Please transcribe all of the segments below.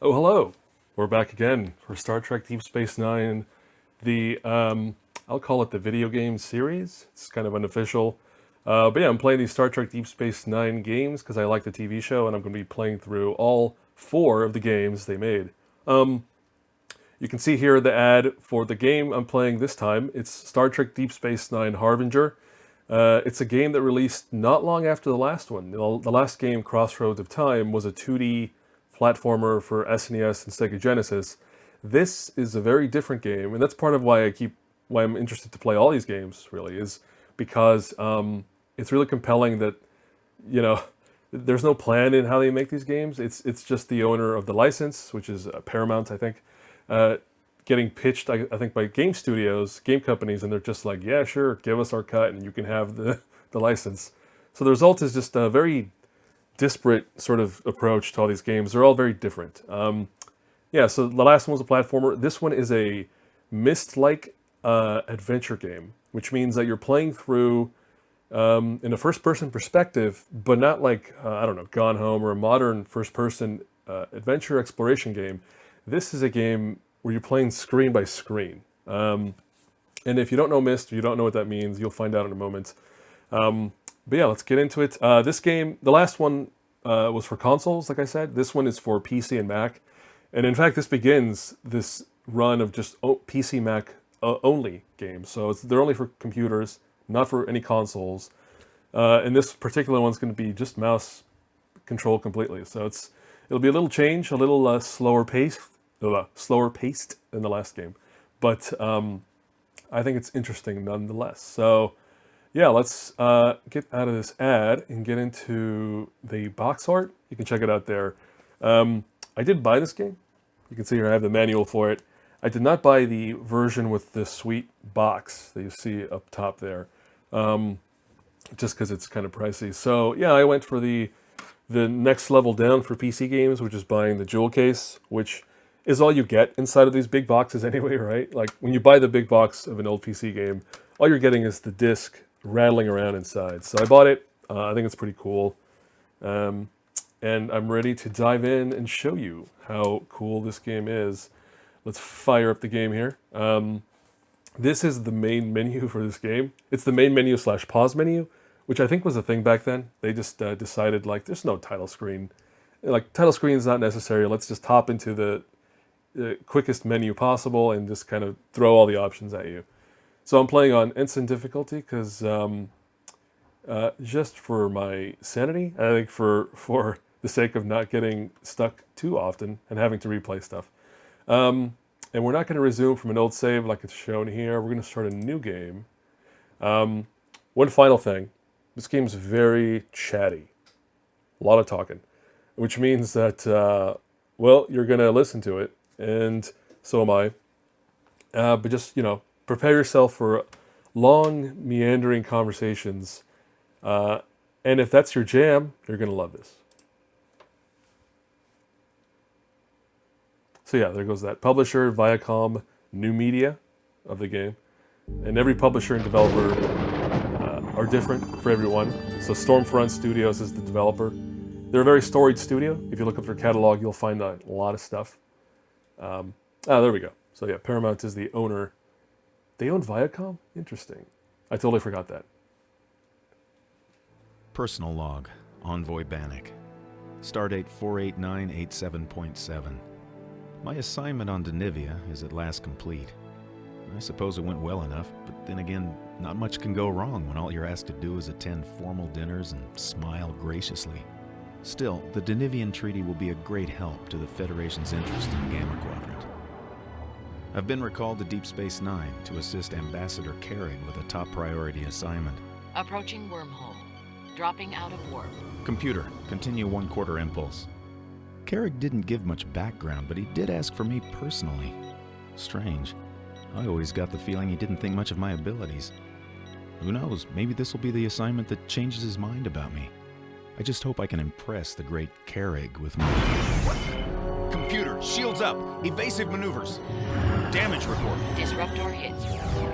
Oh, hello. We're back again for Star Trek Deep Space Nine, the, I'll call it the video game series. It's kind of unofficial. But yeah, I'm playing these Star Trek Deep Space Nine games because I like the TV show, and I'm going to be playing through all four of the games they made. You can see here the ad for the game I'm playing this time. It's Star Trek Deep Space Nine Harbinger. It's a game that released not long after the last one. The last game, Crossroads of Time, was a 2D platformer for SNES and Sega Genesis. This is a very different game, and that's part of why I'm interested to play all these games. Really, is because it's really compelling that you know there's no plan in how they make these games. It's just the owner of the license, which is Paramount, I think, getting pitched, I think, by game studios, game companies, and they're just like, yeah, sure, give us our cut, and you can have the license. So the result is just a very disparate sort of approach to all these games. They're all very different. Yeah, so the last one was a platformer. This one is a Myst-like adventure game, which means that you're playing through in a first-person perspective, but not like, I don't know, Gone Home or a modern first-person adventure exploration game. This is a game where you're playing screen by screen. And if you don't know Myst, or you don't know what that means, you'll find out in a moment. But yeah, let's get into it. This game, the last one was for consoles, like I said. This one is for PC and Mac. And in fact, this begins this run of just PC, Mac only games. So they're only for computers, not for any consoles. And this particular one's going to be just mouse control completely. So it'll be a little change, a little slower paced than the last game. But I think it's interesting nonetheless. So yeah, let's get out of this ad and get into the box art. You can check it out there. I did buy this game. You can see here I have the manual for it. I did not buy the version with the sweet box that you see up top there, just because it's kind of pricey. So yeah, I went for the next level down for PC games, which is buying the jewel case, which is all you get inside of these big boxes anyway, right? Like when you buy the big box of an old PC game, all you're getting is the disc rattling around inside. So I bought it. I think it's pretty cool. And I'm ready to dive in and show you how cool this game is. Let's fire up the game here. This is the main menu for this game. It's the main menu / pause menu, which I think was a thing back then. They just decided, like, there's no title screen. Like, title screen is not necessary. Let's just hop into the quickest menu possible and just kind of throw all the options at you. So I'm playing on Ensign difficulty because just for my sanity, I think for the sake of not getting stuck too often and having to replay stuff. And we're not going to resume from an old save like it's shown here. We're going to start a new game. One final thing. This game's very chatty. A lot of talking. Which means that, well, you're going to listen to it. And so am I. But just, prepare yourself for long, meandering conversations. And if that's your jam, you're going to love this. So yeah, there goes that. Publisher, Viacom, New Media of the game. And every publisher and developer are different for everyone. So Stormfront Studios is the developer. They're a very storied studio. If you look up their catalog, you'll find a lot of stuff. There we go. So yeah, Paramount is the owner. They own Viacom? Interesting. I totally forgot that. Personal log, Envoy Bannock. Stardate 48987.7. My assignment on Denivia is at last complete. I suppose it went well enough, but then again, not much can go wrong when all you're asked to do is attend formal dinners and smile graciously. Still, the Denivian Treaty will be a great help to the Federation's interest in the Gamma Quadrant. I've been recalled to Deep Space Nine to assist Ambassador Carrig with a top priority assignment. Approaching wormhole. Dropping out of warp. Computer, continue 1/4 impulse. Carrig didn't give much background, but he did ask for me personally. Strange. I always got the feeling he didn't think much of my abilities. Who knows, maybe this will be the assignment that changes his mind about me. I just hope I can impress the great Carrig with my... Computer, shields up! Evasive maneuvers! Damage report. Disruptor hits.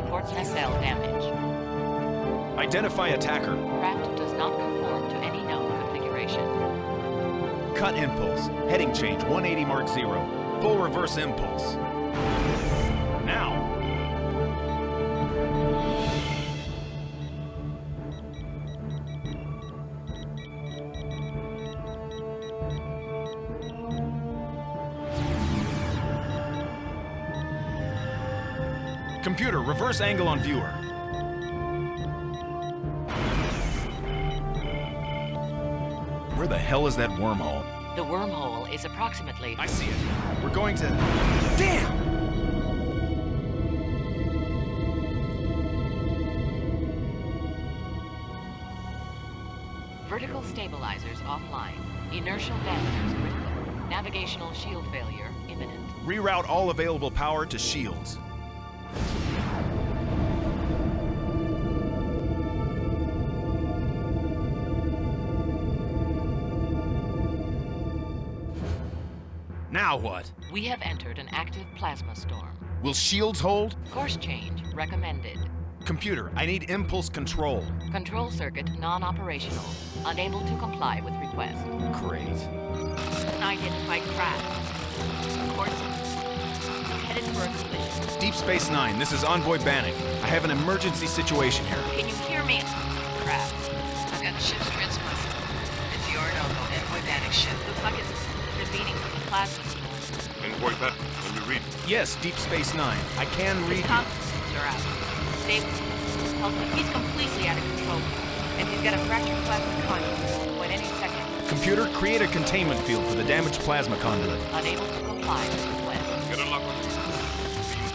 Reports nacelle damage. Identify attacker. Craft does not conform to any known configuration. cut impulse. Heading change, 180 Mark 0. Full reverse impulse. Now. Computer, reverse angle on viewer. Where the hell is that wormhole? The wormhole is approximately... I see it. We're going to... Damn! Vertical stabilizers offline. Inertial dampers critical. Navigational shield failure imminent. Reroute all available power to shields. Now what? We have entered an active plasma storm. Will shields hold? Course change recommended. Computer, I need impulse control. Control circuit non-operational. Unable to comply with request. Great. Unidentified craft. Course headed for a collision. Deep Space Nine, this is Envoy Bannock. I have an emergency situation here. Can you hear me? Craft. I've got the ship's transponder. It's your Envoy Bannock ship. Looks like it's beating from the plasma storm. Envoy Bannock, can you read? Yes, Deep Space Nine. I can read you. Comms are out. Stable. He's completely out of control. And he's got a fractured plasma conduit. When any second. Computer, create a containment field for the damaged plasma conduit. Unable to comply with request. Get a lock on the beam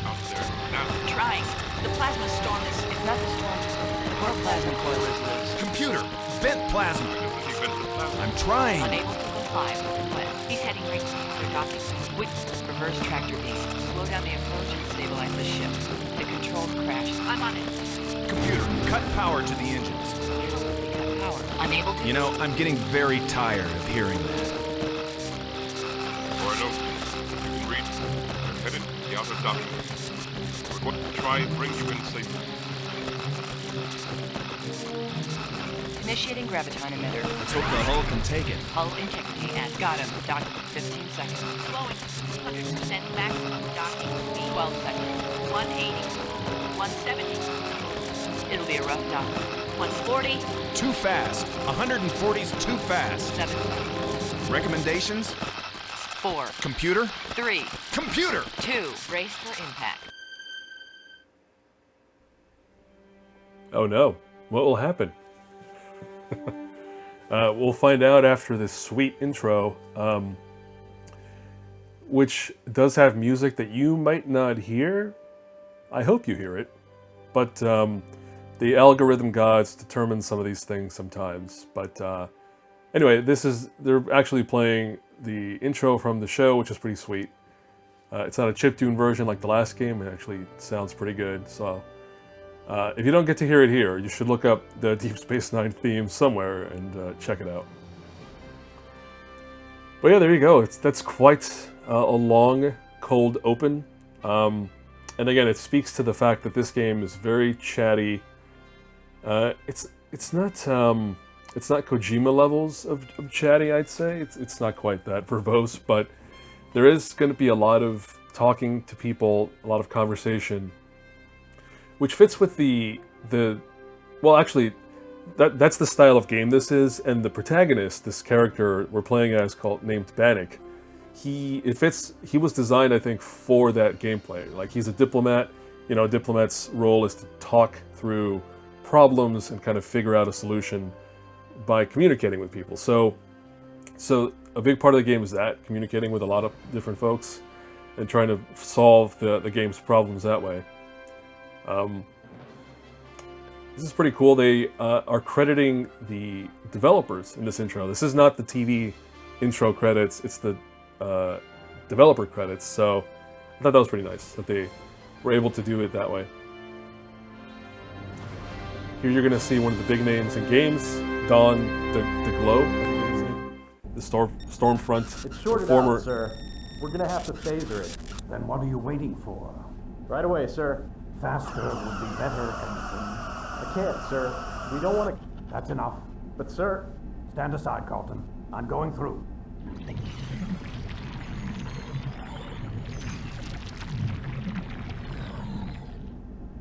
out there. Now. Trying. The plasma storm is not the storm. The core plasma coil is loose. Computer, vent plasma. I'm trying. Unable to comply with request. He's heading right to their docking. Quick, reverse tractor beam. Slow down the approach and stabilize the ship. The controlled crash. I'm on it. Computer, cut power to the engines. Cut power. Unable to... You know, I'm getting very tired of hearing that. Or no, you can read. We're headed to the outer docking. We're going to try and bring you in safely. Initiating graviton emitter. Let's hope the hull can take it. Hull integrity at got him. Docking 15 seconds. Slowing. 100% maximum docking speed. 12 seconds. 180. 170. It'll be a rough dock. 140. Too fast. 140's too fast. 7. Recommendations? 4. Computer? 3. Computer! 2. Brace for impact. Oh no, what will happen? We'll find out after this sweet intro, which does have music that you might not hear. I hope you hear it, but the algorithm gods determine some of these things sometimes. But anyway, they're actually playing the intro from the show, which is pretty sweet. It's not a chiptune version like the last game. It actually sounds pretty good. So if you don't get to hear it here, you should look up the Deep Space Nine theme somewhere and check it out. But yeah, there you go. That's quite a long, cold open. And again, it speaks to the fact that this game is very chatty. It's not Kojima levels of chatty, I'd say. It's not quite that verbose, but there is going to be a lot of talking to people, a lot of conversation, which fits with well, actually, that's the style of game this is, and the protagonist, this character we're playing as named Bannock, he was designed, I think, for that gameplay. Like, he's a diplomat. You know, a diplomat's role is to talk through problems and kind of figure out a solution by communicating with people. So a big part of the game is that, communicating with a lot of different folks and trying to solve the game's problems that way. This is pretty cool. They are crediting the developers in this intro. This is not the TV intro credits, it's the developer credits. So I thought that was pretty nice that they were able to do it that way. Here you're going to see one of the big names in games, Don the Glow, I think is his name. The Stormfront It's sorted former... out, sir. We're gonna have to phaser it. Then what are you waiting for? Right away, sir. Faster would be better, Ensign. I can't, sir. We don't want to... That's enough. But, sir... Stand aside, Carlton. I'm going through.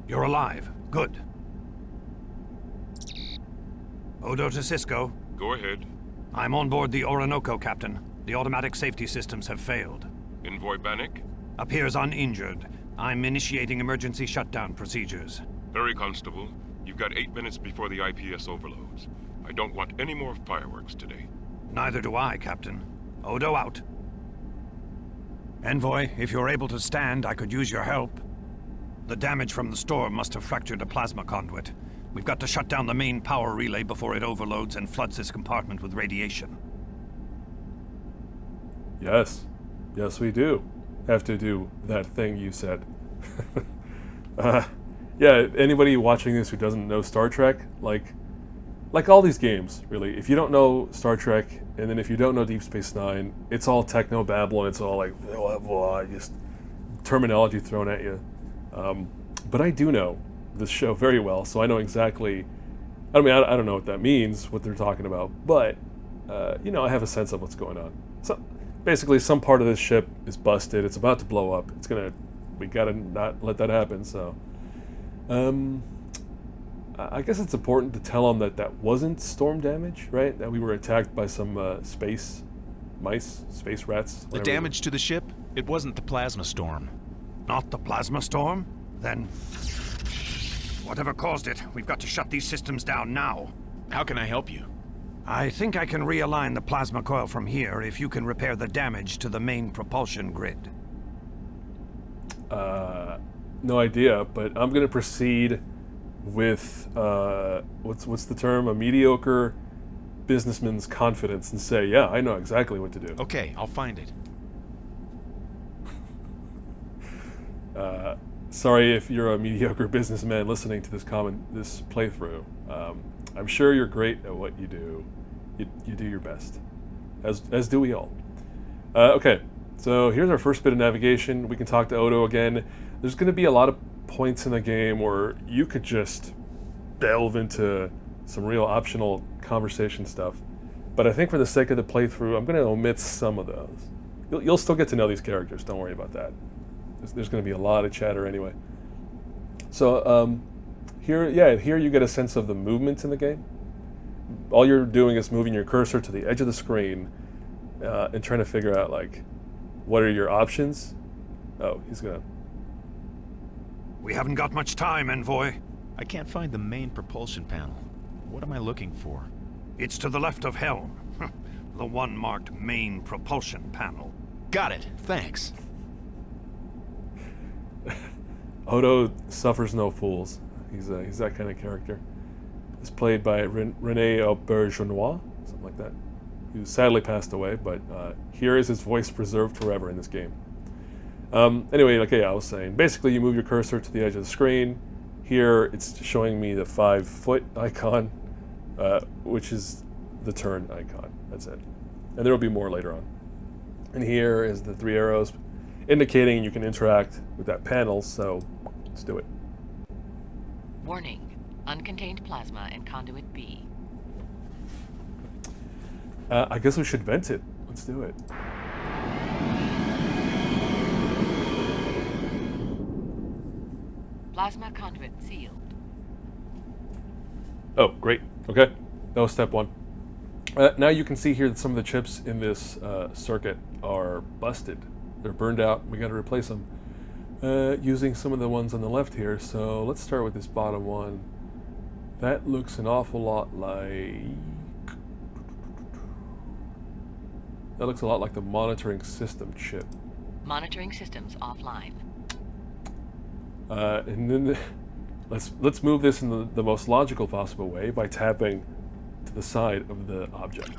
You're alive. Good. Odo to Cisco. Go ahead. I'm on board the Orinoco, Captain. The automatic safety systems have failed. Envoy Bannock. Appears uninjured. I'm initiating emergency shutdown procedures. Hurry, Constable. You've got 8 minutes before the IPS overloads. I don't want any more fireworks today. Neither do I, Captain. Odo out. Envoy, if you're able to stand, I could use your help. The damage from the storm must have fractured a plasma conduit. We've got to shut down the main power relay before it overloads and floods this compartment with radiation. Yes. Yes, we do have to do that thing you said. Yeah, anybody watching this who doesn't know Star Trek, like all these games, really, if you don't know Star Trek, and then if you don't know Deep Space Nine, it's all techno-babble, and it's all like, blah, blah, just terminology thrown at you. But I do know this show very well, so I know exactly, I mean, I don't know what that means, what they're talking about, but, you know, I have a sense of what's going on. So, basically, some part of this ship is busted, it's about to blow up, we gotta not let that happen, so, I guess it's important to tell them that wasn't storm damage, right? That we were attacked by some, space mice, space rats. The damage to the ship? It wasn't the plasma storm. Not the plasma storm? Then... whatever caused it, we've got to shut these systems down now. How can I help you? I think I can realign the plasma coil from here if you can repair the damage to the main propulsion grid. No idea, but I'm gonna proceed with, what's the term? A mediocre businessman's confidence and say, yeah, I know exactly what to do. Okay, I'll find it. Sorry if you're a mediocre businessman listening to this playthrough. I'm sure you're great at what you do. You do your best, as do we all. Okay, so here's our first bit of navigation. We can talk to Odo again. There's going to be a lot of points in the game where you could just delve into some real optional conversation stuff. But I think for the sake of the playthrough, I'm going to omit some of those. You'll still get to know these characters. Don't worry about that. There's going to be a lot of chatter anyway. So here you get a sense of the movement in the game. All you're doing is moving your cursor to the edge of the screen and trying to figure out, like, what are your options. Oh, he's gonna... We haven't got much time, Envoy. I can't find the main propulsion panel. What am I looking for? It's to the left of Helm. The one marked main propulsion panel. Got it. Thanks. Odo suffers no fools. He's that kind of character. It's played by René Auberjonois, something like that. He sadly passed away, but here is his voice preserved forever in this game. Anyway, okay, I was saying, basically you move your cursor to the edge of the screen. Here it's showing me the 5-foot icon, which is the turn icon. That's it. And there will be more later on. And here is the 3 arrows indicating you can interact with that panel, so let's do it. Warning. Uncontained plasma in conduit B. I guess we should vent it. Let's do it. Plasma conduit sealed. Oh, great. Okay. That was step 1. Now you can see here that some of the chips in this circuit are busted. They're burned out. We got to replace them using some of the ones on the left here. So let's start with this bottom one. That looks an awful lot like... That looks a lot like the monitoring system chip. Monitoring systems offline. And then let's move this in the most logical possible way by tapping to the side of the object.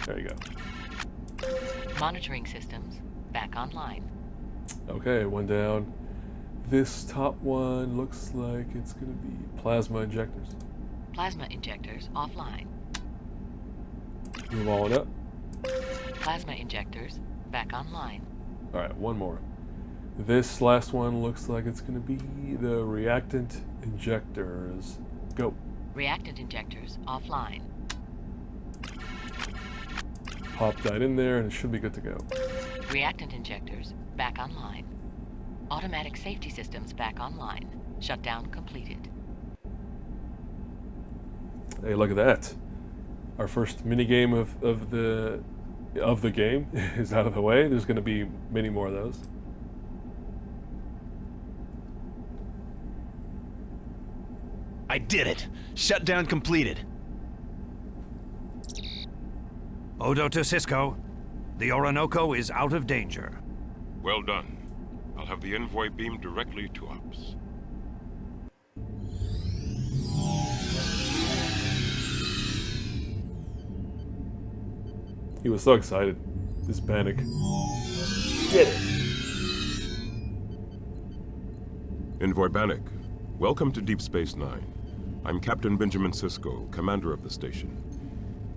There you go. Monitoring systems back online. Okay, one down. This top one looks like it's going to be plasma injectors. Plasma injectors offline. Move on up. Plasma injectors back online. All right, one more. This last one looks like it's going to be the reactant injectors. Go. Reactant injectors offline. pop that in there and it should be good to go. Reactant injectors back online. Automatic safety systems back online. Shutdown completed. Hey, look at that. Our first minigame of the game is out of the way. There's going to be many more of those. I did it! Shutdown completed. Odo to Cisco. The Orinoco is out of danger. Well done. I'll have the envoy beamed directly to ops. He was so excited. This Bannock. Did it! Envoy Bannock, welcome to Deep Space Nine. I'm Captain Benjamin Sisko, commander of the station.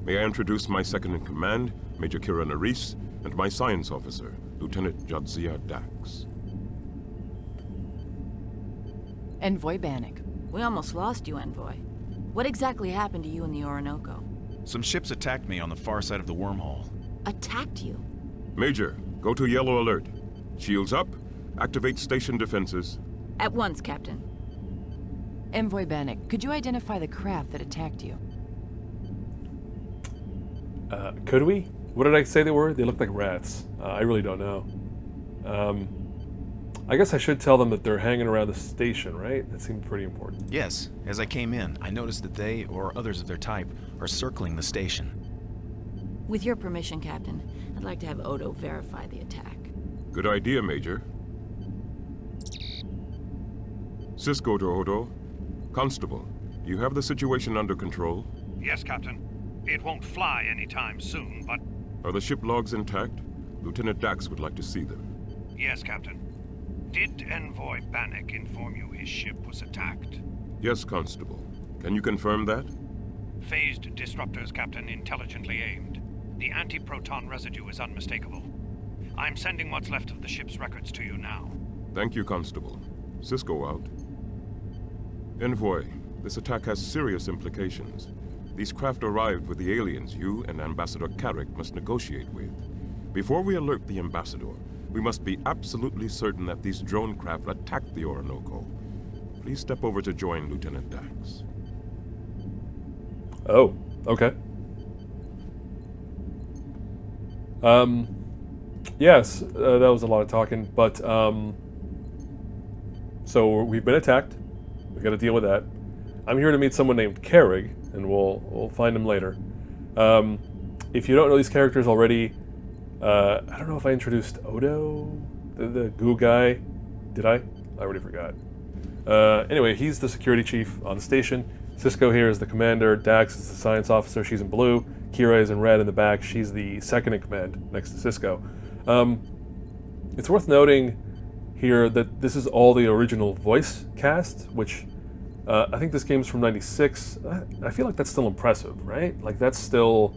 May I introduce my second-in-command, Major Kira Nerys, and my science officer, Lieutenant Jadzia Dax. Envoy Bannock. We almost lost you, Envoy. What exactly happened to you in the Orinoco? Some ships attacked me on the far side of the wormhole. Attacked you? Major, go to yellow alert. Shields up, activate station defenses. At once, Captain. Envoy Bannock, could you identify the craft that attacked you? Could we? What did I say they were? They looked like rats. I really don't know. I guess I should tell them that they're hanging around the station, right? That seemed pretty important. Yes, as I came in, I noticed that they, or others of their type, are circling the station. With your permission, Captain, I'd like to have Odo verify the attack. Good idea, Major. Cisco to Odo. Constable, you have the situation under control? Yes, Captain. It won't fly anytime soon, but... Are the ship logs intact? Lieutenant Dax would like to see them. Yes, Captain. Did Envoy Bannock inform you his ship was attacked? Yes, Constable. Can you confirm that? Phased disruptors, Captain, intelligently aimed. The anti-proton residue is unmistakable. I'm sending what's left of the ship's records to you now. Thank you, Constable. Cisco out. Envoy, this attack has serious implications. These craft arrived with the aliens you and Ambassador Carrick must negotiate with. Before we alert the Ambassador, we must be absolutely certain that these drone craft attacked the Orinoco. Please step over to join Lieutenant Dax. Oh, okay. Yes, that was a lot of talking, but, so we've been attacked. We gotta deal with that. I'm here to meet someone named Carrig, and we'll find him later. If you don't know these characters already, I don't know if I introduced Odo, the goo guy. Did I? I already forgot. Anyway, he's the security chief on the station. Cisco here is the commander. Dax is the science officer. She's in blue. Kira is in red in the back. She's the second in command next to Cisco. It's worth noting here that this is all the original voice cast, which I think this game's from '96. I feel like that's still impressive, right? Like that's still,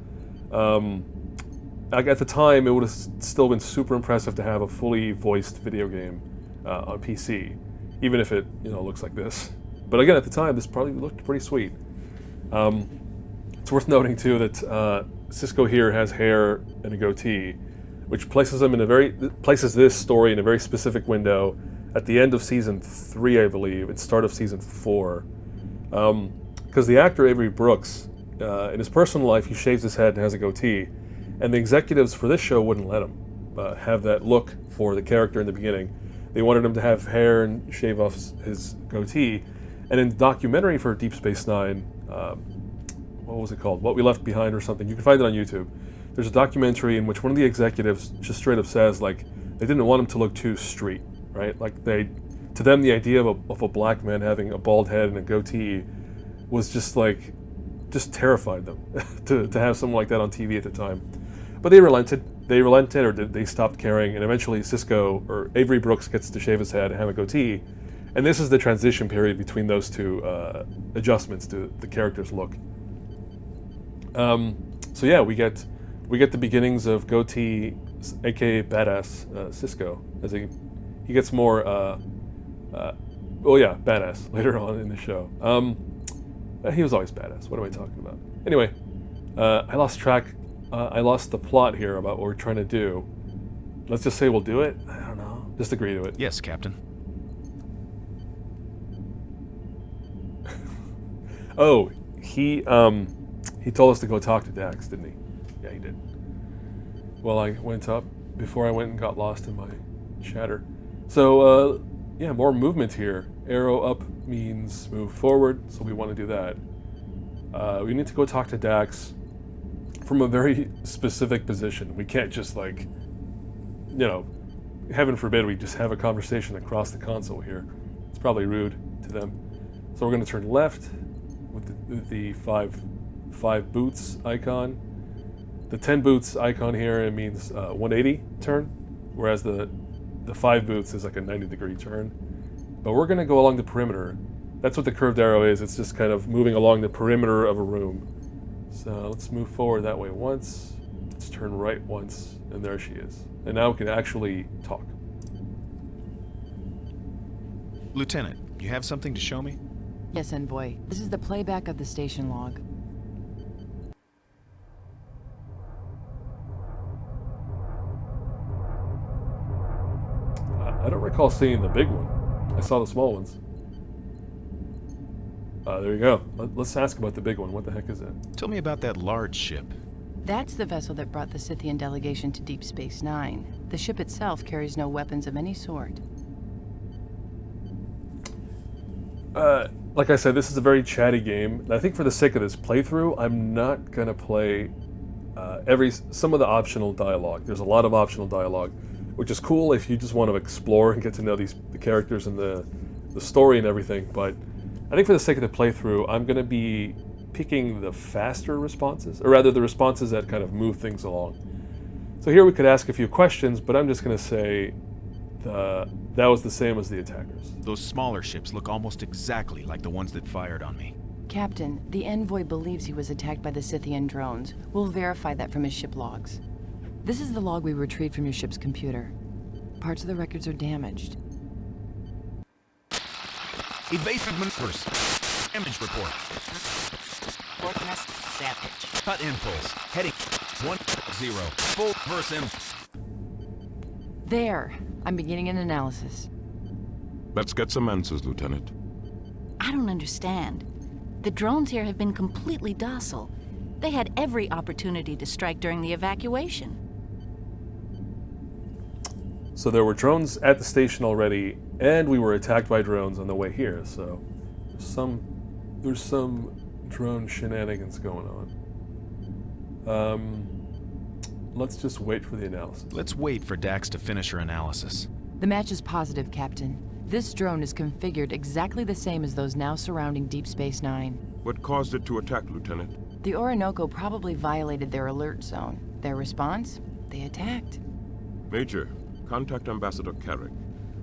like at the time, it would have still been super impressive to have a fully voiced video game on PC, even if it looks like this. But again, at the time, this probably looked pretty sweet. It's worth noting too that Cisco here has hair and a goatee, which places him in places this story in a very specific window at the end of season 3, I believe, and start of season 4. Because the actor Avery Brooks, in his personal life, he shaves his head and has a goatee, and the executives for this show wouldn't let him have that look for the character in the beginning. They wanted him to have hair and shave off his goatee. And in the documentary for Deep Space Nine, what was it called? What We Left Behind or something. You can find it on YouTube. There's a documentary in which one of the executives just straight up says, like, they didn't want him to look too street, right? Like, to them, the idea of a black man having a bald head and a goatee was just terrified them to have someone like that on TV at the time. But they relented, or they stopped caring, and eventually Cisco, or Avery Brooks, gets to shave his head and have a goatee. And this is the transition period between those two adjustments to the character's look. So yeah, we get the beginnings of goatee, aka badass Cisco, as he gets more badass later on in the show. He was always badass. What am I talking about? Anyway, I lost track I lost the plot here about what we're trying to do. Let's just say we'll do it? I don't know. Just agree to it. Yes, Captain. Oh, he told us to go talk to Dax, didn't he? Yeah, he did. Well, I went up before I went and got lost in my chatter. So, yeah, more movement here. Arrow up means move forward, so we want to do that. We need to go talk to Dax from a very specific position. We can't just, like, you know, heaven forbid we just have a conversation across the console here. It's probably rude to them. So we're going to turn left with the five boots icon. The 10 boots icon here, it means 180 turn, whereas the 5 boots is like a 90-degree turn. But we're going to go along the perimeter. That's what the curved arrow is. It's just kind of moving along the perimeter of a room. So let's move forward that way once. Let's turn right once, and there she is. And now we can actually talk. Lieutenant, you have something to show me? Yes, Envoy. This is the playback of the station log. I don't recall seeing the big one. I saw the small ones. There you go. Let's ask about the big one. What the heck is it? Tell me about that large ship. That's the vessel that brought the Scythian delegation to Deep Space Nine. The ship itself carries no weapons of any sort. Like I said, this is a very chatty game. And I think for the sake of this playthrough, I'm not gonna play some of the optional dialogue. There's a lot of optional dialogue, which is cool if you just want to explore and get to know the characters and the story and everything. But I think for the sake of the playthrough, I'm gonna be picking the faster responses, or rather the responses that kind of move things along. So here we could ask a few questions, but I'm just gonna say that was the same as the attackers. Those smaller ships look almost exactly like the ones that fired on me. Captain, the Envoy believes he was attacked by the Scythian drones. We'll verify that from his ship logs. This is the log we retrieved from your ship's computer. Parts of the records are damaged. Evasive maneuvers. Damage report. Forecast savage. Cut impulse. Heading 10. Full verse in. There. I'm beginning an analysis. Let's get some answers, Lieutenant. I don't understand. The drones here have been completely docile. They had every opportunity to strike during the evacuation. So there were drones at the station already, and we were attacked by drones on the way here. So there's some drone shenanigans going on. Let's just wait for the analysis. Let's wait for Dax to finish her analysis. The match is positive, Captain. This drone is configured exactly the same as those now surrounding Deep Space Nine. What caused it to attack, Lieutenant? The Orinoco probably violated their alert zone. Their response? They attacked. Major, contact Ambassador Carrick.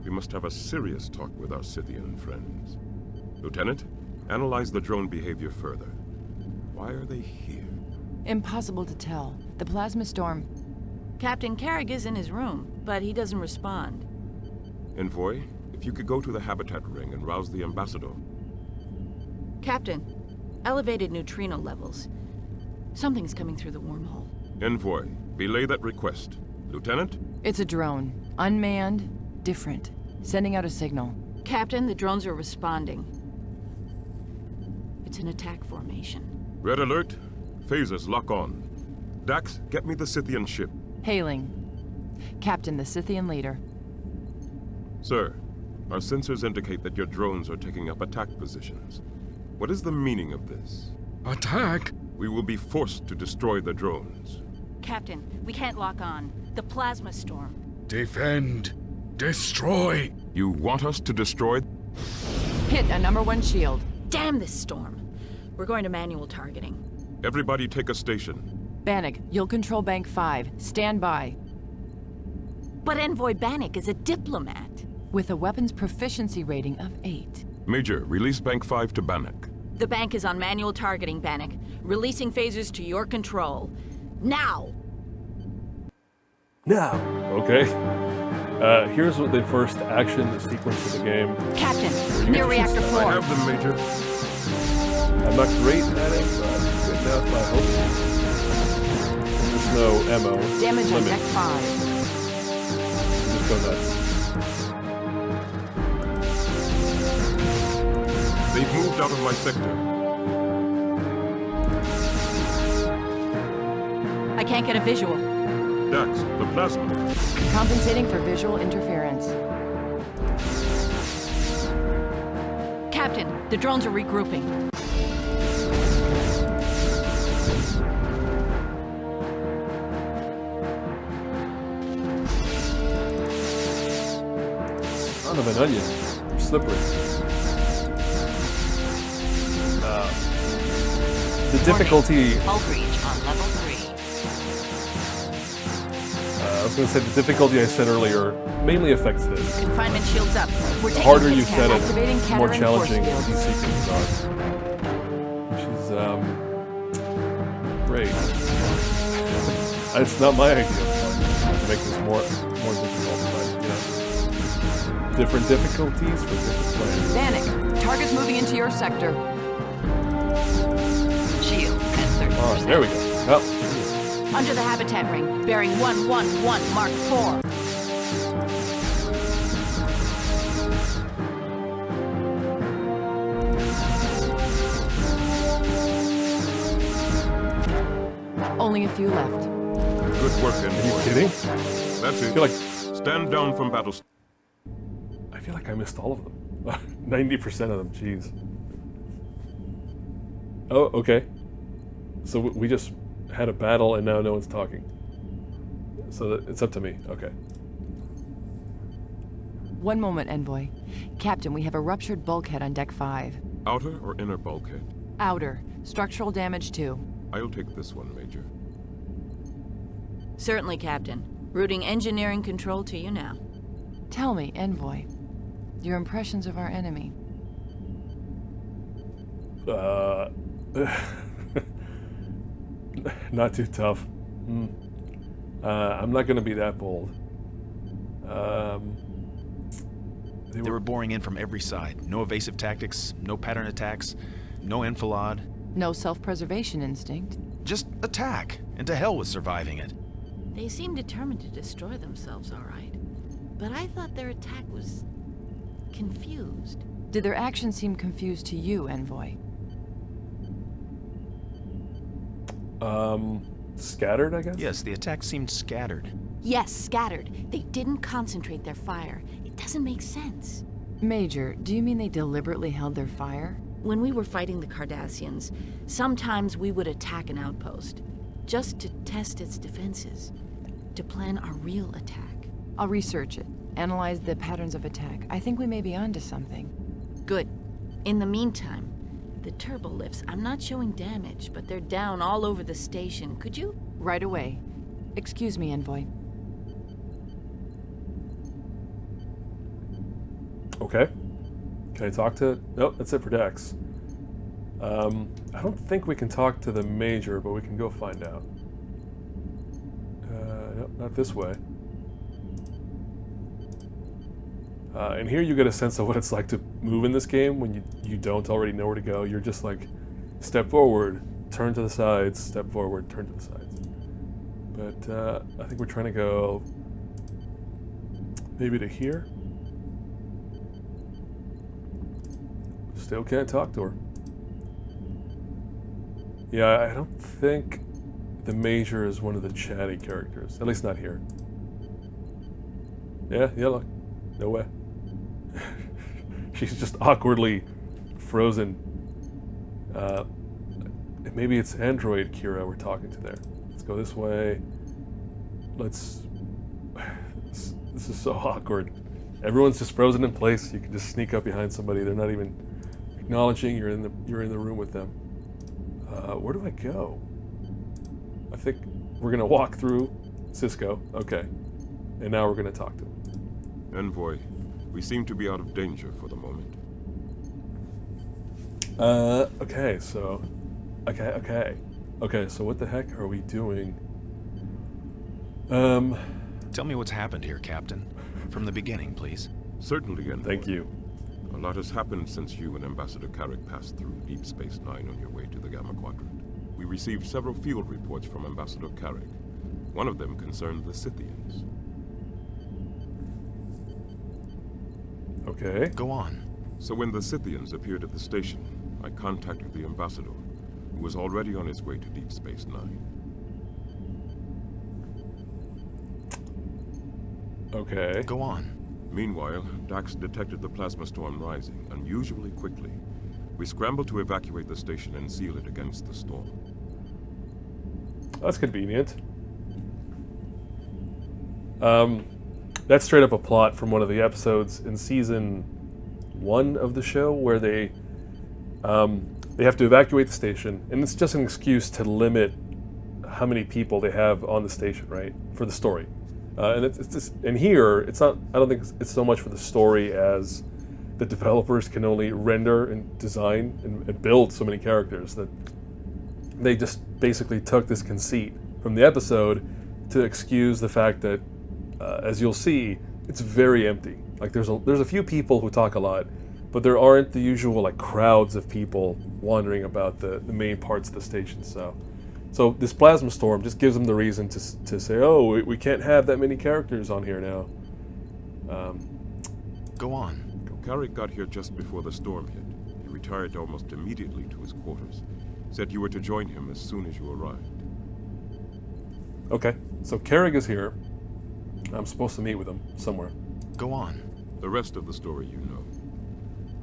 We must have a serious talk with our Scythian friends. Lieutenant, analyze the drone behavior further. Why are they here? Impossible to tell. The plasma storm... Captain Carrick is in his room, but he doesn't respond. Envoy, if you could go to the habitat ring and rouse the Ambassador. Captain, elevated neutrino levels. Something's coming through the wormhole. Envoy, belay that request. Lieutenant? It's a drone. Unmanned. Different. Sending out a signal. Captain, the drones are responding. It's an attack formation. Red alert. Phasers lock on. Dax, get me the Scythian ship. Hailing. Captain, the Scythian leader. Sir, our sensors indicate that your drones are taking up attack positions. What is the meaning of this? Attack? We will be forced to destroy the drones. Captain, we can't lock on. The plasma storm. Defend. Destroy. You want us to destroy? Hit a #1 shield. Damn this storm. We're going to manual targeting. Everybody take a station. Bannock, you'll control Bank 5. Stand by. But Envoy Bannock is a diplomat. With a weapons proficiency rating of 8. Major, release Bank 5 to Bannock. The bank is on manual targeting, Bannock. Releasing phasers to your control. Now! Now! Okay. Here's what the first action sequence of the game. Captain, near reactor 4. I have them, Major. I'm not great at it, but good enough, I hope. no ammo. Damage on limit. deck 5. Just go nuts. They've moved out of my sector. I can't get a visual. Dax, the plasma. Compensating for visual interference. Captain, the drones are regrouping. Son of an onion. You're slippery. The difficulty... Hull breach on level 3. I was going to say the difficulty I said earlier mainly affects this. Confinement shields up. We're The taking harder you hits set it, Activating the more Cateran challenging force these fields. sequences are. Which is, great. It's not my idea of fun to make this more difficult, but, you know, different difficulties for different players. Bannock, target's moving into your sector. Shield at 30%. Oh, there we go. Oh, under the habitat ring, bearing 111 Mark 4. Only a few left. Good work, are you Envoy. kidding? That's I it. feel like Stand down from battle. I feel like I missed all of them. 90% of them, jeez. Oh, okay. So we just had a battle and now no one's talking. So it's up to me. Okay. One moment, Envoy. Captain, we have a ruptured bulkhead on deck 5. Outer or inner bulkhead? Outer. Structural damage 2. I'll take this one, Major. Certainly, Captain. Routing engineering control to you now. Tell me, Envoy, your impressions of our enemy. Not too tough. I'm not going to be that bold. They were boring in from every side. No evasive tactics, no pattern attacks, no enfilade. No self-preservation instinct. Just attack, and to hell with surviving it. They seem determined to destroy themselves, all right. But I thought their attack was confused. Did their actions seem confused to you, Envoy? Scattered, I guess? Yes, the attack seemed scattered. Yes, scattered. They didn't concentrate their fire. It doesn't make sense. Major, do you mean they deliberately held their fire? When we were fighting the Cardassians, sometimes we would attack an outpost, just to test its defenses, to plan our real attack. I'll research it, analyze the patterns of attack. I think we may be onto something. Good. In the meantime, the turbo lifts, I'm not showing damage, but they're down all over the station. Could you? Right away. Excuse me, Envoy. Okay. Can I talk to... Nope, that's it for Dex. I don't think we can talk to the Major, but we can go find out. Nope, not this way. And here you get a sense of what it's like to move in this game when you don't already know where to go. You're just like, step forward, turn to the sides, step forward, turn to the sides. But I think we're trying to go maybe to here. Still can't talk to her. Yeah, I don't think the Major is one of the chatty characters. At least not here. Yeah, look. No way. She's just awkwardly frozen. Maybe it's Android Kira we're talking to there. Let's go this way. This is so awkward. Everyone's just frozen in place. You can just sneak up behind somebody. They're not even acknowledging you're in the room with them. Where do I go? I think we're gonna walk through Cisco. Okay, and now we're gonna talk to him. Envoy, we seem to be out of danger for the moment. Okay, so... Okay, so what the heck are we doing? Tell me what's happened here, Captain. From the beginning, please. Certainly, Envoy. Thank you. A lot has happened since you and Ambassador Carrick passed through Deep Space Nine on your way to the Gamma Quadrant. We received several field reports from Ambassador Carrick, One of them concerned the Scythians. Okay. Go on. So when the Scythians appeared at the station, I contacted the ambassador, who was already on his way to Deep Space Nine. Okay. Go on. Meanwhile, Dax detected the plasma storm rising unusually quickly. We scrambled to evacuate the station and seal it against the storm. That's convenient. That's straight up a plot from one of the episodes in season 1 of the show where they have to evacuate the station, and it's just an excuse to limit how many people they have on the station, right? For the story. And it's just, and here, it's not, I don't think it's so much for the story as the developers can only render and design and build so many characters that they just basically took this conceit from the episode to excuse the fact that, as you'll see, it's very empty. Like there's a few people who talk a lot, but there aren't the usual like crowds of people wandering about the main parts of the station. So this plasma storm just gives them the reason to say, oh, we can't have that many characters on here now. Go on. Carrick got here just before the storm hit. He retired almost immediately to his quarters. Said you were to join him as soon as you arrived. Okay, so Carrick is here. I'm supposed to meet with him somewhere. Go on. The rest of the story you know.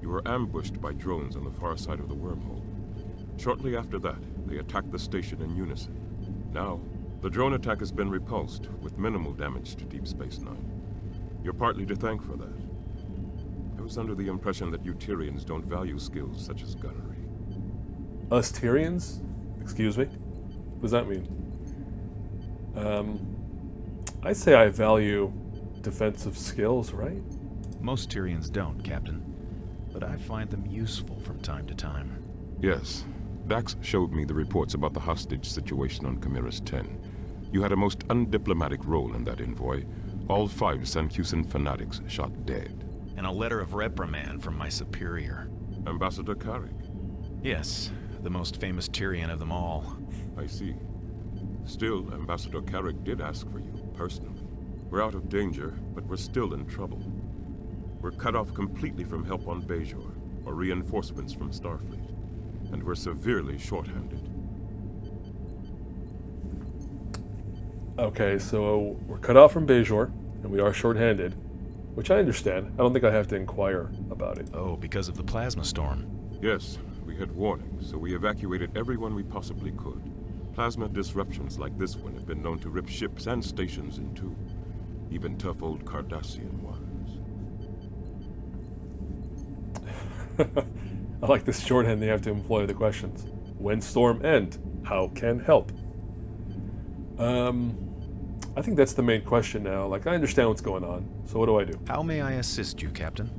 You were ambushed by drones on the far side of the wormhole. Shortly after that, they attacked the station in unison. Now, the drone attack has been repulsed, with minimal damage to Deep Space Nine. You're partly to thank for that. I was under the impression that you Tyrians don't value skills such as gunnery. Us Tyrians? Excuse me? What does that mean? I say I value defensive skills, right? Most Tyrians don't, Captain. But I find them useful from time to time. Yes. Dax showed me the reports about the hostage situation on Chimera's 10. You had a most undiplomatic role in that envoy. All 5 Sancusan fanatics shot dead. And a letter of reprimand from my superior. Ambassador Carrick? Yes, the most famous Tyrian of them all. I see. Still, Ambassador Carrick did ask for you, personally. We're out of danger, but we're still in trouble. We're cut off completely from help on Bajor, or reinforcements from Starfleet. And we're severely short-handed. Okay, so we're cut off from Bajor, and we are short-handed, which I understand. I don't think I have to inquire about it. Oh, because of the plasma storm. Yes, we had warning, so we evacuated everyone we possibly could. Plasma disruptions like this one have been known to rip ships and stations in two. Even tough old Cardassian ones. I like this shorthand they have to employ the questions. When storm end? How can help? I think that's the main question now. Like, I understand what's going on, so what do I do? How may I assist you, Captain?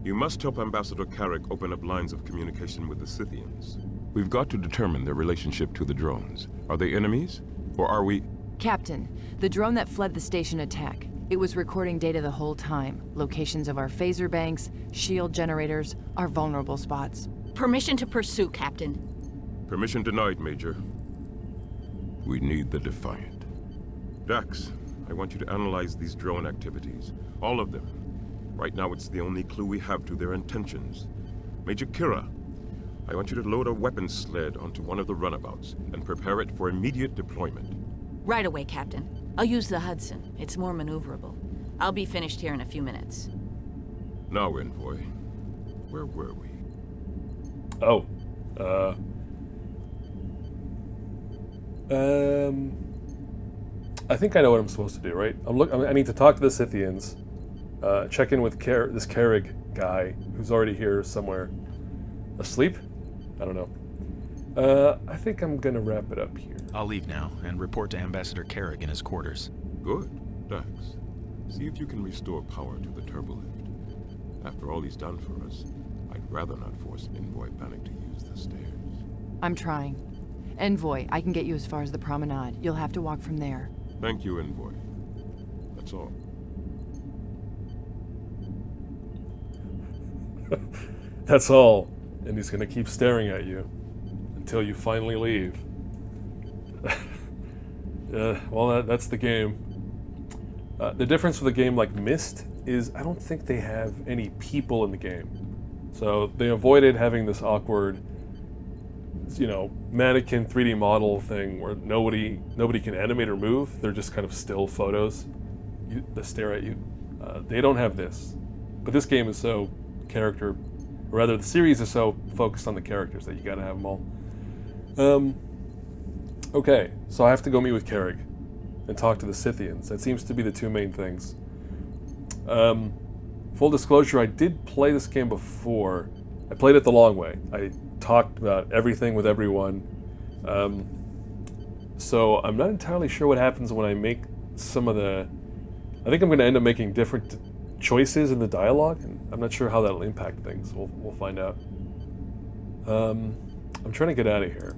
You must help Ambassador Carrick open up lines of communication with the Scythians. We've got to determine their relationship to the drones. Are they enemies? Or are we... Captain, the drone that fled the station attack. It was recording data the whole time. Locations of our phaser banks, shield generators, our vulnerable spots. Permission to pursue, Captain. Permission denied, Major. We need the Defiant. Dax, I want you to analyze these drone activities. All of them. Right now it's the only clue we have to their intentions. Major Kira, I want you to load a weapons sled onto one of the runabouts and prepare it for immediate deployment. Right away, Captain. I'll use the Hudson. It's more maneuverable. I'll be finished here in a few minutes. Now, Envoy, where were we? Oh, I think I know what I'm supposed to do, right? I need to talk to the Scythians, check in with this Carrig guy who's already here somewhere. Asleep? I don't know. I think I'm gonna wrap it up here. I'll leave now and report to Ambassador Carrick in his quarters. Good. Dax, see if you can restore power to the turbolift. After all he's done for us, I'd rather not force Envoy Panic to use the stairs. I'm trying. Envoy, I can get you as far as the Promenade. You'll have to walk from there. Thank you, Envoy. That's all. That's all. And he's gonna keep staring at you until you finally leave. Well, that's the game. The difference with a game like Myst is I don't think they have any people in the game. So they avoided having this awkward, mannequin 3D model thing where nobody can animate or move. They're just kind of still photos that stare at you. They don't have this. But this game is so or rather the series is so focused on the characters that you gotta have them all. Okay, so I have to go meet with Carrig and talk to the Scythians. That seems to be the two main things. Full disclosure, I did play this game before. I played it the long way. I talked about everything with everyone. So I'm not entirely sure what happens when I make some of the... I think I'm going to end up making different choices in the dialogue, and I'm not sure how that'll impact things. We'll find out. I'm trying to get out of here,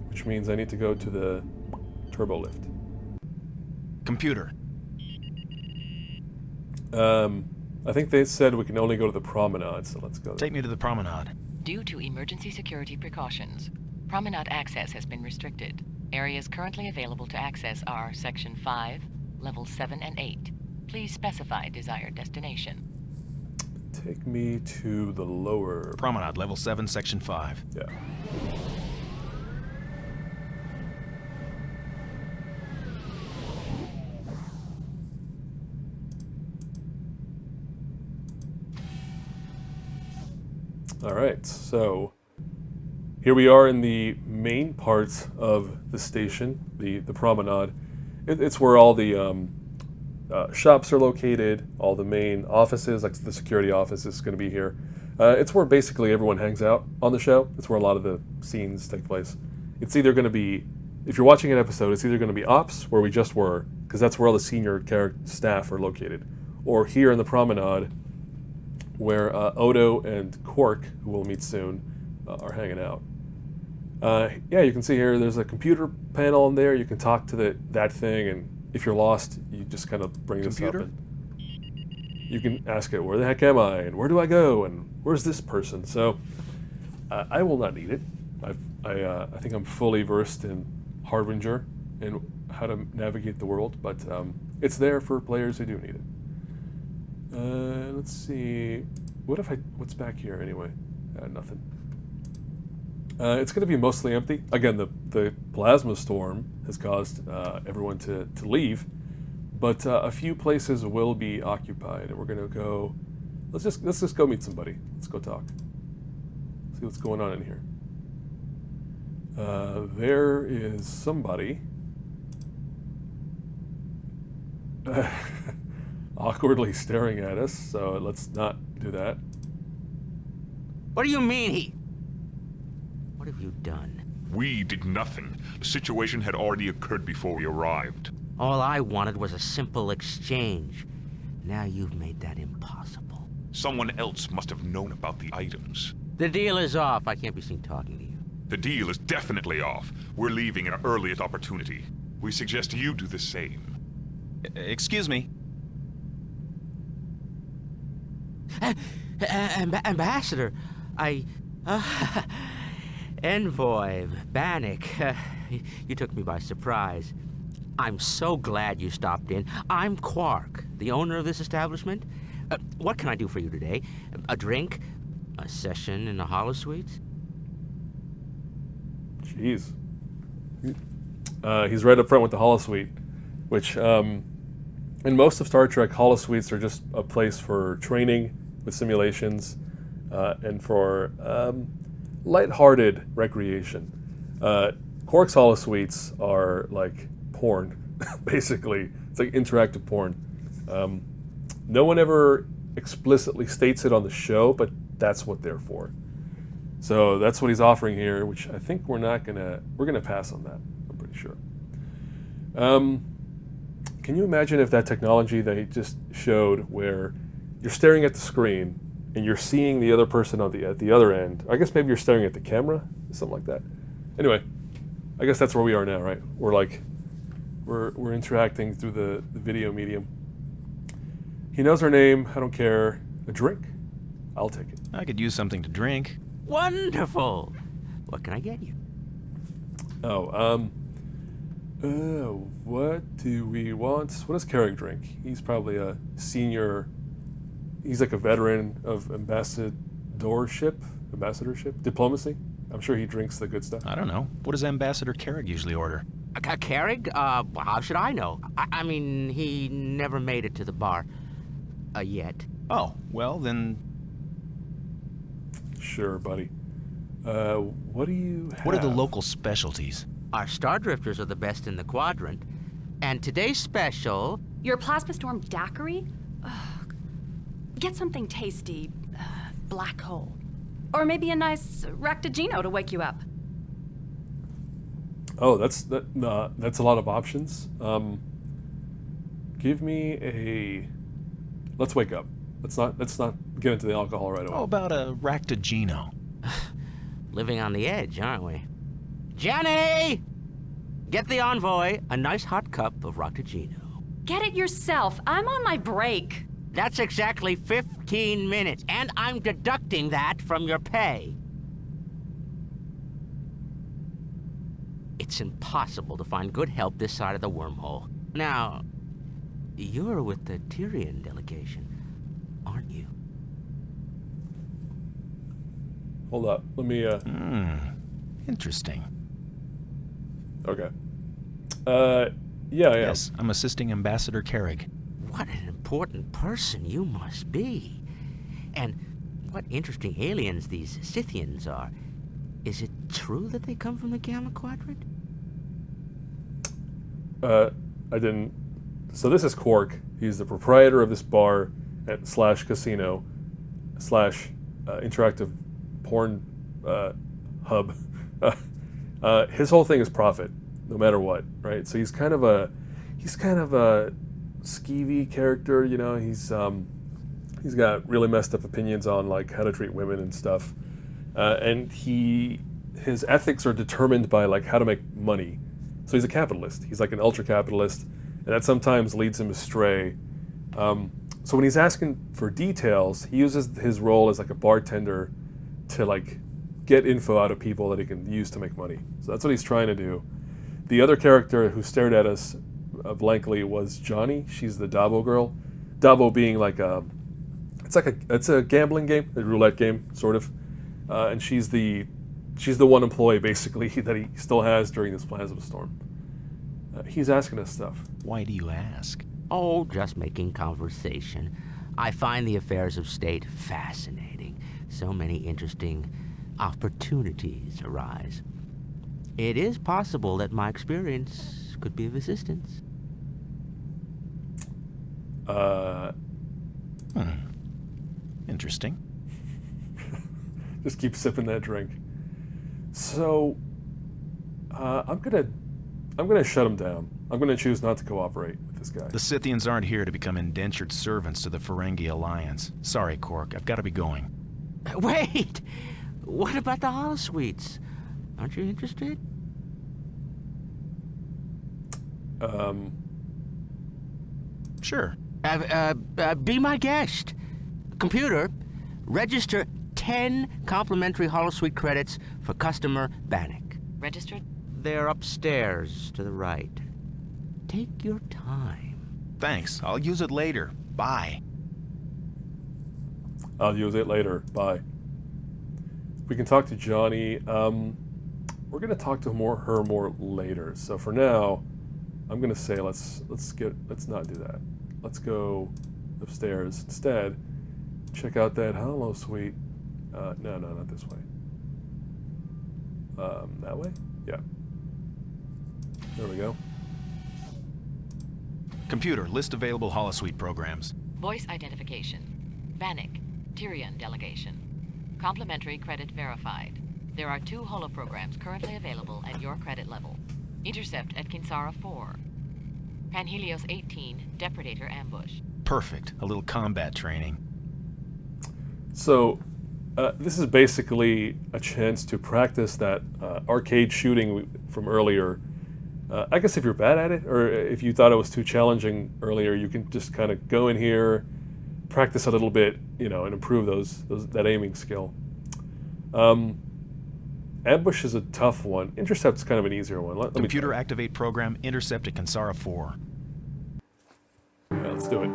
which means I need to go to the turbo lift. Computer. I think they said we can only go to the Promenade, so let's go there. Take me to the Promenade. Due to emergency security precautions, Promenade access has been restricted. Areas currently available to access are Section 5, Levels 7 and 8. Please specify desired destination. Take me to the lower... Promenade, Level 7, Section 5. Yeah. Alright, so here we are in the main parts of the station, the Promenade. It's where all the shops are located, all the main offices, like the security office is going to be here. It's where basically everyone hangs out on the show. It's where a lot of the scenes take place. It's either going to be, if you're watching an episode, it's either going to be Ops, where we just were, because that's where all the senior staff are located, or here in the Promenade, where Odo and Quark, who we'll meet soon, are hanging out. Yeah, you can see here there's a computer panel in there. You can talk to that thing, and if you're lost, you just kind of bring this up. And you can ask it, where the heck am I, and where do I go, and where's this person? So I will not need it. I think I'm fully versed in Harbinger and how to navigate the world, but it's there for players who do need it. Let's see. What's back here anyway? Nothing. It's going to be mostly empty. Again, the plasma storm has caused everyone to leave, but a few places will be occupied, and we're going to go. Let's just go meet somebody. Let's go talk. See what's going on in here. There is somebody. Awkwardly staring at us, so let's not do that. What do you mean What have you done? We did nothing. The situation had already occurred before we arrived. All I wanted was a simple exchange. Now you've made that impossible. Someone else must have known about the items. The deal is off. I can't be seen talking to you. The deal is definitely off. We're leaving at our earliest opportunity. We suggest you do the same. Excuse me. Ambassador, Envoy, Bannock, you took me by surprise. I'm so glad you stopped in. I'm Quark, the owner of this establishment. What can I do for you today? A drink? A session in the holosuites? Jeez. He's right up front with the holosuite, which, in most of Star Trek, holosuites are just a place for training with simulations and for lighthearted recreation. Quark's holosuites are like porn, basically. It's like interactive porn. No one ever explicitly states it on the show, but that's what they're for. So that's what he's offering here, which I think we're gonna pass on that, I'm pretty sure. Can you imagine if that technology they just showed where you're staring at the screen and you're seeing the other person at the other end? I guess maybe you're staring at the camera, something like that. Anyway, I guess that's where we are now, right? We're interacting through the video medium. He knows our name. I don't care. A drink? I'll take it. I could use something to drink. Wonderful! What can I get you? Oh, What do we want? What does Carrick drink? He's probably a senior. He's like a veteran of ambassadorship, diplomacy. I'm sure he drinks the good stuff. I don't know. What does Ambassador Carrick usually order? Carrick? How should I know? I mean, he never made it to the bar. Yet. Oh, well then... Sure, buddy. What do you have? What are the local specialties? Our Star Drifters are the best in the quadrant. And today's special... Your plasma storm daiquiri? Ugh. Get something tasty. Black hole. Or maybe a nice Rectagino to wake you up. Oh, that's a lot of options. Give me a... Let's wake up. Let's not get into the alcohol right away. How about a Rectagino? Living on the edge, aren't we? Jenny! Get the envoy a nice hot cup of Rectagino. Get it yourself. I'm on my break. That's exactly 15 minutes, and I'm deducting that from your pay. It's impossible to find good help this side of the wormhole. Now, you're with the Tyrian delegation, aren't you? Hold up. Let me, Interesting. Okay. Yeah. Yes, I'm assisting Ambassador Carrick. What an important person you must be. And what interesting aliens these Scythians are. Is it true that they come from the Gamma Quadrant? I didn't... So this is Quark. He's the proprietor of this bar slash casino slash interactive porn hub. His whole thing is profit, no matter what, right? So he's kind of a skeevy character, you know. He's got really messed up opinions on like how to treat women and stuff, and his ethics are determined by like how to make money. So he's a capitalist. He's like an ultra capitalist, and that sometimes leads him astray. So when he's asking for details, he uses his role as like a bartender to like get info out of people that he can use to make money. So that's what he's trying to do. The other character who stared at us blankly was Johnny. She's the Dabo girl. Dabo being like it's a gambling game, a roulette game, sort of. And she's the one employee basically that he still has during this plasma storm. He's asking us stuff. Why do you ask? Oh, just making conversation. I find the affairs of state fascinating. So many interesting opportunities arise. It is possible that my experience could be of assistance. Interesting. Just keep sipping that drink. So, I'm gonna shut him down. I'm gonna choose not to cooperate with this guy. The Scythians aren't here to become indentured servants to the Ferengi Alliance. Sorry, Quark, I've got to be going. Wait! What about the holosuites? Aren't you interested? Sure. Be my guest. Computer, register 10 complimentary holosuite credits for customer Bannock. Registered? They're upstairs to the right. Take your time. Thanks. I'll use it later. Bye. I'll use it later. Bye. We can talk to Johnny. We're gonna talk to her more later. So for now, I'm gonna say let's not do that. Let's go upstairs instead. Check out that holosuite. No, not this way. That way? Yeah. There we go. Computer, list available holosuite programs. Voice identification. Bannock, Tyrian delegation. Complimentary credit verified. There are 2 holoprograms currently available at your credit level. Intercept at Kinsara 4. Panhelios 18, Depredator ambush. Perfect. A little combat training. So, this is basically a chance to practice that arcade shooting from earlier. I guess if you're bad at it, or if you thought it was too challenging earlier, you can just kind of go in here, practice a little bit, you know, and improve that aiming skill. Ambush is a tough one. Intercept's kind of an easier one. Let me Computer try. activate program intercept at Kansara 4. Yeah, let's do it.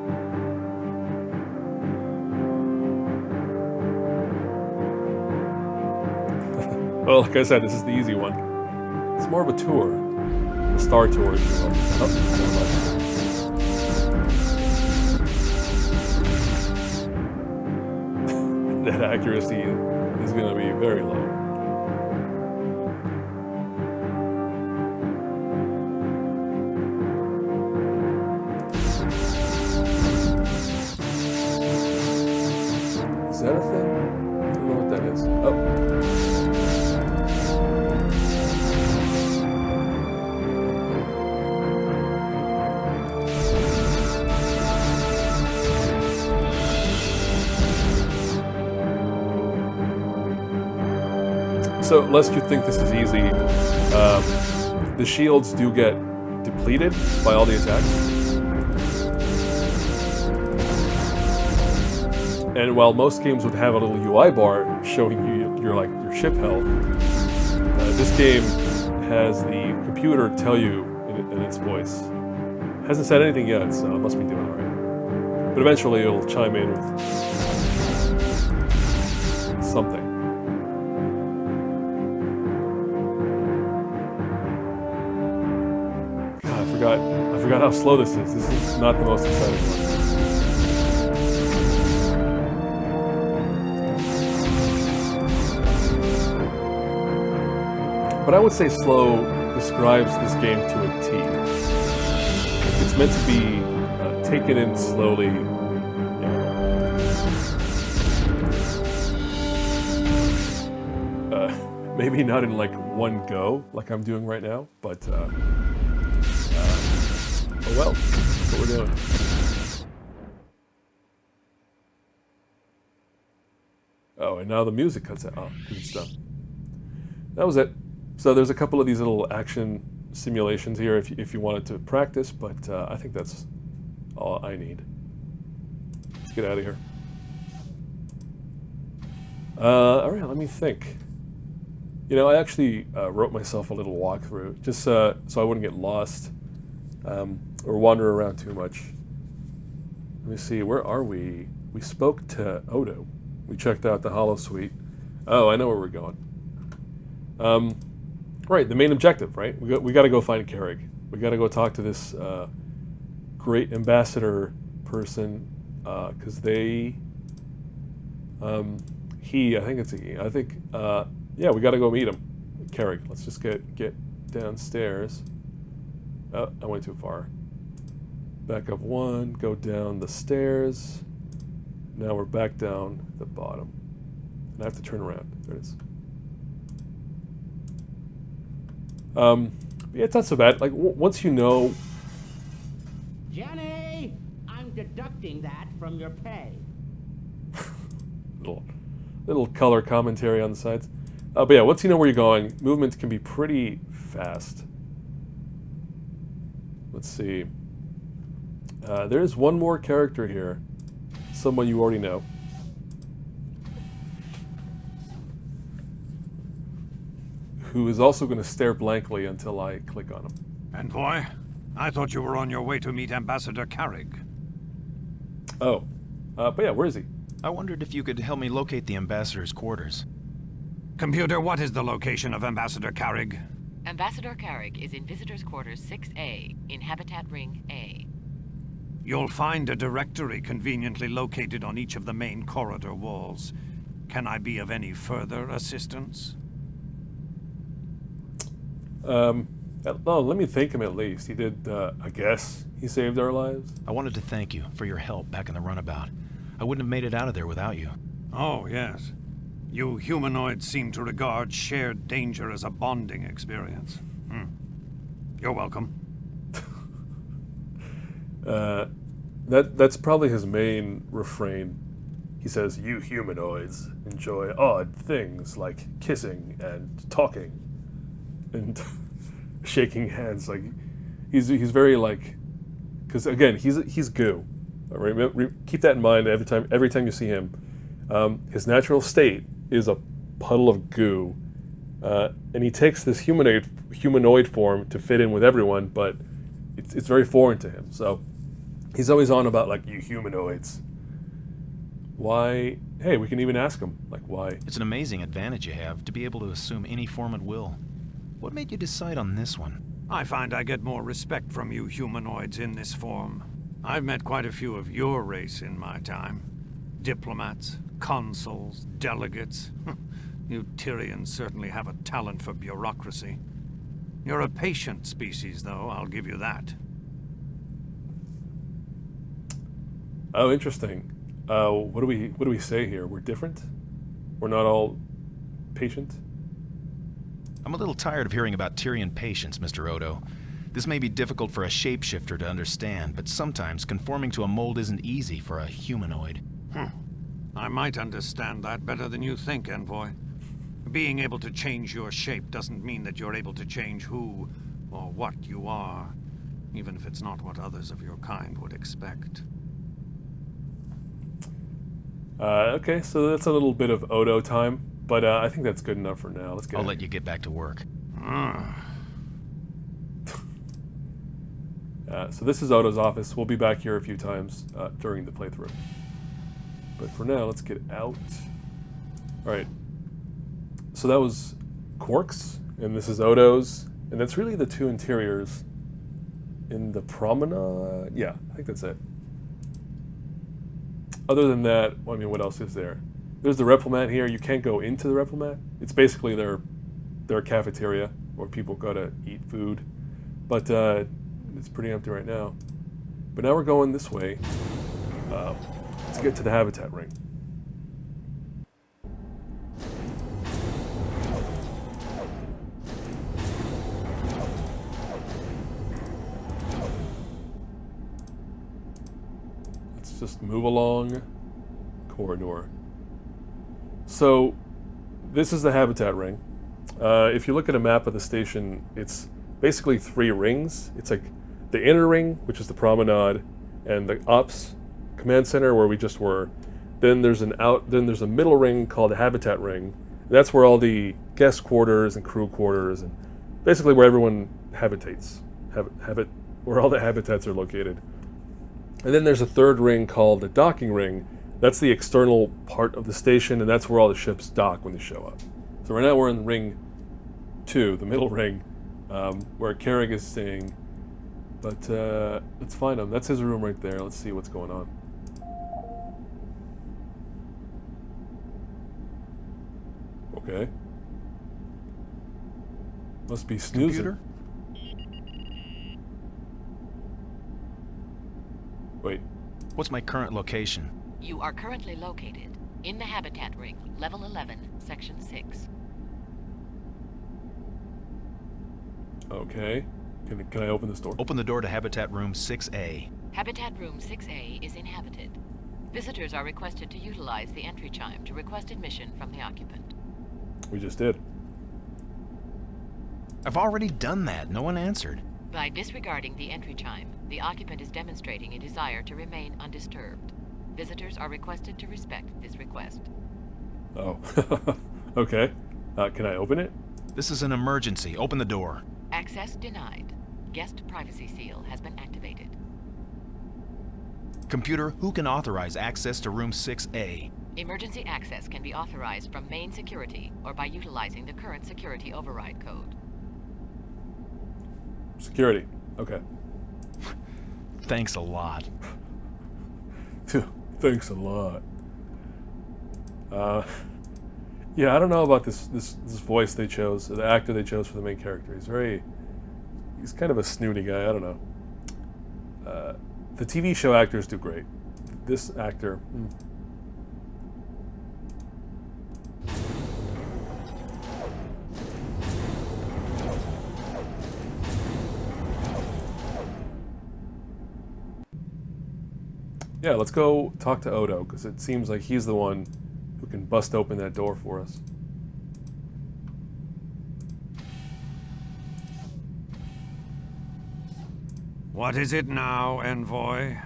Well, like I said, this is the easy one. It's more of a tour. A star tour, if you will. That accuracy is going to be very low. Is that a thing? I don't know what that is. Oh. So, lest you think this is easy, the shields do get depleted by all the attacks. And while most games would have a little UI bar showing you your ship health, this game has the computer tell you in its voice. Hasn't said anything yet, so it must be doing alright. But eventually it'll chime in with something. God, I forgot how slow this is. This is not the most exciting one. But I would say slow describes this game to a T. It's meant to be taken in slowly, you know. Maybe not in like one go, like I'm doing right now, but oh well, that's what we're doing. Oh, and now the music cuts out. Oh, good stuff. That was it. So there's a couple of these little action simulations here if you wanted to practice, but I think that's all I need. Let's get out of here. All right, let me think. You know, I actually wrote myself a little walkthrough just so I wouldn't get lost or wander around too much. Let me see, where are we? We spoke to Odo. We checked out the Holosuite. Oh, I know where we're going. Right, the main objective, right? We got to go find Carrig. We got to go talk to this great ambassador person because they, he, I think it's a he. I think, yeah, we got to go meet him, Carrig. Let's just get downstairs. Oh, I went too far. Back up one, go down the stairs. Now we're back down the bottom. And I have to turn around. There it is. Yeah, it's not so bad. Like, once you know... Jenny! I'm deducting that from your pay. little color commentary on the sides. But yeah, once you know where you're going, movements can be pretty fast. Let's see. There's one more character here. Someone you already know. Who is also going to stare blankly until I click on him. Envoy, I thought you were on your way to meet Ambassador Carrig. Oh. But yeah, where is he? I wondered if you could help me locate the Ambassador's quarters. Computer, what is the location of Ambassador Carrig? Ambassador Carrig is in Visitor's Quarters 6A, in Habitat Ring A. You'll find a directory conveniently located on each of the main corridor walls. Can I be of any further assistance? Well, let me thank him at least. He did, I guess, he saved our lives. I wanted to thank you for your help back in the runabout. I wouldn't have made it out of there without you. Oh, yes. You humanoids seem to regard shared danger as a bonding experience. You're welcome. That's probably his main refrain. He says, "You humanoids enjoy odd things like kissing and talking and shaking hands." Like he's very like, because again he's goo. Keep that in mind every time you see him. His natural state is a puddle of goo, And he takes this humanoid form to fit in with everyone, but it's very foreign to him. So he's always on about, like, you humanoids. Why? Hey, we can even ask him, like, why? It's an amazing advantage you have to be able to assume any form at will. What made you decide on this one? I find I get more respect from you humanoids in this form. I've met quite a few of your race in my time. Diplomats, consuls, delegates. You Tyrians certainly have a talent for bureaucracy. You're a patient species, though, I'll give you that. Oh, interesting. What do we say here? We're different? We're not all patient? I'm a little tired of hearing about Tyrian patience, Mr. Odo. This may be difficult for a shapeshifter to understand, but sometimes conforming to a mold isn't easy for a humanoid. I might understand that better than you think, Envoy. Being able to change your shape doesn't mean that you're able to change who or what you are, even if it's not what others of your kind would expect. Okay, so that's a little bit of Odo time, but I think that's good enough for now. Let's get. I'll let you get back to work. So this is Odo's office. We'll be back here a few times during the playthrough. But for now, let's get out. All right. So that was Quark's, and this is Odo's, and that's really the two interiors in the Promenade. Yeah, I think that's it. Other than that, I mean, what else is there? There's the Replomat here. You can't go into the Replomat. It's basically their cafeteria where people go to eat food, but it's pretty empty right now. But now we're going this way to get to the habitat ring. Just move along corridor. So this is the habitat ring. If you look at a map of the station, it's basically 3 rings. It's like the inner ring, which is the promenade, and the ops command center where we just were. Then there's a middle ring called the habitat ring. And that's where all the guest quarters and crew quarters and basically where everyone habitates. Where all the habitats are located. And then there's a third ring called the docking ring. That's the external part of the station, and that's where all the ships dock when they show up. So right now we're in ring 2, the middle ring, where Carrick is staying. But let's find him. That's his room right there. Let's see what's going on. Okay. Must be snoozing. Computer? Wait. What's my current location? You are currently located in the habitat ring, level 11, section 6. Okay. Can I open this door? Open the door to Habitat Room 6A. Habitat room 6A is inhabited. Visitors are requested to utilize the entry chime to request admission from the occupant. We just did. I've already done that. No one answered. By disregarding the entry chime, the occupant is demonstrating a desire to remain undisturbed. Visitors are requested to respect this request. Oh. Okay. Can I open it? This is an emergency. Open the door. Access denied. Guest privacy seal has been activated. Computer, who can authorize access to Room 6A? Emergency access can be authorized from main security or by utilizing the current security override code. Security. Okay. Thanks a lot. Thanks a lot. Yeah, I don't know about this voice they chose, the actor they chose for the main character. He's kind of a snooty guy. I don't know. The TV show actors do great. This actor. Yeah, let's go talk to Odo, because it seems like he's the one who can bust open that door for us. What is it now, Envoy?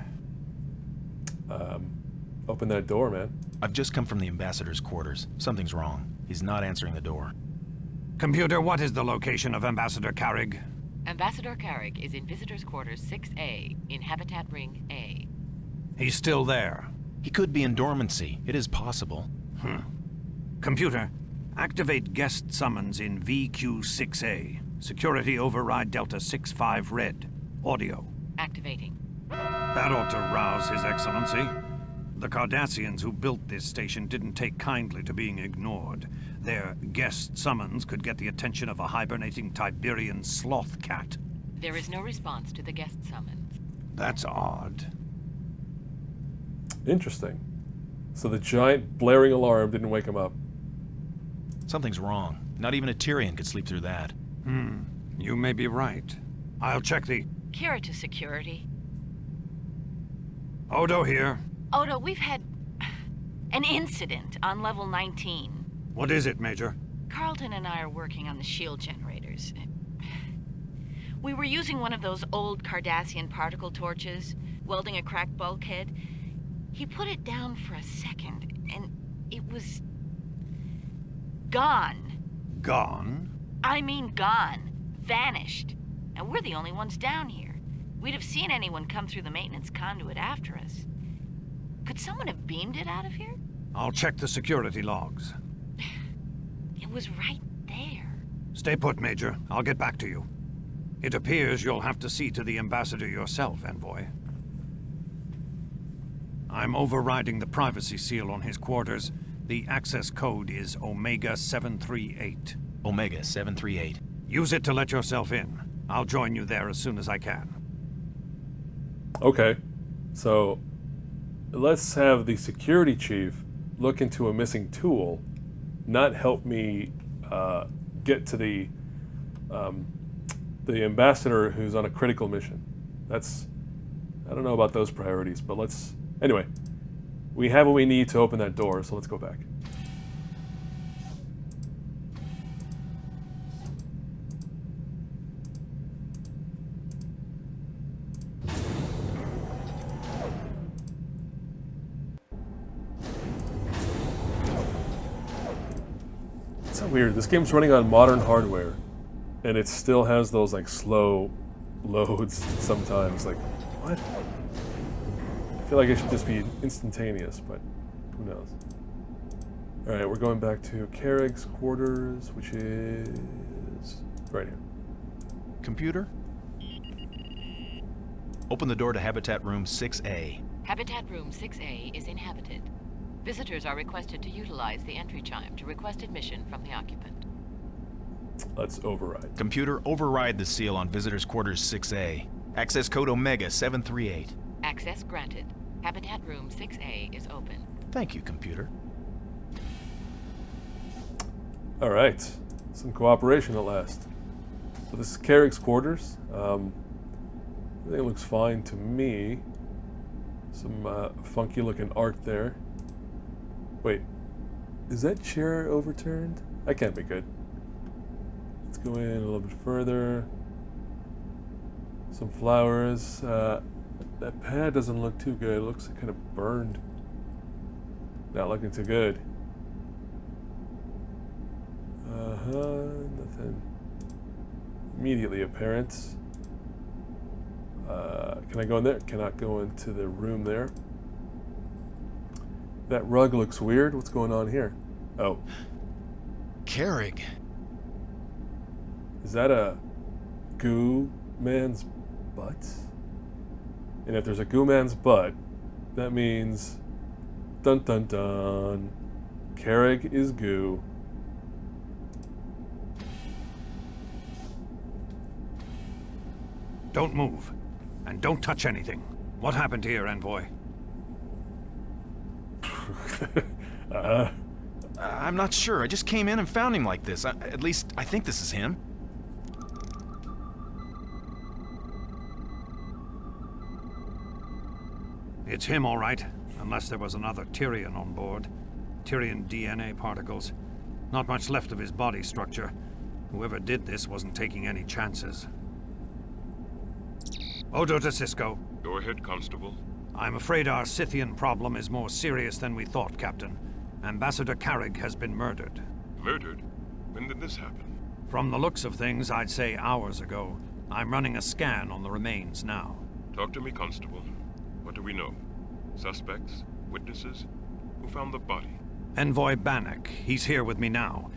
Open that door, man. I've just come from the ambassador's quarters. Something's wrong. He's not answering the door. Computer, what is the location of Ambassador Carrig? Ambassador Carrig is in Visitors Quarters 6A, in Habitat Ring A. He's still there. He could be in dormancy. It is possible. Computer, activate guest summons in VQ6A. Security override Delta 65 Red. Audio. Activating. That ought to rouse His Excellency. The Cardassians who built this station didn't take kindly to being ignored. Their guest summons could get the attention of a hibernating Tiberian sloth cat. There is no response to the guest summons. That's odd. Interesting. So the giant blaring alarm didn't wake him up. Something's wrong. Not even a Tyrian could sleep through that. You may be right. I'll check the... Kira to security. Odo here. Odo, we've had an incident on level 19. What is it, Major? Carlton and I are working on the shield generators. We were using one of those old Cardassian particle torches, welding a cracked bulkhead. He put it down for a second, and it was... gone. Gone? I mean gone. Vanished. And we're the only ones down here. We'd have seen anyone come through the maintenance conduit after us. Could someone have beamed it out of here? I'll check the security logs. It was right there. Stay put, Major. I'll get back to you. It appears you'll have to see to the ambassador yourself, Envoy. I'm overriding the privacy seal on his quarters. The access code is Omega 738. Omega 738. Use it to let yourself in. I'll join you there as soon as I can. Okay. So, let's have the security chief look into a missing tool, not help me get to the ambassador who's on a critical mission. That's... I don't know about those priorities, but let's... Anyway, we have what we need to open that door, so let's go back. It's so weird. This game's running on modern hardware, and it still has those like slow loads sometimes. Like, what? I feel like it should just be instantaneous, but who knows? Alright, we're going back to Carrig's quarters, which is right here. Computer? Open the door to Habitat Room 6A. Habitat Room 6A is inhabited. Visitors are requested to utilize the entry chime to request admission from the occupant. Let's override. Computer, override the seal on Visitors Quarters 6A. Access code Omega 738. Access granted. Habitat Room 6A is open. Thank you, computer. Alright, some cooperation at last. So this is Carrig's quarters. Everything looks fine to me. Some funky looking art there. Wait, is that chair overturned? That can't be good. Let's go in a little bit further. Some flowers. That pad doesn't look too good. It looks kind of burned. Not looking too good. Nothing immediately apparent. Can I go in there? Cannot go into the room there. That rug looks weird. What's going on here? Oh. Carrig. Is that a goo man's butt? And if there's a goo man's butt, that means... Dun dun dun. Carrig is goo. Don't move. And don't touch anything. What happened here, Envoy? I'm not sure. I just came in and found him like this. At least, I think this is him. It's him, all right. Unless there was another Tyrian on board. Tyrian DNA particles. Not much left of his body structure. Whoever did this wasn't taking any chances. Odo to Cisco. Go ahead, Constable. I'm afraid our Scythian problem is more serious than we thought, Captain. Ambassador Carrig has been murdered. Murdered? When did this happen? From the looks of things, I'd say hours ago. I'm running a scan on the remains now. Talk to me, Constable. What do we know? Suspects? Witnesses? Who found the body? Envoy Bannock. He's here with me now.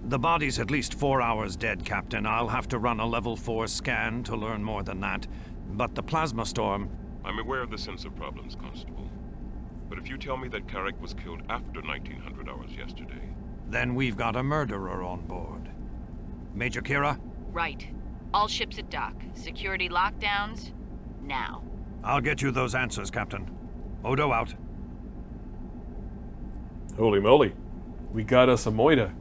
The body's at least 4 hours dead, Captain. I'll have to run a level 4 scan to learn more than that. But the plasma storm... I'm aware of the sensor problems, Constable. But if you tell me that Carrick was killed after 1900 hours yesterday... Then we've got a murderer on board. Major Kira? Right. All ships at dock. Security lockdowns, now. I'll get you those answers, Captain. Odo out. Holy moly. We got us a Moida.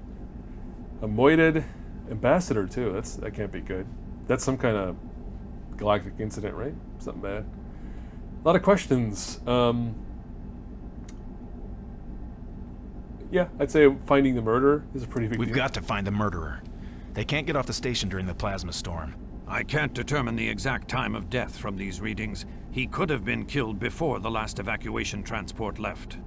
A Moided ambassador, too. That can't be good. That's some kind of galactic incident, right? Something bad. A lot of questions. Yeah, I'd say finding the murderer is a pretty big deal. We've got to find the murderer. They can't get off the station during the plasma storm. I can't determine the exact time of death from these readings. He could have been killed before the last evacuation transport left.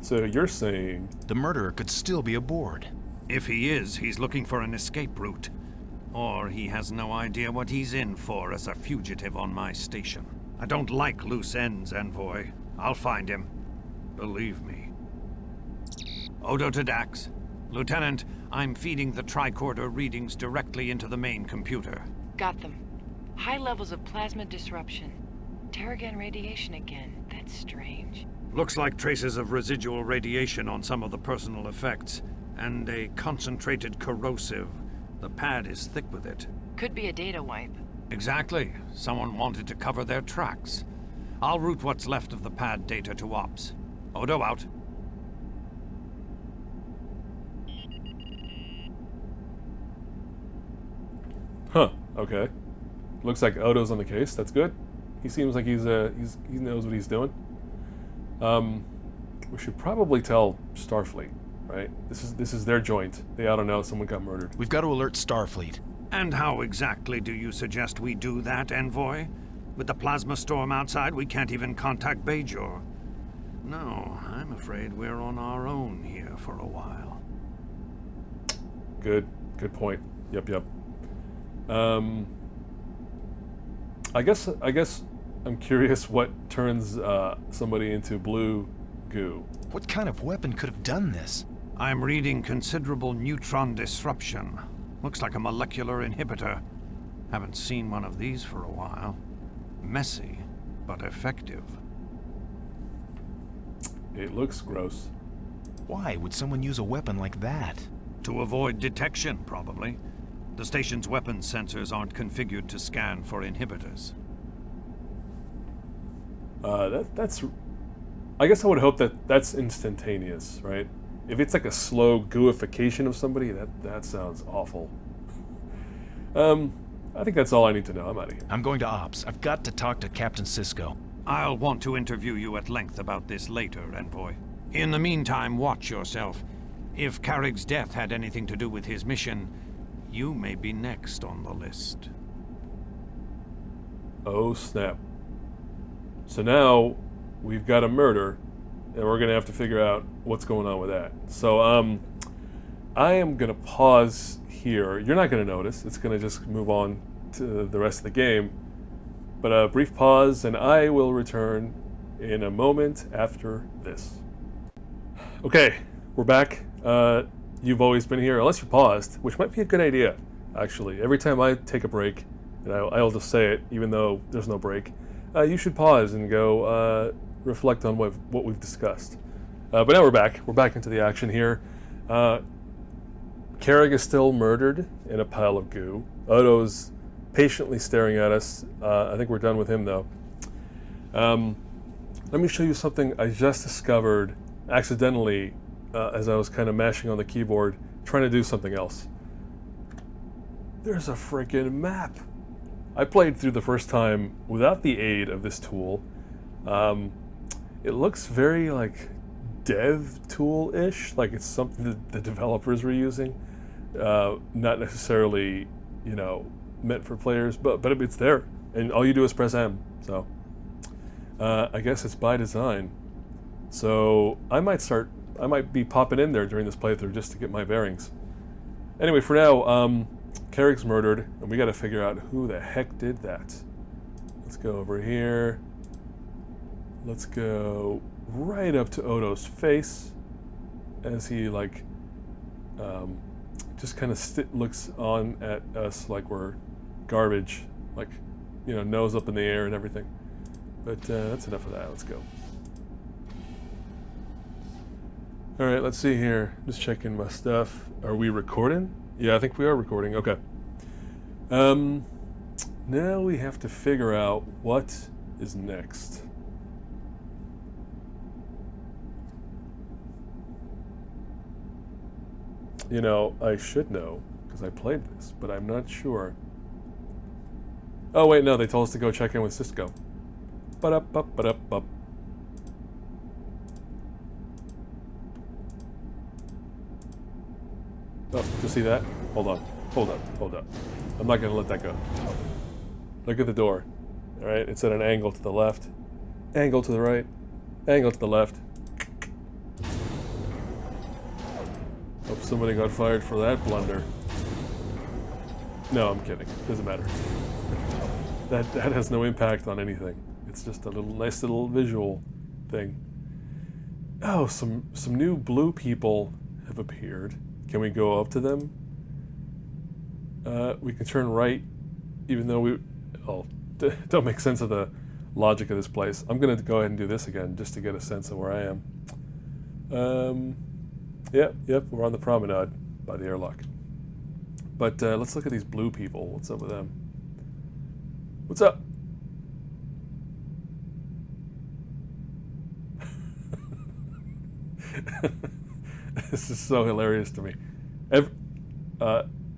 So you're saying... The murderer could still be aboard. If he is, he's looking for an escape route. Or he has no idea what he's in for as a fugitive on my station. I don't like loose ends, Envoy. I'll find him. Believe me. Odo to Dax. Lieutenant, I'm feeding the tricorder readings directly into the main computer. Got them. High levels of plasma disruption. Terrigen radiation again. That's strange. Looks like traces of residual radiation on some of the personal effects, and a concentrated corrosive. The pad is thick with it. Could be a data wipe. Exactly. Someone wanted to cover their tracks. I'll route what's left of the pad data to Ops. Odo out. Huh, okay. Looks like Odo's on the case. That's good. He seems like he knows what he's doing. We should probably tell Starfleet, right? This is their joint. They ought to know someone got murdered. We've got to alert Starfleet. And how exactly do you suggest we do that, Envoy? With the plasma storm outside, we can't even contact Bajor. No, I'm afraid we're on our own here for a while. Good point. Yep. I guess I'm curious what turns somebody into blue goo. What kind of weapon could have done this? I'm reading considerable neutron disruption. Looks like a molecular inhibitor. Haven't seen one of these for a while. Messy, but effective. It looks gross. Why would someone use a weapon like that? To avoid detection, probably. The station's weapons sensors aren't configured to scan for inhibitors. That's... I guess I would hope that's instantaneous, right? If it's like a slow gooification of somebody, that sounds awful. I think that's all I need to know. I'm out of here. I'm going to Ops. I've got to talk to Captain Sisko. I'll want to interview you at length about this later, Envoy. In the meantime, watch yourself. If Carrick's death had anything to do with his mission, you may be next on the list. Oh, snap. So now, we've got a murder, and we're gonna have to figure out what's going on with that. So, I am gonna pause here. You're not gonna notice. It's gonna just move on to the rest of the game. But a brief pause, and I will return in a moment after this. Okay, we're back. You've always been here, unless you paused, which might be a good idea, actually. Every time I take a break, and I'll just say it, even though there's no break, you should pause and go reflect on what we've discussed. But now we're back. We're back into the action here. Carrick is still murdered in a pile of goo. Odo's patiently staring at us. I think we're done with him, though. Let me show you something I just discovered accidentally as I was kind of mashing on the keyboard, trying to do something else. There's a freaking map. I played through the first time without the aid of this tool. It looks very like dev tool-ish, like it's something that the developers were using, not necessarily, meant for players, but it's there, and all you do is press M. So I guess it's by design. So I might be popping in there during this playthrough just to get my bearings. Anyway, for now, Carrick's murdered, and we got to figure out who the heck did that. Let's go over here. Let's go right up to Odo's face as he, like, just kind of looks on at us like we're garbage, like, you know, nose up in the air and everything. But that's enough of that. Let's go. All right, let's see here. Just checking my stuff. Are we recording? Yeah, I think we are recording. Okay. Now we have to figure out what is next. You know, I should know, because I played this, but I'm not sure. Oh, wait, no, they told us to go check in with Cisco. Ba-da-ba-ba-da-ba. Oh, you see that? Hold on. Hold up. I'm not going to let that go. Look at the door. Alright, it's at an angle to the left. Angle to the right. Angle to the left. Hope somebody got fired for that blunder. No, I'm kidding. Doesn't matter. That has no impact on anything. It's just a nice little visual thing. Oh, some new blue people have appeared. Can we go up to them? We can turn right, even though we... Oh, don't make sense of the logic of this place. I'm going to go ahead and do this again, just to get a sense of where I am. Yep, we're on the Promenade by the airlock. But let's look at these blue people. What's up with them? What's up? This is so hilarious to me.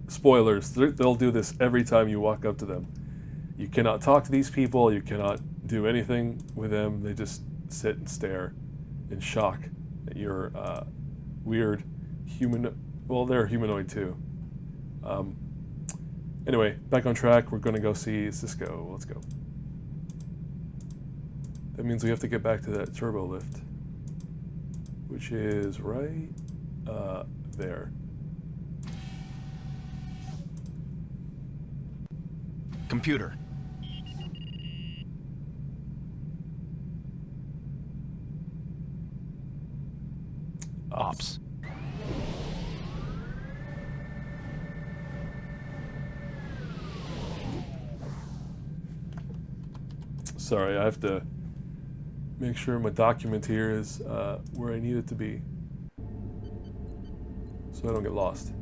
Spoilers, they'll do this every time you walk up to them. You cannot talk to these people, you cannot do anything with them. They just sit and stare in shock at your weird human... Well, they're humanoid too. Anyway, back on track. We're going to go see Cisco. Let's go. That means we have to get back to that turbo lift, which is right there. Computer. Ops. Sorry, I have to make sure my document here is where I need it to be, so I don't get lost.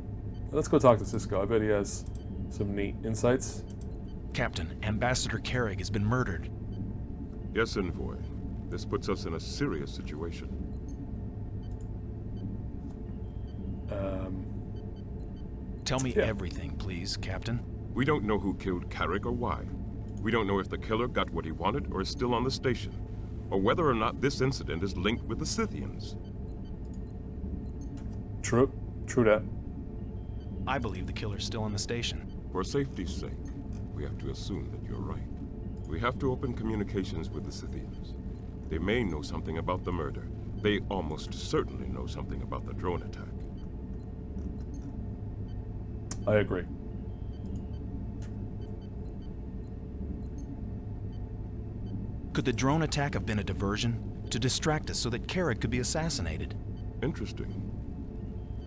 Let's go talk to Cisco. I bet he has some neat insights. Captain, Ambassador Carrick has been murdered. Yes, Envoy. This puts us in a serious situation. Tell me everything, please, Captain. We don't know who killed Carrick or why. We don't know if the killer got what he wanted or is still on the station, or whether or not this incident is linked with the Scythians. True that. I believe the killer's still on the station. For safety's sake, we have to assume that you're right. We have to open communications with the Scythians. They may know something about the murder. They almost certainly know something about the drone attack. I agree. Could the drone attack have been a diversion to distract us so that Carrick could be assassinated? Interesting.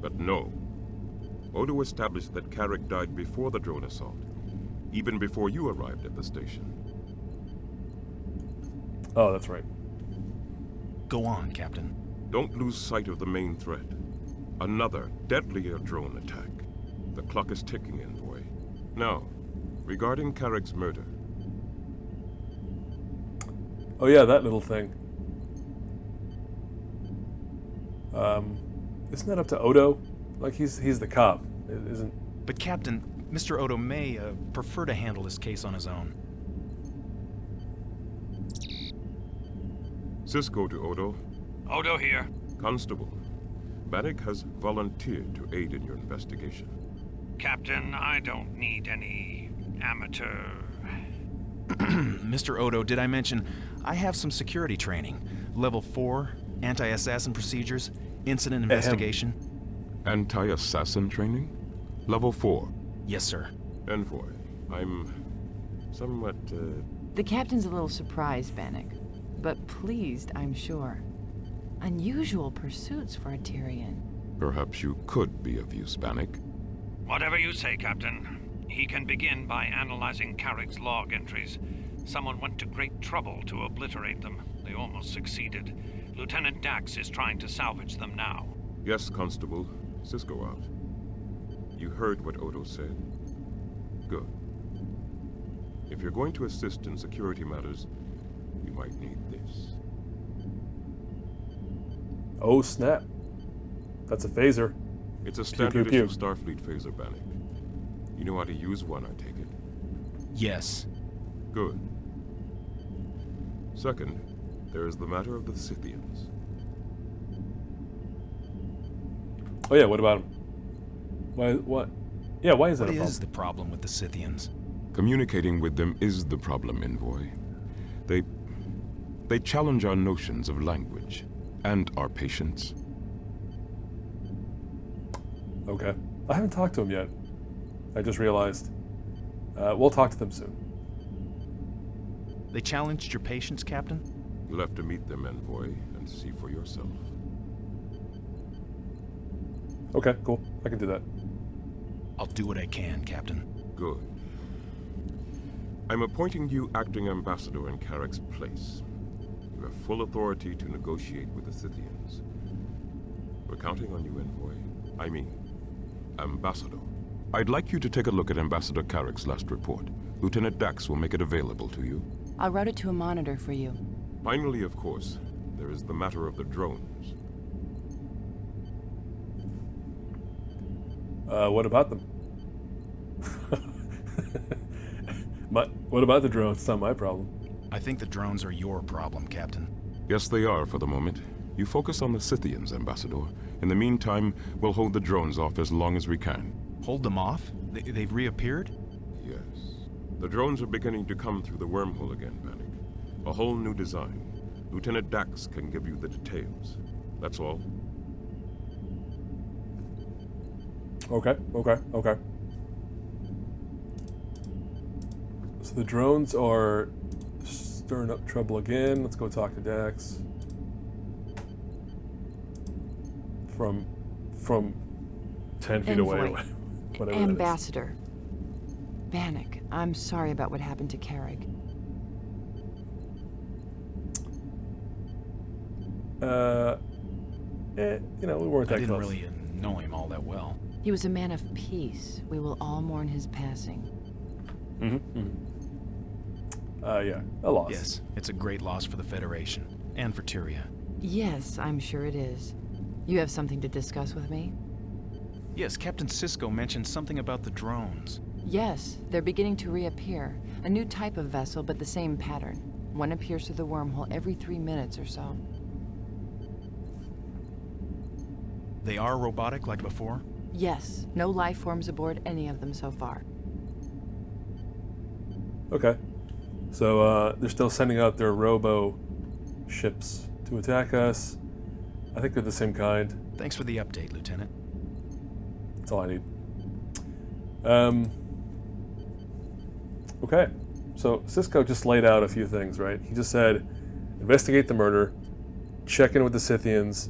But no. Odo established that Carrick died before the drone assault, even before you arrived at the station. Oh, that's right. Go on, Captain. Don't lose sight of the main threat. Another, deadlier drone attack. The clock is ticking, Envoy. Now, regarding Carrick's murder. Oh yeah, that little thing. Isn't that up to Odo? Like, he's the cop, isn't... But Captain, Mr. Odo may prefer to handle this case on his own. Cisco to Odo. Odo here. Constable, Bannock has volunteered to aid in your investigation. Captain, I don't need any amateur... Mr. Odo, did I mention I have some security training? Level 4, anti-assassin procedures, incident investigation. Anti-assassin training? Level 4. Yes, sir. Envoy, I'm somewhat, The captain's a little surprised, Bannock, but pleased, I'm sure. Unusual pursuits for a Tyrian. Perhaps you could be of use, Bannock. Whatever you say, Captain. He can begin by analyzing Carrick's log entries. Someone went to great trouble to obliterate them. They almost succeeded. Lieutenant Dax is trying to salvage them now. Yes, Constable. Cisco out. You heard what Odo said? Good. If you're going to assist in security matters, you might need this. Oh, snap. That's a phaser. It's a Pew, standard pew, issue Starfleet phaser, Bannock. You know how to use one, I take it? Yes. Good. Second, there is the matter of the Scythians. Oh yeah, what about him? What? Yeah, why is that What a problem? is the problem with the Scythians? Communicating with them is the problem, Envoy. They challenge our notions of language and our patience. Okay. I haven't talked to him yet. I just realized. We'll talk to them soon. They challenged your patience, Captain? You'll have to meet them, Envoy, and see for yourself. Okay, cool. I can do that. I'll do what I can, Captain. Good. I'm appointing you acting ambassador in Carrick's place. You have full authority to negotiate with the Scythians. We're counting on you, Envoy. I mean, Ambassador. I'd like you to take a look at Ambassador Carrick's last report. Lieutenant Dax will make it available to you. I'll route it to a monitor for you. Finally, of course, there is the matter of the drones. What about them? What about the drones? It's not my problem. I think the drones are your problem, Captain. Yes, they are for the moment. You focus on the Scythians, Ambassador. In the meantime, we'll hold the drones off as long as we can. Hold them off? They've reappeared? Yes. The drones are beginning to come through the wormhole again, Bannock. A whole new design. Lieutenant Dax can give you the details. That's all. Okay. So the drones are stirring up trouble again. Let's go talk to Dax. From 10 feet away. Envoy. Whatever Ambassador. Bannock, I'm sorry about what happened to Carrick. We weren't that I didn't close. really know him all that well. He was a man of peace. We will all mourn his passing. Yeah, a loss. Yes, it's a great loss for the Federation, and for Tyria. Yes, I'm sure it is. You have something to discuss with me? Yes, Captain Sisko mentioned something about the drones. Yes, they're beginning to reappear. A new type of vessel, but the same pattern. One appears through the wormhole every 3 minutes or so. They are robotic like before? Yes, no life forms aboard any of them so far. Okay. So, they're still sending out their robo ships to attack us. I think they're the same kind. Thanks for the update, Lieutenant. That's all I need. Okay. So, Sisko just laid out a few things, right? He just said, investigate the murder, check in with the Scythians,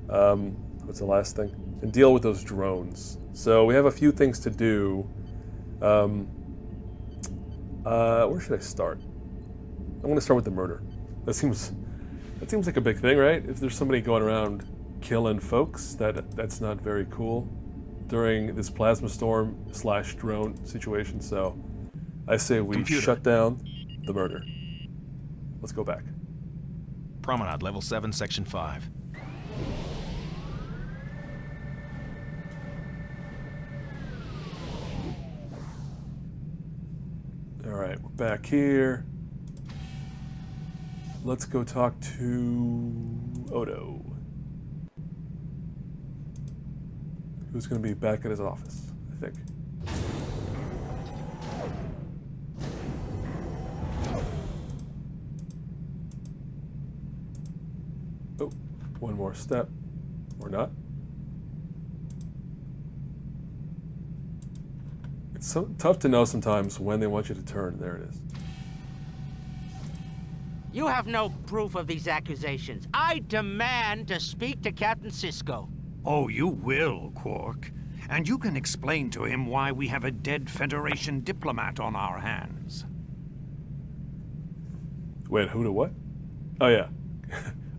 what's the last thing? And deal with those drones. So, we have a few things to do. Where should I start? I want to start with the murder. That seems like a big thing, right? If there's somebody going around killing folks, that's not very cool during this plasma storm / drone situation. So I say we shut down the murder. Let's go back. Promenade, level 7, section 5. All right, we're back here. Let's go talk to Odo, who's going to be back at his office, I think. Oh, one more step, or not. It's so tough to know sometimes when they want you to turn. There it is. You have no proof of these accusations. I demand to speak to Captain Sisko. Oh, you will, Quark. And you can explain to him why we have a dead Federation diplomat on our hands. Wait, who to what? Oh yeah.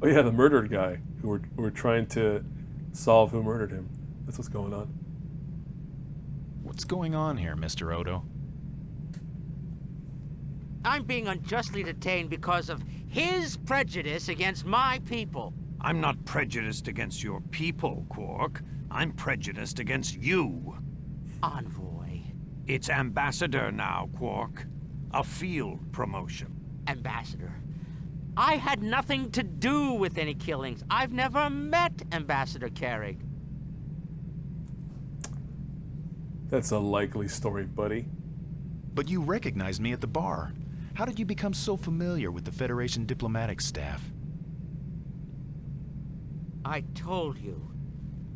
Oh yeah, the murdered guy who we're trying to solve who murdered him. That's what's going on. What's going on here, Mr. Odo? I'm being unjustly detained because of his prejudice against my people. I'm not prejudiced against your people, Quark. I'm prejudiced against you. Envoy. It's Ambassador now, Quark. A field promotion. Ambassador. I had nothing to do with any killings. I've never met Ambassador Carrig. That's a likely story, buddy. But you recognized me at the bar. How did you become so familiar with the Federation diplomatic staff? I told you.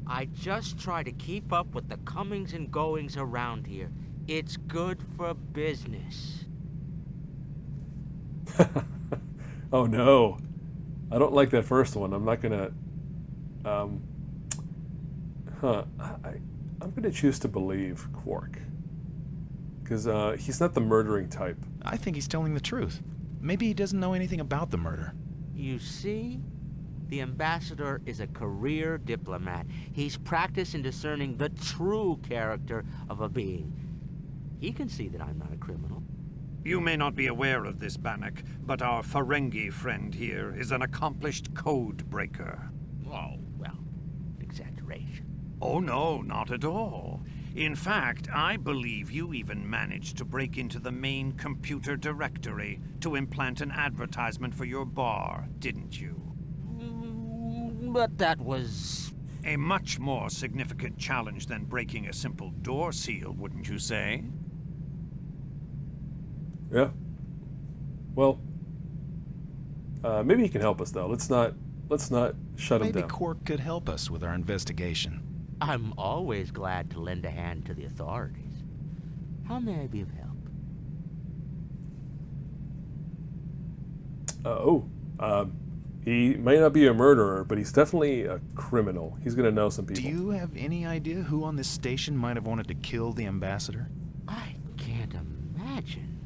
I just try to keep up with the comings and goings around here. It's good for business. Oh no. I don't like that first one. I'm not gonna... I'm gonna choose to believe Quark. Because he's not the murdering type. I think he's telling the truth. Maybe he doesn't know anything about the murder. You see? The Ambassador is a career diplomat. He's practiced in discerning the true character of a being. He can see that I'm not a criminal. You may not be aware of this, Bannock, but our Ferengi friend here is an accomplished code breaker. Oh, well, exaggeration. Oh no, not at all. In fact, I believe you even managed to break into the main computer directory to implant an advertisement for your bar, didn't you? But that was... a much more significant challenge than breaking a simple door seal, wouldn't you say? Yeah. Well, maybe he can help us though. Let's not shut him down. Maybe Quark could help us with our investigation. I'm always glad to lend a hand to the authorities. How may I be of help? He may not be a murderer, but he's definitely a criminal. He's gonna know some people. Do you have any idea who on this station might have wanted to kill the Ambassador? I can't imagine.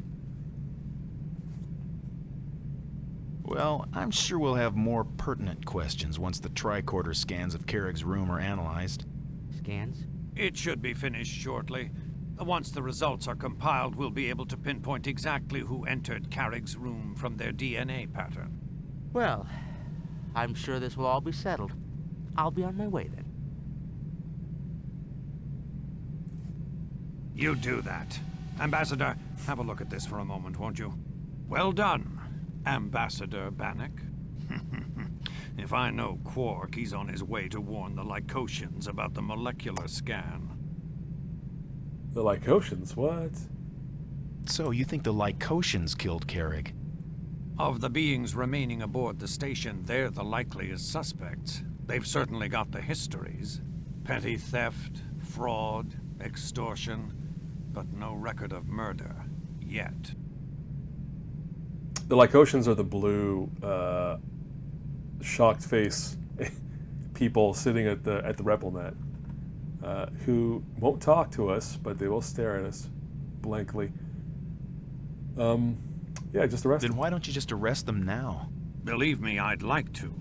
Well, I'm sure we'll have more pertinent questions once the tricorder scans of Carrick's room are analyzed. Scans? It should be finished shortly. Once the results are compiled, we'll be able to pinpoint exactly who entered Carrick's room from their DNA pattern. Well, I'm sure this will all be settled. I'll be on my way then. You do that. Ambassador, have a look at this for a moment, won't you? Well done, Ambassador Bannock. If I know Quark, he's on his way to warn the Lykotians about the molecular scan. The Lykotians? What? So you think the Lykotians killed Carrick? Of the beings remaining aboard the station, they're the likeliest suspects. They've certainly got the histories. Petty theft, fraud, extortion, but no record of murder. Yet. The Lykotians are the blue, shocked face people sitting at the Repelnet, who won't talk to us, but they will stare at us blankly. Yeah, just arrest them. Then why don't you just arrest them now? Believe me, I'd like to.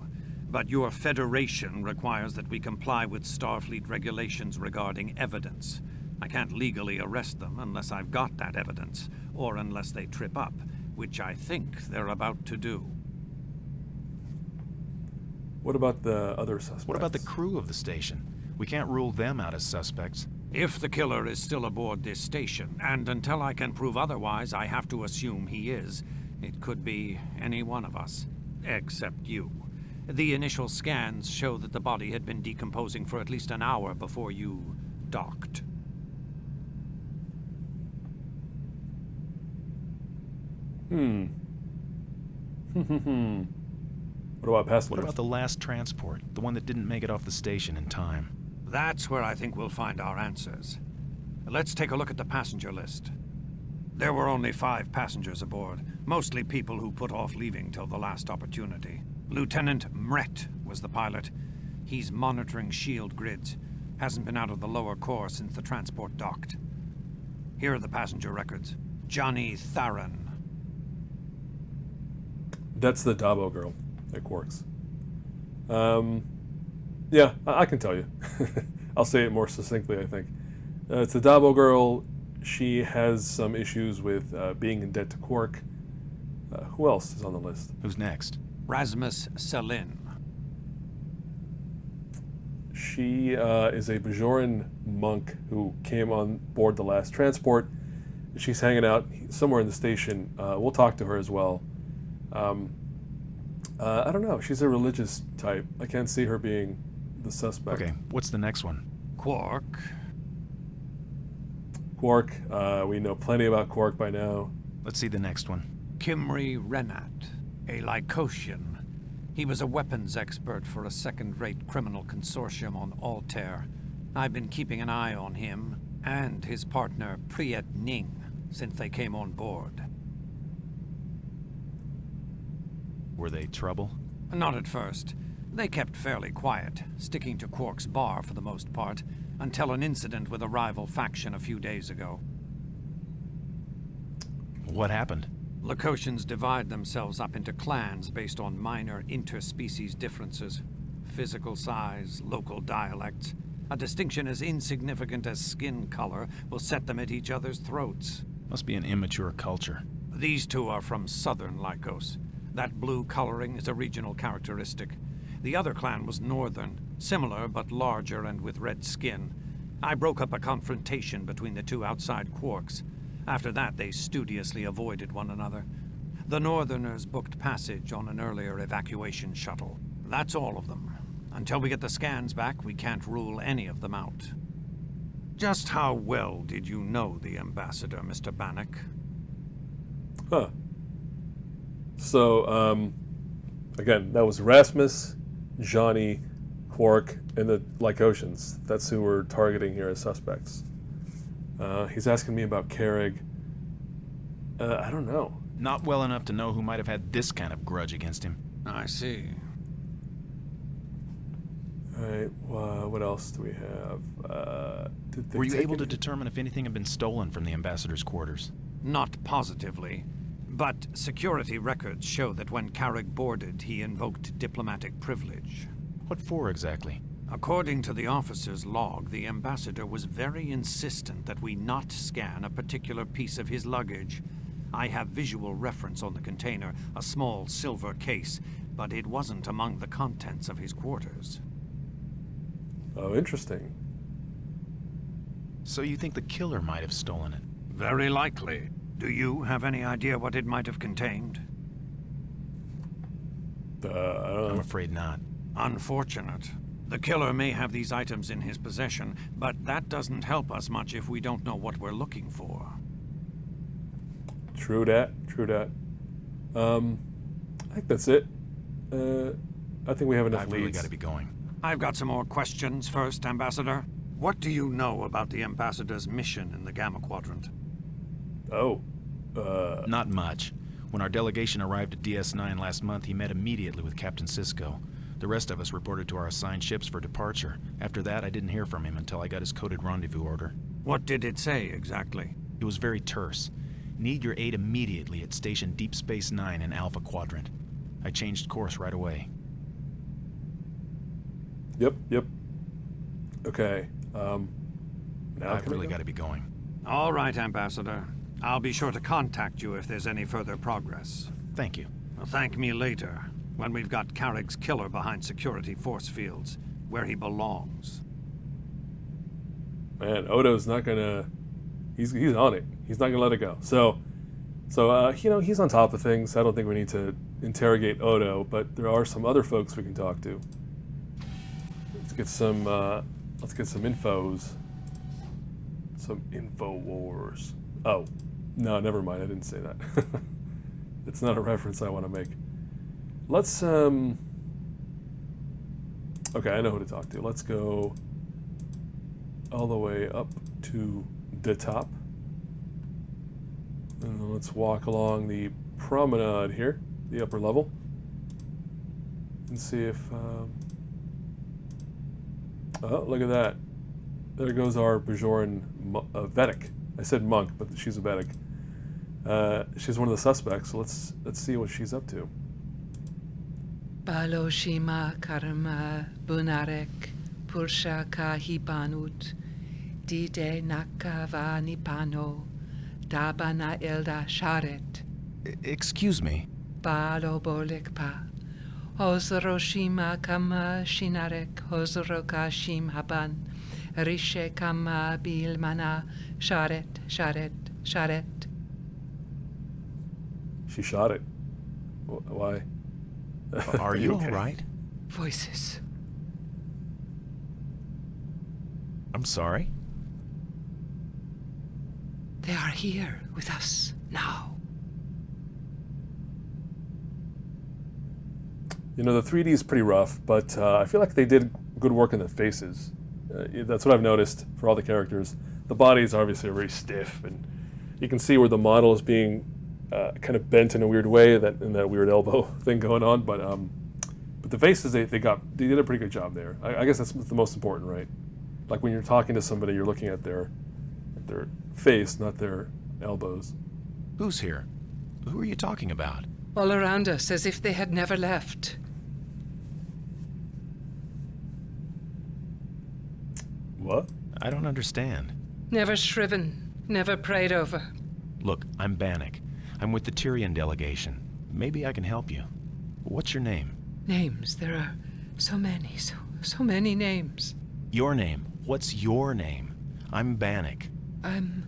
But your Federation requires that we comply with Starfleet regulations regarding evidence. I can't legally arrest them unless I've got that evidence, or unless they trip up, which I think they're about to do. What about the other suspects? What about the crew of the station? We can't rule them out as suspects. If the killer is still aboard this station, and until I can prove otherwise, I have to assume he is. It could be any one of us, except you. The initial scans show that the body had been decomposing for at least an hour before you docked. What about passengers? What about the last transport? The one that didn't make it off the station in time? That's where I think we'll find our answers. Let's take a look at the passenger list. There were only 5 passengers aboard, mostly people who put off leaving till the last opportunity. Lieutenant Mret was the pilot. He's monitoring shield grids. Hasn't been out of the lower core since the transport docked. Here are the passenger records. Johnny Tharon. That's the Dabo girl at Quark's. Yeah, I can tell you. I'll say it more succinctly, I think. It's the Dabo girl. She has some issues with being in debt to Quark. Who else is on the list? Who's next? Rasmus Selin. She is a Bajoran monk who came on board the last transport. She's hanging out somewhere in the station. We'll talk to her as well. I don't know. She's a religious type. I can't see her being the suspect. Okay, what's the next one? Quark. Quark. We know plenty about Quark by now. Let's see the next one. Kimry Renat, a Lykotion. He was a weapons expert for a second-rate criminal consortium on Altair. I've been keeping an eye on him and his partner Priet Ning since they came on board. Were they trouble? Not at first. They kept fairly quiet, sticking to Quark's bar for the most part, until an incident with a rival faction a few days ago. What happened? Lykotians divide themselves up into clans based on minor interspecies differences. Physical size, local dialects. A distinction as insignificant as skin color will set them at each other's throats. Must be an immature culture. These two are from southern Lykos. That blue coloring is a regional characteristic. The other clan was northern, similar but larger and with red skin. I broke up a confrontation between the two outside Quarks. After that, they studiously avoided one another. The Northerners booked passage on an earlier evacuation shuttle. That's all of them. Until we get the scans back, we can't rule any of them out. Just how well did you know the ambassador, Mr. Bannock? Huh. So, again, that was Rasmus, Johnny, Quark, and the Lykotians. That's who we're targeting here as suspects. He's asking me about Carrig. I don't know. Not well enough to know who might have had this kind of grudge against him. I see. Alright, what else do we have? Were you able to determine if anything had been stolen from the ambassador's quarters? Not positively. But security records show that when Carrig boarded, he invoked diplomatic privilege. What for exactly? According to the officer's log, the ambassador was very insistent that we not scan a particular piece of his luggage. I have visual reference on the container, a small silver case, but it wasn't among the contents of his quarters. Oh, interesting. So you think the killer might have stolen it? Very likely. Do you have any idea what it might have contained? I don't know. I'm afraid not. Unfortunate. The killer may have these items in his possession, but that doesn't help us much if we don't know what we're looking for. True that, true that. I think that's it. I think we have enough I've leads. really got to be going. I've got some more questions first, Ambassador. What do you know about the Ambassador's mission in the Gamma Quadrant? Oh, Not much. When our delegation arrived at DS9 last month, he met immediately with Captain Sisko. The rest of us reported to our assigned ships for departure. After that, I didn't hear from him until I got his coded rendezvous order. What did it say, exactly? It was very terse. Need your aid immediately at Station Deep Space 9 in Alpha Quadrant. I changed course right away. Yep. Okay, now I've really got to be going. All right, Ambassador. I'll be sure to contact you if there's any further progress. Thank you. Thank me later, when we've got Carrick's killer behind security force fields, where he belongs. Man, Odo's not gonna... He's on it. He's not gonna let it go. So he's on top of things. I don't think we need to interrogate Odo, but there are some other folks we can talk to. Let's get some infos. Some info wars. Oh, no, never mind. I didn't say that. It's not a reference I want to make. Let's okay, I know who to talk to. Let's go all the way up to the top. And then let's walk along the Promenade here, the upper level, and see if... oh, look at that. There goes our Bajoran Vedic. I said monk, but she's a Vedic. She's one of the suspects, so let's see what she's up to. Baloshima karma bunarek pursha kahibanut dide nakava nipano dabana elda sharet. Excuse me. Balo bolikpa hozroshima kama shinarek hozrokashim haban rishe kama bilmana sharet sharet sharet. She shot it. Why? Are you all right? Voices. I'm sorry? They are here with us now. You know, the 3D is pretty rough, but I feel like they did good work in the faces. That's what I've noticed for all the characters. The bodies obviously are very stiff, and you can see where the model is being kind of bent in a weird way, in that weird elbow thing going on. But the faces, they did a pretty good job there. I guess that's the most important, right? Like when you're talking to somebody, you're looking at their face, not their elbows. Who's here? Who are you talking about? All around us, as if they had never left. What? I don't understand. Never shriven, never prayed over. Look, I'm Bannock. I'm with the Tyrian delegation. Maybe I can help you. What's your name? Names. There are so many, so many names. Your name. What's your name? I'm Bannock. I'm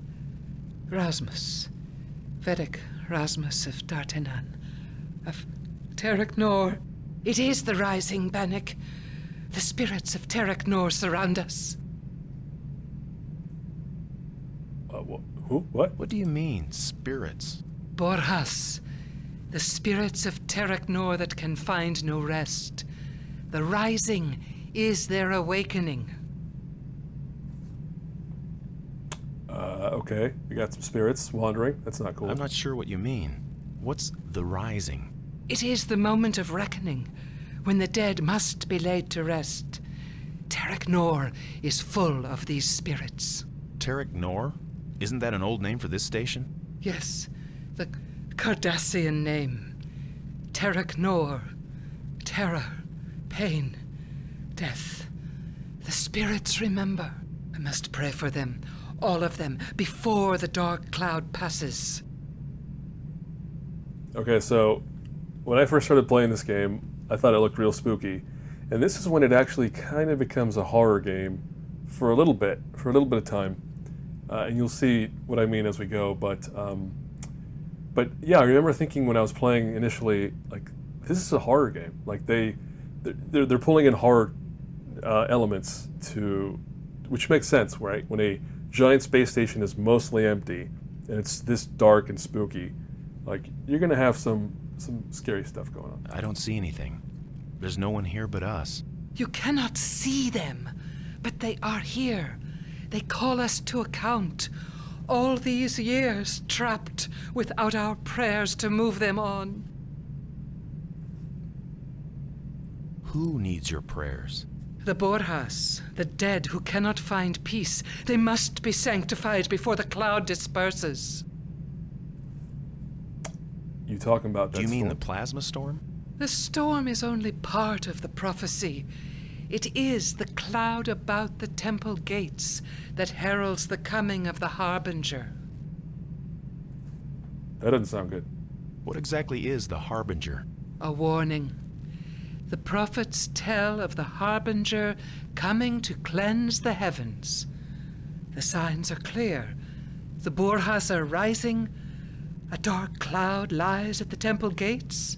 Rasmus. Vedic Rasmus of Dartanan. Of Terek Nor. It is the rising, Bannock. The spirits of Terek Nor surround us. Who? What? What do you mean, spirits? Borhas. The spirits of Terek Nor that can find no rest. The rising is their awakening. Okay. We got some spirits wandering. That's not cool. I'm not sure what you mean. What's the rising? It is the moment of reckoning, when the dead must be laid to rest. Terek Nor is full of these spirits. Terek Nor? Isn't that an old name for this station? Yes, the Cardassian name. Terek Nor. Terror, pain, death. The spirits remember. I must pray for them, all of them, before the dark cloud passes. Okay, so when I first started playing this game, I thought it looked real spooky. And this is when it actually kind of becomes a horror game for a little bit of time. And you'll see what I mean as we go. But yeah, I remember thinking when I was playing initially, like, this is a horror game. Like they're pulling in horror elements which makes sense, right? When a giant space station is mostly empty and it's this dark and spooky, like you're gonna have some scary stuff going on. I don't see anything. There's no one here but us. You cannot see them, but they are here. They call us to account. All these years trapped without our prayers to move them on. Who needs your prayers? The Borhas, the dead who cannot find peace. They must be sanctified before the cloud disperses. You talking about that? Do you mean storm? the plasma storm? The storm is only part of the prophecy. It is the cloud about the temple gates that heralds the coming of the Harbinger. That doesn't sound good. What exactly is the Harbinger? A warning. The prophets tell of the Harbinger coming to cleanse the heavens. The signs are clear. The Borhas are rising. A dark cloud lies at the temple gates.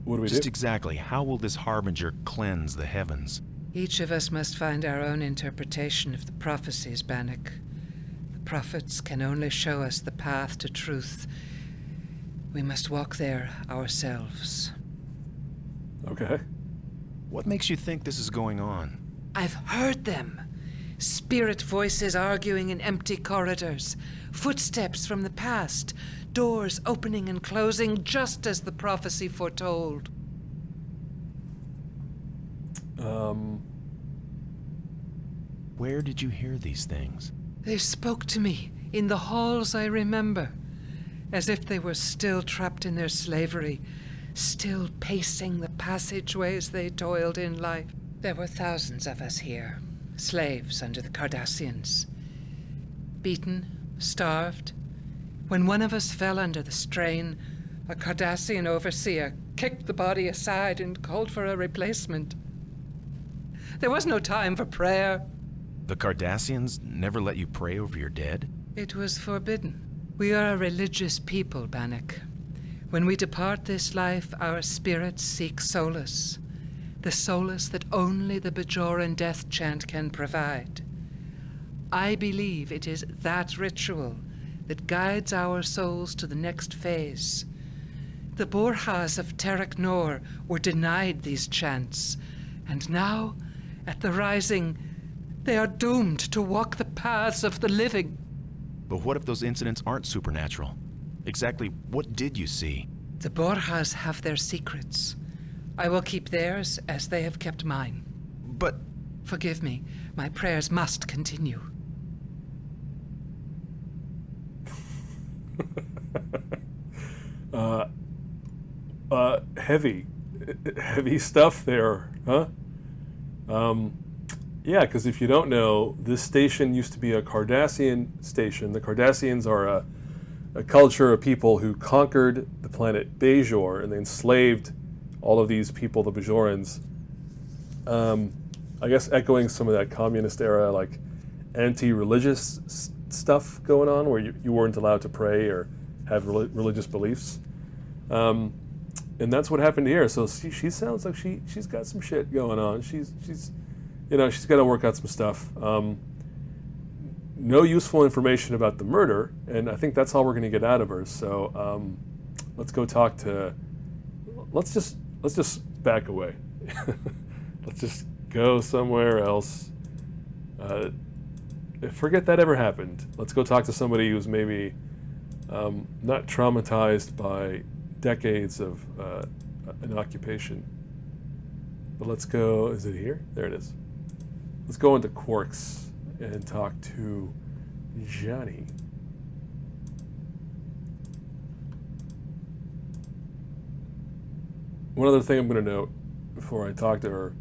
What do we do? Just exactly how will this Harbinger cleanse the heavens? Each of us must find our own interpretation of the prophecies, Bannock. The prophets can only show us the path to truth. We must walk there ourselves. Okay. What makes you think this is going on? I've heard them. Spirit voices arguing in empty corridors. Footsteps from the past. Doors opening and closing just as the prophecy foretold. Where did you hear these things? They spoke to me in the halls I remember, as if they were still trapped in their slavery, still pacing the passageways they toiled in life. There were thousands of us here, slaves under the Cardassians. Beaten, starved. When one of us fell under the strain, a Cardassian overseer kicked the body aside and called for a replacement. There was no time for prayer. The Cardassians never let you pray over your dead? It was forbidden. We are a religious people, Bannock. When we depart this life, our spirits seek solace. The solace that only the Bajoran death chant can provide. I believe it is that ritual that guides our souls to the next phase. The Borjas of Terek Nor were denied these chants, and now, at the Rising, they are doomed to walk the paths of the living. But what if those incidents aren't supernatural? Exactly what did you see? The Borjas have their secrets. I will keep theirs as they have kept mine. But... Forgive me, my prayers must continue. Heavy stuff there, huh? Yeah, because if you don't know, this station used to be a Cardassian station. The Cardassians are a culture of people who conquered the planet Bajor, and they enslaved all of these people, the Bajorans. I guess echoing some of that communist era, like anti-religious stuff going on, where you weren't allowed to pray or have religious beliefs. And that's what happened here. So she sounds like she's got some shit going on. She's got to work out some stuff. No useful information about the murder, and I think that's all we're going to get out of her. So let's go talk to. Let's just back away. Let's just go somewhere else. Forget that ever happened. Let's go talk to somebody who's maybe not traumatized by decades of an occupation. But let's go. Is it here? There it is. Let's go into Quarks and talk to Johnny. One other thing I'm going to note before I talk to her.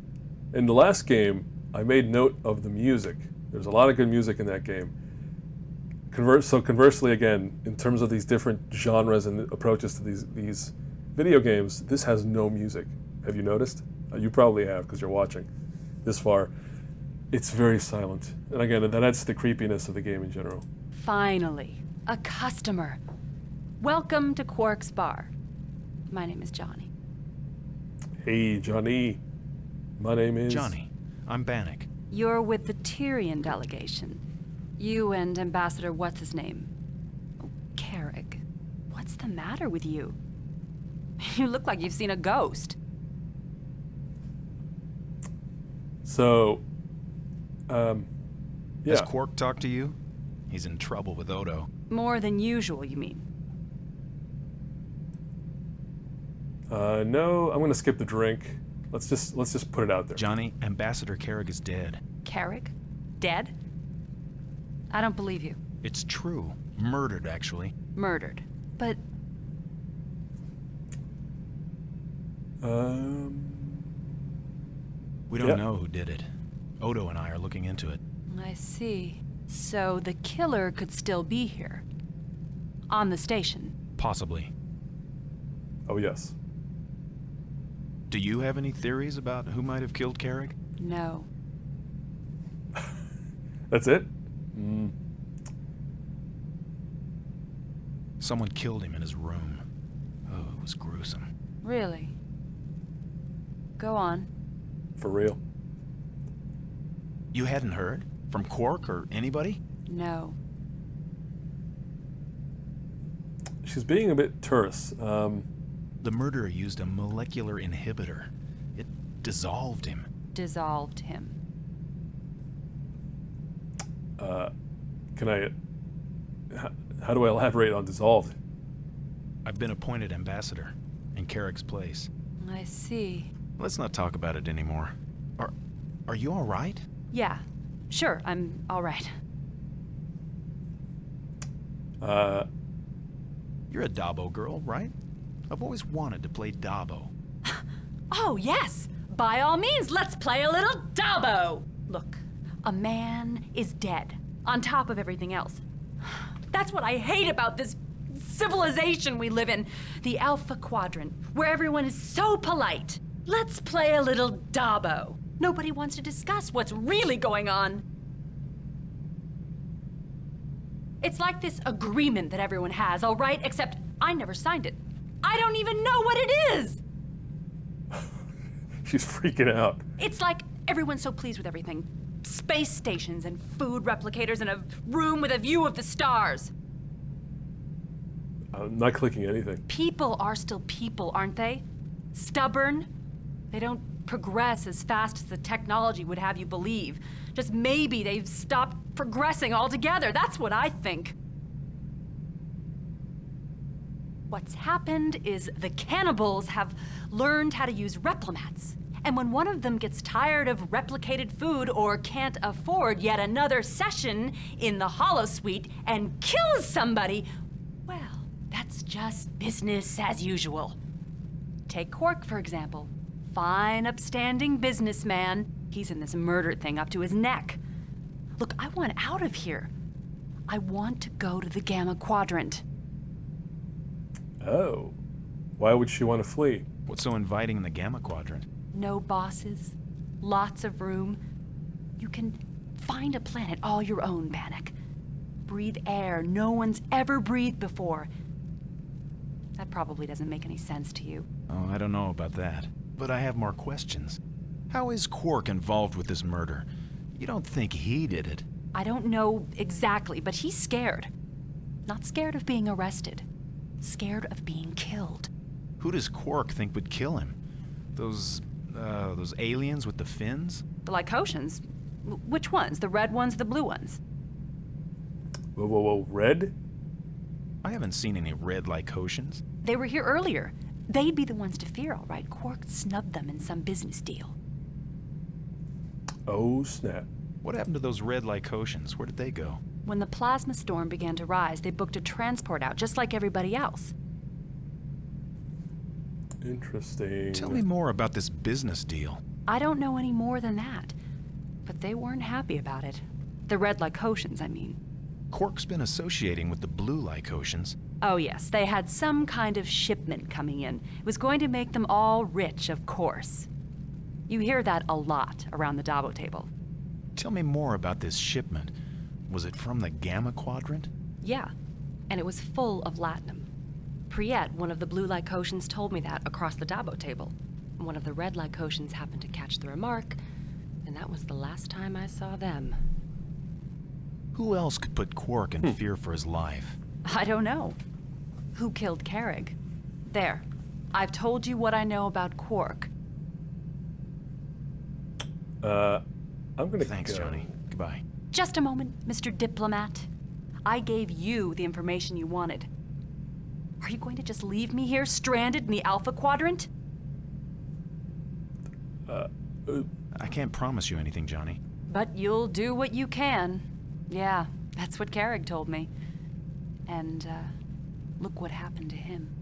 In the last game, I made note of the music. There's a lot of good music in that game. Conversely, again, in terms of these different genres and approaches to these video games, this has no music. Have you noticed? You probably have, because you're watching this far. It's very silent. And again, that adds to the creepiness of the game in general. Finally, a customer. Welcome to Quark's Bar. My name is Johnny. Hey, Johnny. My name is... Johnny. I'm Bannock. You're with the Tyrian delegation. You and Ambassador what's-his-name? Oh, Carrick. What's the matter with you? You look like you've seen a ghost. So, yeah. Has Quark talked to you? He's in trouble with Odo. More than usual, you mean? No, I'm gonna skip the drink. Let's just put it out there. Johnny, Ambassador Carrick is dead. Carrick? Dead? I don't believe you. It's true. Murdered, actually. Murdered. But... We don't know who did it. Odo and I are looking into it. I see. So the killer could still be here. On the station. Possibly. Oh, yes. Do you have any theories about who might have killed Carrick? No. That's it? Someone killed him in his room. Oh, it was gruesome. Really? Go on. For real? You hadn't heard? From Quark or anybody? No. She's being a bit terse. The murderer used a molecular inhibitor. It dissolved him. Dissolved him. Can I... How do I elaborate on dissolved? I've been appointed ambassador in Carrick's place. I see. Let's not talk about it anymore. Are you all right? Yeah, sure, I'm all right. You're a Dabo girl, right? I've always wanted to play Dabo. Oh, yes! By all means, let's play a little Dabo! Look, a man is dead, on top of everything else. That's what I hate about this civilization we live in. The Alpha Quadrant, where everyone is so polite. Let's play a little Dabo. Nobody wants to discuss what's really going on. It's like this agreement that everyone has, all right? Except I never signed it. I don't even know what it is! She's freaking out. It's like everyone's so pleased with everything. Space stations and food replicators and a room with a view of the stars. I'm not clicking anything. People are still people, aren't they? Stubborn. They don't progress as fast as the technology would have you believe. Just maybe they've stopped progressing altogether. That's what I think. What's happened is the cannibals have learned how to use replomats. And when one of them gets tired of replicated food or can't afford yet another session in the holosuite and kills somebody, well, that's just business as usual. Take Quark, for example. Fine, upstanding businessman. He's in this murder thing up to his neck. Look, I want out of here. I want to go to the Gamma Quadrant. Oh. Why would she want to flee? What's so inviting in the Gamma Quadrant? No bosses, lots of room. You can find a planet all your own, Bannock. Breathe air no one's ever breathed before. That probably doesn't make any sense to you. Oh, I don't know about that. But I have more questions. How is Quark involved with this murder? You don't think he did it? I don't know exactly, but he's scared. Not scared of being arrested. Scared of being killed. Who does Quark think would kill him? Those aliens with the fins? The Lykotians? Which ones? The red ones, the blue ones? Whoa, red? I haven't seen any red Lykotians. They were here earlier. They'd be the ones to fear, all right. Quark snubbed them in some business deal. Oh, snap. What happened to those red Lykotians? Where did they go? When the plasma storm began to rise, they booked a transport out, just like everybody else. Interesting. Tell me more about this business deal. I don't know any more than that. But they weren't happy about it. The red Lykotians, I mean. Quark's been associating with the blue Lykotians. Oh yes, they had some kind of shipment coming in. It was going to make them all rich, of course. You hear that a lot around the Dabo table. Tell me more about this shipment. Was it from the Gamma Quadrant? Yeah, and it was full of latinum. Priet, one of the blue Lykotians, told me that across the Dabo table. One of the red Lykotians happened to catch the remark, and that was the last time I saw them. Who else could put Quark in fear for his life? I don't know. Who killed Carrig? There. I've told you what I know about Quark. I'm gonna Thanks, go. Johnny. Goodbye. Just a moment, Mr. Diplomat. I gave you the information you wanted. Are you going to just leave me here, stranded in the Alpha Quadrant? I can't promise you anything, Johnny. But you'll do what you can. Yeah, that's what Carrig told me. And, look what happened to him.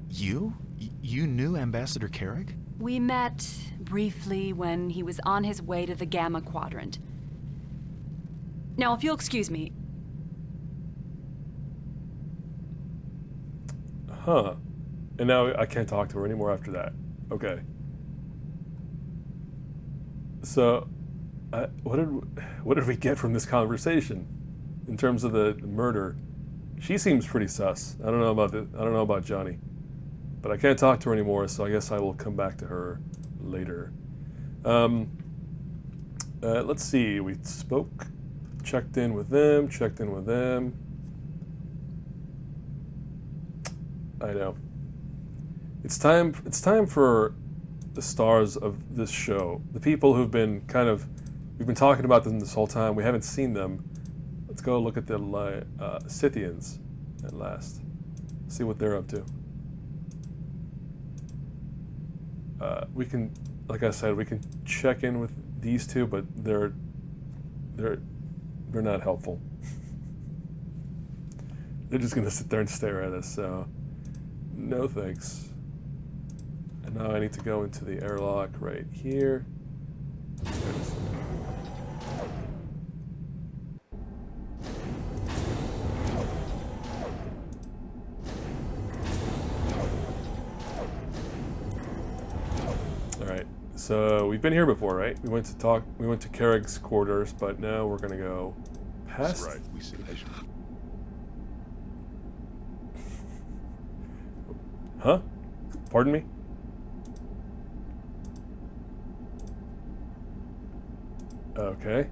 You? You knew Ambassador Carrig? We met briefly when he was on his way to the Gamma Quadrant. Now, if you'll excuse me. Huh. And now I can't talk to her anymore after that. Okay. So, what did we get from this conversation in terms of the murder? She seems pretty sus. I don't know about Johnny, but I can't talk to her anymore. So I guess I will come back to her later. Let's see. We spoke, checked in with them. I know. It's time for the stars of this show, the people who've been kind of We've been talking about them this whole time. We haven't seen them. Let's go look at the Scythians at last. See what they're up to. We can, like I said, we can check in with these two, but they're not helpful. They're just gonna sit there and stare at us. So, no thanks. And now I need to go into the airlock right here. There it is. Alright, so we've been here before, right? We went to Kerrig's quarters, but now we're gonna go past. That's right, we see vision. Huh? Pardon me? Okay.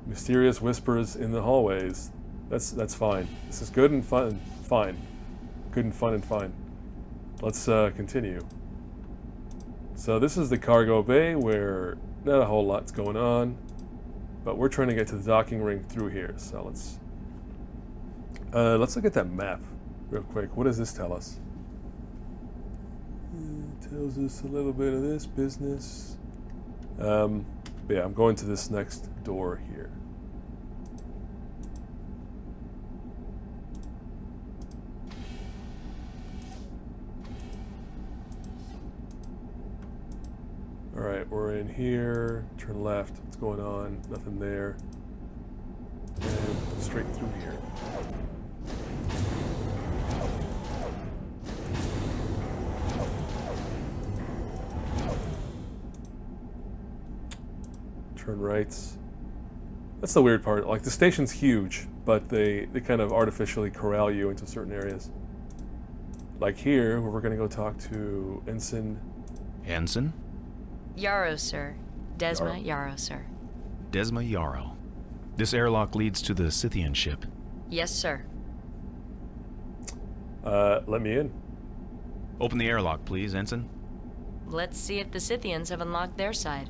Mysterious whispers in the hallways. That's fine. This is good and fun. Fine. Good and fun and fine. Let's continue. So this is the cargo bay where not a whole lot's going on, but we're trying to get to the docking ring through here. So let's look at that map real quick. What does this tell us? It tells us a little bit of this business. But yeah, I'm going to this next door here. Alright, we're in here. Turn left. What's going on? Nothing there. And straight through here. Turn rights. That's the weird part. Like, the station's huge, but they kind of artificially corral you into certain areas. Like here, where we're gonna go talk to Ensign. Ensign? Yarrow, sir. Desma Yarrow, sir. Desma Yarrow. This airlock leads to the Scythian ship. Yes, sir. Let me in. Open the airlock, please, Ensign. Let's see if the Scythians have unlocked their side.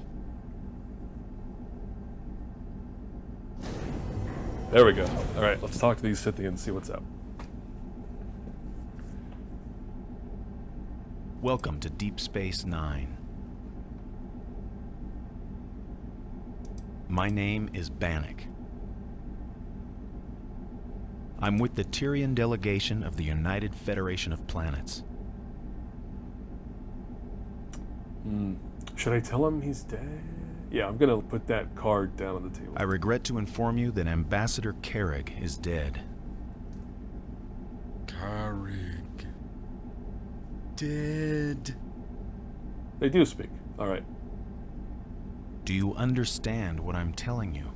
There we go. Alright, let's talk to these Scythians, see what's up. Welcome to Deep Space Nine. My name is Bannock. I'm with the Tyrian delegation of the United Federation of Planets. Should I tell him he's dead? Yeah, I'm gonna put that card down on the table. I regret to inform you that Ambassador Kerrig is dead. Kerrig. Dead. They do speak. Alright. Do you understand what I'm telling you?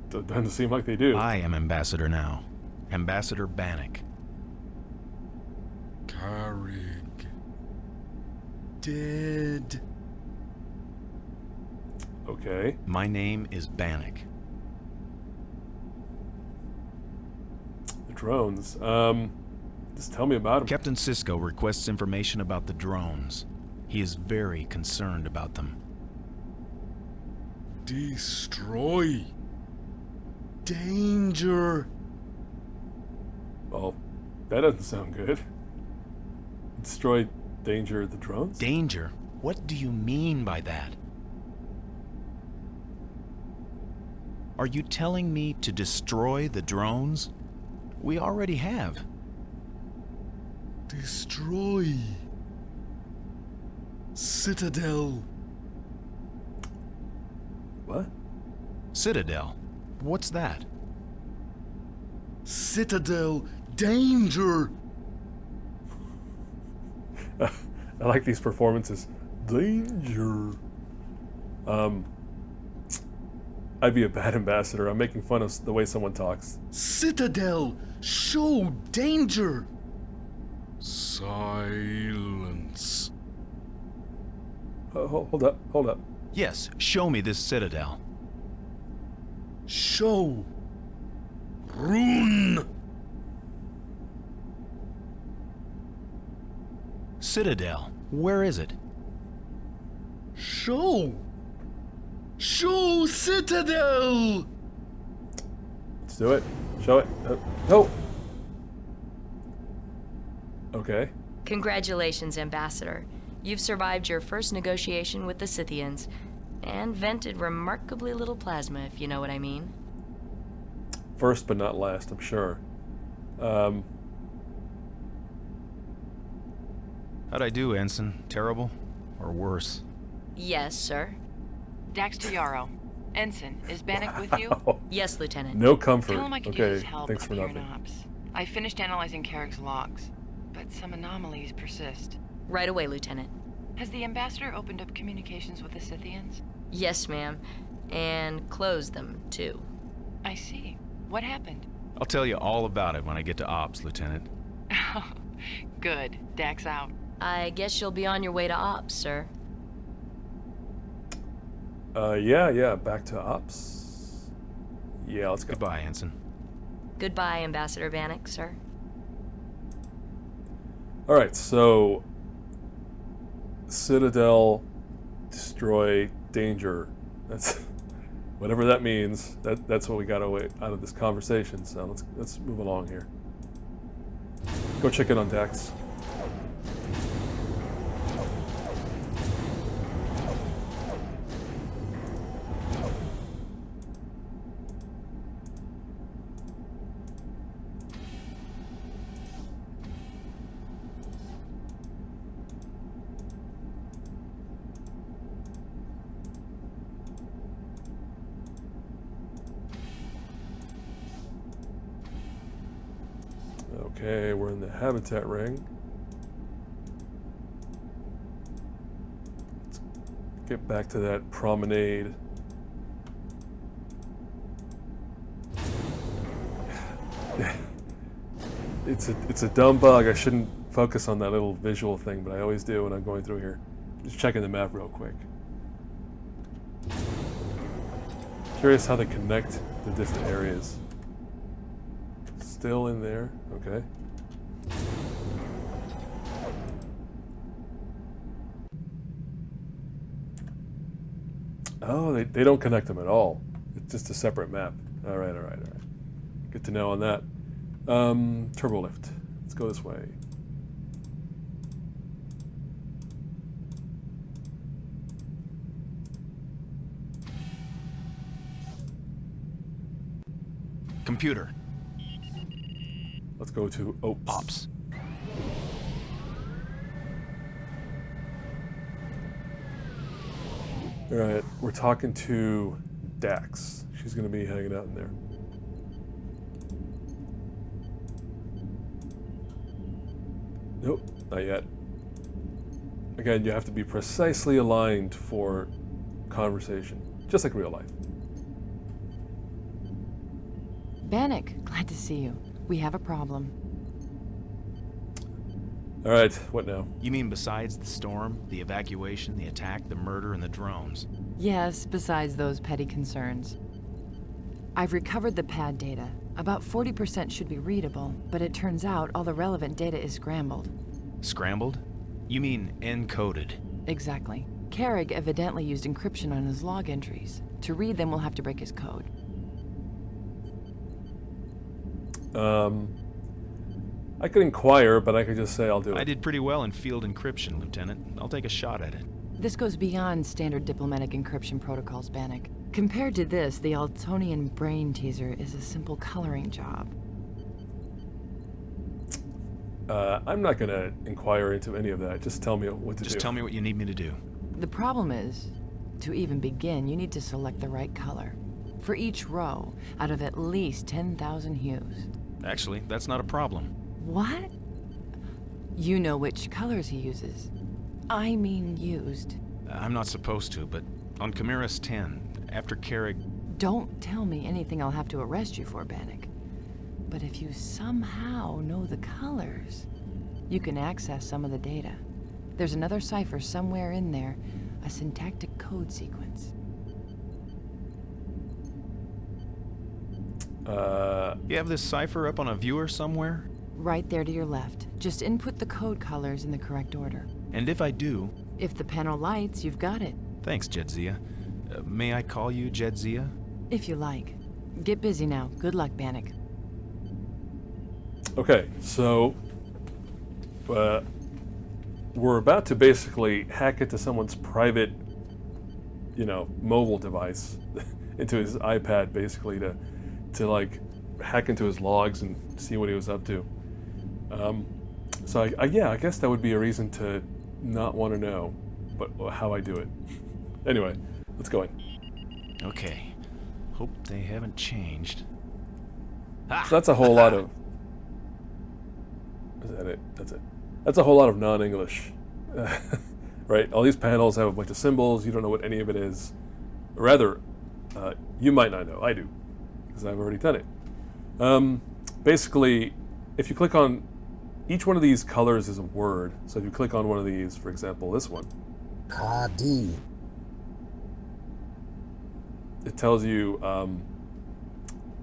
Doesn't seem like they do. I am Ambassador now. Ambassador Bannock. Kerrig. Dead. Okay. My name is Bannock. The drones. Just tell me about them. Captain Sisko requests information about the drones. He is very concerned about them. Destroy. Danger. Well, that doesn't sound good. Destroy danger the drones? Danger? What do you mean by that? Are you telling me to destroy the drones? We already have. Destroy. Citadel. What? Citadel? What's that? Citadel. Danger. I like these performances. Danger. I'd be a bad ambassador. I'm making fun of the way someone talks. Citadel. Show danger. Silence. Hold up. Hold up. Yes, show me this citadel. Show. Rune. Citadel. Where is it? Show! Show Citadel! Let's do it. Show it. No! Okay. Congratulations, Ambassador. You've survived your first negotiation with the Scythians, and vented remarkably little plasma, if you know what I mean. First but not last, I'm sure. How'd I do, Ensign? Terrible? Or worse? Yes, sir. Dax to Yarrow. Ensign, is Bannock with you? Yes, Lieutenant. No comfort. Tell him I could Okay, use his help thanks up for here in nothing. ops. I finished analyzing Carrick's logs, but some anomalies persist. Right away, Lieutenant. Has the Ambassador opened up communications with the Scythians? Yes, ma'am. And closed them, too. I see. What happened? I'll tell you all about it when I get to Ops, Lieutenant. Good. Dax out. I guess you'll be on your way to Ops, sir. Yeah, back to Ops. Yeah, let's go. Goodbye, Ensign. Goodbye, Ambassador Bannock, sir. Alright, so... Citadel, destroy, danger. That's... whatever that means, that's what we got out of this conversation, so let's move along here. Go check in on Dax. Okay, we're in the habitat ring. Let's get back to that promenade. It's a dumb bug. I shouldn't focus on that little visual thing, but I always do when I'm going through here. Just checking the map real quick. Curious how they connect the different areas. Still in there, okay. Oh, they don't connect them at all. It's just a separate map. All right. Good to know on that. Turbo lift. Let's go this way. Computer. Let's go to Ops. Alright, we're talking to Dax. She's going to be hanging out in there. Nope, not yet. Again, you have to be precisely aligned for conversation, just like real life. Bannock, glad to see you. We have a problem. All right, what now? You mean besides the storm, the evacuation, the attack, the murder, and the drones? Yes, besides those petty concerns. I've recovered the pad data. About 40% should be readable, but it turns out all the relevant data is scrambled. Scrambled? You mean encoded? Exactly. Carrick evidently used encryption on his log entries. To read them, we'll have to break his code. I could inquire, but I could just say I'll do it. I did pretty well in field encryption, Lieutenant. I'll take a shot at it. This goes beyond standard diplomatic encryption protocols, Bannock. Compared to this, the Altonian brain teaser is a simple coloring job. I'm not gonna inquire into any of that. Just tell me what to do. Just tell me what you need me to do. The problem is, to even begin, you need to select the right color. For each row, out of at least 10,000 hues. Actually, that's not a problem. What? You know which colors he uses. I mean used. I'm not supposed to, but on Chimeras 10, after Carrick... Don't tell me anything I'll have to arrest you for, Bannock. But if you somehow know the colors, you can access some of the data. There's another cipher somewhere in there, a syntactic code sequence. You have this cipher up on a viewer somewhere? Right there to your left. Just input the code colors in the correct order. And if I do... If the panel lights, you've got it. Thanks, Jedzia. May I call you Jedzia? If you like. Get busy now. Good luck, Bannock. Okay, so we're about to basically hack into someone's private, mobile device, into his iPad, basically to like hack into his logs and see what he was up to. So I guess that would be a reason to not want to know, but how I do it. Anyway, let's go in. Okay. Hope they haven't changed. So that's a whole lot of... Is that it? That's it. That's a whole lot of non-English. Right? All these panels have a bunch of symbols. You don't know what any of it is. Or rather, you might not know. I do. Because I've already done it. Basically, if you click on... Each one of these colors is a word. So if you click on one of these, for example, this one. Kardin. It tells you...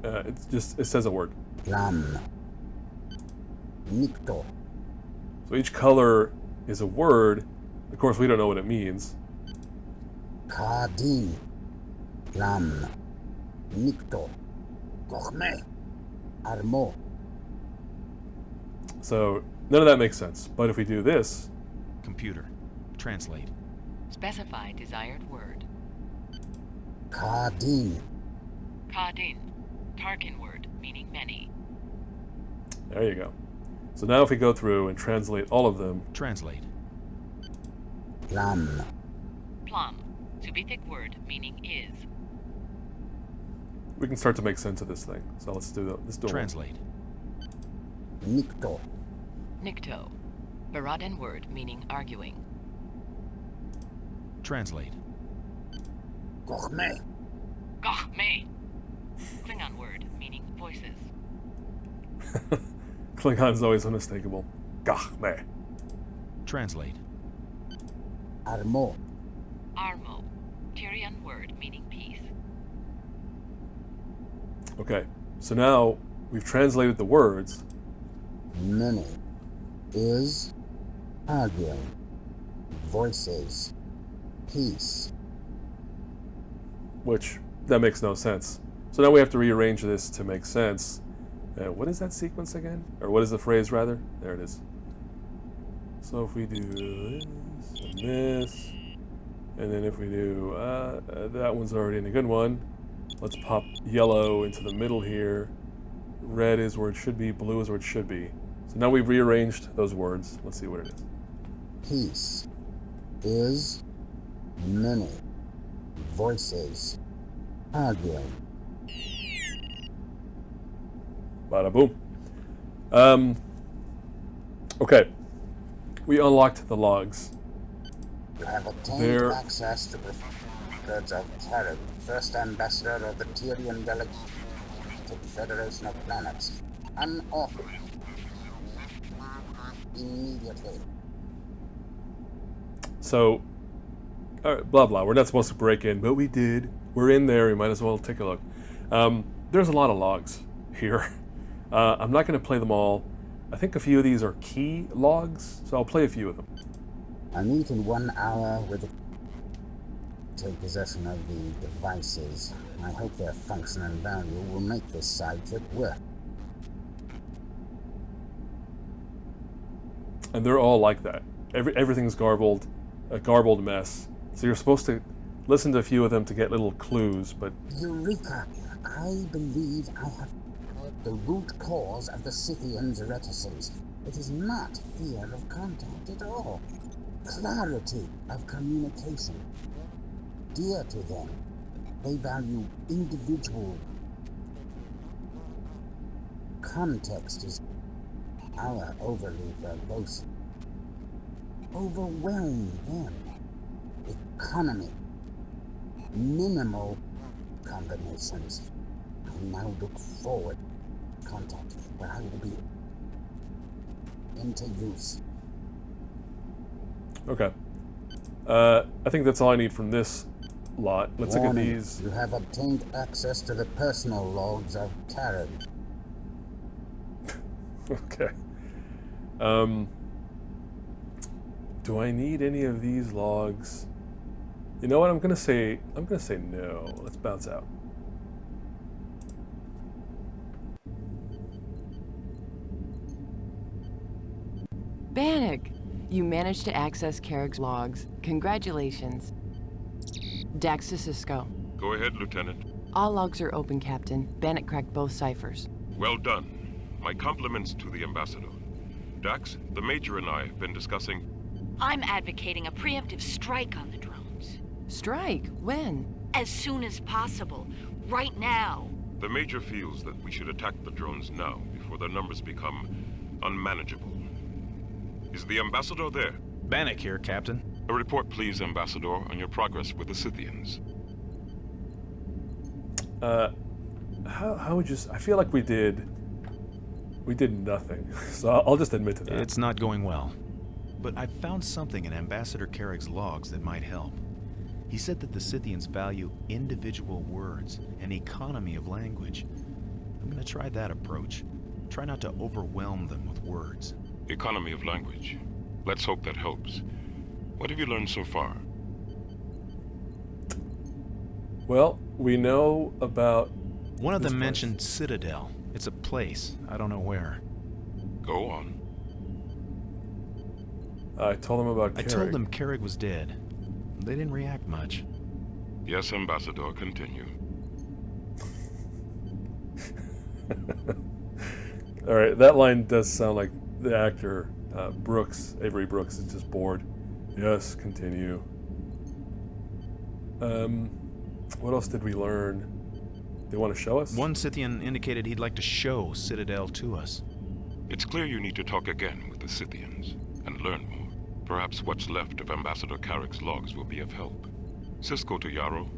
it says a word. Lam. Nikto. So each color is a word. Of course, we don't know what it means. Kardin. Lam. Nikto. Gochme. Armo. So none of that makes sense. But if we do this... Computer. Translate. Specify desired word. Kardin. Kardin. Tarkin word, meaning many. There you go. So now if we go through and translate all of them... Translate. Plum. Plum. Subitic word, meaning is. We can start to make sense of this thing. So let's do that. Let's do Translate. Nikto. Nikto. Baradan word, meaning arguing. Translate. Gochme. Gochme. Klingon word, meaning voices. Klingon is always unmistakable. Gochme. Translate. Armo. Armo. Tyrian word, meaning peace. Okay, so now we've translated the words. Many. Is. Arguing. Voices. Peace. Which, that makes no sense. So now we have to rearrange this to make sense. What is that sequence again? Or what is the phrase, rather? There it is. So if we do this, and this, and then if we do, that one's already in a good one. Let's pop yellow into the middle here. Red is where it should be, blue is where it should be. So now we've rearranged those words. Let's see what it is. Peace. Is. Many. Voices. Arguing. Bada boom. Okay. We unlocked the logs. You have obtained access to the records of Tarek, first ambassador of the Tyrian Delegate Federation of Planets. Unauthorized. Immediately. So, blah blah. We're not supposed to break in, but we did. We're in there. We might as well take a look. There's a lot of logs here. I'm not going to play them all. I think a few of these are key logs, so I'll play a few of them. I meet in 1 hour with the... Take possession of the devices. I hope their function and value will make this side trip worth. And they're all like that. Everything's garbled, a garbled mess. So you're supposed to listen to a few of them to get little clues, but... Eureka! I believe I have the root cause of the Scythians' reticence. It is not fear of contact at all. Clarity of communication. Dear to them, they value individual. Context is our overly verbose. Overwhelm them. Economy. Minimal combinations. I now look forward to contact where I will be into use. Okay. I think that's all I need from this lot. Let's look at these. You have obtained access to the personal logs of Tarek. Okay. Do I need any of these logs? You know what? I'm gonna say no. Let's bounce out. Bannock, you managed to access Carrick's logs. Congratulations. Dax to Cisco. Go ahead, Lieutenant. All logs are open, Captain. Bannock cracked both ciphers. Well done. My compliments to the Ambassador. Dax, the Major and I have been discussing... I'm advocating a preemptive strike on the drones. Strike? When? As soon as possible. Right now. The Major feels that we should attack the drones now, before their numbers become unmanageable. Is the Ambassador there? Bannock here, Captain. A report, please, Ambassador, on your progress with the Scythians. How would you... I feel like we did nothing. So I'll just admit to that. It's not going well. But I found something in Ambassador Carrick's logs that might help. He said that the Scythians value individual words and economy of language. I'm going to try that approach. Try not to overwhelm them with words. Economy of language. Let's hope that helps. What have you learned so far? Well, we know about... One of them mentioned Citadel. It's a place. I don't know where. Go on. I told them about Carrick. I told them Carrick was dead. They didn't react much. Yes, Ambassador, continue. Alright, that line does sound like the actor, Brooks, Avery Brooks, is just bored. Yes, continue. What else did we learn? They want to show us? One Scythian indicated he'd like to show Citadel to us. It's clear you need to talk again with the Scythians and learn more. Perhaps what's left of Ambassador Carrick's logs will be of help. Cisco to Yarrow.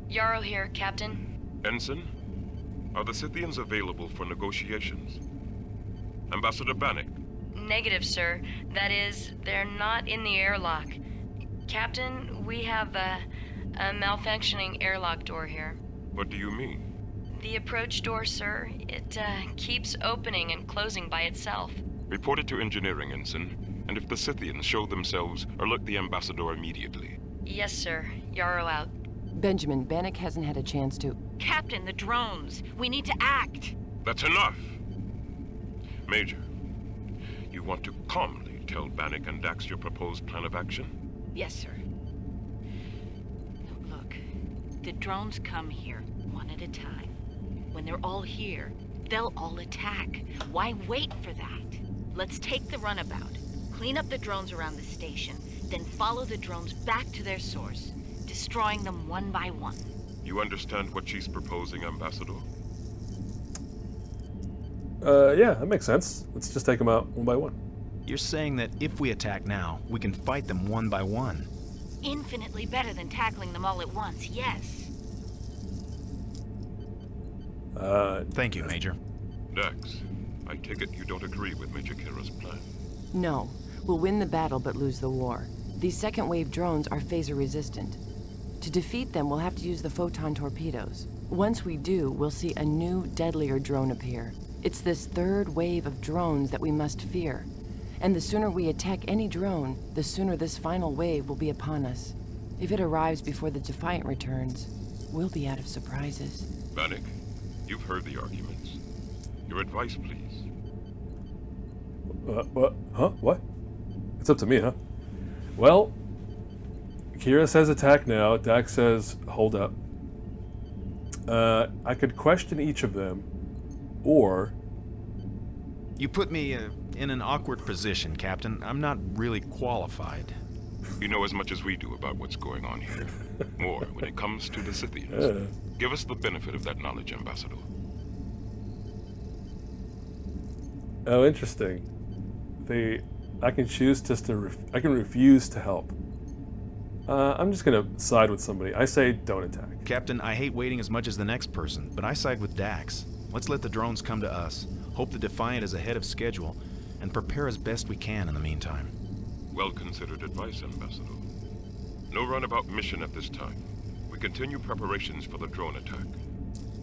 Yarrow here, Captain. Ensign, are the Scythians available for negotiations? Ambassador Bannock. Negative, sir. That is, they're not in the airlock. Captain, we have a malfunctioning airlock door here. What do you mean? The approach door, sir. It keeps opening and closing by itself. Report it to engineering, Ensign. And if the Scythians show themselves, alert the Ambassador immediately. Yes, sir. Yarrow out. Benjamin, Bannock hasn't had a chance to... Captain, the drones. We need to act. That's enough! Major, you want to calmly tell Bannock and Dax your proposed plan of action? Yes, sir. Look, the drones come here, one at a time. When they're all here, they'll all attack. Why wait for that? Let's take the runabout, clean up the drones around the station, then follow the drones back to their source, destroying them one by one. You understand what she's proposing, Ambassador? Yeah, that makes sense. Let's just take them out one by one. You're saying that if we attack now, we can fight them one by one? Infinitely better than tackling them all at once, yes. Thank you, Major. Dax, I take it you don't agree with Major Kira's plan? No. We'll win the battle but lose the war. These second-wave drones are phaser-resistant. To defeat them, we'll have to use the photon torpedoes. Once we do, we'll see a new, deadlier drone appear. It's this third wave of drones that we must fear. And the sooner we attack any drone, the sooner this final wave will be upon us. If it arrives before the Defiant returns, we'll be out of surprises. Bannock, you've heard the arguments. Your advice, please. What? Huh? What? It's up to me, huh? Well, Kira says attack now. Dax says hold up. I could question each of them, or... You put me in an awkward position, Captain. I'm not really qualified. You know as much as we do about what's going on here. More when it comes to the Scythians. Give us the benefit of that knowledge, Ambassador. Oh, interesting. I can choose just to... I can refuse to help. I'm just gonna side with somebody. I say don't attack. Captain, I hate waiting as much as the next person, but I side with Dax. Let's let the drones come to us, hope the Defiant is ahead of schedule, and prepare as best we can in the meantime. Well-considered advice, Ambassador. No runabout mission at this time. We continue preparations for the drone attack.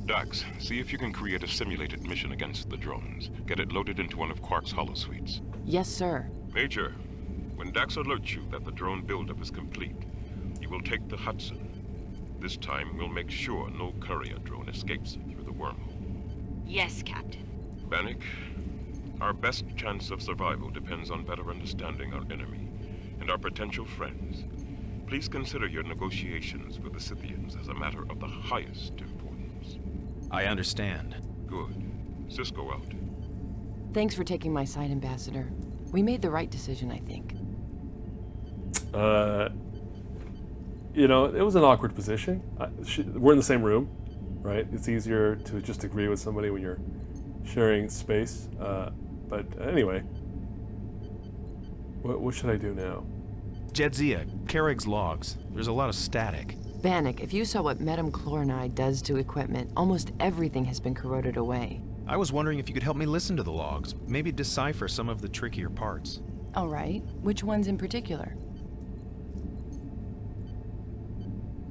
Dax, see if you can create a simulated mission against the drones. Get it loaded into one of Quark's holosuites. Yes, sir. Major, when Dax alerts you that the drone buildup is complete, You will take the Hudson. This time, we'll make sure no courier drone escapes through the wormhole. Yes, Captain. Bannock, our best chance of survival depends on better understanding our enemy and our potential friends. Please consider your negotiations with the Scythians as a matter of the highest importance. I understand. Good. Cisco out. Thanks for taking my side, Ambassador. We made the right decision, I think. You know, it was an awkward position. We're in the same room, right? It's easier to just agree with somebody when you're sharing space. But anyway, what should I do now? Jedzia, Carrick's logs. There's a lot of static. Bannock, if you saw what metachlorinide does to equipment, almost everything has been corroded away. I was wondering if you could help me listen to the logs, maybe decipher some of the trickier parts. All right. Which ones in particular?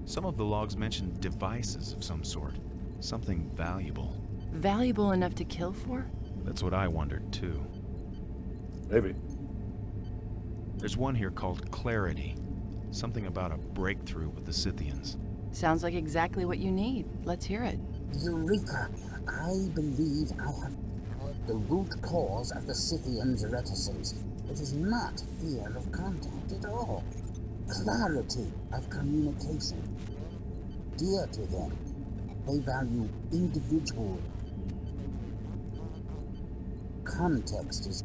Some of the logs mention devices of some sort. Something valuable. Valuable enough to kill for? That's what I wondered, too. Maybe. There's one here called Clarity. Something about a breakthrough with the Scythians. Sounds like exactly what you need. Let's hear it. Eureka! I believe I have heard the root cause of the Scythians' reticence. It is not fear of contact at all. Clarity of communication. Dear to them, they value individual. Context is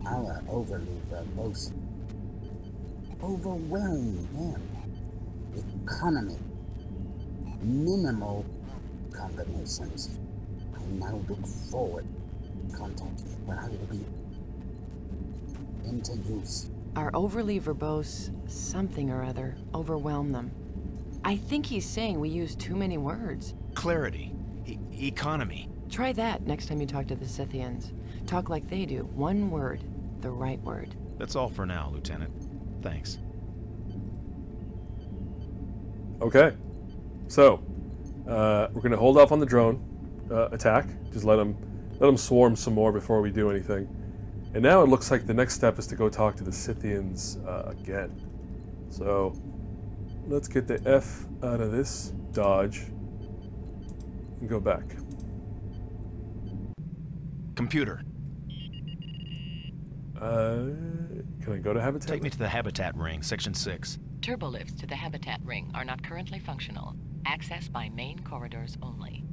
our overly verbose. Overwhelm them. Economy. Minimal combinations. I now look forward to contact where I will be into use. Our overly verbose something or other overwhelm them. I think he's saying we use too many words. Clarity. Economy. Try that next time you talk to the Scythians. Talk like they do. One word. The right word. That's all for now, Lieutenant. Thanks. Okay. So, we're going to hold off on the drone attack. Just let them swarm some more before we do anything. And now it looks like the next step is to go talk to the Scythians again. So, let's get the F out of this dodge and go back. Computer. Can I go to Habitat? Take me to the Habitat Ring, Section 6. Turbolifts to the Habitat Ring are not currently functional. Access by main corridors only.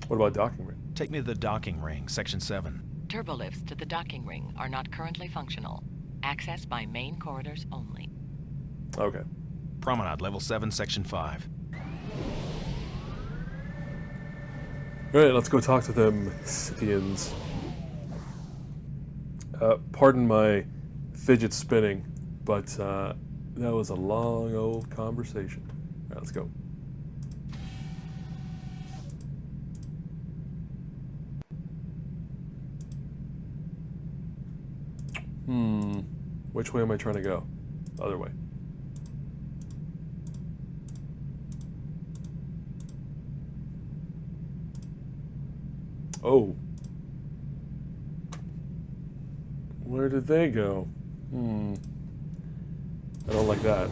What about docking ring? Take me to the Docking Ring, Section 7. Turbolifts to the docking ring are not currently functional. Access by main corridors only. Okay. Promenade, Level 7, Section 5. Alright, let's go talk to them Scythians. Pardon my fidget spinning, but that was a long old conversation. Alright, let's go. Which way am I trying to go? Other way. Oh. Where did they go? I don't like that.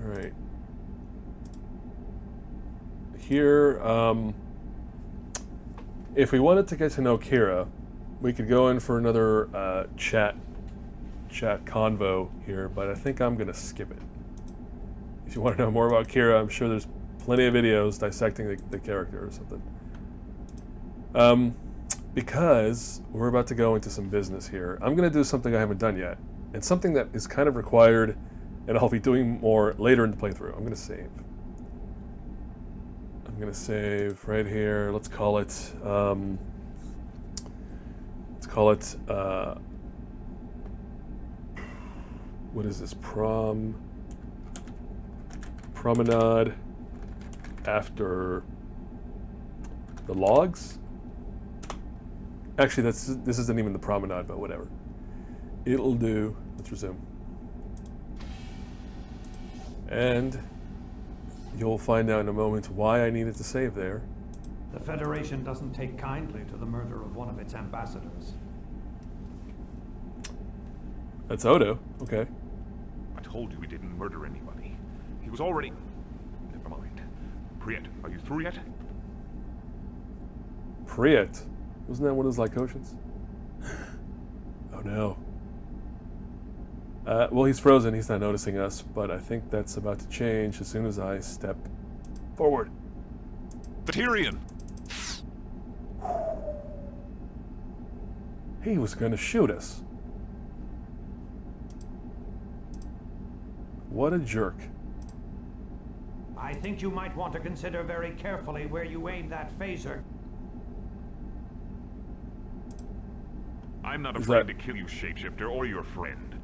Alright. Here, if we wanted to get to know Kira, we could go in for another chat convo here, but I think I'm gonna skip it. If you want to know more about Kira, I'm sure there's plenty of videos dissecting the character or something. Because we're about to go into some business here, I'm gonna do something I haven't done yet, and something that is kind of required, and I'll be doing more later in the playthrough. I'm gonna save. I'm gonna save right here. Let's call it. What is this? Promenade after the logs? Actually, this isn't even the promenade, but whatever. It'll do. Let's resume. And you'll find out in a moment why I needed to save there. The Federation doesn't take kindly to the murder of one of its ambassadors. That's Odo. Okay. I told you he didn't murder anybody. He was already... Never mind. Priet, are you through yet? Priet? Wasn't that one of those Lykotians? Oh no. Well, he's frozen. He's not noticing us, but I think that's about to change as soon as I step forward. The Tyrion! He was going to shoot us. What a jerk. I think you might want to consider very carefully where you aim that phaser. I'm not afraid to kill you, shapeshifter, or your friend.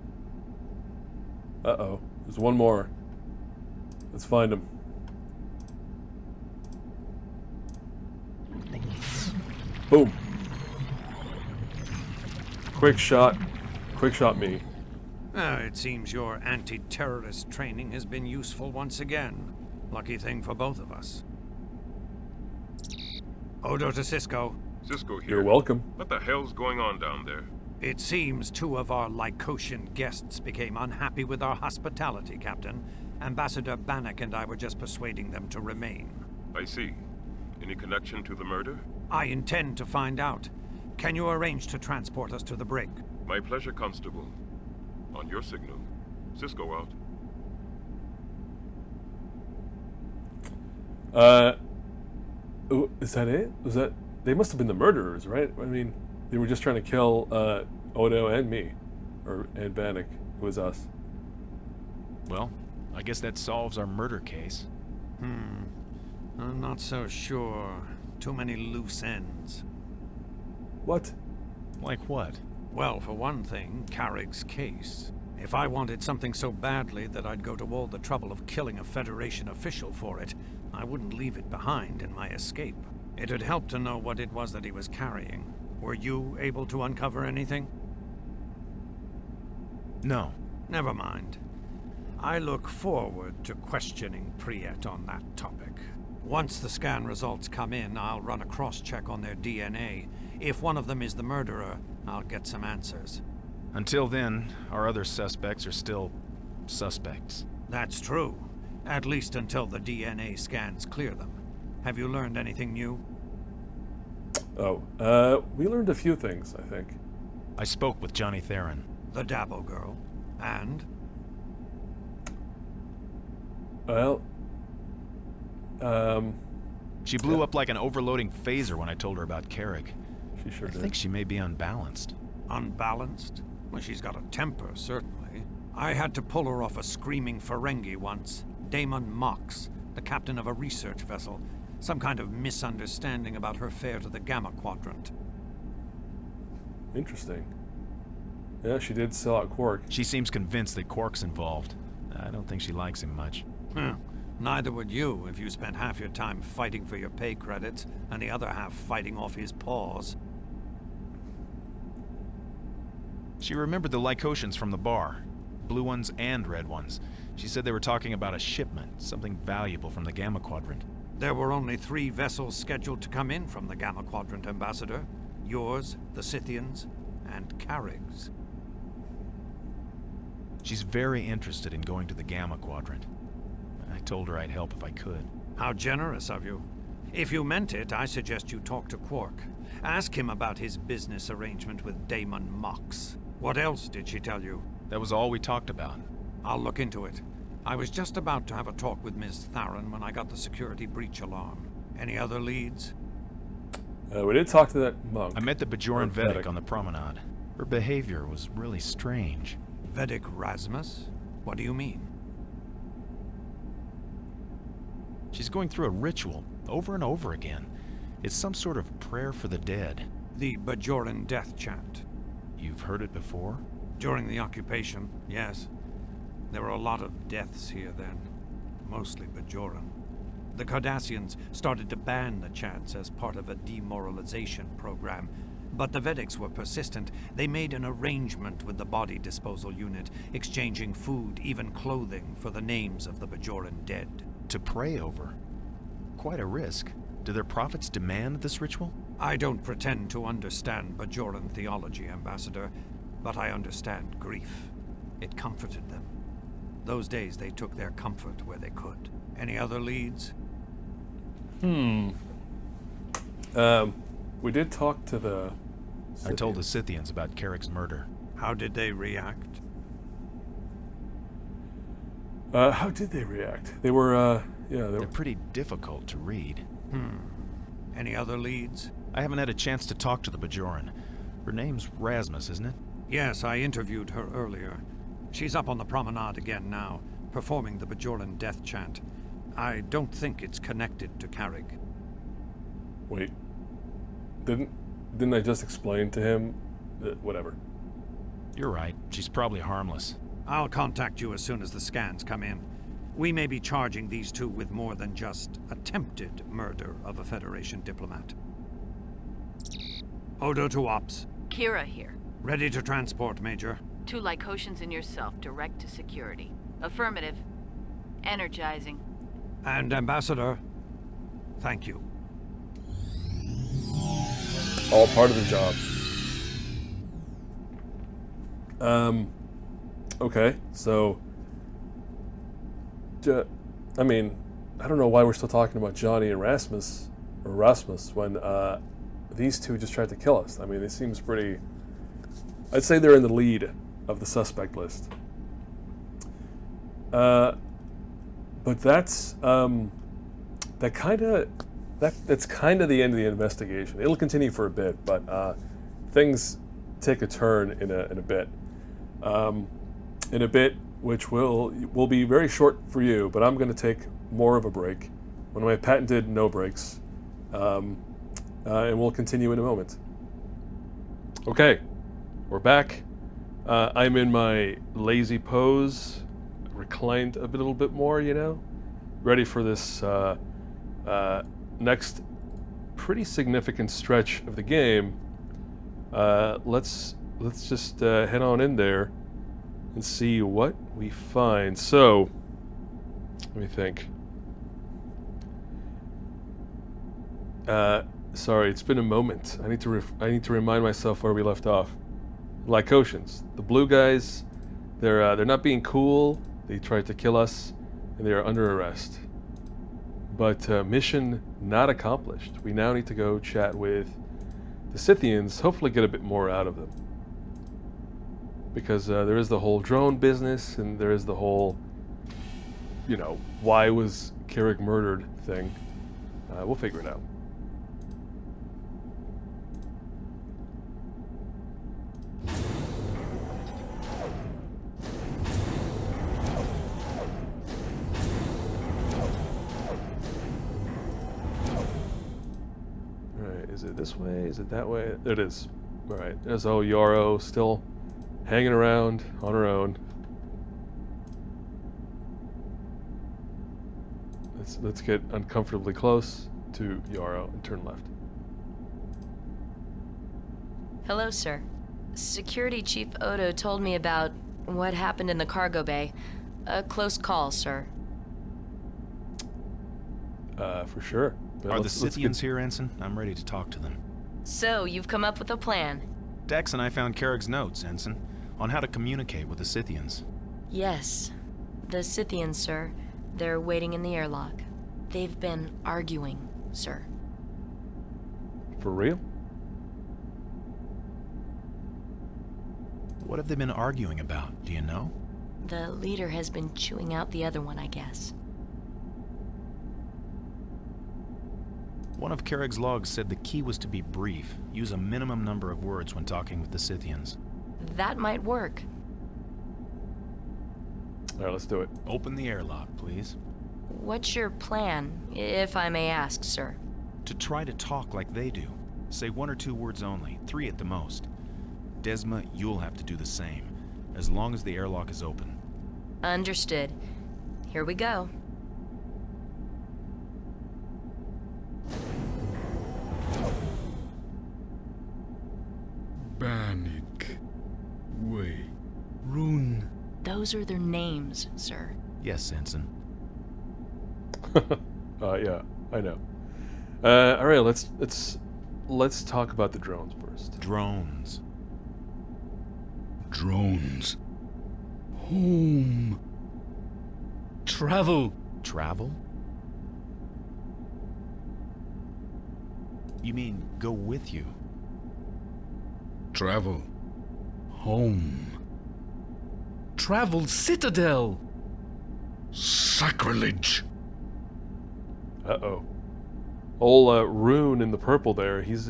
Uh-oh. There's one more. Let's find him. Boom. Quick shot. Quick shot me. It seems your anti-terrorist training has been useful once again. Lucky thing for both of us. Odo to Cisco. Cisco here. You're welcome. What the hell's going on down there? It seems 2 of our Lykotion guests became unhappy with our hospitality, Captain. Ambassador Bannock and I were just persuading them to remain. I see. Any connection to the murder? I intend to find out. Can you arrange to transport us to the brig? My pleasure, Constable. On your signal. Cisco out. Is that it? Was that... They must have been the murderers, right? I mean, they were just trying to kill Odo and me. And Bannock. It was us. Well, I guess that solves our murder case. I'm not so sure. Too many loose ends. What? Like what? Well, for one thing, Carrick's case. If I wanted something so badly that I'd go to all the trouble of killing a Federation official for it, I wouldn't leave it behind in my escape. It'd help to know what it was that he was carrying. Were you able to uncover anything? No. Never mind. I look forward to questioning Priet on that topic. Once the scan results come in, I'll run a cross-check on their DNA. If one of them is the murderer, I'll get some answers. Until then, our other suspects are still suspects. That's true. At least until the DNA scans clear them. Have you learned anything new? Oh, we learned a few things, I think. I spoke with Johnny Theron. The Dabo girl. And? Well... She blew up like an overloading phaser when I told her about Carrick. She sure did. I think she may be unbalanced. Unbalanced? Well, she's got a temper, certainly. I had to pull her off a screaming Ferengi once. Damon Mox, the captain of a research vessel. Some kind of misunderstanding about her fare to the Gamma Quadrant. Interesting. Yeah, she did sell out Quark. She seems convinced that Quark's involved. I don't think she likes him much. Neither would you if you spent half your time fighting for your pay credits and the other half fighting off his paws. She remembered the Lykotians from the bar. Blue ones and red ones. She said they were talking about a shipment, something valuable from the Gamma Quadrant. There were only 3 vessels scheduled to come in from the Gamma Quadrant, Ambassador. Yours, the Scythians, and Carrick's. She's very interested in going to the Gamma Quadrant. I told her I'd help if I could. How generous of you. If you meant it, I suggest you talk to Quark. Ask him about his business arrangement with Damon Mox. What else did she tell you? That was all we talked about. I'll look into it. I was just about to have a talk with Ms. Theron when I got the security breach alarm. Any other leads? We did talk to that monk. I met the Bajoran Vedic on the Promenade. Her behavior was really strange. Vedic Rasmus? What do you mean? She's going through a ritual, over and over again. It's some sort of prayer for the dead. The Bajoran death chant. You've heard it before? During the occupation, yes. There were a lot of deaths here then. Mostly Bajoran. The Cardassians started to ban the chants as part of a demoralization program. But the Vedics were persistent. They made an arrangement with the body disposal unit, exchanging food, even clothing, for the names of the Bajoran dead. To pray over. Quite a risk. Do their prophets demand this ritual? I don't pretend to understand Bajoran theology, Ambassador, but I understand grief. It comforted them. Those days they took their comfort where they could. Any other leads? We did talk to the I told the Scythians about Carrick's murder. How did they react? How did they react? They were, They're pretty difficult to read. Any other leads? I haven't had a chance to talk to the Bajoran. Her name's Rasmus, isn't it? Yes, I interviewed her earlier. She's up on the Promenade again now, performing the Bajoran death chant. I don't think it's connected to Carrick. Wait. Didn't I just explain to him that whatever? You're right. She's probably harmless. I'll contact you as soon as the scans come in. We may be charging these two with more than just attempted murder of a Federation diplomat. Odo to Ops. Kira here. Ready to transport, Major. 2 Lykotions and yourself, direct to security. Affirmative. Energizing. And Ambassador, thank you. All part of the job. Okay, so... I mean, I don't know why we're still talking about Johnny and Rasmus, when these two just tried to kill us. I mean, it seems pretty... I'd say they're in the lead of the suspect list. But that's that's kind of the end of the investigation. It'll continue for a bit, but things take a turn in a bit. In a bit, which will be very short for you, but I'm going to take more of a break, one of my patented no breaks, and we'll continue in a moment. Okay, we're back. I'm in my lazy pose, reclined a little bit more, ready for this next pretty significant stretch of the game. Let's just head on in there and see what we find. So, let me think. Sorry, it's been a moment. I need to remind myself where we left off. Lykotions, the blue guys. They're not being cool. They tried to kill us, and they are under arrest. But mission not accomplished. We now need to go chat with the Scythians. Hopefully, get a bit more out of them. Because there is the whole drone business, and there is the whole, why was Carrick murdered thing. We'll figure it out. Alright, is it this way? Is it that way? There it is. Alright, there's Yarrow still hanging around on her own. Let's get uncomfortably close to Yarrow and turn left. Hello, sir. Security Chief Odo told me about what happened in the cargo bay. A close call, sir. For sure. But Are the Scythians here, Ensign? I'm ready to talk to them. So, you've come up with a plan? Dex and I found Carrick's notes, Ensign, on how to communicate with the Scythians. Yes. The Scythians, sir. They're waiting in the airlock. They've been arguing, sir. For real? What have they been arguing about? Do you know? The leader has been chewing out the other one, I guess. One of Carrick's logs said the key was to be brief, use a minimum number of words when talking with the Scythians. That might work. Alright, let's do it. Open the airlock, please. What's your plan, if I may ask, sir? To try to talk like they do. Say 1 or 2 words only, 3 at the most. Desma, you'll have to do the same, as long as the airlock is open. Understood. Here we go. Bannock. Way. Rune. Those are their names, sir. Yes, Ensign. Yeah, I know. All right, let's talk about the drones first. Drones. Drones. Home. Travel. Travel? You mean go with you? Travel. Home. Travel Citadel. Sacrilege. Uh-oh. Old Rune in the purple there, he's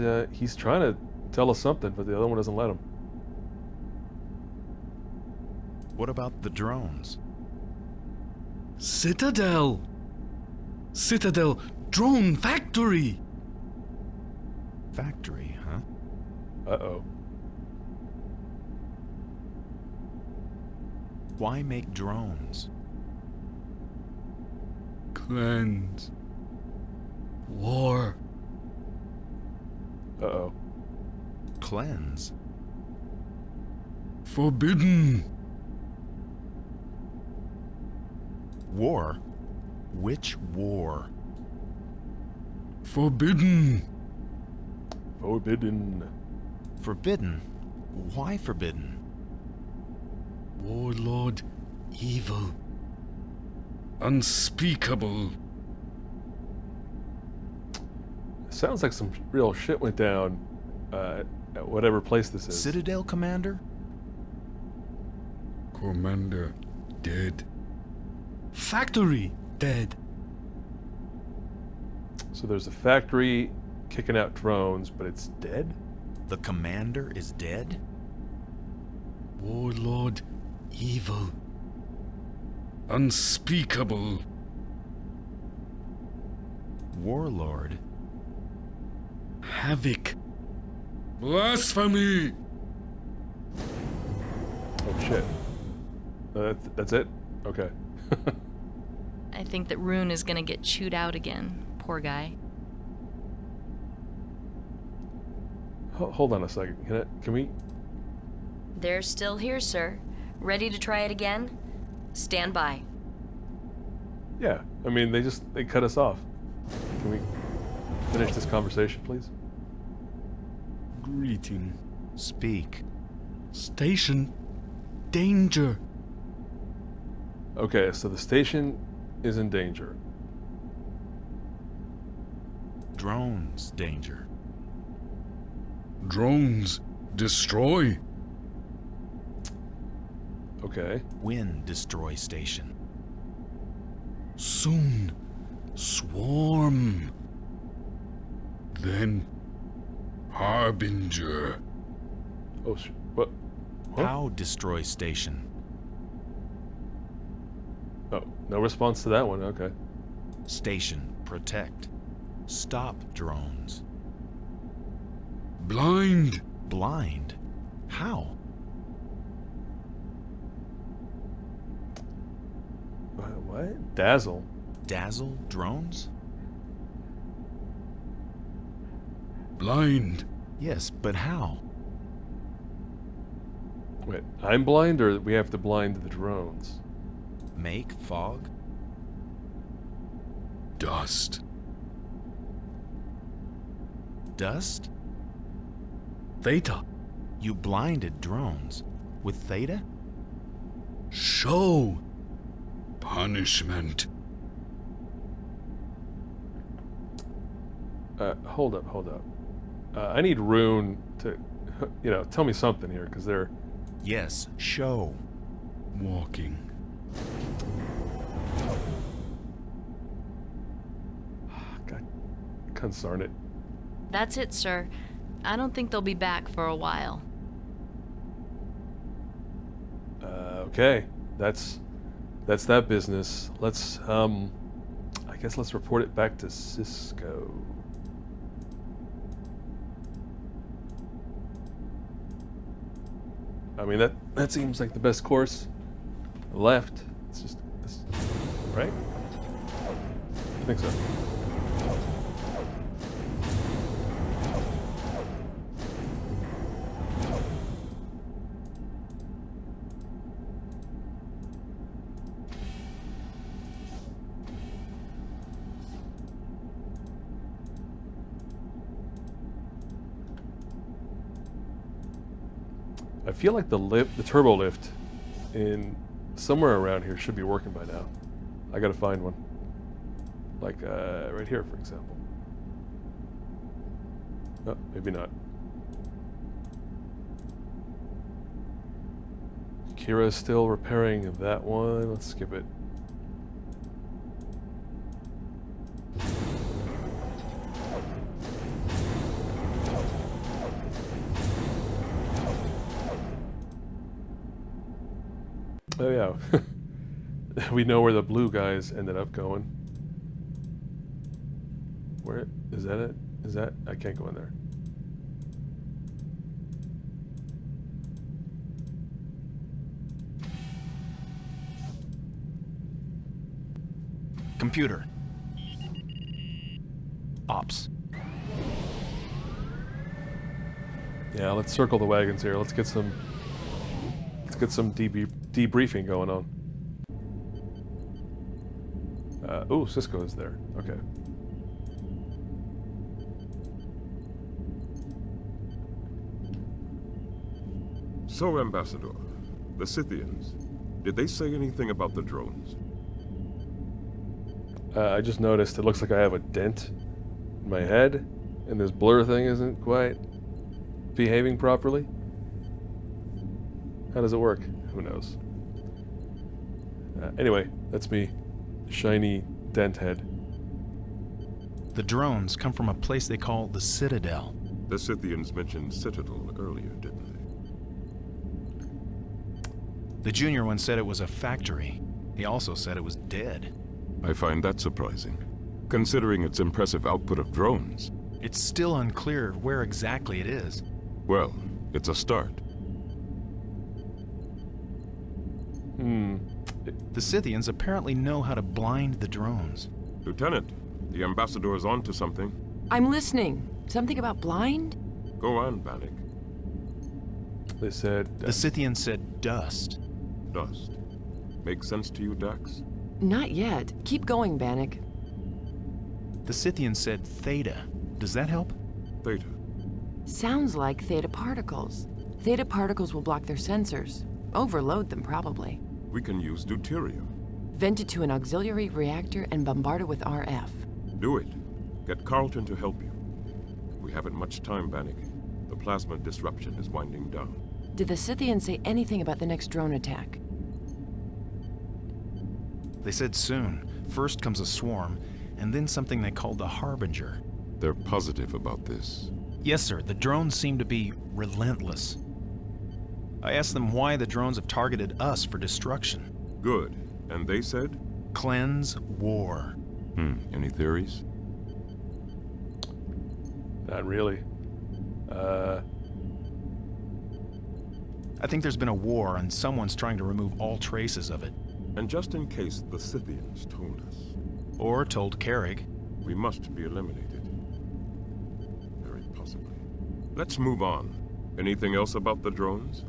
trying to tell us something, but the other one doesn't let him. What about the drones? Citadel. Citadel Drone Factory. Factory, huh? Uh-oh. Why make drones? Cleanse. War. Uh-oh. Cleanse. Forbidden. War? Which war? Forbidden. Forbidden. Forbidden? Why forbidden? Warlord evil. Unspeakable. Sounds like some real shit went down at whatever place this is. Citadel commander? Commander dead. Factory dead. So there's a factory kicking out drones, but it's dead? The commander is dead? Warlord evil. Unspeakable. Warlord? Havoc. Blasphemy. Oh shit. That's it? Okay. I think that Rune is gonna get chewed out again. Poor guy. Hold on a second. Can we? They're still here, sir. Ready to try it again? Stand by. Yeah. I mean, they cut us off. Can we finish this conversation, please? Greeting. Speak. Station. Danger. Okay, so the station is in danger. Drones danger. Drones destroy. Okay. When destroy station. Soon. Swarm. Then Harbinger. Oh, what? Huh? How destroy station? Oh, no response to that one. Okay. Station protect. Stop drones. Blind. Blind? How? What? Dazzle? Dazzle drones? Blind. Yes, but how? Wait, I'm blind, or we have to blind the drones? Make fog? Dust. Dust? Theta. You blinded drones. With Theta? Show. Punishment. Hold up. I need Rune to, tell me something here, because they're... Yes, show. Walking. God, concern it. That's it, sir. I don't think they'll be back for a while. Okay, that's that business. Let's, I guess let's report it back to Cisco. I mean, that seems like the best course left. It's just, right? I think so. I feel like the turbo lift in somewhere around here should be working by now. I gotta find one. Like right here, for example. Oh, maybe not. Kira's still repairing that one. Let's skip it. Oh yeah. We know where the blue guys ended up going. Where is that it? Is that I can't go in there. Computer. Ops. Yeah, let's circle the wagons here. Let's get some debriefing going on. Oh, Cisco is there. Okay. So, Ambassador, the Scythians, did they say anything about the drones? I just noticed it looks like I have a dent in my head, and this blur thing isn't quite behaving properly. How does it work? Who knows? Anyway, that's me. Shiny dent head. The drones come from a place they call the Citadel. The Scythians mentioned Citadel earlier, didn't they? The junior one said it was a factory. He also said it was dead. I find that surprising, considering its impressive output of drones. It's still unclear where exactly it is. Well, it's a start. The Scythians apparently know how to blind the drones. Lieutenant, the Ambassador is on to something. I'm listening. Something about blind? Go on, Bannock. They said... The Scythians said dust. Dust. Makes sense to you, Dax? Not yet. Keep going, Bannock. The Scythians said theta. Does that help? Theta. Sounds like theta particles. Theta particles will block their sensors. Overload them, probably. We can use deuterium. Vent it to an auxiliary reactor and bombard it with RF. Do it. Get Carlton to help you. We haven't much time, Bannock. The plasma disruption is winding down. Did the Scythians say anything about the next drone attack? They said soon. First comes a swarm, and then something they called the Harbinger. They're positive about this. Yes, sir. The drones seem to be relentless. I asked them why the drones have targeted us for destruction. Good. And they said? Cleanse war. Any theories? Not really. I think there's been a war and someone's trying to remove all traces of it. And just in case the Scythians told us. Or told Carrig. We must be eliminated. Very possibly. Let's move on. Anything else about the drones?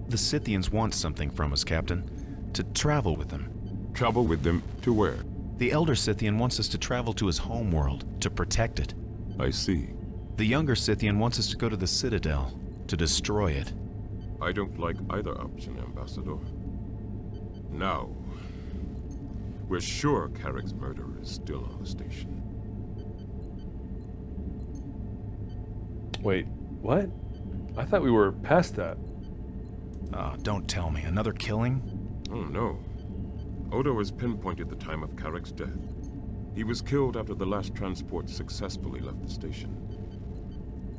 The Scythians want something from us, Captain. To travel with them. Travel with them to where? The Elder Scythian wants us to travel to his homeworld, to protect it. I see. The younger Scythian wants us to go to the Citadel, to destroy it. I don't like either option, Ambassador. Now, we're sure Carrick's murderer is still on the station. Wait, what? I thought we were past that. Oh, don't tell me. Another killing? Oh, no. Odo has pinpointed the time of Carrick's death. He was killed after the last transport successfully left the station.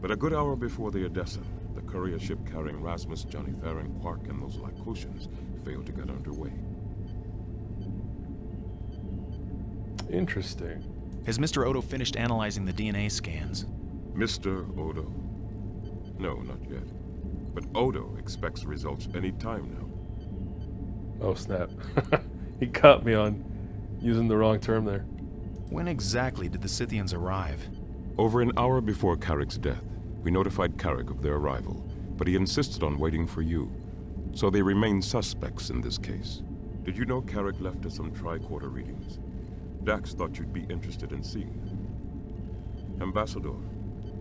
But a good hour before the Odessa, the courier ship carrying Rasmus, Johnny Theron, Quark, and those Lykotians failed to get underway. Interesting. Has Mr. Odo finished analyzing the DNA scans? Mr. Odo? No, not yet. But Odo expects results any time now. Oh, snap. He caught me on using the wrong term there. When exactly did the Scythians arrive? Over an hour before Carrick's death, we notified Carrick of their arrival, but he insisted on waiting for you. So they remain suspects in this case. Did you know Carrick left us some tricorder readings? Dax thought you'd be interested in seeing them. Ambassador,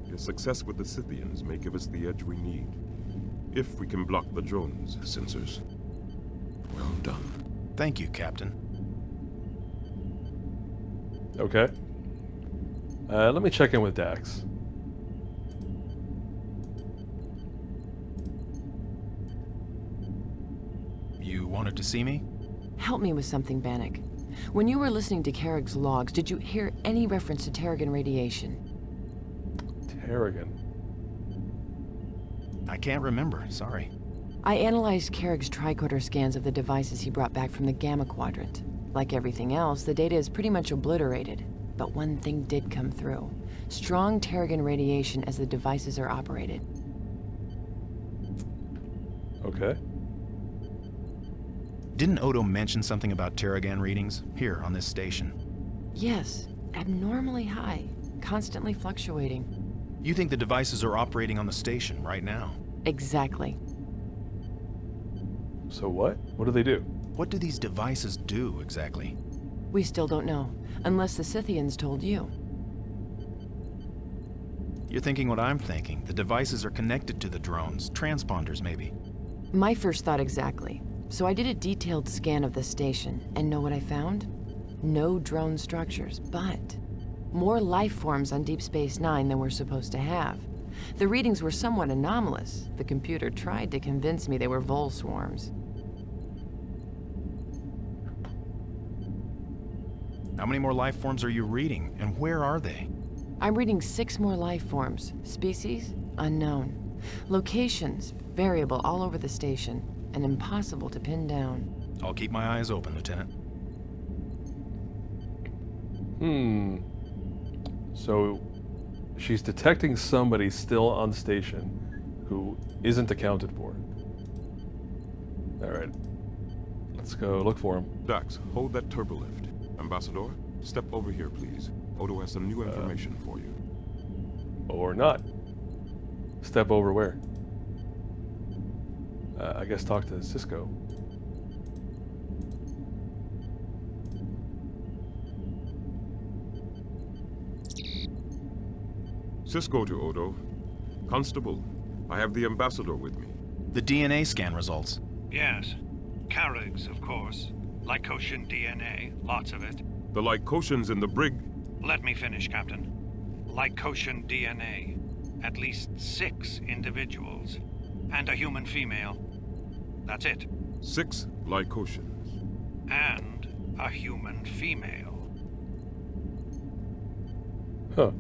your success with the Scythians may give us the edge we need. if we can block the drone's sensors. Well done. Thank you, Captain. Okay. Let me check in with Dax. You wanted to see me? Help me with something, Bannock. When you were listening to Carrick's logs, did you hear any reference to Terrigan radiation? Terrigan? I can't remember, sorry. I analyzed Carrick's tricorder scans of the devices he brought back from the Gamma Quadrant. Like everything else, the data is pretty much obliterated. But one thing did come through. Strong Terrigan radiation as the devices are operated. Okay. Didn't Odo mention something about Terrigan readings here on this station? Yes, abnormally high, constantly fluctuating. You think the devices are operating on the station right now? Exactly. So what? What do they do? What do these devices do, exactly? We still don't know, unless the Scythians told you. You're thinking what I'm thinking. The devices are connected to the drones, transponders maybe. My first thought exactly. So I did a detailed scan of the station, and know what I found? No drone structures, but more life forms on Deep Space Nine than we're supposed to have. The readings were somewhat anomalous. The computer tried to convince me they were vole swarms. How many more life forms are you reading, and where are they? I'm reading 6 more life forms. Species? Unknown. Locations? Variable all over the station, and impossible to pin down. I'll keep my eyes open, Lieutenant. So, she's detecting somebody still on station who isn't accounted for. Alright. Let's go look for him. Dax, hold that turbolift. Ambassador, step over here, please. Odo has some new information for you. Or not. Step over where? I guess talk to Cisco. Cisco to Odo. Constable, I have the Ambassador with me. The DNA scan results. Yes. Carrick's, of course. Lykotion DNA, lots of it. The Lykotians in the brig... Let me finish, Captain. Lykotion DNA. At least 6 individuals. And a human female. That's it. 6 Lykotians. And a human female. Huh.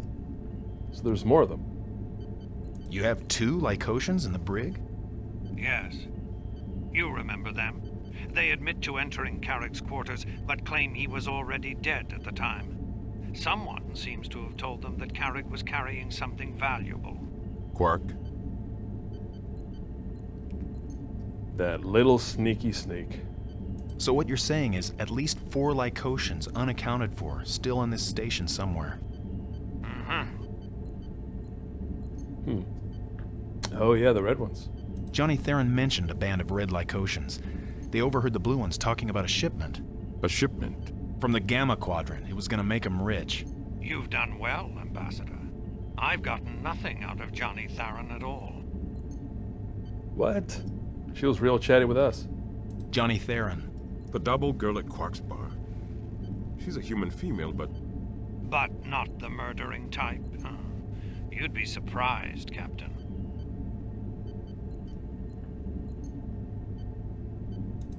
So there's more of them. You have 2 Lykotians in the brig? Yes. You remember them. They admit to entering Carrick's quarters, but claim he was already dead at the time. Someone seems to have told them that Carrick was carrying something valuable. Quark? That little sneaky snake. So what you're saying is at least 4 Lykotians unaccounted for, still on this station somewhere. Oh yeah, the red ones. Johnny Theron mentioned a band of red Lykotians. They overheard the blue ones talking about a shipment. A shipment? From the Gamma Quadrant. It was gonna make them rich. You've done well, Ambassador. I've gotten nothing out of Johnny Theron at all. What? She was real chatty with us. Johnny Theron. The double girl at Quark's bar. She's a human female, but... But not the murdering type. You'd be surprised, Captain.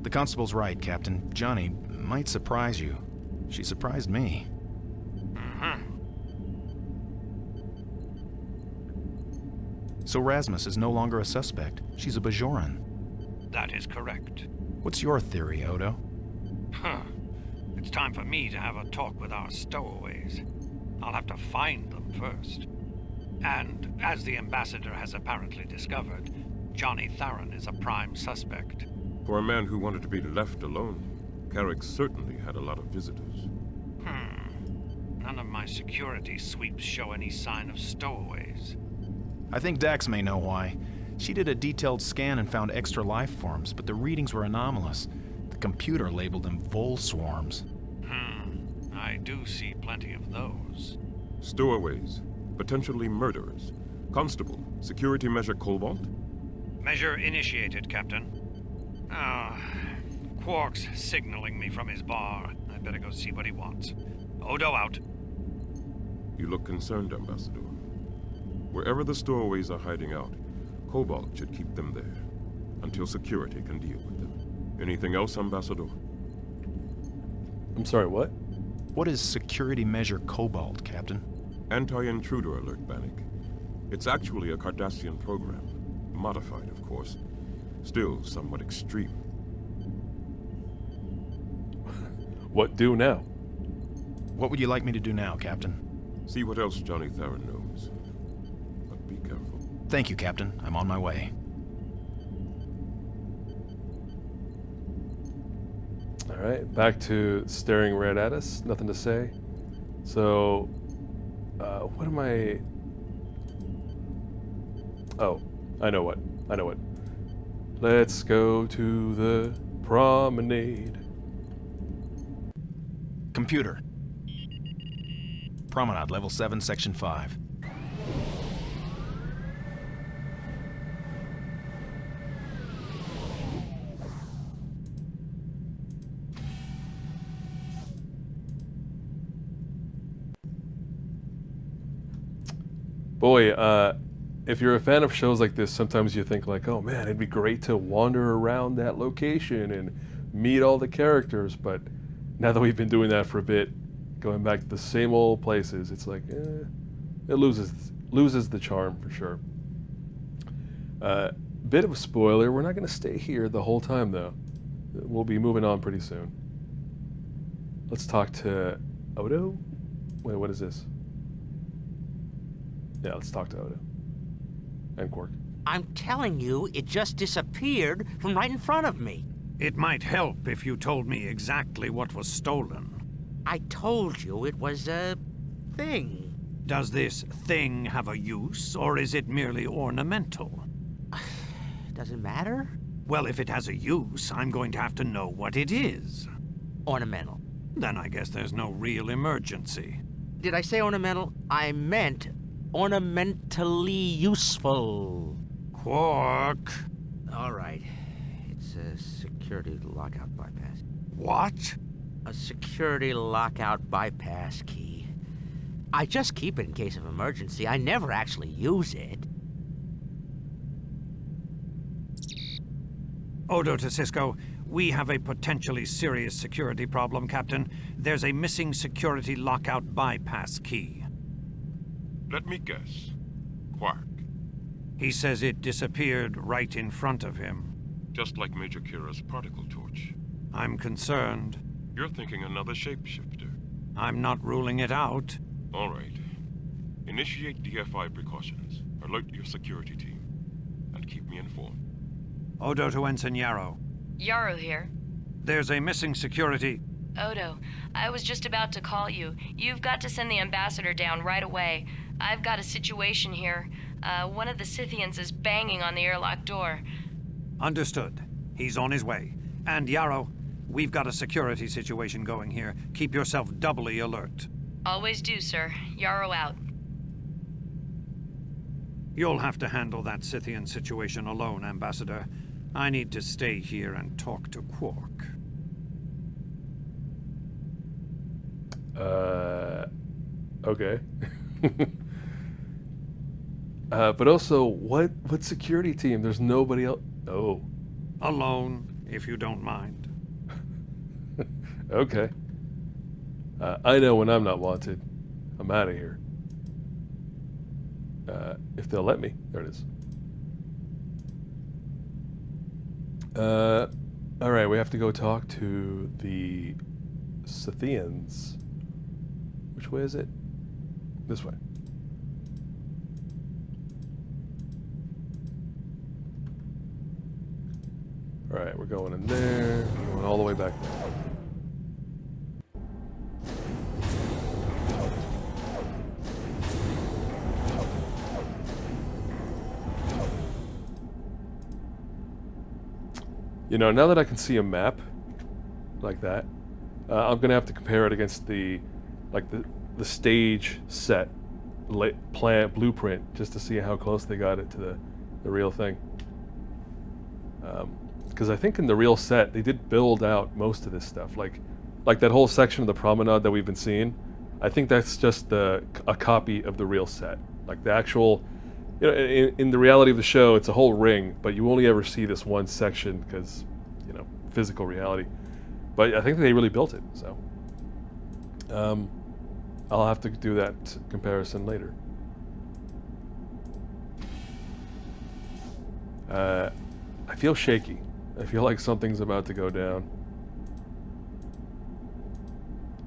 The constable's right, Captain. Johnny might surprise you. She surprised me. So Rasmus is no longer a suspect. She's a Bajoran. That is correct. What's your theory, Odo? It's time for me to have a talk with our stowaways. I'll have to find them first. And, as the Ambassador has apparently discovered, Johnny Theron is a prime suspect. For a man who wanted to be left alone, Carrick certainly had a lot of visitors. None of my security sweeps show any sign of stowaways. I think Dax may know why. She did a detailed scan and found extra life forms, but the readings were anomalous. The computer labeled them vole swarms. I do see plenty of those. Stowaways. Potentially murderers. Constable, security measure Cobalt? Measure initiated, Captain. Ah, Quark's signaling me from his bar. I'd better go see what he wants. Odo out. You look concerned, Ambassador. Wherever the stowaways are hiding out, Cobalt should keep them there, until security can deal with them. Anything else, Ambassador? I'm sorry, what? What is security measure Cobalt, Captain? Anti-intruder alert, Bannock. It's actually a Cardassian program. Modified, of course. Still somewhat extreme. What do now? What would you like me to do now, Captain? See what else Johnny Theron knows. But be careful. Thank you, Captain. I'm on my way. Alright, back to staring right at us. Nothing to say. So, what am I... Oh, I know what. Let's go to the Promenade. Computer. Promenade, level 7, section 5. Boy, if you're a fan of shows like this, sometimes you think like, oh man, it'd be great to wander around that location and meet all the characters, but now that we've been doing that for a bit, going back to the same old places, it's like, it loses the charm for sure. Bit of a spoiler, we're not going to stay here the whole time though. We'll be moving on pretty soon. Let's talk to Odo? Wait, what is this? Yeah, let's talk to Odo. And Quark. I'm telling you, it just disappeared from right in front of me. It might help if you told me exactly what was stolen. I told you it was a thing. Does this thing have a use, or is it merely ornamental? Does it matter? Well, if it has a use, I'm going to have to know what it is. Ornamental. Then I guess there's no real emergency. Did I say ornamental? I meant ornamentally useful. Quark. All right. It's a security lockout bypass. What? A security lockout bypass key. I just keep it in case of emergency. I never actually use it. Odo to Cisco, we have a potentially serious security problem, Captain. There's a missing security lockout bypass key. Let me guess. Quark. He says it disappeared right in front of him. Just like Major Kira's particle torch. I'm concerned. You're thinking another shapeshifter. I'm not ruling it out. All right. Initiate DFI precautions. Alert your security team. And keep me informed. Odo to Ensign Yarrow. Yarrow here. There's a missing security... Odo, I was just about to call you. You've got to send the ambassador down right away. I've got a situation here. One of the Scythians is banging on the airlock door. Understood. He's on his way. And Yarrow, we've got a security situation going here. Keep yourself doubly alert. Always do, sir. Yarrow out. You'll have to handle that Scythian situation alone, Ambassador. I need to stay here and talk to Quark. Okay. But also, what security team? There's nobody else. Oh. Alone, if you don't mind. Okay. I know when I'm not wanted. I'm out of here. If they'll let me. There it is. Alright, we have to go talk to the Scythians. Which way is it? This way. Alright, we're going in there. We're going all the way back there. You know, now that I can see a map like that, I'm gonna have to compare it against the stage set plan blueprint just to see how close they got it to the real thing. Because I think in the real set, they did build out most of this stuff. Like that whole section of the Promenade that we've been seeing, I think that's just a copy of the real set. Like the actual, you know, in the reality of the show, it's a whole ring, but you only ever see this one section because, you know, physical reality. But I think they really built it, so. I'll have to do that comparison later. I feel shaky. I feel like something's about to go down.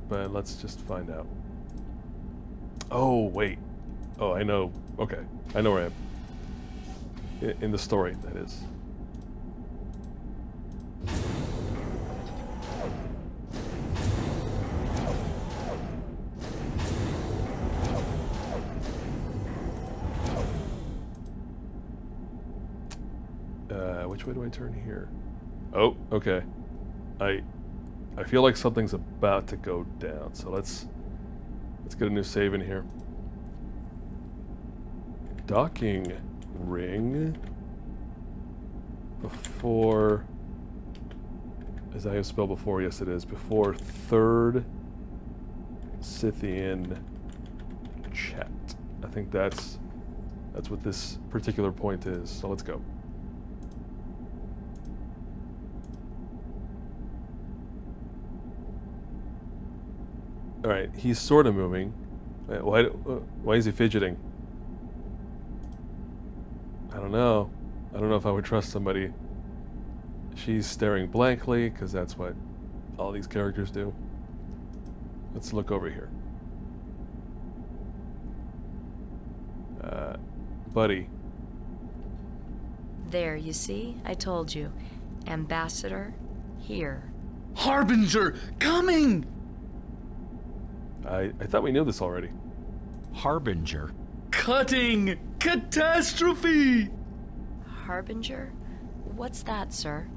But let's just find out. Oh, wait. Oh, I know. Okay. I know where I am. In the story, that is. Which way do I turn here? Oh, okay. I feel like something's about to go down, so let's get a new save in here. Docking ring before, as I have spelled before, yes it is, before third Scythian chat. I think that's what this particular point is, so let's go. Alright, he's sort of moving. Why is he fidgeting? I don't know. I don't know if I would trust somebody. She's staring blankly, because that's what all these characters do. Let's look over here. Buddy. There, you see? I told you. Ambassador, here. Harbinger, coming! I thought we knew this already. Harbinger? Cutting! Catastrophe! Harbinger? What's that, sir?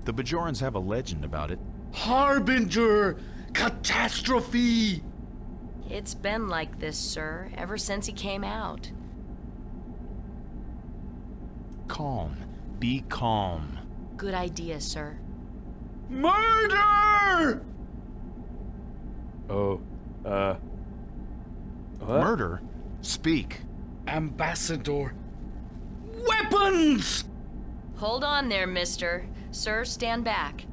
The Bajorans have a legend about it. Harbinger! Catastrophe! It's been like this, sir, ever since he came out. Calm. Be calm. Good idea, sir. Murder! Oh, what? Murder? Speak. Ambassador. Weapons! Hold on there, mister. Sir, stand back.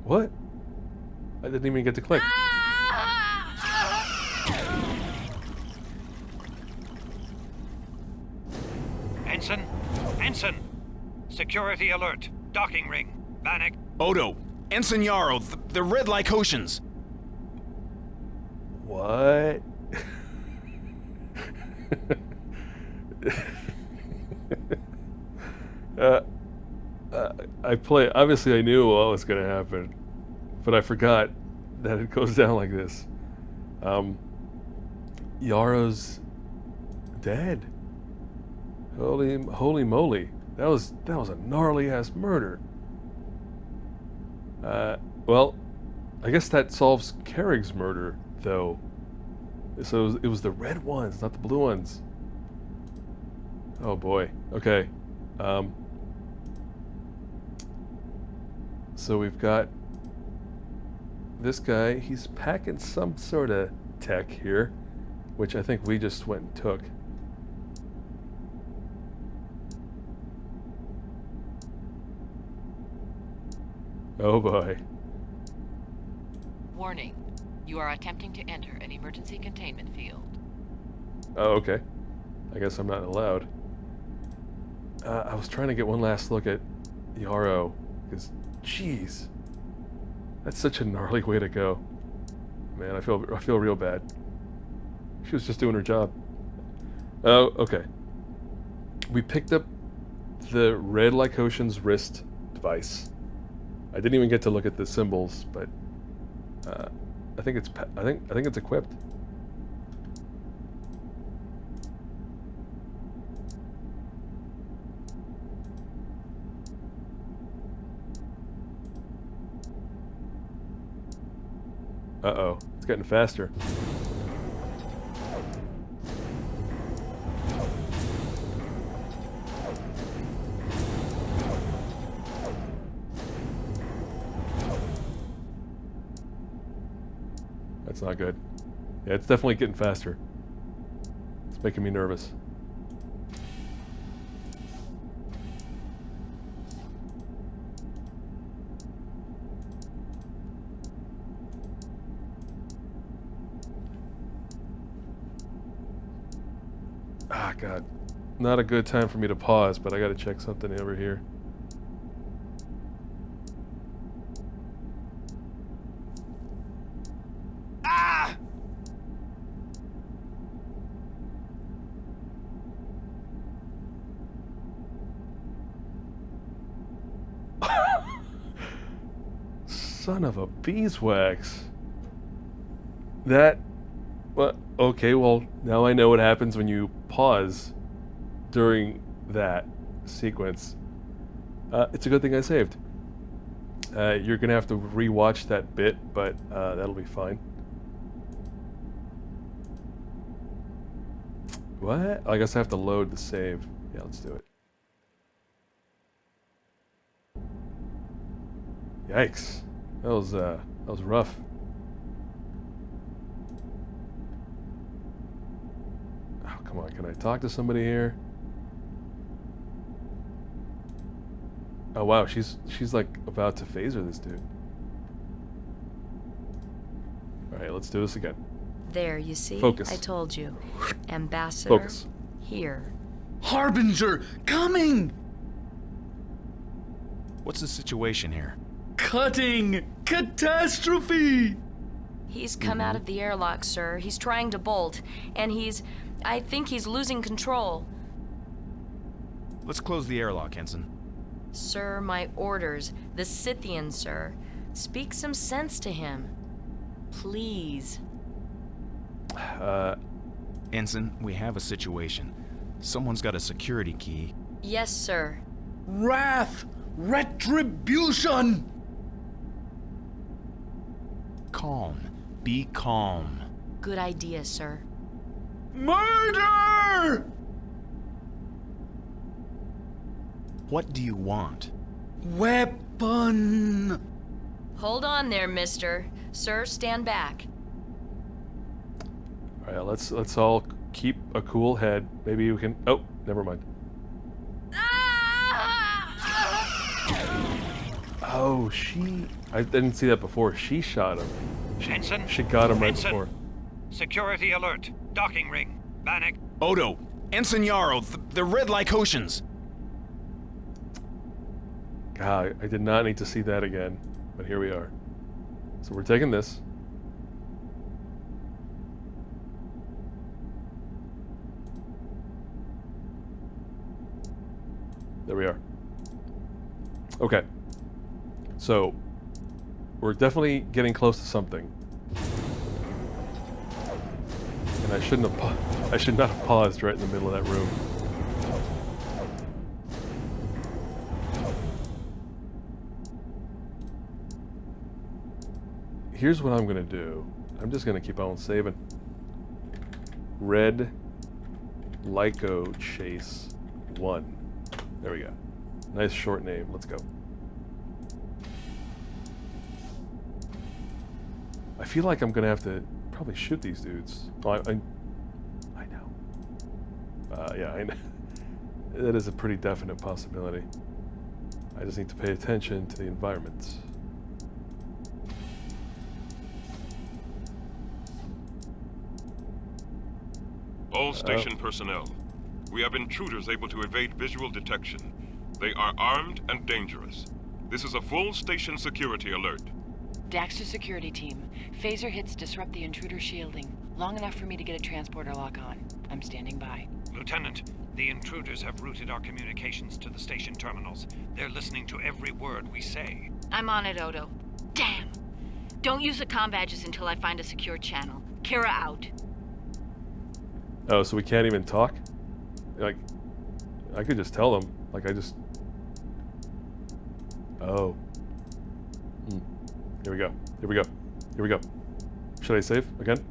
What? I didn't even get to click. Ensign! Ensign! Security alert. Docking ring. Bannock. Odo. Ensign Yarrow. The red Lykotians. What? Obviously I knew what was going to happen, but I forgot that it goes down like this. Yarrow's dead. Holy moly. That was a gnarly ass murder. Well, I guess that solves Kerrig's murder, though. So it was the red ones, not the blue ones. Oh boy. Okay. So we've got this guy. He's packing some sort of tech here, which I think we just went and took. Oh boy. Warning. You are attempting to enter an emergency containment field. Oh, okay. I guess I'm not allowed. I was trying to get one last look at Yarrow, because, jeez, that's such a gnarly way to go. Man, I feel real bad. She was just doing her job. Oh, okay. We picked up the red Lykotian's wrist device. I didn't even get to look at the symbols, but I think it's equipped. Uh-oh, it's getting faster. That's not good. Yeah, it's definitely getting faster. It's making me nervous. Ah, God. Not a good time for me to pause, but I gotta check something over here. Ah! Son of a beeswax. That... Well, okay, well, now I know what happens when you pause during that sequence. It's a good thing I saved. You're gonna have to rewatch that bit, but that'll be fine. What? I guess I have to load the save. Yeah, let's do it. Yikes. That was rough. Oh, come on, can I talk to somebody here? Oh wow, she's like about to phaser this dude. Alright, let's do this again. There, you see? Focus. I told you. Ambassador. Focus. Here. Harbinger, coming! What's the situation here? Cutting! Catastrophe! He's come out of the airlock, sir. He's trying to bolt, and I think he's losing control. Let's close the airlock, Ensign. Sir, my orders. The Scythians, sir. Speak some sense to him. Please. Ensign, we have a situation. Someone's got a security key. Yes, sir. Wrath! Retribution! Calm. Be calm. Good idea, sir. Murder! What do you want? Weapon! Hold on there, mister. Sir, stand back. Alright, let's all keep a cool head. Maybe we can... Oh, never mind. Oh, I didn't see that before. She shot him. Ensign? She got him right Ensign. before. Security alert. Docking ring. Bannock. Odo! Ensign Yarrow! The red Lykotians! God, I did not need to see that again. But here we are. So we're taking this. There we are. Okay. So, we're definitely getting close to something. And I should not have paused right in the middle of that room. Here's what I'm gonna do. I'm just gonna keep on saving. Red Lyko Chase 1. There we go. Nice short name. Let's go. I feel like I'm gonna have to probably shoot these dudes. Oh, I know. Yeah, I know. That is a pretty definite possibility. I just need to pay attention to the environment. All station personnel. We have intruders able to evade visual detection. They are armed and dangerous. This is a full station security alert. Daxter security team. Phaser hits disrupt the intruder shielding. Long enough for me to get a transporter lock on. I'm standing by. Lieutenant, the intruders have routed our communications to the station terminals. They're listening to every word we say. I'm on it, Odo. Damn! Don't use the comm badges until I find a secure channel. Kira out. Oh, so we can't even talk? Like, I could just tell them. Like, I just... Oh. Here we go. Here we go. Here we go. Should I save again?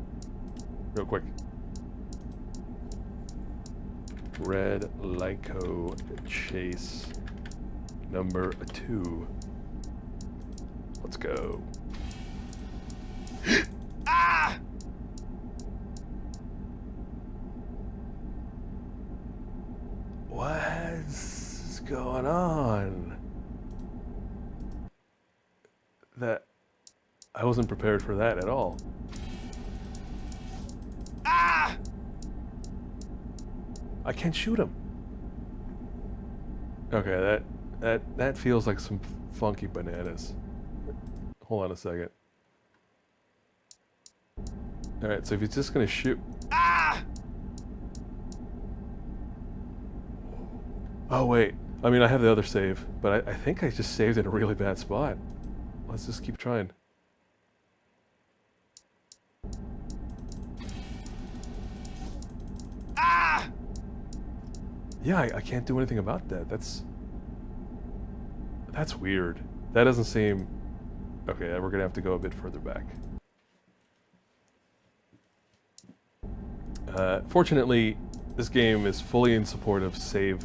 Real quick. Red Lyko Chase number 2. Let's go. Ah! What's going on? That I wasn't prepared for that at all. Ah! I can't shoot him. Okay, that feels like some funky bananas. Hold on a second. All right, so if he's just gonna shoot. Ah! Oh wait, I mean I have the other save, but I think I just saved in a really bad spot. Let's just keep trying. Ah! Yeah, I can't do anything about that. That's weird. That doesn't seem... Okay, we're gonna have to go a bit further back. Fortunately, this game is fully in support of save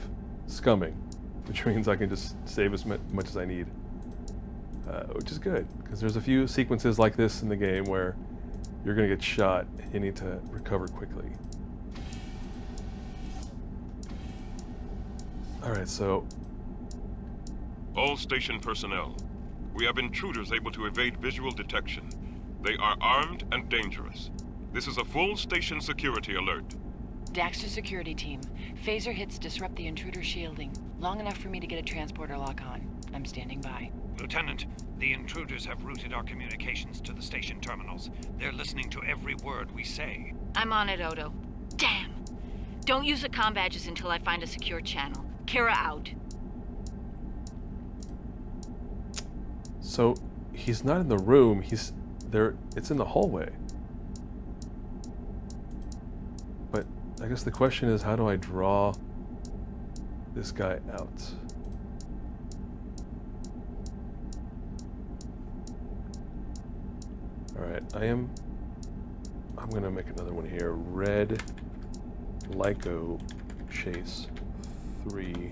scumming, which means I can just save as much as I need. Which is good, because there's a few sequences like this in the game where you're gonna get shot and you need to recover quickly. Alright, so... All station personnel. We have intruders able to evade visual detection. They are armed and dangerous. This is a full station security alert. Daxter security team. Phaser hits disrupt the intruder shielding. Long enough for me to get a transporter lock on. I'm standing by. Lieutenant, the intruders have routed our communications to the station terminals. They're listening to every word we say. I'm on it, Odo. Damn! Don't use the comm badges until I find a secure channel. Kira out. So, he's not in the room, he's there, it's in the hallway. But I guess the question is, how do I draw this guy out? Alright, I'm gonna make another one here. Red Lyko Chase 3.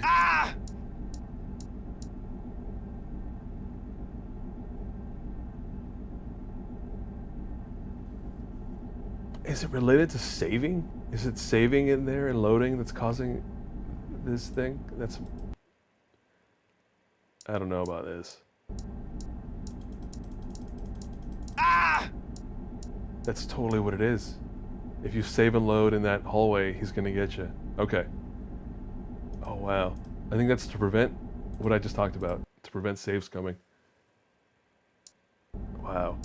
Ah! Is it related to saving? Is it saving in there and loading that's causing this thing? That's... I don't know about this. Ah! That's totally what it is. If you save and load in that hallway, he's gonna get you. Okay. Oh wow. I think that's to prevent what I just talked about. To prevent saves coming. Wow.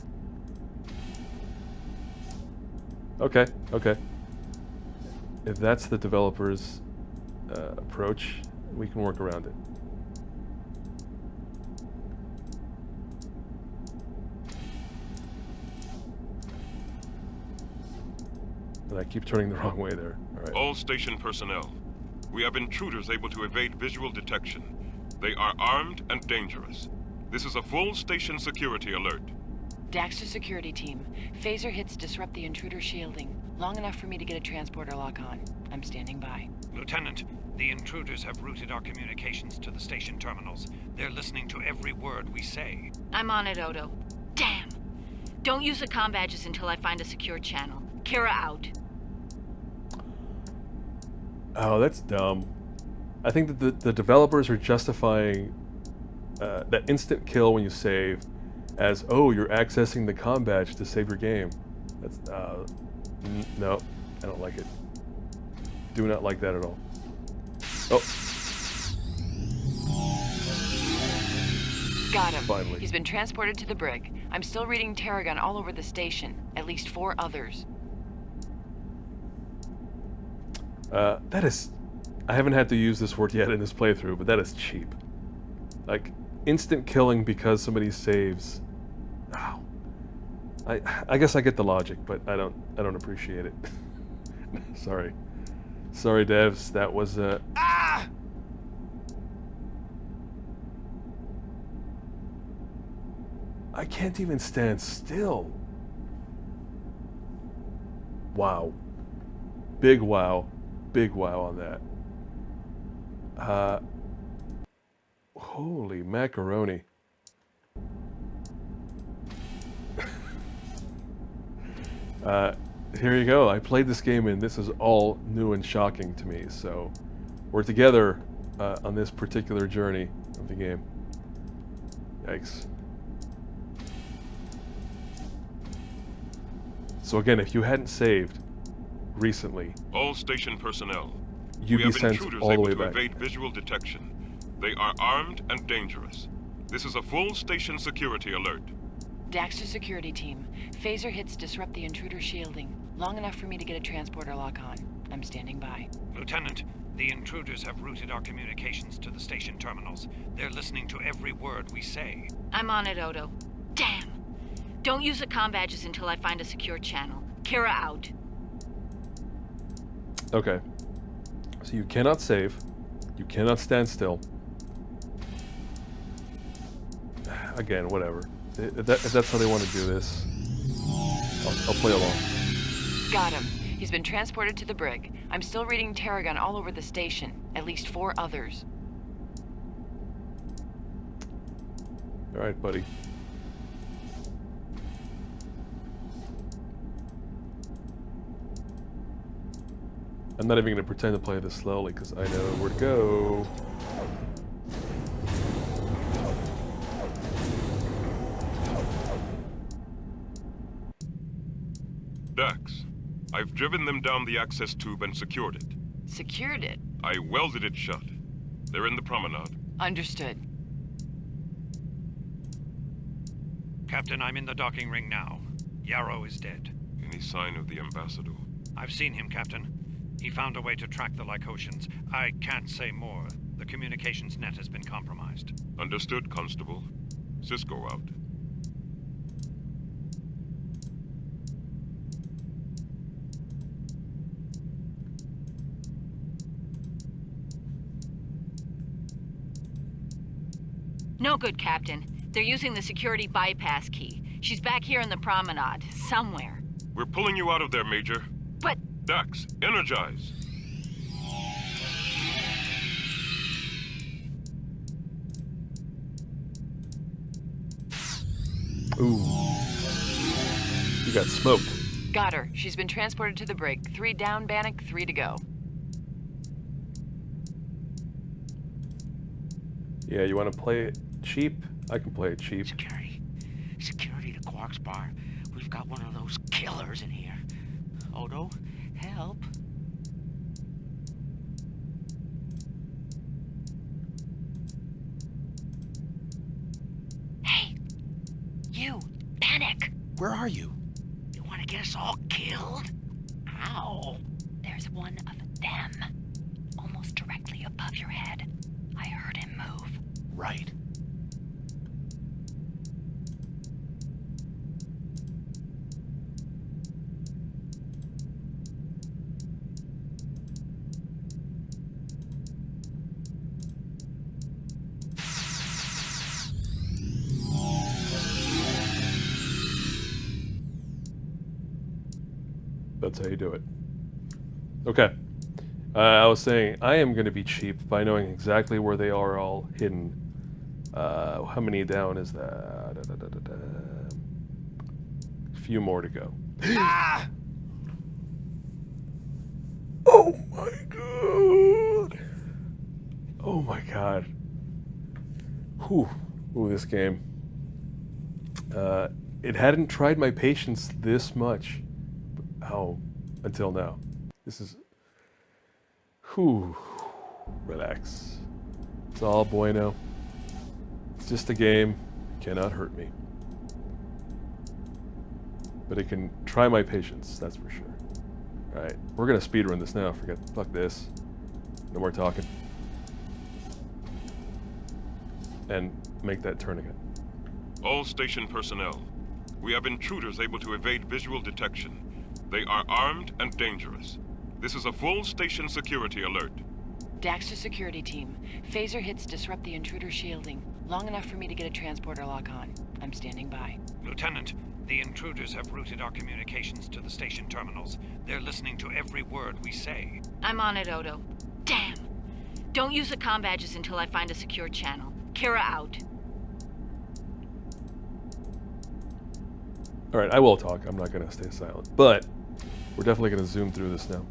Okay, okay. If that's the developer's approach, we can work around it. And I keep turning the wrong way there. All right. All station personnel. We have intruders able to evade visual detection. They are armed and dangerous. This is a full station security alert. Daxter security team. Phaser hits disrupt the intruder shielding. Long enough for me to get a transporter lock on. I'm standing by. Lieutenant, the intruders have routed our communications to the station terminals. They're listening to every word we say. I'm on it, Odo. Damn! Don't use the comm badges until I find a secure channel. Kira out. Oh, that's dumb. I think that the developers are justifying that instant kill when you save as, oh, you're accessing the comm badge to save your game. That's, no, I don't like it. Do not like that at all. Oh. Got him. Finally. He's been transported to the brig. I'm still reading Terragon all over the station. At least 4 others. That is... I haven't had to use this word yet in this playthrough, but that is cheap. Like, instant killing because somebody saves. Wow. I guess I get the logic, but I don't appreciate it. Sorry. Sorry, devs. That was Ah! I can't even stand still. Wow. Big wow. Big wow on that. Holy macaroni. Here you go. I played this game and this is all new and shocking to me. So we're together on this particular journey of the game. Yikes. So again, if you hadn't saved recently, all station personnel, you'd we be have sent intruders all the able way to back. evade visual detection. They are armed and dangerous. This is a full station security alert. Daxter security team. Phaser hits disrupt the intruder shielding. Long enough for me to get a transporter lock on. I'm standing by. Lieutenant, the intruders have routed our communications to the station terminals. They're listening to every word we say. I'm on it, Odo. Damn! Don't use the comm badges until I find a secure channel. Kira out. Okay. So you cannot save. You cannot stand still. Again, whatever. If that's how they want to do this, I'll play along. Got him. He's been transported to the brig. I'm still reading Tarragon all over the station. At least 4 others. Alright, buddy. I'm not even going to pretend to play this slowly because I know where to go. Dax, I've driven them down the access tube and secured it. Secured it? I welded it shut. They're in the promenade. Understood. Captain, I'm in the docking ring now. Yarrow is dead. Any sign of the ambassador? I've seen him, Captain. He found a way to track the Lykotians. I can't say more. The communications net has been compromised. Understood, Constable. Cisco out. No good, Captain. They're using the security bypass key. She's back here in the promenade, somewhere. We're pulling you out of there, Major. But... Dax, energize. Ooh. You got smoked. Got her. She's been transported to the brig. 3 down, Bannock, 3 to go. Yeah, you want to play it cheap? I can play it cheap. Security. Security to Quark's bar. We've got one of those killers in here. Odo, help. Hey! You! Bannock! Where are you? You want to get us all killed? Ow! There's one of them. Almost directly above your head. I heard him move. Right. That's how you do it. Okay. I was saying, I am going to be cheap by knowing exactly where they are all hidden. How many down is that? A few more to go. Ah! Oh my god! Oh my god. Whew. Ooh, this game. It hadn't tried my patience this much. Until now. This is... Whew. Relax. It's all bueno. It's just a game. It cannot hurt me. But it can try my patience, that's for sure. Alright, we're gonna speedrun this now. Fuck this. No more talking. And make that turn again. All station personnel, we have intruders able to evade visual detection. They are armed and dangerous. This is a full station security alert. Daxter security team. Phaser hits disrupt the intruder shielding. Long enough for me to get a transporter lock on. I'm standing by. Lieutenant, the intruders have routed our communications to the station terminals. They're listening to every word we say. I'm on it, Odo. Damn! Don't use the comm badges until I find a secure channel. Kira out. Alright, I will talk. I'm not going to stay silent. But we're definitely going to zoom through this now.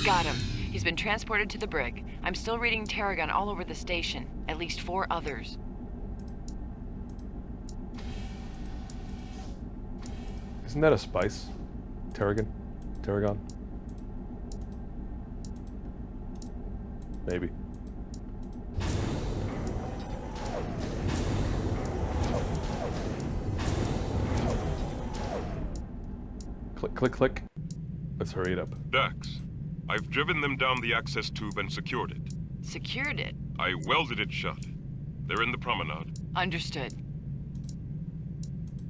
Got him. He's been transported to the brig. I'm still reading Tarragon all over the station. At least 4 others. Isn't that a spice? Tarragon? Tarragon? Maybe. Click, click, click. Let's hurry it up. Dax, I've driven them down the access tube and secured it. Secured it? I welded it shut. They're in the promenade. Understood.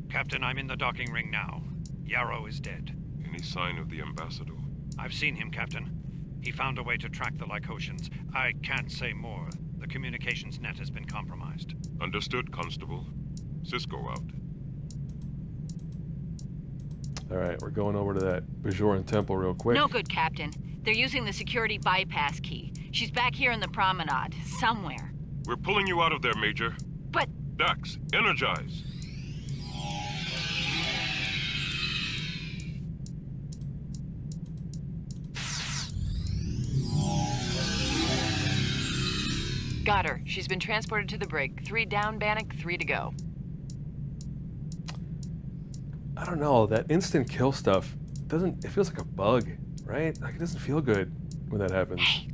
Captain, I'm in the docking ring now. Yarrow is dead. Any sign of the ambassador? I've seen him, Captain. He found a way to track the Lykotians. I can't say more. The communications net has been compromised. Understood, Constable. Cisco out. Alright, we're going over to that Bajoran temple real quick. No good, Captain. They're using the security bypass key. She's back here in the promenade, somewhere. We're pulling you out of there, Major. But... Dax, energize! Got her. She's been transported to the brig. 3 down, Bannock, 3 to go. I don't know, that instant kill stuff it feels like a bug, right? Like it doesn't feel good when that happens. Hey,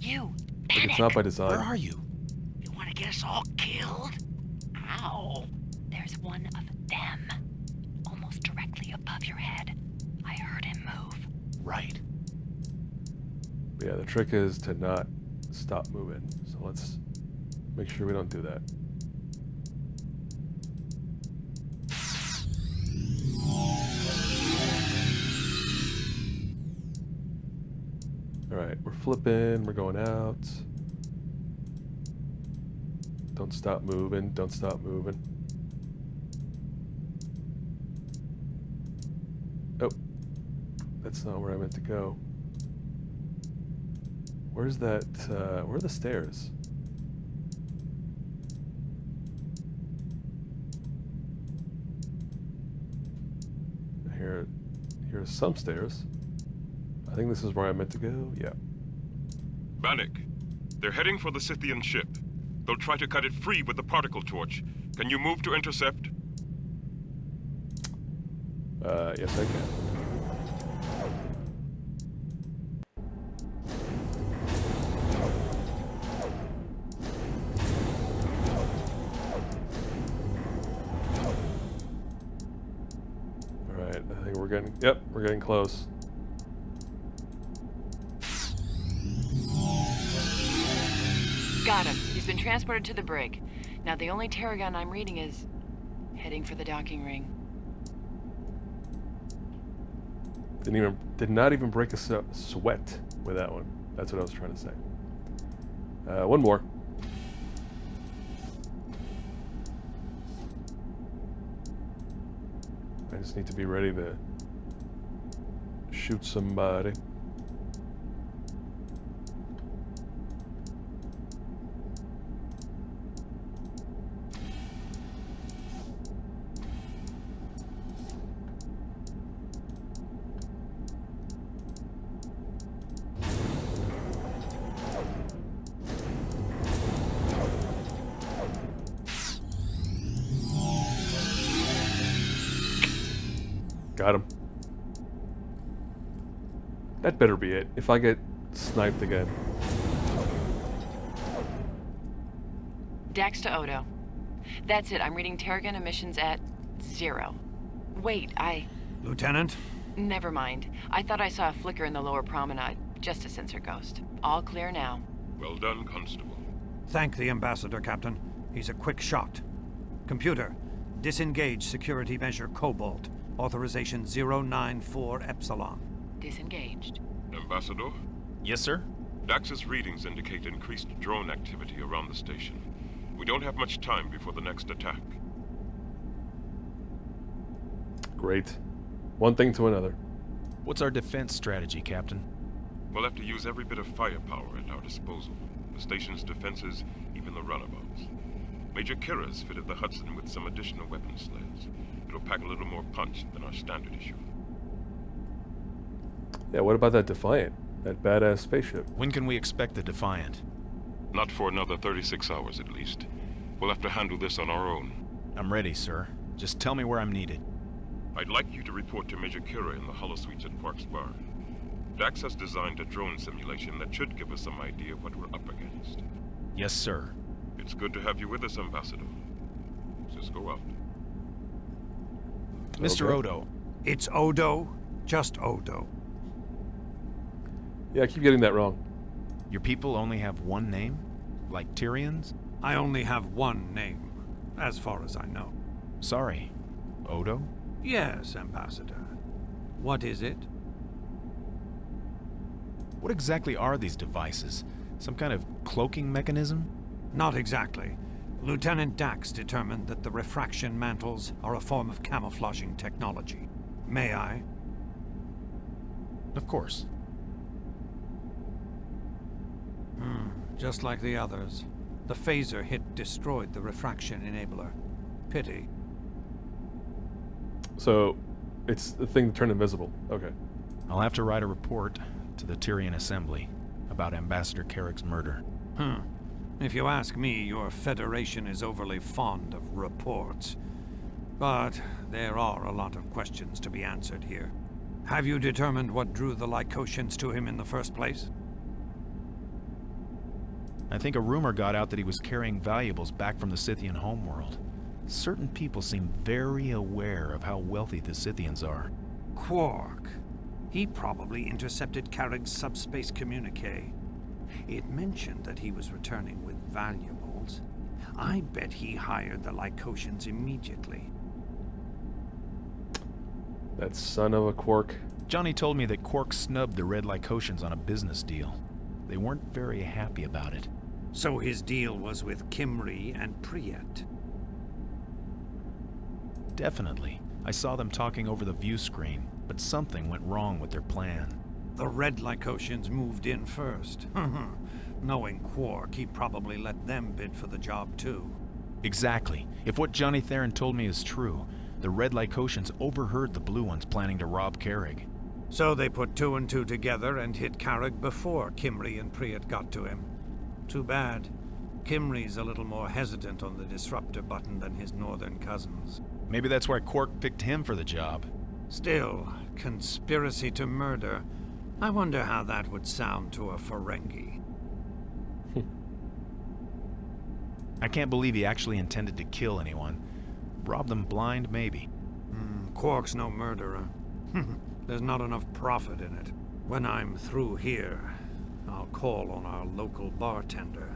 you, like it's not by design. Where are you? You want to get us all killed? Ow. There's one of them, almost directly above your head. I heard him move. Right. Yeah, the trick is to not stop moving. So let's make sure we don't do that. Alright, we're flipping, we're going out. Don't stop moving, don't stop moving. Oh, that's not where I meant to go. Where's that, where are the stairs? Here's some stairs. I think this is where I meant to go, yeah. Bannock, they're heading for the Scythian ship. They'll try to cut it free with the particle torch. Can you move to intercept? Yes I can. Alright, I think we're getting close. Got him. He's been transported to the brig. Now the only Tarragon I'm reading is heading for the docking ring. Did not even break a sweat with that one. That's what I was trying to say. One more. I just need to be ready to shoot somebody. Got him. That better be it. If I get sniped again. Dax to Odo. That's it. I'm reading Tarragon emissions at 0. Wait, Lieutenant? Never mind. I thought I saw a flicker in the lower promenade. Just a sensor ghost. All clear now. Well done, Constable. Thank the Ambassador, Captain. He's a quick shot. Computer, disengage security measure Cobalt. Authorization 094 Epsilon. Disengaged. Ambassador? Yes, sir? Dax's readings indicate increased drone activity around the station. We don't have much time before the next attack. Great. One thing to another. What's our defense strategy, Captain? We'll have to use every bit of firepower at our disposal. The station's defenses, even the runabouts. Major Kira's fitted the Hudson with some additional weapon sleds. It'll pack a little more punch than our standard issue. Yeah, what about that Defiant? That badass spaceship? When can we expect the Defiant? Not for another 36 hours at least. We'll have to handle this on our own. I'm ready, sir. Just tell me where I'm needed. I'd like you to report to Major Kira in the holosuites at Quark's Bar. Dax has designed a drone simulation that should give us some idea of what we're up against. Yes, sir. It's good to have you with us, Ambassador. Cisco out. Mr. Okay. Odo. It's Odo, just Odo. Yeah, I keep getting that wrong. Your people only have one name? Like Tyrians? I only have one name, as far as I know. Sorry. Odo? Yes, Ambassador. What is it? What exactly are these devices? Some kind of cloaking mechanism? Not exactly. Lieutenant Dax determined that the refraction mantles are a form of camouflaging technology. May I? Of course. Just like the others. The phaser hit destroyed the refraction enabler. Pity. So, it's the thing to turn invisible. Okay. I'll have to write a report to the Tyrian Assembly about Ambassador Carrick's murder. If you ask me, your Federation is overly fond of reports. But there are a lot of questions to be answered here. Have you determined what drew the Lykotians to him in the first place? I think a rumor got out that he was carrying valuables back from the Scythian homeworld. Certain people seem very aware of how wealthy the Scythians are. Quark. He probably intercepted Carrick's subspace communique. It mentioned that he was returning with valuables. I bet he hired the Lykotians immediately. That son of a Quark. Johnny told me that Quark snubbed the Red Lykotians on a business deal. They weren't very happy about it. So his deal was with Kimry and Priet. Definitely. I saw them talking over the view screen, but something went wrong with their plan. The Red Lykotians moved in first. Knowing Quark, he probably let them bid for the job too. Exactly. If what Johnny Theron told me is true, the Red Lykotians overheard the Blue Ones planning to rob Carrick. So they put two and two together and hit Carrick before Kimry and Priet got to him. Too bad. Kimry's a little more hesitant on the disruptor button than his northern cousins. Maybe that's why Quark picked him for the job. Still, conspiracy to murder. I wonder how that would sound to a Ferengi. I can't believe he actually intended to kill anyone. Rob them blind, maybe. Quark's no murderer. There's not enough profit in it. When I'm through here, I'll call on our local bartender.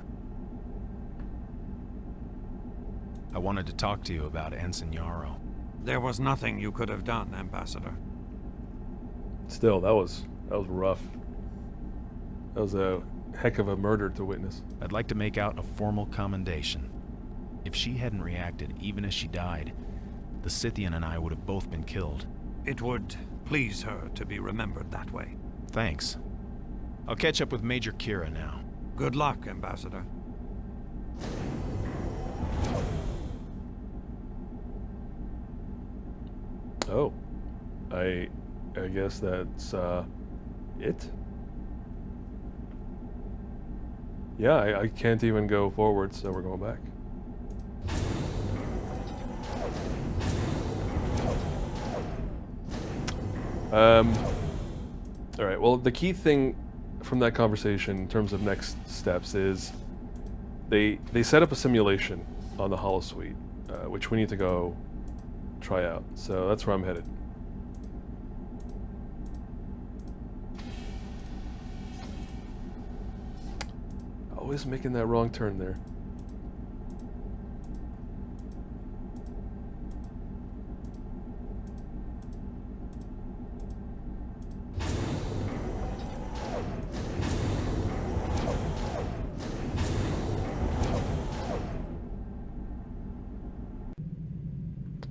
I wanted to talk to you about Ensign Yarrow. There was nothing you could have done, Ambassador. Still, that was rough. That was a heck of a murder to witness. I'd like to make out a formal commendation. If she hadn't reacted, even as she died, the Scythian and I would have both been killed. It would please her to be remembered that way. Thanks. I'll catch up with Major Kira now. Good luck, Ambassador. Oh. I guess that's, it? Yeah, I can't even go forward, so we're going back. Alright, well, the key thing from that conversation in terms of next steps is they set up a simulation on the holosuite, which we need to go try out. So that's where I'm headed. Always making that wrong turn there.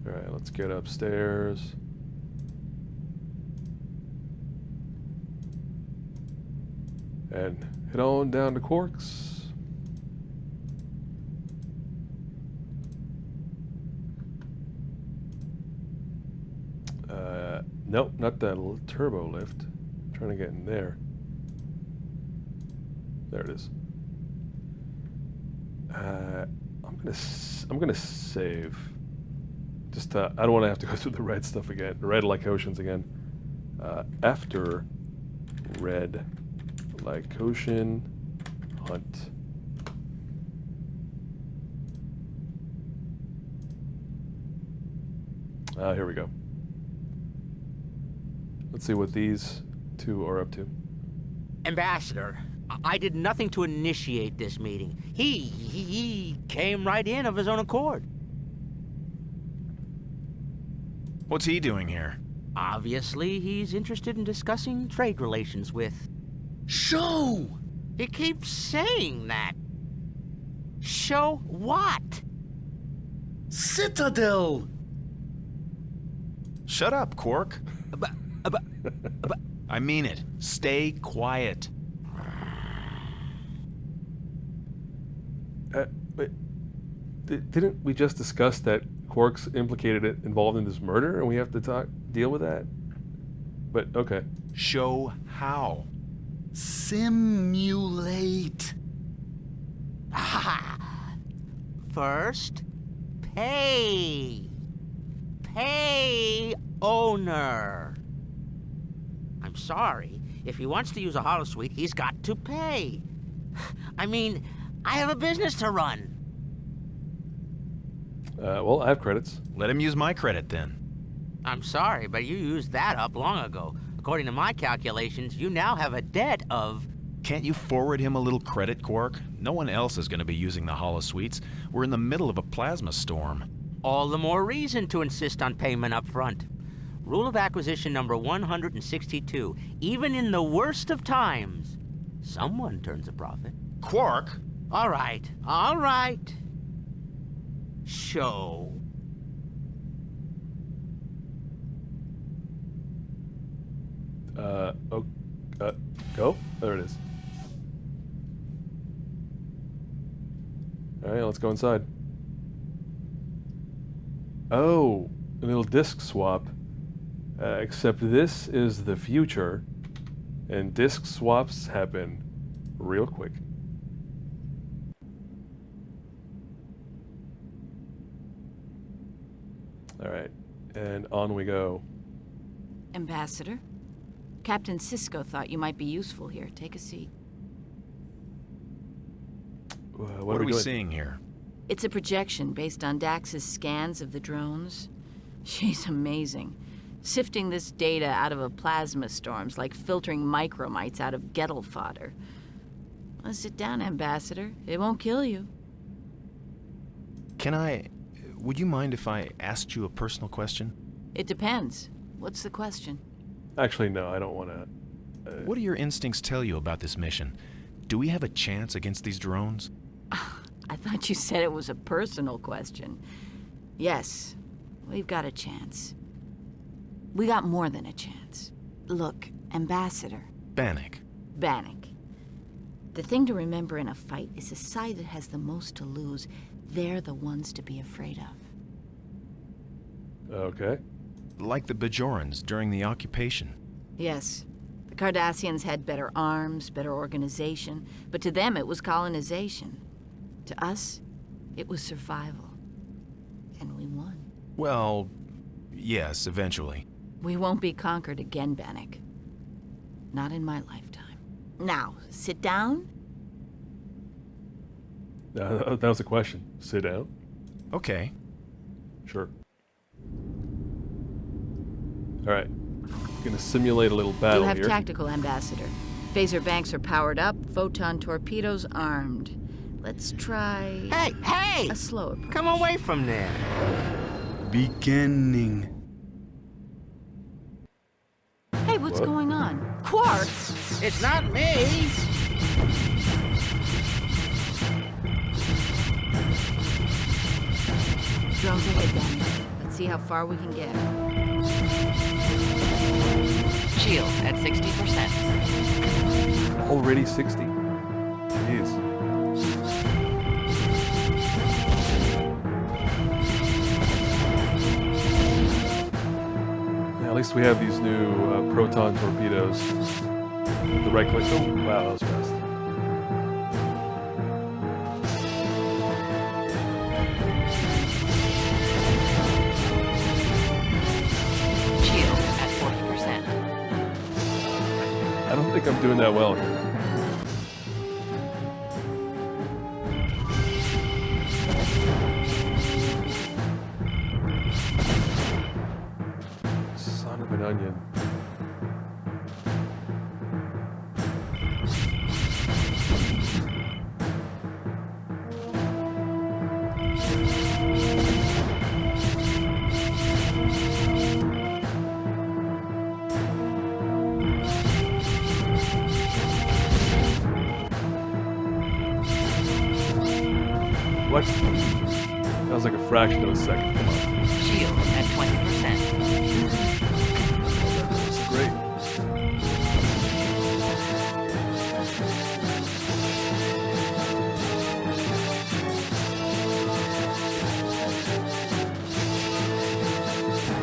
Alright, let's get upstairs. And head on down to Quark's. Nope, not that little turbo lift. I'm trying to get in there. There it is. I'm gonna save. Just I don't want to have to go through the red stuff again. The red Lykotions again. After red Lykotion hunt. Here we go. Let's see what these two are up to. Ambassador, I did nothing to initiate this meeting. He came right in of his own accord. What's he doing here? Obviously, he's interested in discussing trade relations with... Show! He keeps saying that. Show what? Citadel! Shut up, Quark. I mean it. Stay quiet. But didn't we just discuss that Quark's involved in this murder, and we have to deal with that? But okay. Show how. Simulate. First, pay. Pay owner. I'm sorry. If he wants to use a holosuite, he's got to pay. I mean, I have a business to run. Well, I have credits. Let him use my credit then. I'm sorry, but you used that up long ago. According to my calculations, you now have a debt of... Can't you forward him a little credit, Quark? No one else is going to be using the holosuites. We're in the middle of a plasma storm. All the more reason to insist on payment up front. Rule of acquisition number 162. Even in the worst of times, someone turns a profit. Quark! All right, all right. Show. Go? There it is. Alright, let's go inside. Oh, a little disk swap. Except this is the future, and disk swaps happen real quick. Alright, and on we go. Ambassador, Captain Sisko thought you might be useful here. Take a seat. What are we seeing here? It's a projection based on Dax's scans of the drones. She's amazing. Sifting this data out of a plasma storm's like filtering micromites out of Gettle fodder. Well, sit down, Ambassador. It won't kill you. Would you mind if I asked you a personal question? It depends. What's the question? Actually, no, I don't want to... What do your instincts tell you about this mission? Do we have a chance against these drones? I thought you said it was a personal question. Yes, we've got a chance. We got more than a chance. Look, Ambassador. Bannock. The thing to remember in a fight is the side that has the most to lose. They're the ones to be afraid of. Okay. Like the Bajorans during the occupation. Yes. The Cardassians had better arms, better organization, but to them it was colonization. To us, it was survival. And we won. Well, yes, eventually. We won't be conquered again, Bannock. Not in my lifetime. Now, sit down. That was a question. Sit down. Okay. Sure. Alright. Gonna simulate a little battle You have here. tactical, Ambassador. Phaser banks are powered up, photon torpedoes armed. Let's try... Hey! A slow approach. Come away from there. Beginning. Hey, what's going on? Quark! It's not me! Drones ahead, then. Let's see how far we can get. Shield at 60%. Already 60. Jeez. Yeah, at least we have these new proton torpedoes. With the right click. Oh, wow, that was fast. Shield at 40%. I don't think I'm doing that well here. Son of an onion. What? That was like a fraction of a second. Come on. Shield at 20%. That's great.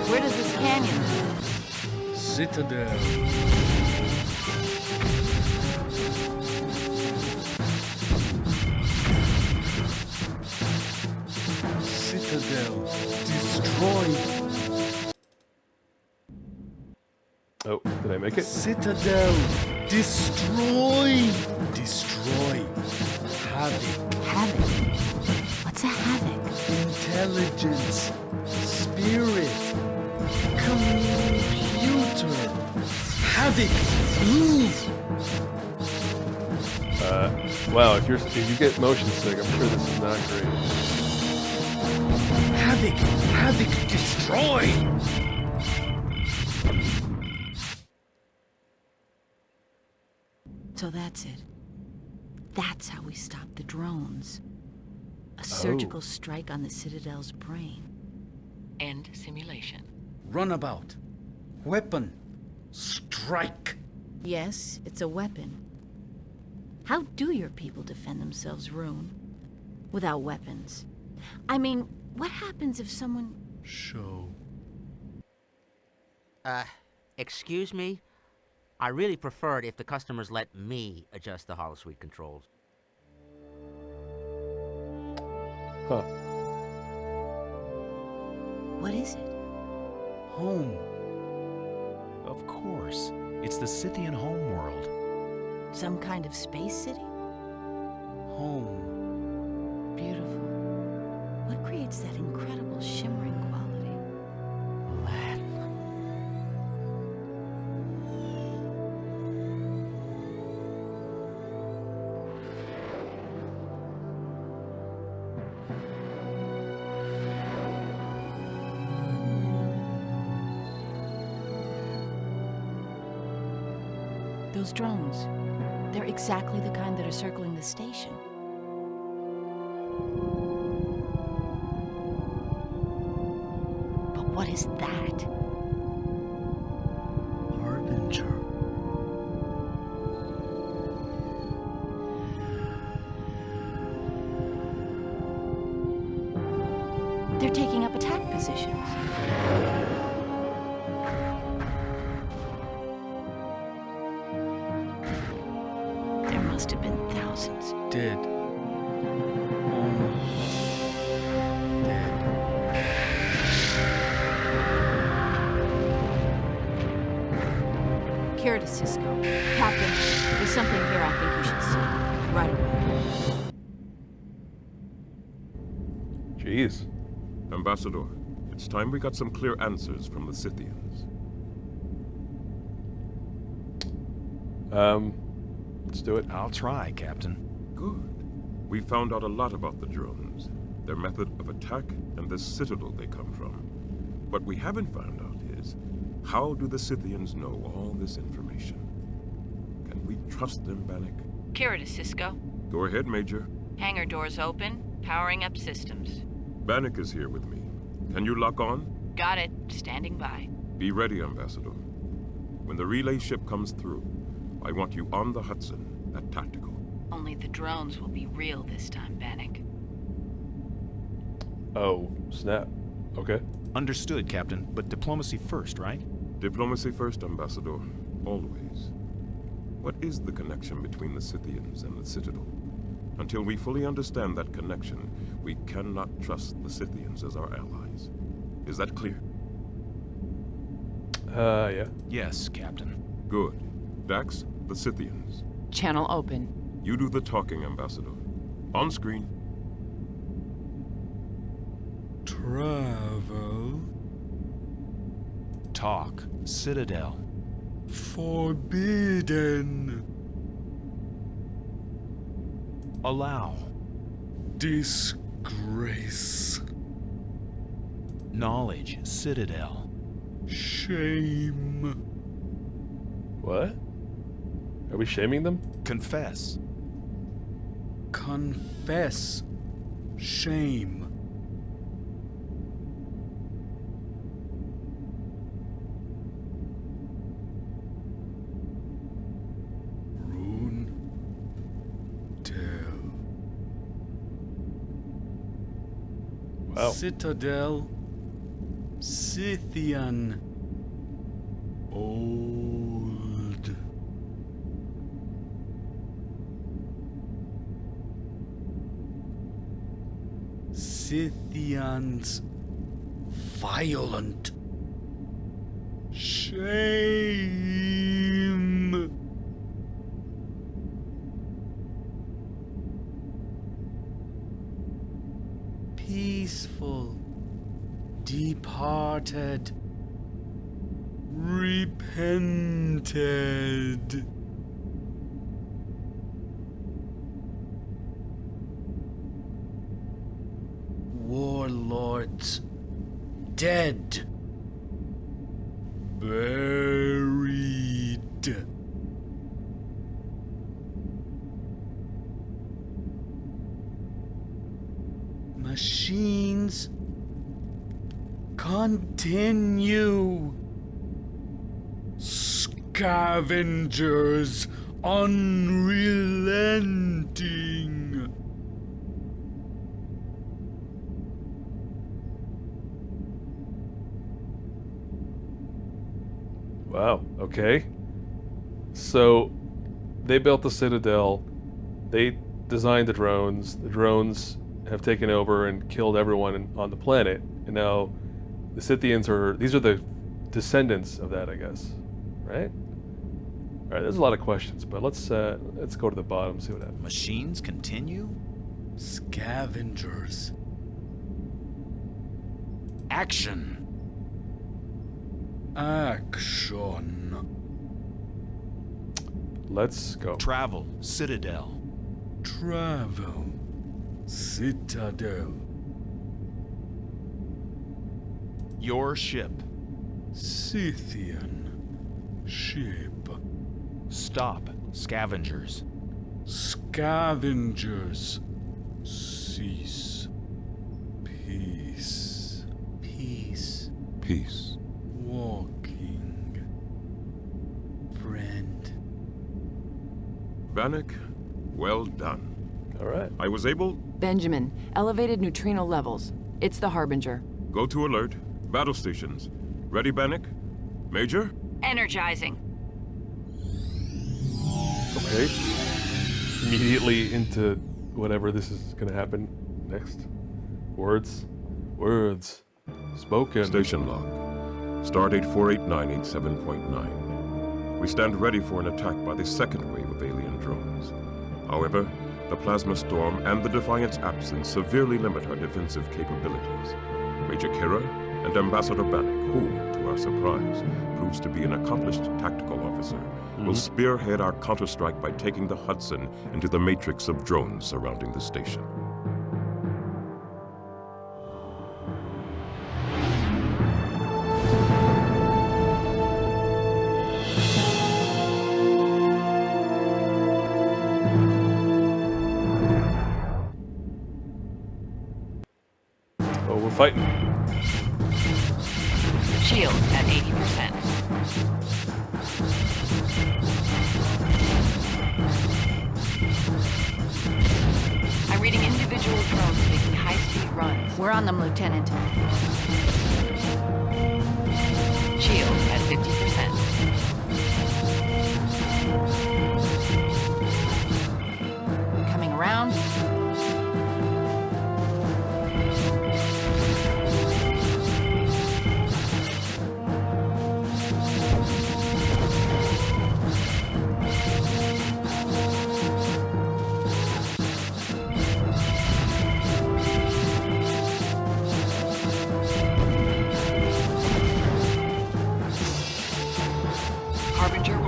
Where does this canyon lead? Citadel. Citadel. Destroy. Oh, did I make it? Citadel. Destroy. Destroy. Havoc. Havoc? What's a havoc? Intelligence. Spirit. Computer. Havoc. Ooh. Wow, if you get motion sick, I'm sure this is not great. Havoc. Havoc. Destroy. So that's it. That's how we stop the drones. A surgical strike on the Citadel's brain. End simulation. Runabout. Weapon. Strike. Yes, it's a weapon. How do your people defend themselves, Rune? Without weapons. I mean, what happens if someone... Show. Excuse me? I really prefer it if the customers let me adjust the holosuite controls. Huh. What is it? Home. Of course. It's the Scythian homeworld. Some kind of space city? Home. Beautiful. What creates that incredible shimmering quality? Latin. Those drones, they're exactly the kind that are circling the station. But what is that? Harbinger. They're taking up attack positions. There must have been thousands. Dead. Kira to Cisco. Captain, there's something here I think you should see. Right away. Jeez. Ambassador, it's time we got some clear answers from the Scythians. Let's do it. I'll try, Captain. Good. We found out a lot about the drones, their method of attack, and the citadel they come from. What we haven't found out is, how do the Scythians know all this information? Can we trust them, Bannock? Kira to Cisco. Go ahead, Major. Hangar doors open. Powering up systems. Bannock is here with me. Can you lock on? Got it. Standing by. Be ready, Ambassador. When the relay ship comes through, I want you on the Hudson at tactical. Only the drones will be real this time, Bannock. Oh, snap. Okay. Understood, Captain, but diplomacy first, right? Diplomacy first, Ambassador. Always. What is the connection between the Scythians and the Citadel? Until we fully understand that connection, we cannot trust the Scythians as our allies. Is that clear? Yeah. Yes, Captain. Good. Dax, the Scythians. Channel open. You do the talking, Ambassador. On screen. Travel. Talk. Citadel. Forbidden. Allow. Disgrace. Knowledge. Citadel. Shame. What? Are we shaming them? Confess. Confess. Shame. Rune. Tell. Wow. Citadel. Scythian. Old. Scythians. Violent. Shame. Peaceful. Departed. Repented. Warlords. Dead. Buried. Machines. Continue. Scavengers unrelenting. Wow, okay. So, they built the Citadel, they designed the drones have taken over and killed everyone on the planet, and now the Scythians these are the descendants of that, I guess, right? Alright, there's a lot of questions, but let's go to the bottom, see what happens. Machines continue? Scavengers. Action. Action. Let's go. Travel. Citadel. Travel. Citadel. Your ship. Scythian. Ship. Stop. Scavengers. Scavengers. Cease. Peace. Peace. Peace. Walking. Friend. Bannock, well done. Alright. I was able... Benjamin, elevated neutrino levels. It's the Harbinger. Go to alert. Battle stations. Ready, Bannock? Major? Energizing. Okay. Immediately into whatever this is going to happen next. Words. Spoken. Station log. Stardate 48987.9. We stand ready for an attack by the second wave of alien drones. However, the plasma storm and the Defiant's absence severely limit our defensive capabilities. Major Kira and Ambassador Bannock, who, to our surprise, proves to be an accomplished tactical officer, will spearhead our counterstrike by taking the Hudson into the matrix of drones surrounding the station. Oh, we're fighting. Shield at 80%. I'm reading individual drones making high-speed runs. We're on them, Lieutenant. Shield at 50%.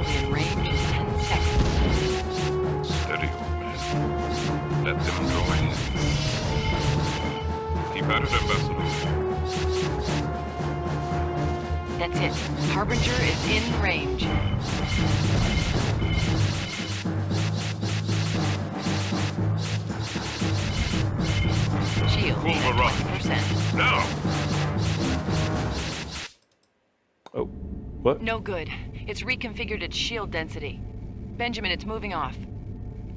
will be in range in 10 seconds. Steady, old man. Let them draw in. Keep at it, Ambassador. That's it. Harbinger is in range. Shield at 20%. Now! Oh, what? No good. It's reconfigured its shield density. Benjamin, it's moving off.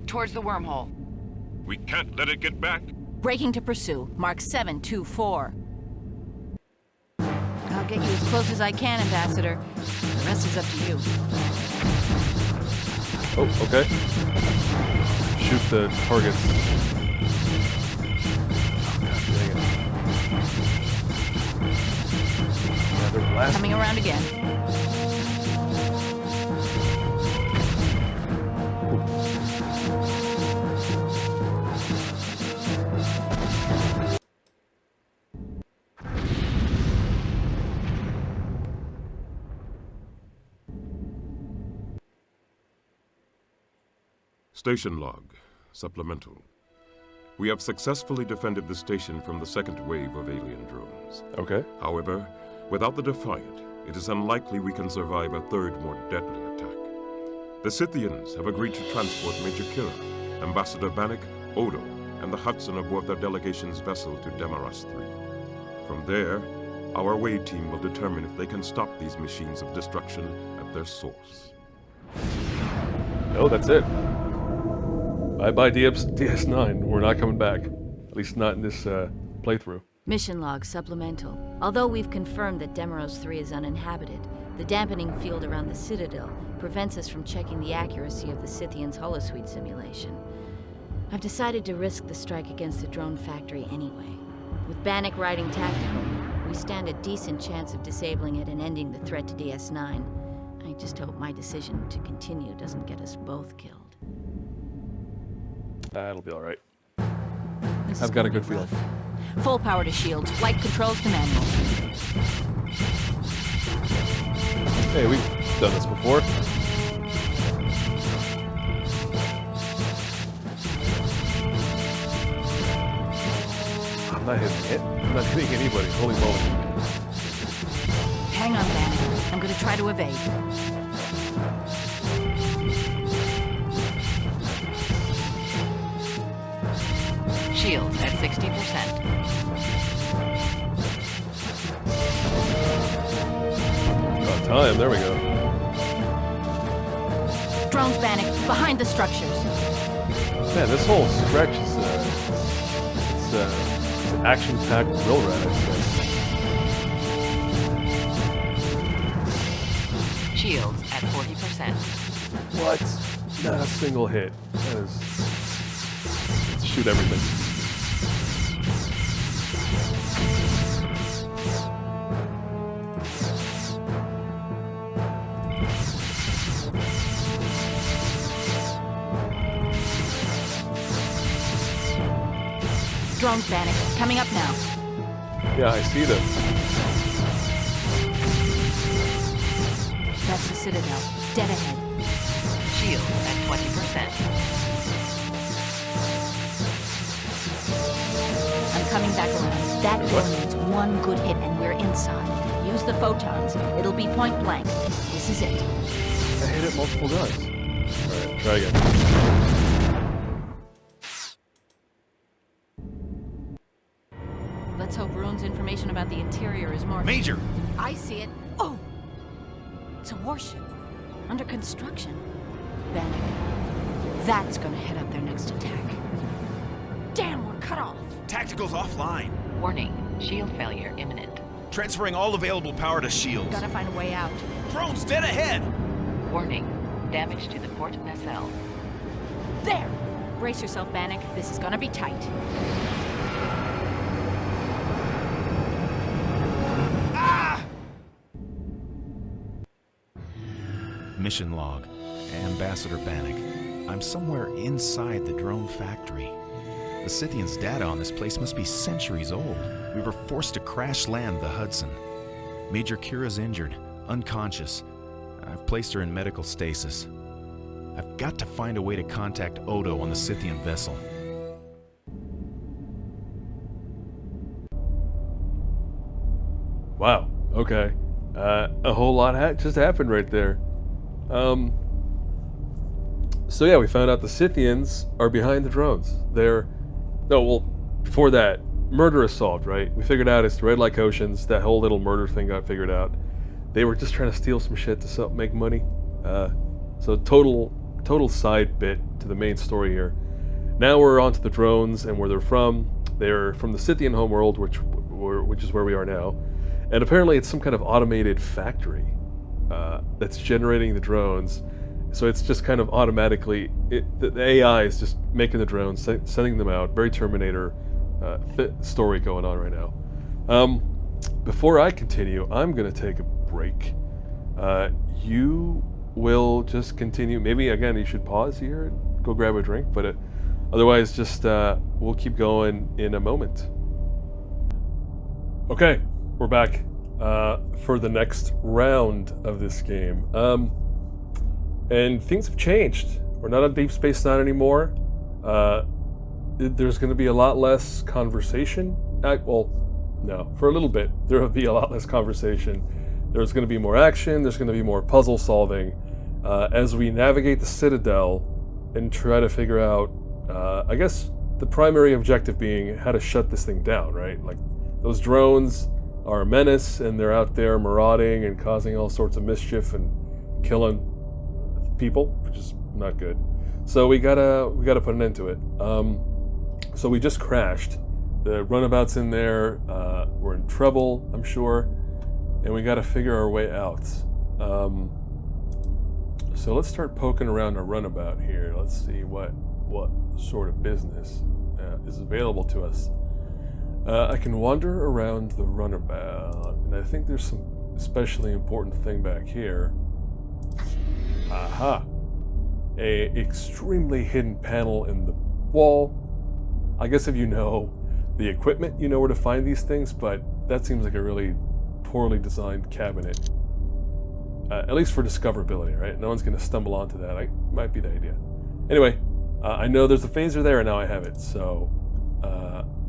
Towards the wormhole. We can't let it get back. Braking to pursue. Mark 724. I'll get you as close as I can, Ambassador. The rest is up to you. Oh, okay. Shoot the targets. Coming around again. Station log. Supplemental. We have successfully defended the station from the second wave of alien drones. Okay. However, without the Defiant, it is unlikely we can survive a third, more deadly attack. The Scythians have agreed to transport Major Kira, Ambassador Bannock, Odo, and the Hudson aboard their delegation's vessel to Demaras 3. From there, our away team will determine if they can stop these machines of destruction at their source. Oh, that's it. Bye-bye DS9. We're not coming back. At least not in this playthrough. Mission log supplemental. Although we've confirmed that Demaros 3 is uninhabited, the dampening field around the Citadel prevents us from checking the accuracy of the Scythians' holosuite simulation. I've decided to risk the strike against the drone factory anyway. With Bannock riding tactical, we stand a decent chance of disabling it and ending the threat to DS9. I just hope my decision to continue doesn't get us both killed. That'll be alright. I've got a good feeling. Full power to shields, flight controls to manual. Hey, we've done this before. I'm not hitting it. I'm not hitting anybody. Holy moly. Hang on, Bannock. I'm gonna try to evade. Shield at 60%. About time. There we go. Drones, Bannock, behind the structures. Man, this whole stretch is it's an action-packed drill rat, I'd say. Shields at 40%. What? Not a single hit. That is... Let's shoot everything. Drones, Bannock, coming up now. Yeah, I see them. That's the Citadel, dead ahead. Shield at 20%. I'm coming back around. That door needs one good hit and we're inside. Use the photons. It'll be point blank. This is it. I hit it multiple times. Alright, try again. Let's hope Rune's information about the interior is more... Major! I see it. Oh! It's a warship. Under construction. Bannock. That's gonna head up their next attack. Damn, we're cut off! Tactical's offline. Warning, shield failure imminent. Transferring all available power to shields. Gotta find a way out. Drones dead ahead! Warning, damage to the port nacelle. There! Brace yourself, Bannock. This is gonna be tight. Mission log. Ambassador Bannock. I'm somewhere inside the drone factory. The Scythians' data on this place must be centuries old. We were forced to crash land the Hudson. Major Kira's injured, unconscious. I've placed her in medical stasis. I've got to find a way to contact Odo on the Scythian vessel. Wow, okay. A whole lot just happened right there. So yeah, we found out the Scythians are behind the drones. Before that, murder is solved, right? We figured out it's the Red Lykotions. That whole little murder thing got figured out. They were just trying to steal some shit to make money. So total side bit to the main story here. Now we're on to the drones and where they're from. They're from the Scythian homeworld, which is where we are now. And apparently it's some kind of automated factory that's generating the drones. So it's just kind of automatically, the AI is just making the drones, sending them out. Very Terminator story going on right now. Before I continue, I'm going to take a break. You will just continue. Maybe, again, you should pause here and go grab a drink. But otherwise, just we'll keep going in a moment. Okay, we're back for the next round of this game. And things have changed. We're not on Deep Space Nine anymore. There's going to be a lot less conversation. No, for a little bit, there will be a lot less conversation. There's going to be more action. There's going to be more puzzle solving as we navigate the Citadel and try to figure out, I guess, the primary objective being how to shut this thing down, right? Like, those drones are a menace, and they're out there marauding and causing all sorts of mischief and killing people, which is not good. So we gotta put an end to it. So we just crashed. The runabout's in there. We're in trouble, I'm sure, and we gotta figure our way out. So let's start poking around our runabout here. Let's see what sort of business is available to us. I can wander around the runabout, and I think there's some especially important thing back here. Aha! A extremely hidden panel in the wall. I guess if you know the equipment, you know where to find these things, but that seems like a really poorly designed cabinet. At least for discoverability, right? No one's going to stumble onto that. Might be the idea. Anyway, I know there's a phaser there, and now I have it, so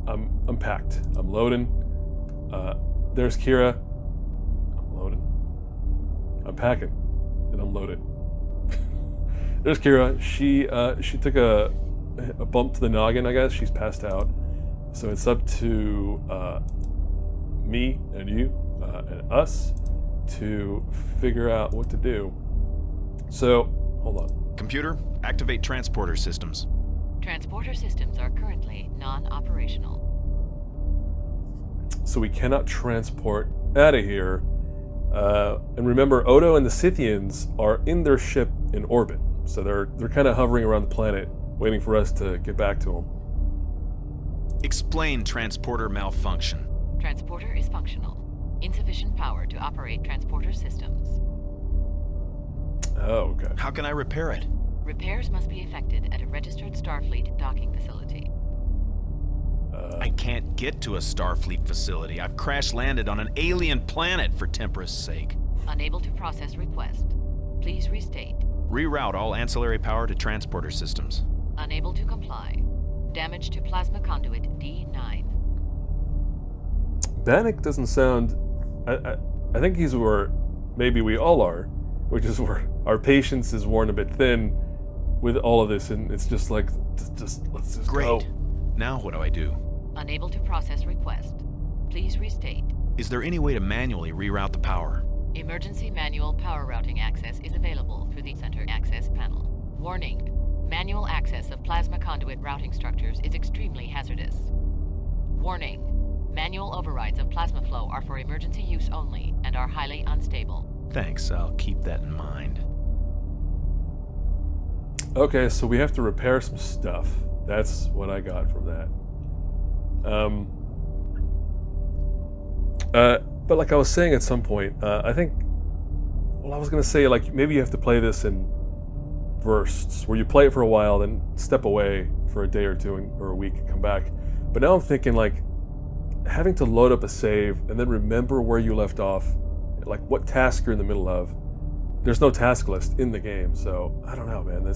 I'm packed. I'm loading. There's Kira. I'm loading. I'm packing, and I'm loaded. There's Kira. She took a bump to the noggin, I guess. She's passed out. So it's up to me and you and us to figure out what to do. So, hold on. Computer, activate transporter systems. Transporter systems are currently non-operational. So we cannot transport out of here. And remember, Odo and the Scythians are in their ship in orbit. So they're kind of hovering around the planet, waiting for us to get back to them. Explain transporter malfunction. Transporter is functional. Insufficient power to operate transporter systems. Oh, okay. How can I repair it? Repairs must be effected at a registered Starfleet docking facility. I can't get to a Starfleet facility. I've crash-landed on an alien planet, for Tempera's sake. Unable to process request. Please restate. Reroute all ancillary power to transporter systems. Unable to comply. Damage to plasma conduit D9. Bannock doesn't sound... I think he's where maybe we all are, which is where our patience is worn a bit thin with all of this, and it's just like, let's just Great. go. Now what do I do? Unable to process request. Please restate. Is there any way to manually reroute the power? Emergency manual power routing access is available through the center access panel. Warning. Manual access of plasma conduit routing structures is extremely hazardous. Warning. Manual overrides of plasma flow are for emergency use only and are highly unstable. Thanks, I'll keep that in mind. Okay, so we have to repair some stuff. That's what I got from that. But like I was saying at some point, I think, well, I was going to say, like, maybe you have to play this in bursts, where you play it for a while, then step away for a day or two or a week and come back. But now I'm thinking, like, having to load up a save and then remember where you left off, like what task you're in the middle of, there's no task list in the game, so I don't know, man.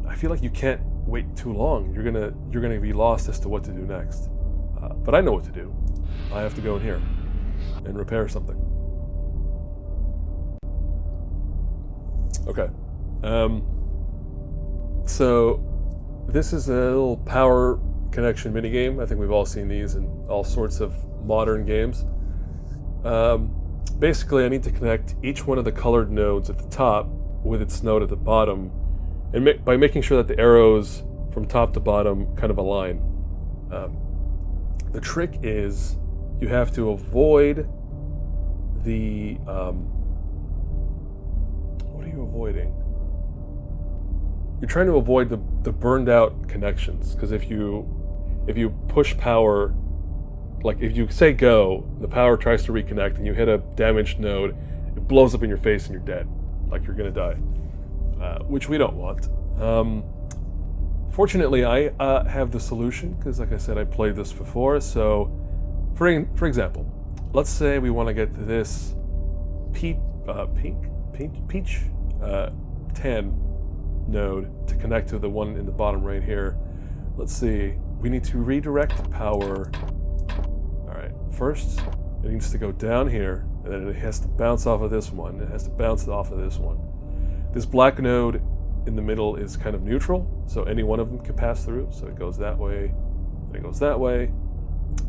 I feel like you can't wait too long. You're gonna be lost as to what to do next. But I know what to do. I have to go in here and repair something. Okay. So this is a little power connection minigame. I think we've all seen these in all sorts of modern games. Basically, I need to connect each one of the colored nodes at the top with its node at the bottom, and by making sure that the arrows from top to bottom kind of align. The trick is you have to avoid the... what are you avoiding? You're trying to avoid the burned out connections, because if you push power, like if you say go, the power tries to reconnect and you hit a damaged node, it blows up in your face and you're dead, like you're gonna die, which we don't want. Fortunately, I have the solution, because like I said, I played this before. So for example, let's say we want to get to this peach 10 node to connect to the one in the bottom right here. Let's see, we need to redirect power. All right, first it needs to go down here, and then it has to bounce off of this one. It has to bounce off of this one. This black node in the middle is kind of neutral, so any one of them can pass through. So it goes that way, and it goes that way,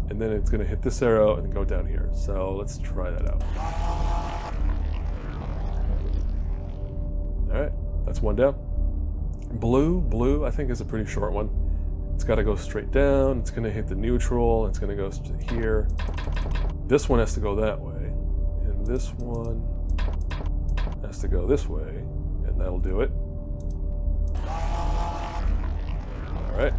and then it's going to hit this arrow and go down here. So let's try that out. All right, that's one down. Blue, I think is a pretty short one. It's got to go straight down. It's going to hit the neutral. It's going to go here. This one has to go that way, and this one has to go this way, and that'll do it. All right.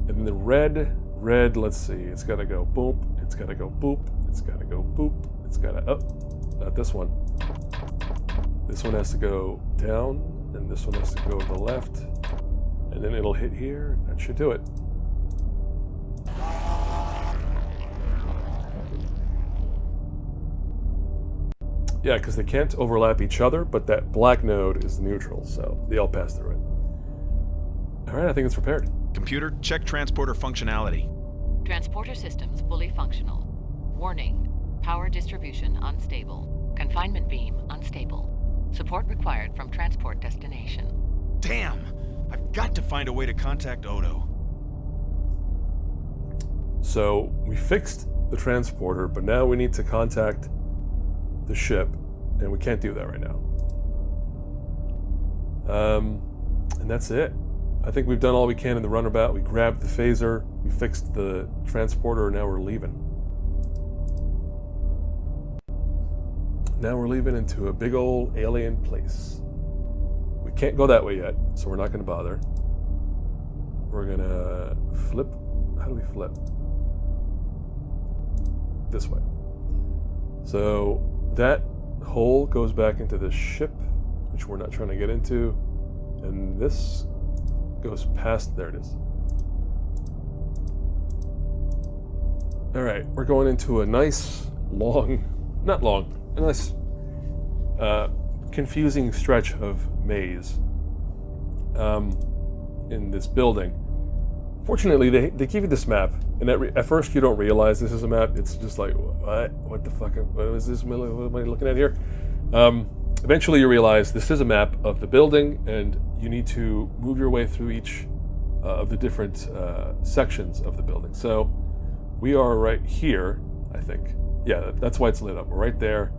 And then the red, let's see. It's got to go boop. It's got to go boop. It's got to go boop. It's got to up. Not this one. This one has to go down, and this one has to go to the left, and then it'll hit here. That should do it. Yeah, because they can't overlap each other, but that black node is neutral, so they all pass through it. All right, I think it's repaired. Computer, check transporter functionality. Transporter systems fully functional. Warning, power distribution unstable. Confinement beam unstable. Support required from transport destination. Damn! I've got to find a way to contact Odo. So we fixed the transporter, but now we need to contact the ship, and we can't do that right now. And that's it. I think we've done all we can in the runabout. We grabbed the phaser, we fixed the transporter, and now we're leaving. Now we're leaving into a big old alien place. We can't go that way yet, so we're not going to bother. We're going to flip. How do we flip? This way. So that hole goes back into the ship, which we're not trying to get into. And this goes past, there it is. All right, we're going into a nice, not long, a nice, confusing stretch of maze in this building. Fortunately, they give you this map, and at first you don't realize this is a map. It's just like, what the fuck, what is this, what am I looking at here? Eventually you realize this is a map of the building, and you need to move your way through each of the different sections of the building. So we are right here, I think. Yeah, that's why it's lit up. We're right there.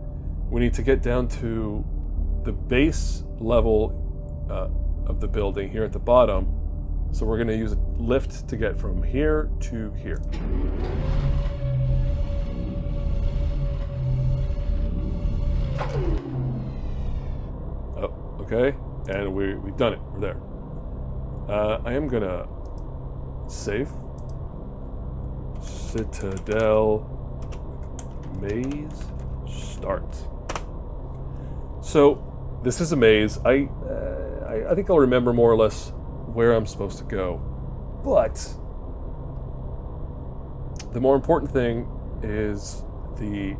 We need to get down to the base level of the building here at the bottom. So we're going to use a lift to get from here to here. Oh, okay. And we've done it. We're there. I am going to save. Citadel maze start. So this is a maze. I think I'll remember more or less where I'm supposed to go, but the more important thing is the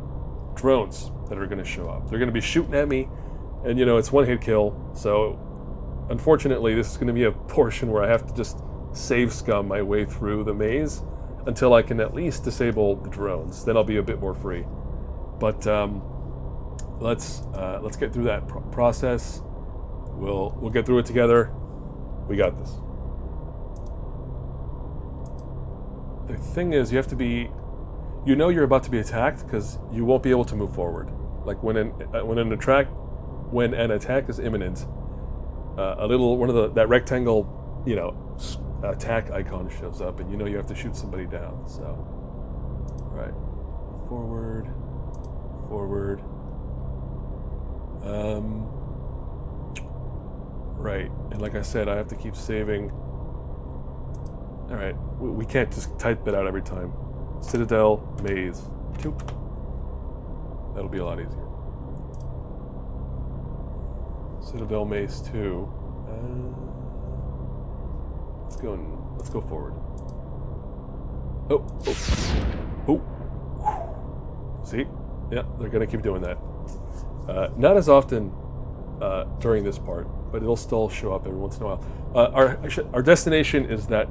drones. that are going to show up. They're going to be shooting at me, and you know, it's one-hit kill, so unfortunately this is going to be a portion where I have to just save scum my way through the maze until I can at least disable the drones. Then I'll be a bit more free. But let's get through that process. We'll get through it together. We got this. The thing is, you have to be, you know, you're about to be attacked because you won't be able to move forward. Like when an attack is imminent, that rectangle, you know, attack icon shows up, and you know you have to shoot somebody down. So, right, forward. Right, and like I said, I have to keep saving. All right, we can't just type it out every time. Citadel, maze, 2. That'll be a lot easier. Citadel, maze 2. Let's go forward. Oh. See? Yeah, they're gonna keep doing that. Not as often during this part, but it'll still show up every once in a while. Our destination is that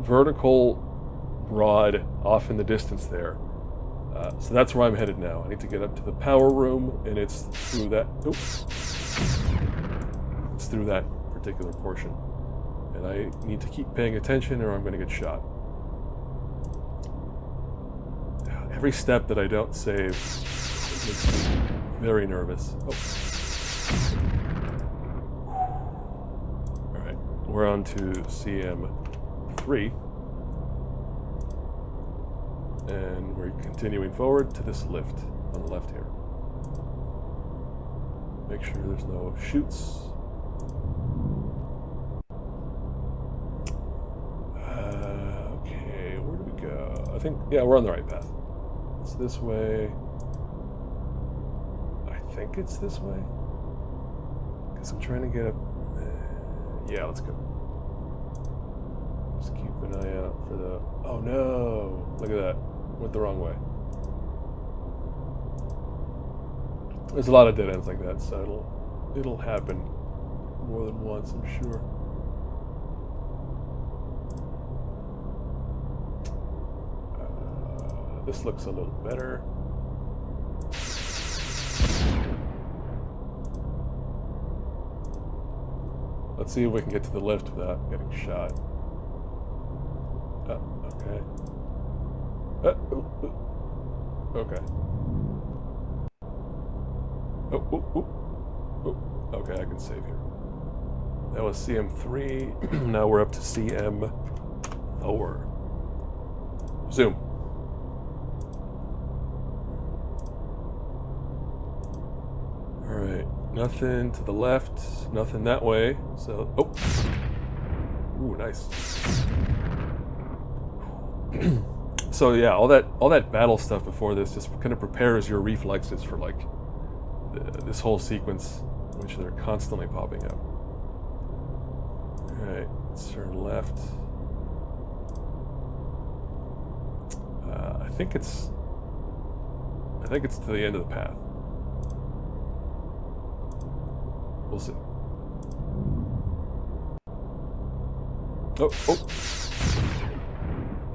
vertical rod off in the distance there. So that's where I'm headed now. I need to get up to the power room, and it's through that. It's through that particular portion. And I need to keep paying attention or I'm going to get shot. Every step that I don't save makes me very nervous. Alright, we're on to CM3. And we're continuing forward to this lift on the left here. Make sure there's no chutes. Okay, where do we go? I think, yeah, we're on the right path. It's this way. I think it's this way. Because I'm trying to get up. Yeah, let's go. Just keep an eye out for the... Oh no! Look at that. Went the wrong way. There's a lot of dead ends like that, so it'll happen more than once, I'm sure. This looks a little better. Let's see if we can get to the lift without getting shot. Okay. Okay. Okay, I can save here. That was CM3. Now we're up to CM4. Zoom. Alright, nothing to the left, nothing that way, so, ooh, nice. So yeah, all that battle stuff before this just kind of prepares your reflexes for like this whole sequence, which they're constantly popping up. Alright, let's turn left. I think it's to the end of the path. We'll see.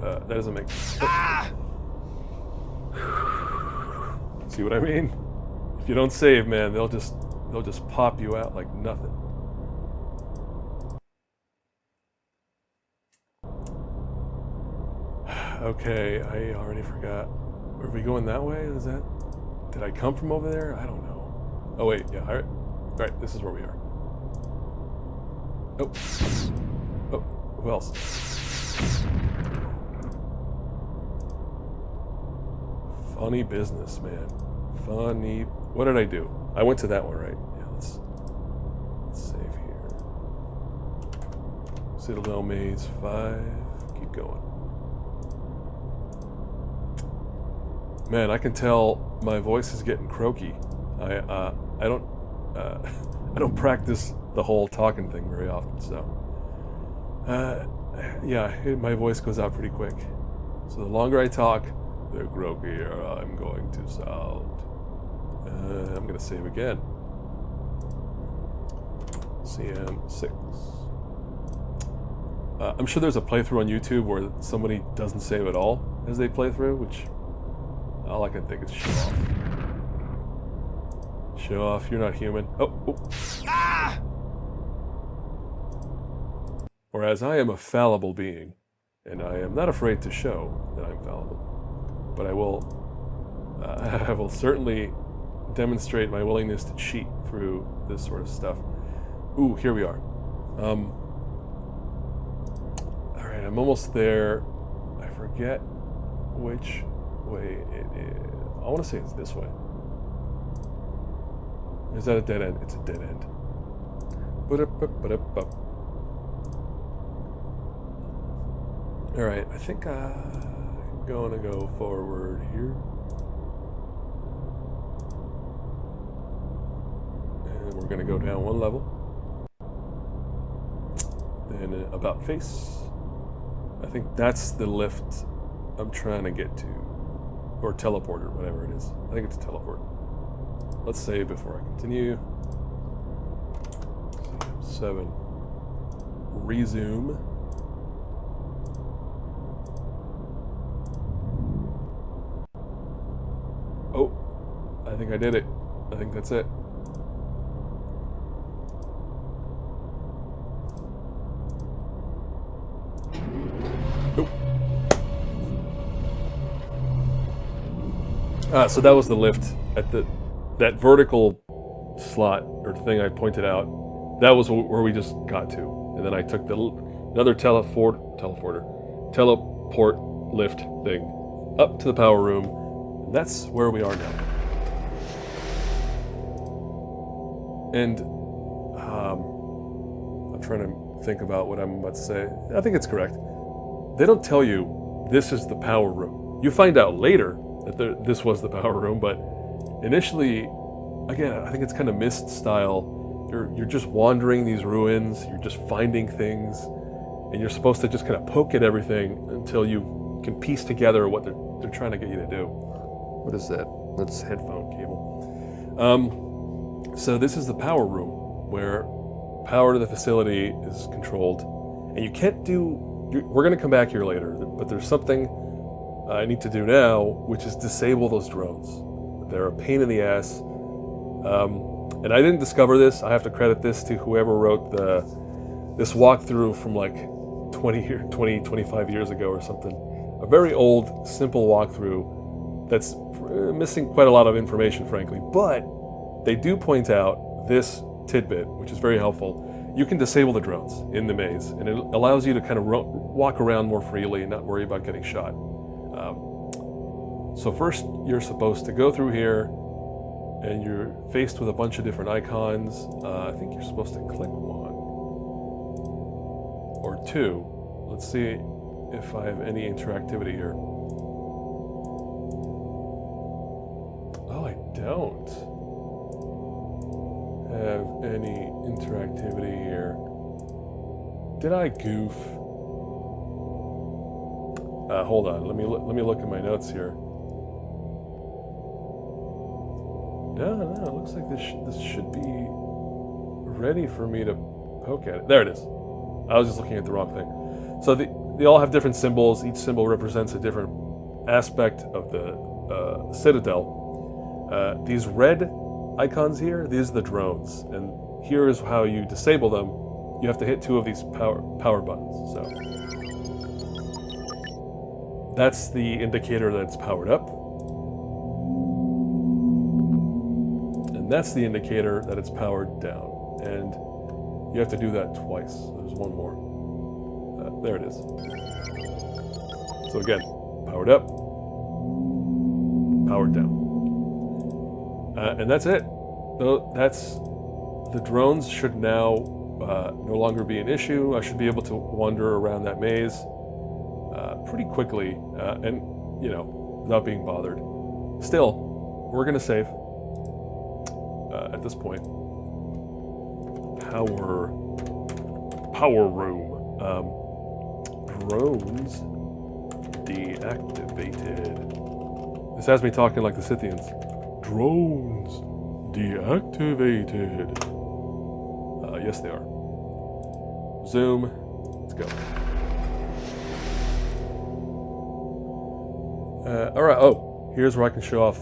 That doesn't make sense. See what I mean? If you don't save, man, they'll just pop you out like nothing. Okay, I already forgot. Are we going that way? Did I come from over there? I don't know. Oh wait, yeah, alright. Alright, this is where we are. Who else? Funny business, man. Funny. What did I do? I went to that one, right? Yeah, let's save here. Citadel Maze 5. Keep going. Man, I can tell my voice is getting croaky. I don't practice the whole talking thing very often, so yeah, my voice goes out pretty quick. So the longer I talk, the croakier I'm going to sound. I'm going to save again. CM6. I'm sure there's a playthrough on YouTube where somebody doesn't save at all as they play through, which all I can think is show off. Show off, you're not human. Oh. Ah! Whereas I am a fallible being, and I am not afraid to show that I'm fallible. But I will certainly demonstrate my willingness to cheat through this sort of stuff. Ooh, here we are. Alright, I'm almost there. I forget which way it is. I want to say it's this way. Is that a dead end? It's a dead end. Alright, I think I'm going to go forward here. And we're going to go down one level. Then about face. I think that's the lift I'm trying to get to. Or teleporter, whatever it is. I think it's a teleport. Let's save before I continue. 7. Resume. Oh, I think I did it. I think that's it. So that was the lift at that vertical slot or thing I pointed out. That was where we just got to, and then I took another teleport lift thing up to the power room, and that's where we are now. And I'm trying to think about what I'm about to say. I think it's correct. They don't tell you this is the power room. You find out later that this was the power room, but initially, again, I think it's kind of Myst style. You're just wandering these ruins, you're just finding things, and you're supposed to just kind of poke at everything until you can piece together what they're trying to get you to do. What is that? That's headphone cable. So this is the power room, where power to the facility is controlled, and you can't do... We're going to come back here later, but there's something I need to do now, which is disable those drones. They're a pain in the ass. And I didn't discover this. I have to credit this to whoever wrote this walkthrough from like 25 years ago or something. A very old, simple walkthrough that's missing quite a lot of information, frankly. But they do point out this tidbit, which is very helpful. You can disable the drones in the maze, and it allows you to kind of walk around more freely and not worry about getting shot. So first, you're supposed to go through here, and you're faced with a bunch of different icons. I think you're supposed to click 1 or 2. Let's see if I have any interactivity here. Oh, I don't have any interactivity here. Did I goof? Hold on, let me look at my notes here. No, it looks like this should be ready for me to poke at it. There it is. I was just looking at the wrong thing. So they all have different symbols. Each symbol represents a different aspect of the Citadel. These red icons here, these are the drones. And here is how you disable them. You have to hit 2 of these power buttons. So that's the indicator that it's powered up. That's the indicator that it's powered down, and you have to do that twice. There's one more. There it is. So again, powered up, powered down. And that's it. That's the drones should now no longer be an issue. I should be able to wander around that maze pretty quickly, and without being bothered. Still, we're gonna save. At this point, power room, drones deactivated. This has me talking like the Scythians. drones deactivated. Yes, they are. Zoom. Let's go. Alright, oh, here's where I can show off.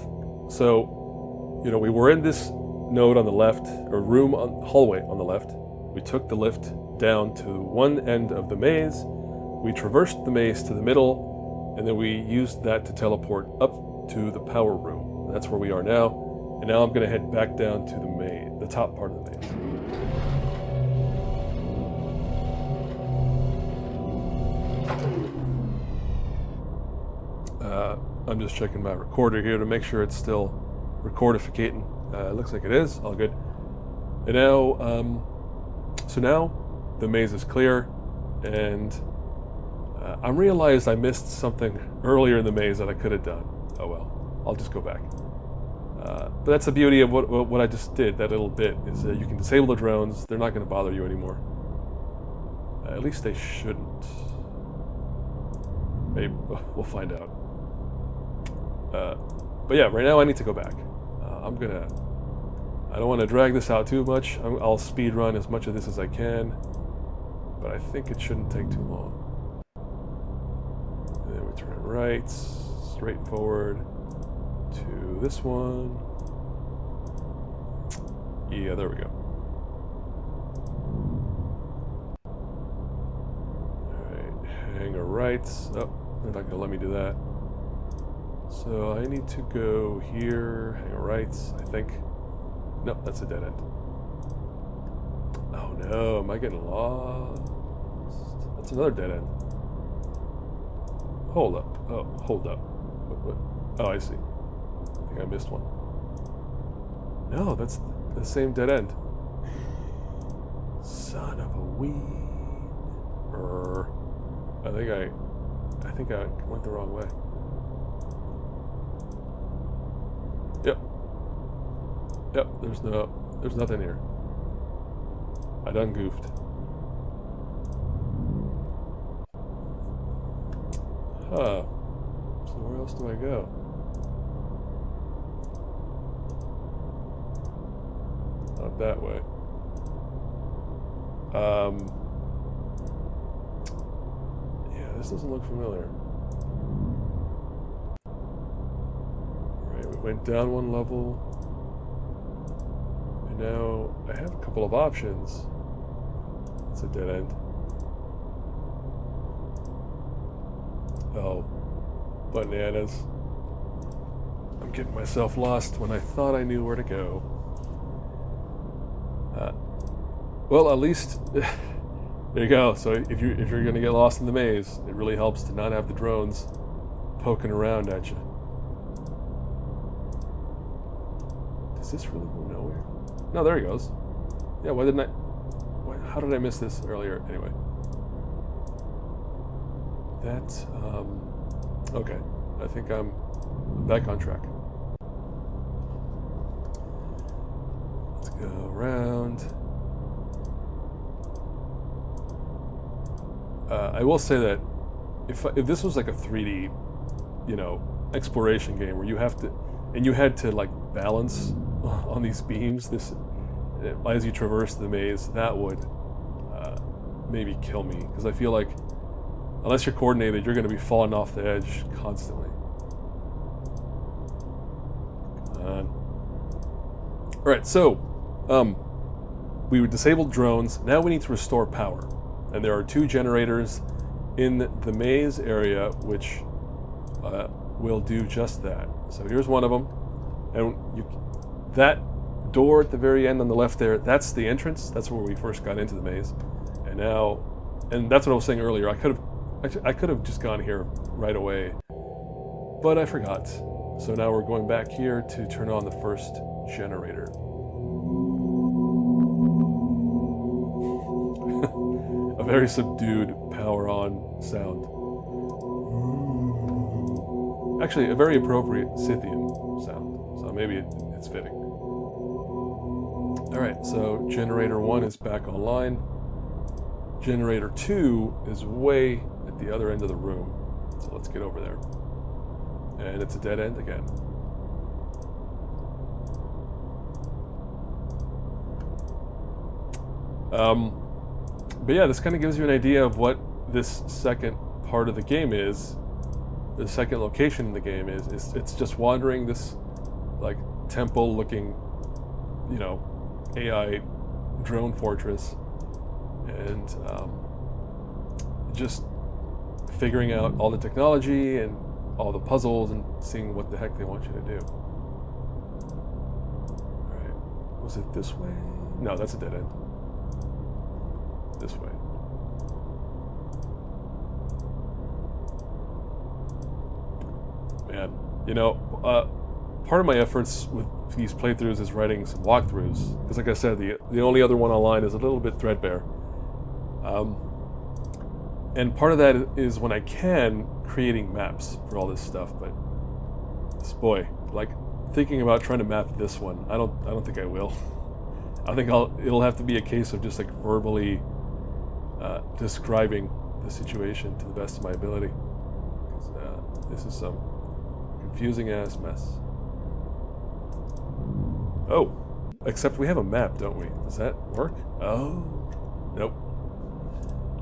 So, you know, we were in this node on the left, or room on hallway on the left. We took the lift down to one end of the maze. We traversed the maze to the middle, and then we used that to teleport up to the power room. That's where we are now. And now I'm going to head back down to the maze, the top part of the maze. I'm just checking my recorder here to make sure it's still recordificating. It looks like it is. All good. And now, so now the maze is clear, and I realized I missed something earlier in the maze that I could have done. Oh well, I'll just go back. But that's the beauty of what I just did, that little bit, is that you can disable the drones. They're not going to bother you anymore. At least they shouldn't. Maybe, we'll find out. But yeah, right now I need to go back. I don't want to drag this out too much. I'll speed run as much of this as I can, but I think it shouldn't take too long. And then we turn right, straight forward to this one. Yeah, there we go. Alright, hang a right. Oh, they're not going to let me do that. So I need to go here, hang a right, I think. Nope, that's a dead end. Oh no, am I getting lost? That's another dead end. Hold up. Oh, hold up. What? Oh, I see. I think I missed one. No, that's the same dead end. Son of a wee. I think I went the wrong way. Yep, there's nothing here. I done goofed. Huh. So where else do I go? Not that way. Yeah, this doesn't look familiar. Right, we went down one level. Now, I have a couple of options. It's a dead end. Oh, bananas. I'm getting myself lost when I thought I knew where to go. Well, at least, there you go. So if you're going to get lost in the maze, it really helps to not have the drones poking around at you. Does this really go nowhere? No, there he goes. Yeah, how did I miss this earlier? Anyway. That's, okay. I think I'm back on track. Let's go around. I will say that if this was like a 3D, you know, exploration game where you had to like balance on these beams, as you traverse the maze, that would maybe kill me, because I feel like unless you're coordinated, you're going to be falling off the edge constantly. Come on. All right, so we disabled drones. Now we need to restore power, and there are 2 generators in the maze area which will do just that. So here's one of them, and that door at the very end on the left there, that's the entrance. That's where we first got into the maze. And that's what I was saying earlier. I could have just gone here right away, but I forgot. So now we're going back here to turn on the first generator. A very subdued power on sound. Actually, a very appropriate Scythian sound. So maybe it's fitting. Alright, so generator 1 is back online. Generator 2 is way at the other end of the room. So let's get over there. And it's a dead end again. But yeah, this kind of gives you an idea of what this second part of the game is. The second location in the game is it's just wandering this like temple-looking, you know, AI drone fortress, and just figuring out all the technology and all the puzzles and seeing what the heck they want you to do. Alright, was it this way? No, that's a dead end. This way. Man, you know, part of my efforts with these playthroughs is writing some walkthroughs, because like I said, the only other one online is a little bit threadbare. And part of that is, when I can, creating maps for all this stuff, but this boy, like thinking about trying to map this one, I don't think I will. I think it'll have to be a case of just like verbally describing the situation to the best of my ability. 'Cause, this is some confusing ass mess. Oh, except we have a map, don't we? Does that work? Oh, nope.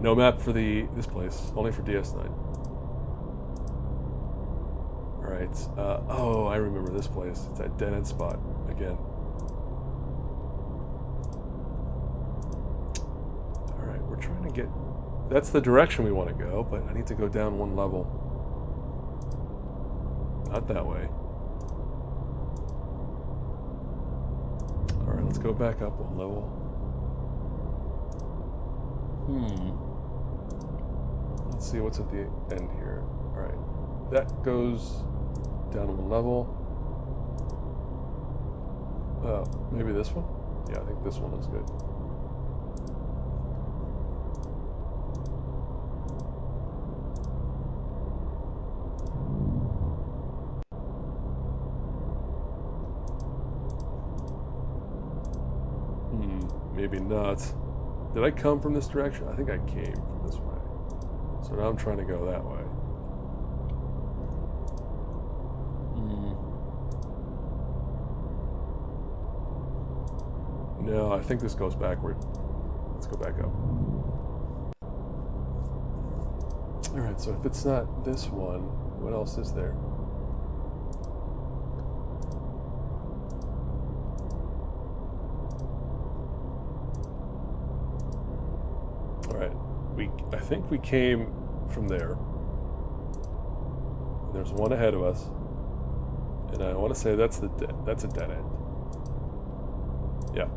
No map for this place, only for DS9. Alright, oh, I remember this place. It's that dead end spot again. Alright, we're trying to get... That's the direction we want to go, but I need to go down one level. Not that way. Alright, let's go back up one level. Let's see what's at the end here. Alright, that goes down one level. Maybe this one? Yeah, I think this one is good. Maybe not. Did I come from this direction? I think I came from this way. So now I'm trying to go that way. No, I think this goes backward. Let's go back up. Alright, so if it's not this one, what else is there? Alright, I think we came from there. There's one ahead of us. And I want to say that's a dead end. Yeah.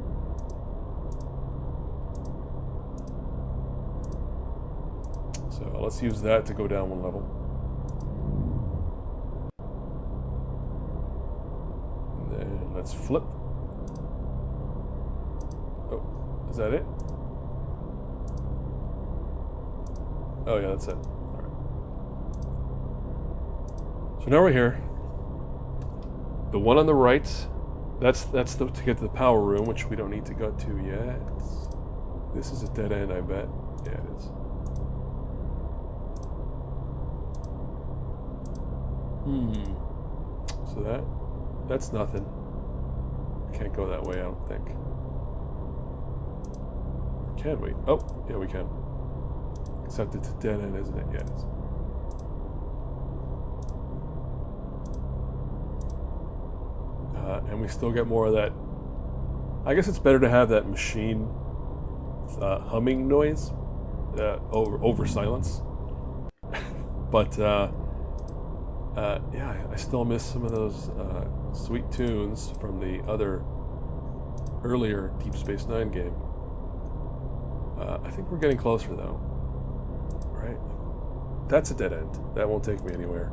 So let's use that to go down one level. And then let's flip. Oh, is that it? Oh yeah, that's it. Alright. So now we're here. The one on the right, that's to get to the power room, which we don't need to go to yet. This is a dead end, I bet. Yeah, it is. So that's nothing. Can't go that way, I don't think. Or can we? Oh, yeah, we can. Except it's a dead end, isn't it? Yeah, it is. And we still get more of that. I guess it's better to have that machine humming noise over silence. But yeah, I still miss some of those sweet tunes from the other earlier Deep Space Nine game. I think we're getting closer though. Right? That's a dead end. That won't take me anywhere.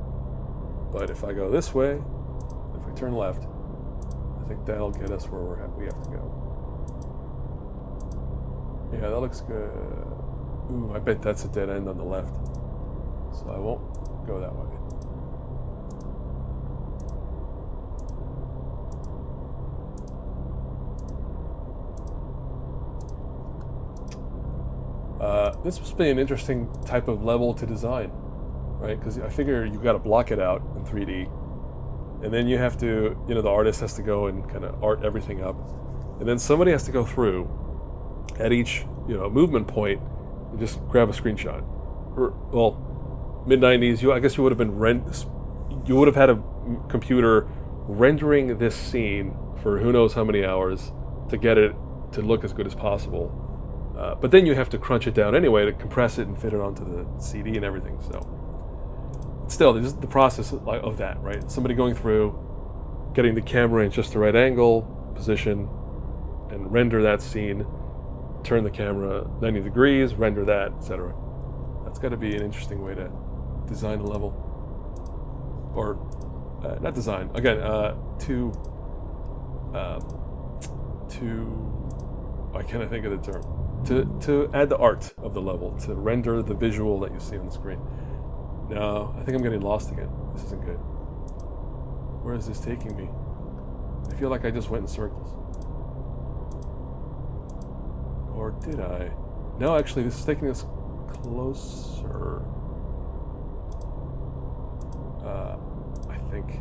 But if I go this way, if I turn left, I think that'll get us where we have to go. Yeah, that looks good. Ooh, I bet that's a dead end on the left. So I won't go that way. This must be an interesting type of level to design, right? Because I figure you've got to block it out in 3D. And then you have to, the artist has to go and kind of art everything up. And then somebody has to go through at each movement point, you just grab a screenshot. Or, well, mid-90s, I guess you would have been you would have had a computer rendering this scene for who knows how many hours to get it to look as good as possible. But then you have to crunch it down anyway to compress it and fit it onto the CD and everything. So still, this is the process of that, right? Somebody going through, getting the camera in just the right angle, position, and render that scene, turn the camera 90 degrees, render that, etc. That's got to be an interesting way to design a level. Or, not design, again, I can't think of the term. To add the art of the level, to render the visual that you see on the screen. No, I think I'm getting lost again. This isn't good. Where is this taking me? I feel like I just went in circles. Or did I? No, actually, this is taking us closer. I think.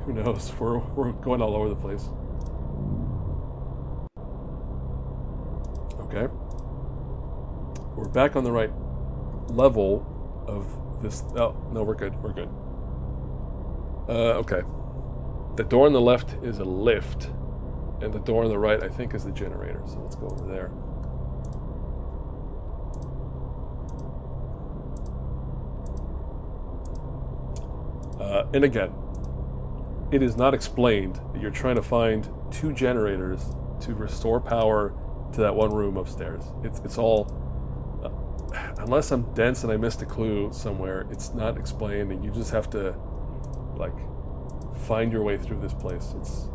Who knows? We're going all over the place. Okay. We're back on the right level of this. Oh, no, we're good. We're good. Okay. The door on the left is a lift, and the door on the right, I think, is the generator. So let's go over there. And again, it is not explained that you're trying to find 2 generators to restore power to that one room upstairs. It's all, unless I'm dense and I missed a clue somewhere, it's not explained, and you just have to, like, find your way through this place. It's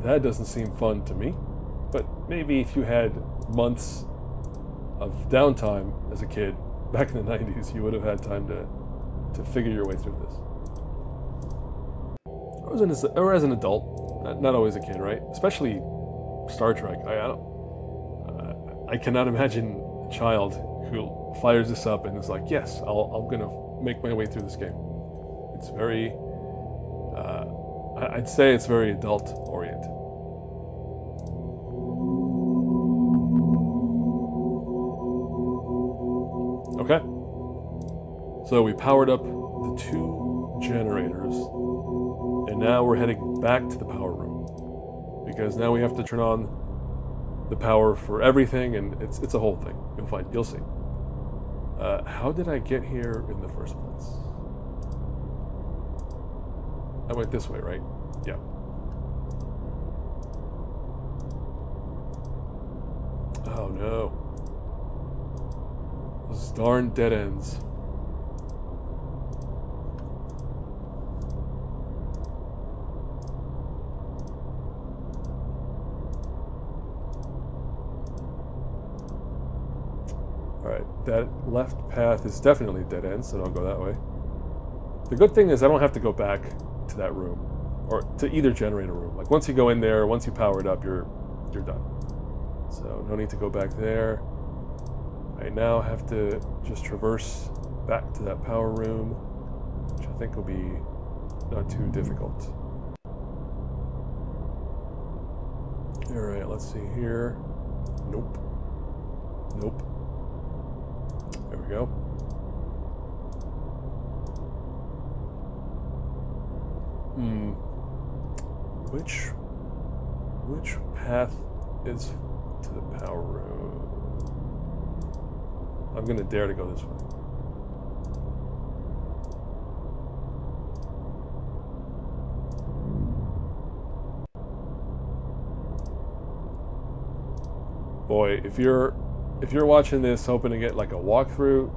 that doesn't seem fun to me, but maybe if you had months of downtime as a kid back in the 90s, you would have had time to figure your way through this. Or as an adult, not always a kid, right? Especially Star Trek. I cannot imagine a child who fires this up and is like, yes, I'm gonna make my way through this game. It's very, I'd say it's very adult oriented. Okay. So we powered up the 2 generators, and now we're heading back to the power room, because now we have to turn on the power for everything, and it's a whole thing. You'll see. How did I get here in the first place? I went this way, right? Yeah. Oh no. Those darn dead ends. Alright, that left path is definitely dead end, so don't go that way. The good thing is I don't have to go back to that room, or to either generator room. Like, once you go in there, once you power it up, you're done. So no need to go back there. I now have to just traverse back to that power room, which I think will be not too difficult. Alright, let's see here. Nope. Nope. There we go. Which path is to the power room? I'm gonna dare to go this way. Boy, if you're watching this hoping to get like a walkthrough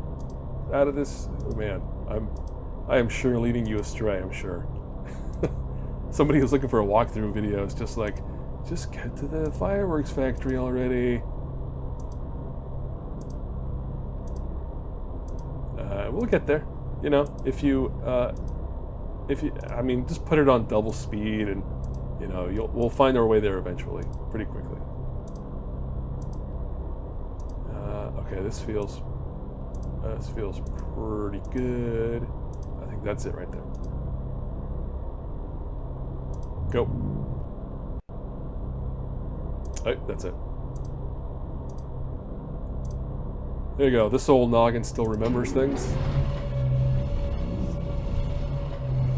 out of this, oh man, I am sure leading you astray, I'm sure. Somebody who's looking for a walkthrough video is just like, just get to the fireworks factory already. We'll get there. You know, if you, I mean, just put it on double speed, and you know, we'll find our way there eventually, pretty quickly. Okay, this feels pretty good. I think that's it right there. Go. Right, that's it. There you go. This old noggin still remembers things.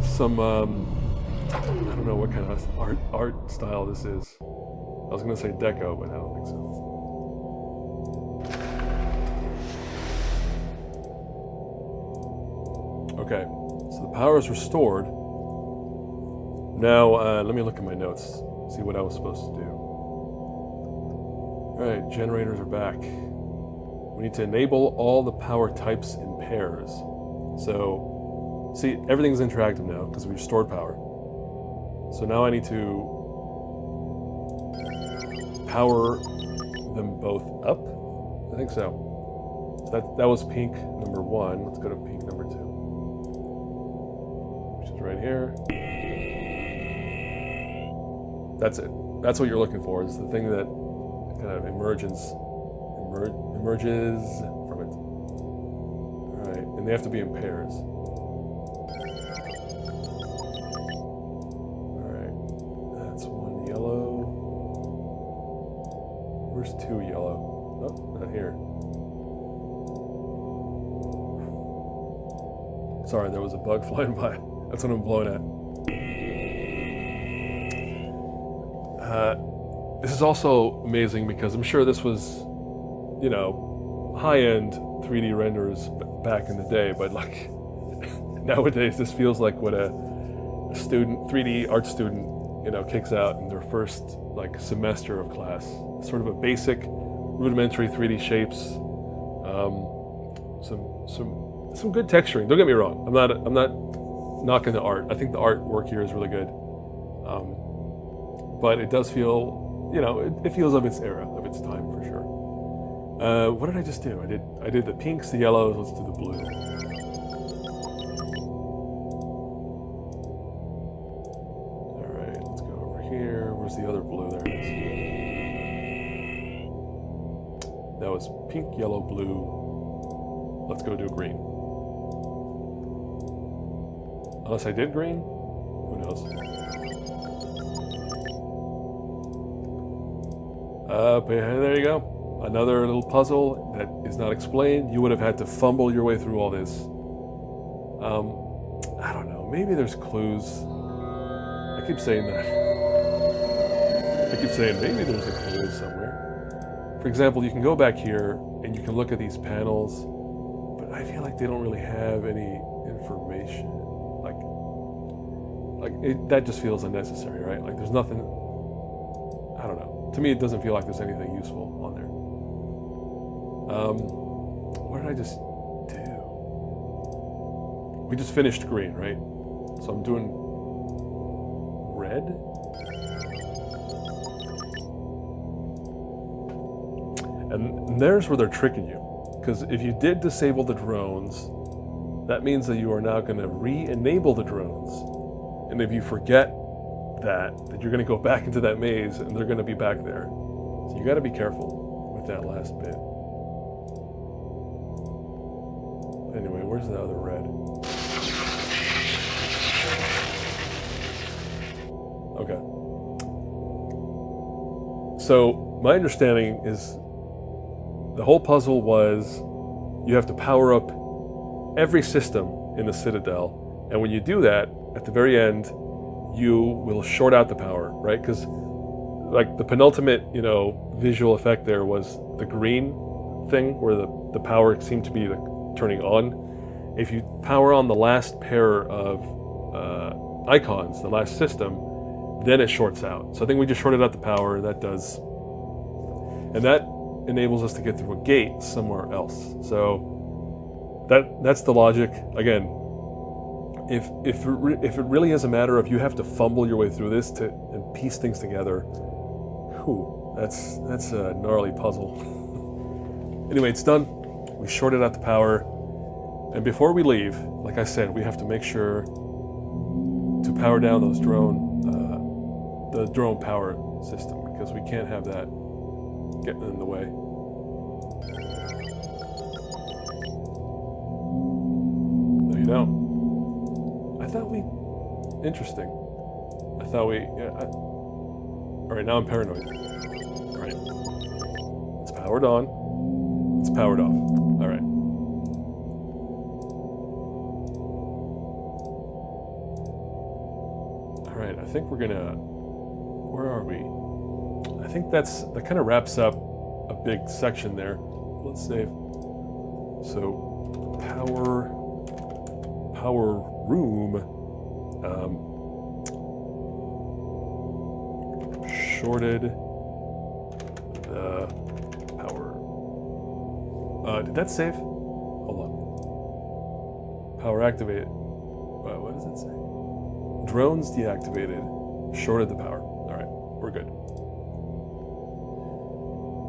Some, I don't know what kind of art style this is. I was going to say deco, but I don't think so. Okay, so the power is restored. Now, let me look at my notes, see what I was supposed to do. Alright, generators are back. We need to enable all the power types in pairs. So, see, everything's interactive now because we've stored power. So now I need to power them both up? I think so. That was pink number 1. Let's go to pink number 2. Which is right here. That's it. That's what you're looking for. Is the thing that kind of emerges from it. Alright, and they have to be in pairs. Alright, that's 1 yellow. Where's 2 yellow? Oh, not here. Sorry, there was a bug flying by. That's what I'm blowing at. This is also amazing because I'm sure this was, you know, high-end 3D renders back in the day, but like nowadays this feels like what a student, 3D art student, you know, kicks out in their first like semester of class. Sort of a basic, rudimentary 3D shapes, some good texturing. Don't get me wrong. I'm not knocking the art. I think the artwork here is really good, but it does feel, you know, it feels of its era, of its time for sure. What did I just do? I did the pinks, the yellows. Let's do the blue. All right, let's go over here. Where's the other blue? There it is. That was pink, yellow, blue. Let's go do green. Unless I did green? Who knows? But there you go. Another little puzzle that is not explained. You would have had to fumble your way through all this. I don't know. Maybe there's clues. I keep saying that. I keep saying maybe there's a clue somewhere. For example, you can go back here and you can look at these panels, but I feel like they don't really have any information. That just feels unnecessary, right? Like there's nothing, I don't know. To me, it doesn't feel like there's anything useful on there. What did I just do? We just finished green, right? So I'm doing red. And there's where they're tricking you. Because if you did disable the drones, that means that you are now going to re-enable the drones. And if you forget that you're going to go back into that maze and they're going to be back there. So you got to be careful with that last bit. Anyway, where's the other red? Okay. So my understanding is the whole puzzle was you have to power up every system in the Citadel, and when you do that, at the very end, you will short out the power, right? Because like the penultimate, you know, visual effect there was the green thing where the power seemed to be turning on. If you power on the last pair of icons, the last system, then it shorts out. So I think we just shorted out the power. That does, and that enables us to get through a gate somewhere else. So that's the logic. Again, if it really is a matter of you have to fumble your way through this and piece things together, whew, that's a gnarly puzzle. Anyway, it's done. We shorted out the power, and before we leave, like I said, we have to make sure to power down those the drone power system, because we can't have that getting in the way. No, you don't. I thought we... Interesting. I thought we... Yeah, all right, now I'm paranoid. Alright. It's powered on. It's powered off. Alright. Alright, I think we're gonna... Where are we? I think that kind of wraps up a big section there. Let's save. So, power room, shorted the power. Did that save? Hold on. Power activated. What does it say? Drones deactivated. Shorted the power. All right, we're good.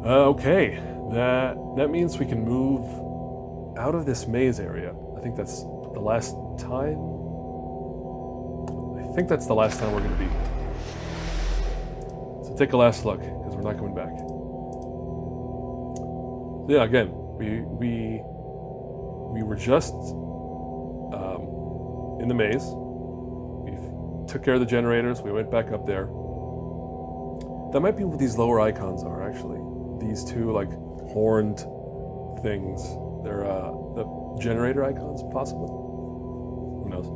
Okay, that means we can move out of this maze area. I think that's the last time. I think that's the last time we're going to be. So take a last look, because we're not coming back. So yeah, again, we were just in the maze. We took care of the generators. We went back up there. That might be what these lower icons are, actually. These two, like, horned things. They're the generator icons, possibly. Who knows?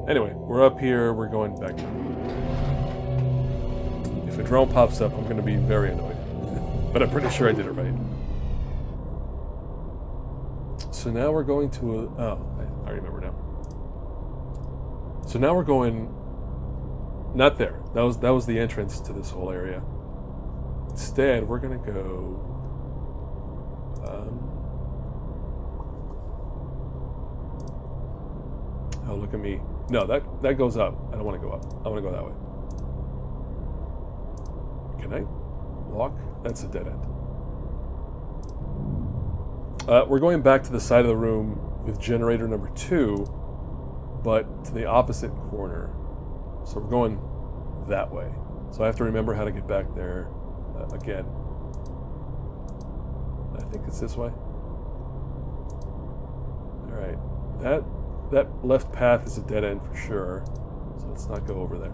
Anyway, we're up here. We're going back down. If a drone pops up, I'm going to be very annoyed. But I'm pretty sure I did it right. So now we're going to I remember now. So now we're going... Not there. That was the entrance to this whole area. Instead, we're going to go... oh, look at me. No, that goes up. I don't want to go up. I want to go that way. Can I walk? That's a dead end. We're going back to the side of the room with generator number 2, but to the opposite corner. So we're going that way. So I have to remember how to get back there again. I think it's this way. Alright. That left path is a dead end for sure. So let's not go over there.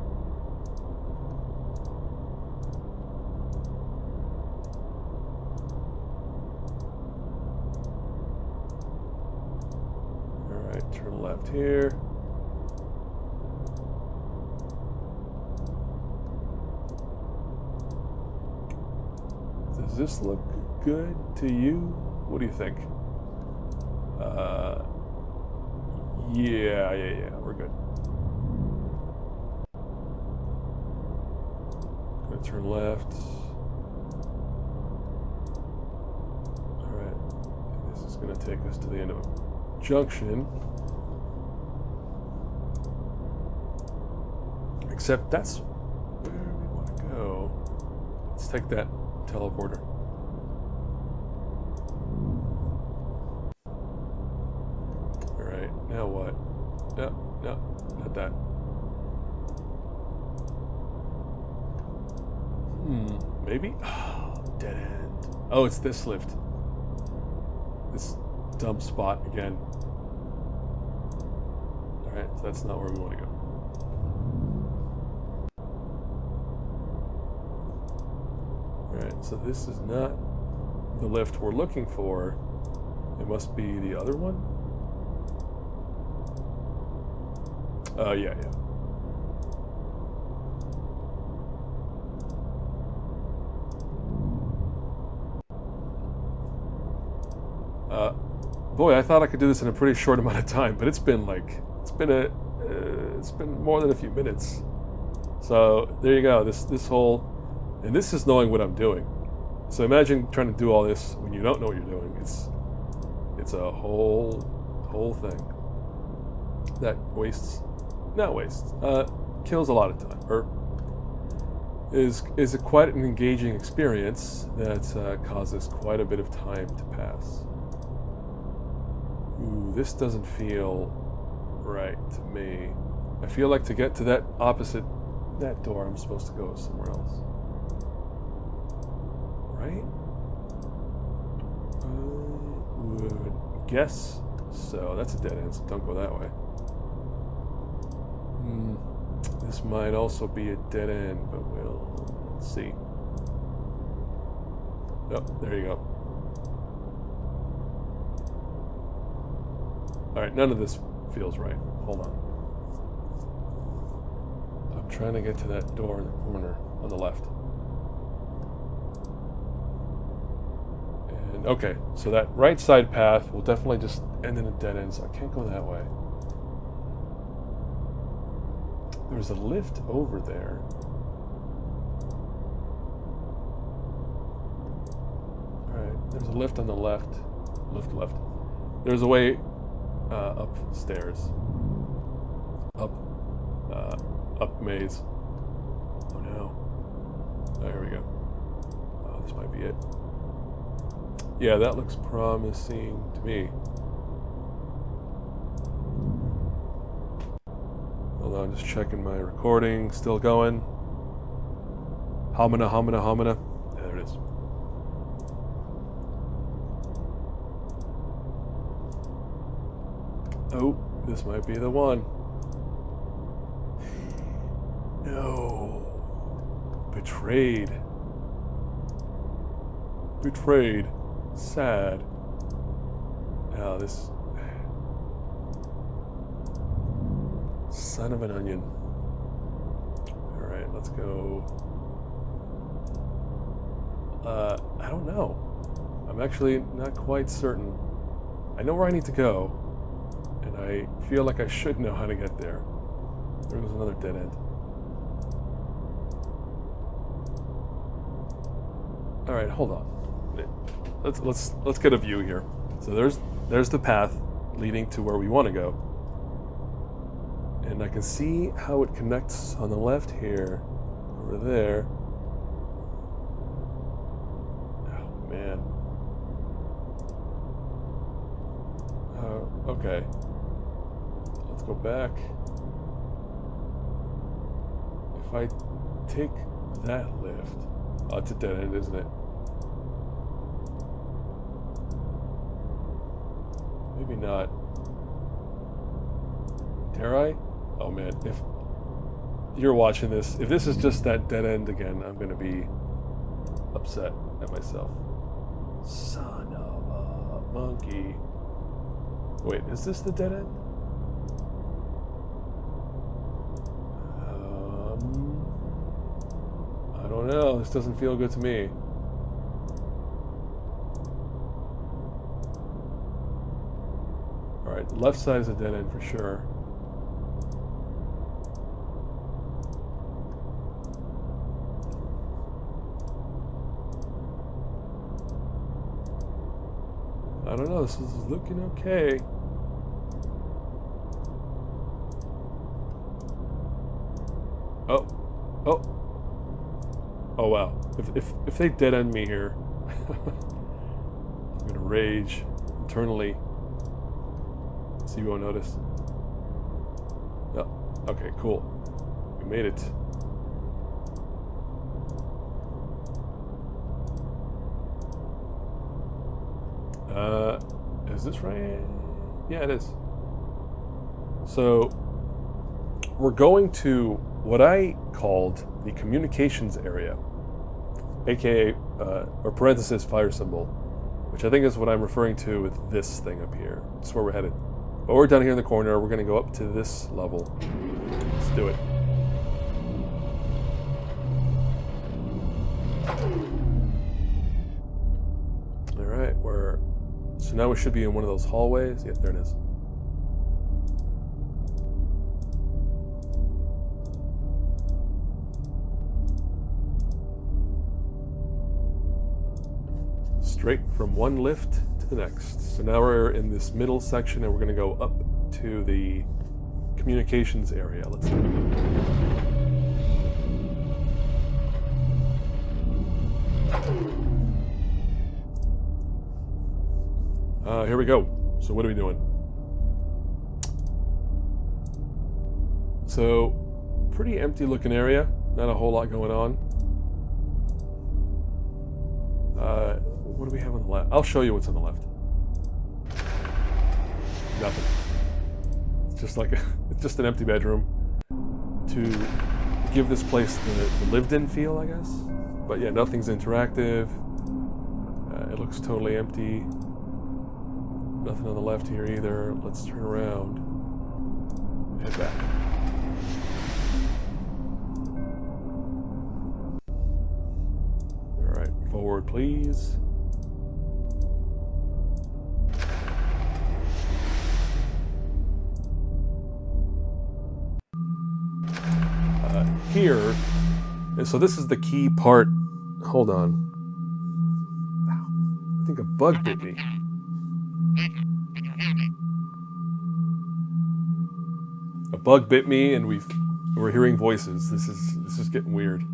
Alright, turn left here. Does this look good to you? What do you think? Yeah, we're good. Gonna turn left. Alright. This is gonna take us to the end of a junction. Except that's where we want to go. Let's take that teleporter. Alright, now what? No, not that. Maybe? Oh, dead end. Oh, it's this lift. This dumb spot again. Alright, so that's not where we want to go. Alright, so this is not the lift we're looking for. It must be the other one? Yeah. Boy, I thought I could do this in a pretty short amount of time, but it's been more than a few minutes. So there you go. This whole, and this is knowing what I'm doing. So imagine trying to do all this when you don't know what you're doing. It's a whole thing that kills a lot of time, or is quite an engaging experience that causes quite a bit of time to pass. Ooh, this doesn't feel right to me. I feel like to get to that door, I'm supposed to go somewhere else. Right? Would guess so. That's a dead end, so don't go that way. This might also be a dead end, but we'll see. Oh, there you go. Alright, none of this feels right. Hold on. I'm trying to get to that door in the corner on the left. And okay, so that right side path will definitely just end in a dead end, so I can't go that way. There's a lift over there. Alright, there's a lift on the left. Lift left. There's a way upstairs. Up maze. Oh no. Oh, here we go. Oh, this might be it. Yeah, that looks promising to me. Hold on, just checking my recording. Still going. Homina, homina, homina. Yeah, there it is. Oh, this might be the one. No. Betrayed. Betrayed. Sad. Oh, this... Son of an onion. Alright, let's go... I don't know. I'm actually not quite certain. I know where I need to go, and I feel like I should know how to get there. There goes another dead end. Alright, hold on. Let's get a view here. So there's the path leading to where we want to go. And I can see how it connects on the left here, over there. Oh man. Okay. Let's go back. If I take that lift, oh, it's a dead end, isn't it? Maybe not. Dare I? Oh man, if you're watching this, if this is just that dead end again, I'm gonna be upset at myself. Son of a monkey. Wait, is this the dead end? I don't know, this doesn't feel good to me. Alright, the left side is a dead end for sure. I don't know, this is looking okay. Oh. Oh. Oh wow. If they dead end me here, I'm gonna rage internally. So you won't notice. Oh, okay, cool. We made it. Is this right? Yeah, it is. So, we're going to what I called the communications area, aka, or parenthesis fire symbol, which I think is what I'm referring to with this thing up here. That's where we're headed. But we're down here in the corner, we're going to go up to this level. Let's do it. Alright, so now we should be in one of those hallways. Yep, there it is. Straight from one lift to the next. So now we're in this middle section and we're going to go up to the communications area. Let's see. Here we go. So what are we doing? So, pretty empty looking area. Not a whole lot going on. What do we have on the left? I'll show you what's on the left. Nothing. It's just like it's just an empty bedroom to give this place the lived-in feel, I guess. But yeah, nothing's interactive. It looks totally empty. Nothing on the left here either. Let's turn around and head back. Alright, forward please. Here, so this is the key part. Hold on. Ow. I think a bug bit me. A bug bit me, and we're hearing voices. This is getting weird.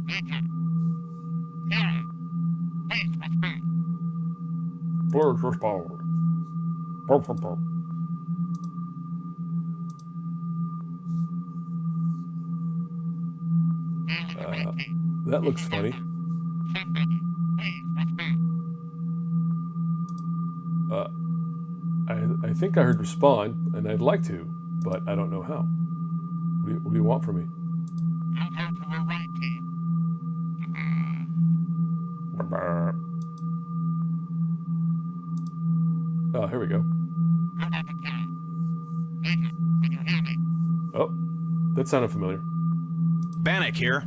That looks funny. I think I heard respawn, and I'd like to, but I don't know how. What do you want from me? Oh, here we go. Oh, that sounded familiar. Bannock here.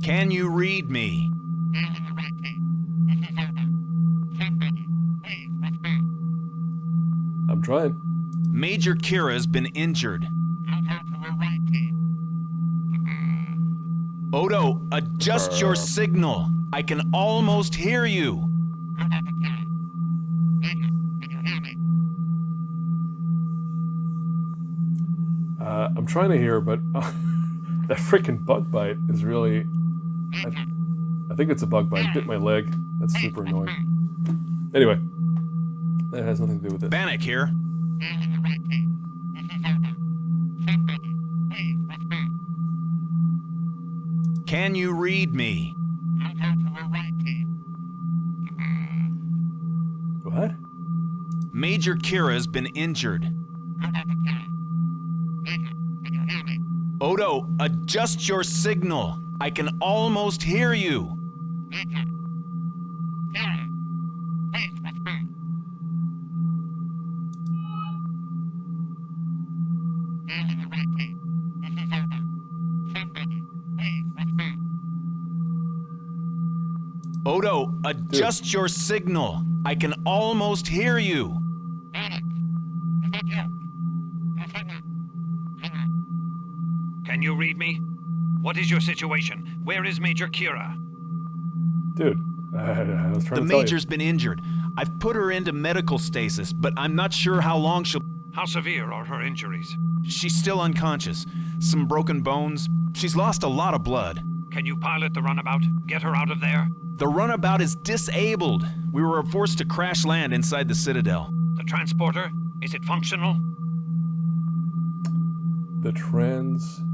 Can you read me? I'm trying. Major Kira's been injured. Odo, adjust your signal. I can almost hear you. I'm trying to hear, but that freaking bug bite is really... I think it's a bug bite. It bit my leg. That's super annoying. Anyway, that has nothing to do with this. Bannock here. Can you read me? What? Major Kira's been injured. Odo, adjust your signal. I can almost hear you. Odo, adjust your signal. I can almost hear you. Can you read me? What is your situation? Where is Major Kira? Dude, I was trying to tell you. The Major's been injured. I've put her into medical stasis, but I'm not sure how long she'll... How severe are her injuries? She's still unconscious. Some broken bones. She's lost a lot of blood. Can you pilot the runabout? Get her out of there? The runabout is disabled. We were forced to crash land inside the Citadel. The transporter? Is it functional? The transporter.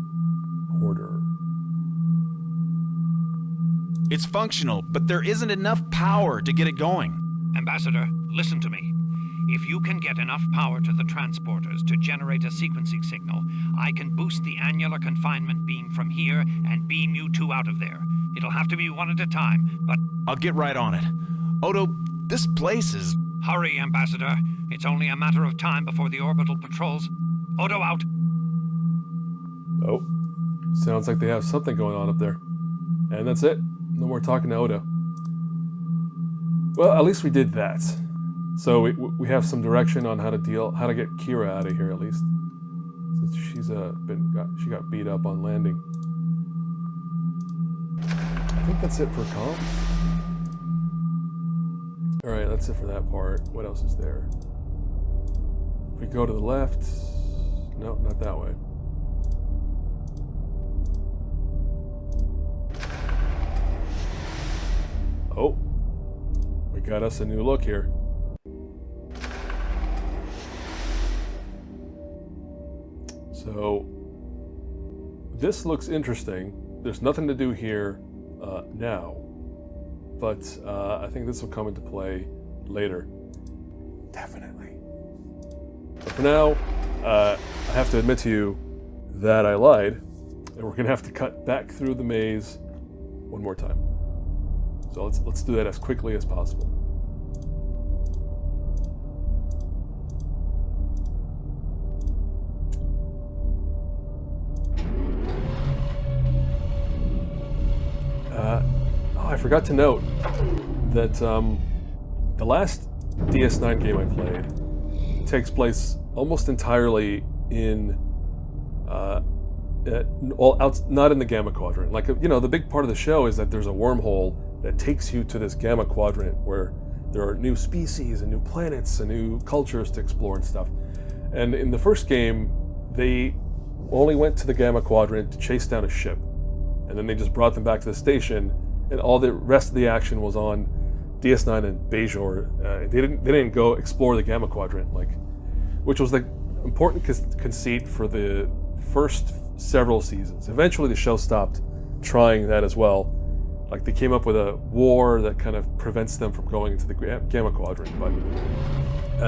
It's functional, but there isn't enough power to get it going. Ambassador, listen to me. If you can get enough power to the transporters to generate a sequencing signal, I can boost the annular confinement beam from here and beam you two out of there. It'll have to be one at a time, but... I'll get right on it. Odo, this place is... Hurry, Ambassador. It's only a matter of time before the orbital patrols. Odo out. Oh, sounds like they have something going on up there. And that's it. No more talking to Odo. Well, at least we did that. So we have some direction on how to get Kira out of here at least. Since she's she got beat up on landing. I think that's it for comms. All right, that's it for that part. What else is there? If we go to the left, no, not that way. Oh, we got us a new look here. So, this looks interesting. There's nothing to do here now, but I think this will come into play later. Definitely. But for now, I have to admit to you that I lied. and we're gonna have to cut back through the maze one more time. So let's do that as quickly as possible. I forgot to note that the last DS9 game I played takes place almost entirely in not in the Gamma Quadrant. Like, you know, the big part of the show is that there's a wormhole that takes you to this Gamma Quadrant where there are new species and new planets and new cultures to explore and stuff. And in the first game, they only went to the Gamma Quadrant to chase down a ship, and then they just brought them back to the station, and all the rest of the action was on DS9 and Bajor. They didn't go explore the Gamma Quadrant, which was the important conceit for the first several seasons. Eventually the show stopped trying that as well. Like, they came up with a war that kind of prevents them from going into the Gamma Quadrant, but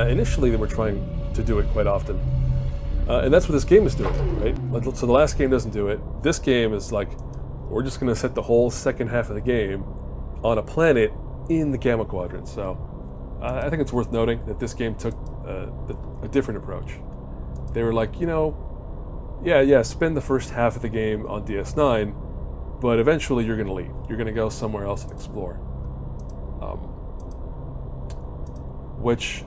initially they were trying to do it quite often. And that's what this game is doing, right? So the last game doesn't do it. This game is like, we're just going to set the whole second half of the game on a planet in the Gamma Quadrant. So I think it's worth noting that this game took a different approach. They were like, you know, yeah, spend the first half of the game on DS9, but eventually you're going to leave. You're going to go somewhere else and explore. Which,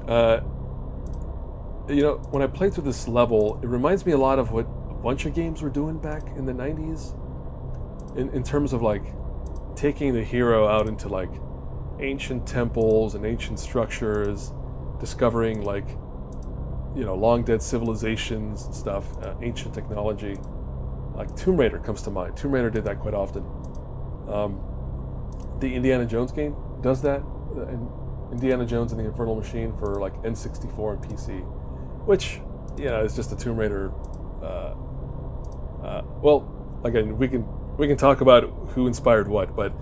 you know, when I played through this level, it reminds me a lot of what a bunch of games were doing back in the 90s. In terms of, like, taking the hero out into, like, ancient temples and ancient structures, discovering, like, you know, long dead civilizations and stuff, ancient technology. Like, Tomb Raider comes to mind. Tomb Raider did that quite often. The Indiana Jones game does that. Indiana Jones and the Infernal Machine for, like, N64 and PC, which, you know, is just a Tomb Raider. Well, again, we can talk about who inspired what, but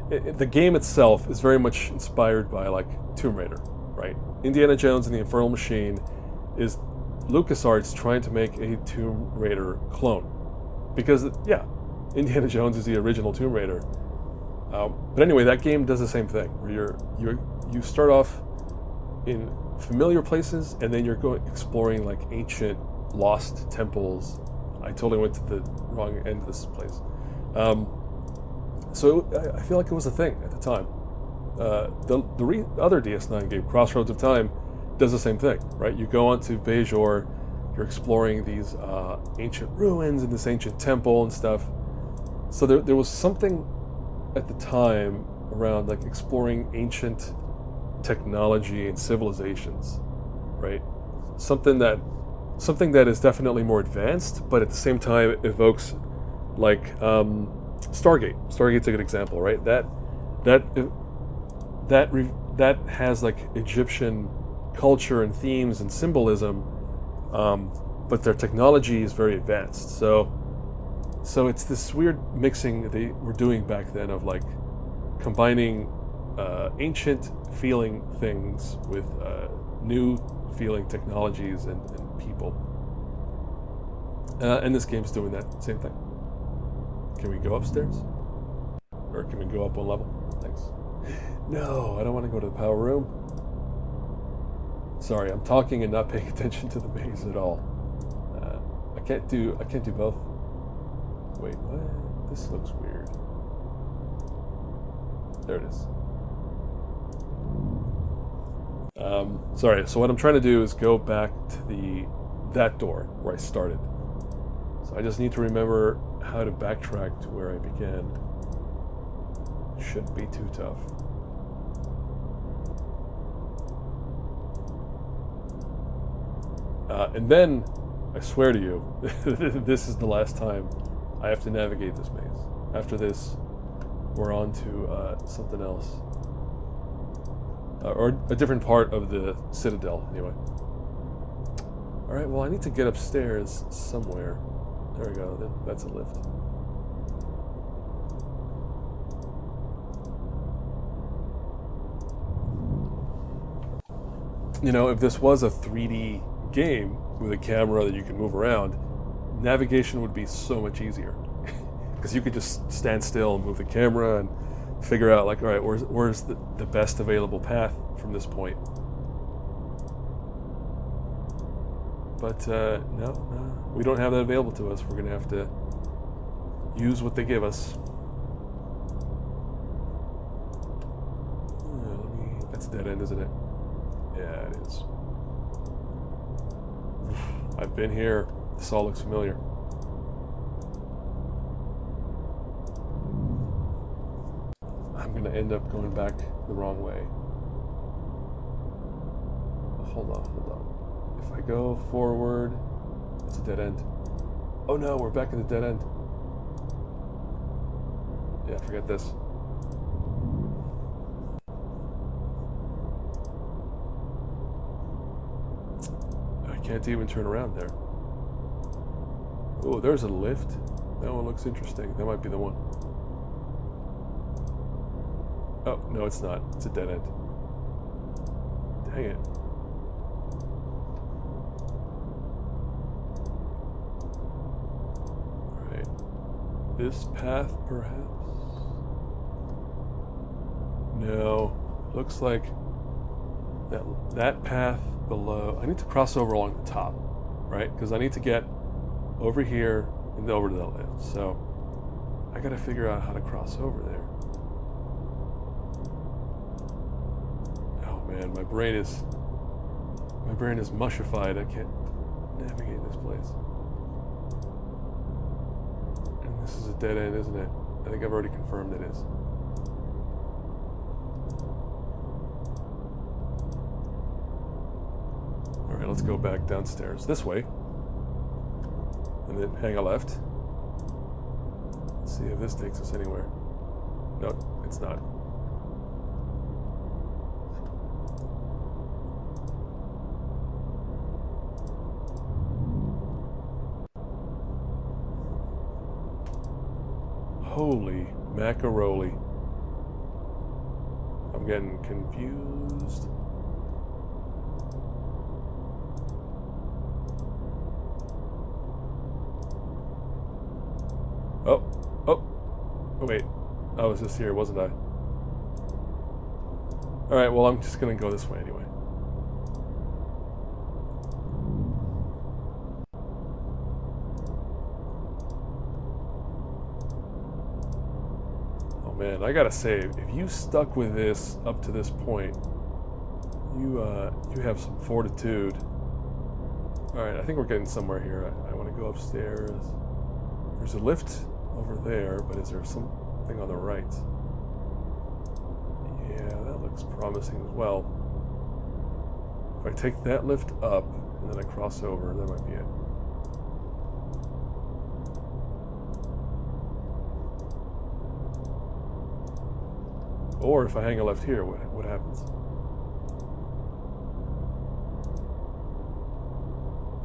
the game itself is very much inspired by, like, Tomb Raider, right? Indiana Jones and the Infernal Machine is LucasArts trying to make a Tomb Raider clone. Because, yeah, Indiana Jones is the original Tomb Raider. But anyway, that game does the same thing, where you start off in familiar places, and then you're going exploring, like, ancient lost temples. I totally went to the wrong end of this place. So I feel like it was a thing at the time. The other DS9 game, Crossroads of Time, does the same thing, right? You go onto Bajor, you're exploring these ancient ruins and this ancient temple and stuff. So there was something at the time around, like, exploring ancient technology and civilizations, right? Something that is definitely more advanced, but at the same time evokes, like, Stargate. Stargate's a good example, right? That has, like, Egyptian culture and themes and symbolism, but their technology is very advanced. So it's this weird mixing they were doing back then of, like, combining ancient feeling things with new feeling technologies and people. And this game's doing that same thing. Can we go upstairs? Or can we go up one level? Thanks. No, I don't want to go to the power room. Sorry, I'm talking and not paying attention to the maze at all. I can't do both. Wait, what? This looks weird. There it is. Sorry, so what I'm trying to do is go back to that door where I started. So I just need to remember how to backtrack to where I began. Shouldn't be too tough. And then, I swear to you, this is the last time I have to navigate this maze. After this, we're on to something else. Or a different part of the Citadel, anyway. Alright, well, I need to get upstairs somewhere. There we go, that's a lift. You know, if this was a 3D game with a camera that you can move around, navigation would be so much easier. Because you could just stand still and move the camera and figure out, like, all right, where's the best available path from this point. But no, we don't have that available to us. We're gonna have to use what they give us. That's a dead end, isn't it? Yeah, it is. I've been here. This all looks familiar. I'm gonna end up going back the wrong way. Hold on. If I go forward, it's a dead end. Oh no, we're back in the dead end. Yeah, forget this. I can't even turn around there. Oh, there's a lift. That one looks interesting. That might be the one. Oh, no, it's not. It's a dead end. Dang it. Alright. This path, perhaps? No. Looks like that path below. I need to cross over along the top, right? Because I need to get over here and over to the lift. So I gotta figure out how to cross over there. Oh man, my brain is mushified. I can't navigate this place. And this is a dead end, isn't it? I think I've already confirmed it is. Alright, let's go back downstairs this way. And then hang a left. Let's see if this takes us anywhere. No, it's not. Holy macaroni. I'm getting confused. Oh, wait. I was just here, wasn't I? Alright, well, I'm just gonna go this way anyway. Oh man, I gotta say, if you stuck with this up to this point, you have some fortitude. Alright, I think we're getting somewhere here. I want to go upstairs. There's a lift over there, but is there something on the right? Yeah, that looks promising as well. If I take that lift up and then I cross over, that might be it. Or if I hang a left here, what happens?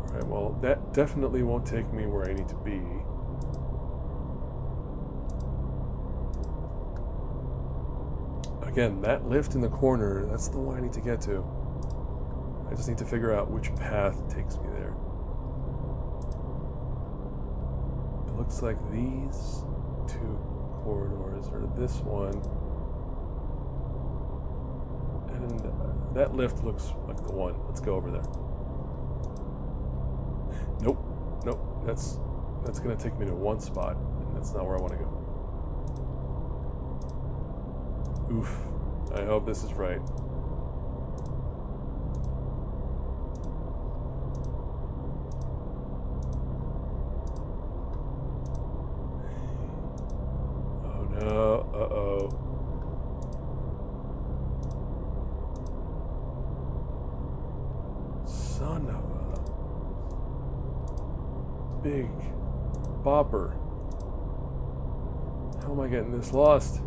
Alright, well, that definitely won't take me where I need to be. Again, that lift in the corner, that's the one I need to get to. I just need to figure out which path takes me there. It looks like these two corridors are this one. And that lift looks like the one. Let's go over there. Nope, that's gonna take me to one spot, and that's not where I want to go. Oof, I hope this is right. Oh no, uh-oh. Son of a big bopper. How am I getting this lost?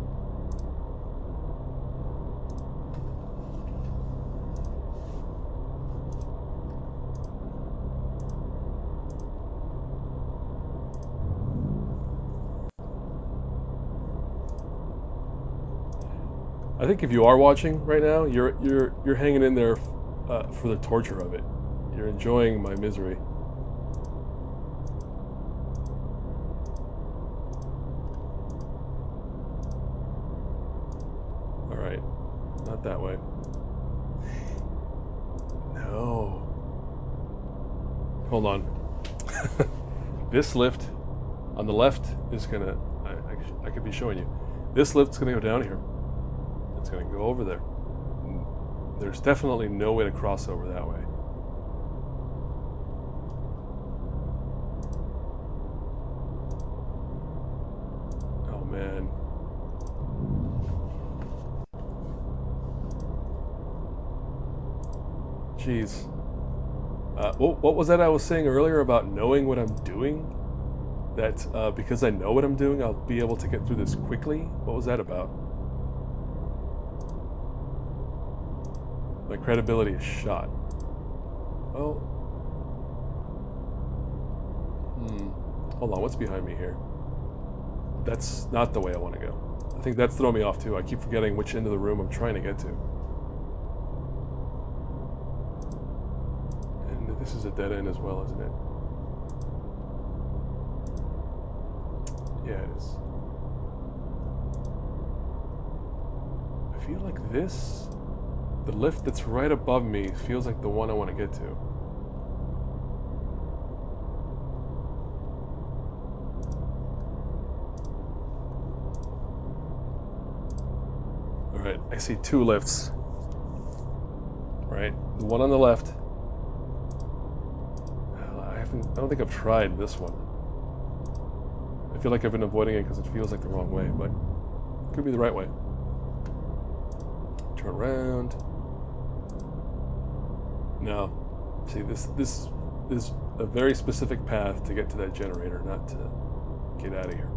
I think if you are watching right now, you're hanging in there for the torture of it. You're enjoying my misery. not that way. No. Hold on. This lift on the left is gonna, I could be showing you. This lift's gonna go down here. It's gonna go over there. There's definitely no way to cross over that way. Oh man. Jeez. What was that I was saying earlier about knowing what I'm doing? That because I know what I'm doing, I'll be able to get through this quickly? What was that about? My credibility is shot. Oh. Hold on, what's behind me here? That's not the way I want to go. I think that's throwing me off too. I keep forgetting which end of the room I'm trying to get to. And this is a dead end as well, isn't it? Yeah, it is. I feel like this, the lift that's right above me, feels like the one I want to get to. Alright, I see two lifts. Right? The one on the left. I don't think I've tried this one. I feel like I've been avoiding it because it feels like the wrong way, but it could be the right way. Turn around. No. See, this is a very specific path to get to that generator, not to get out of here.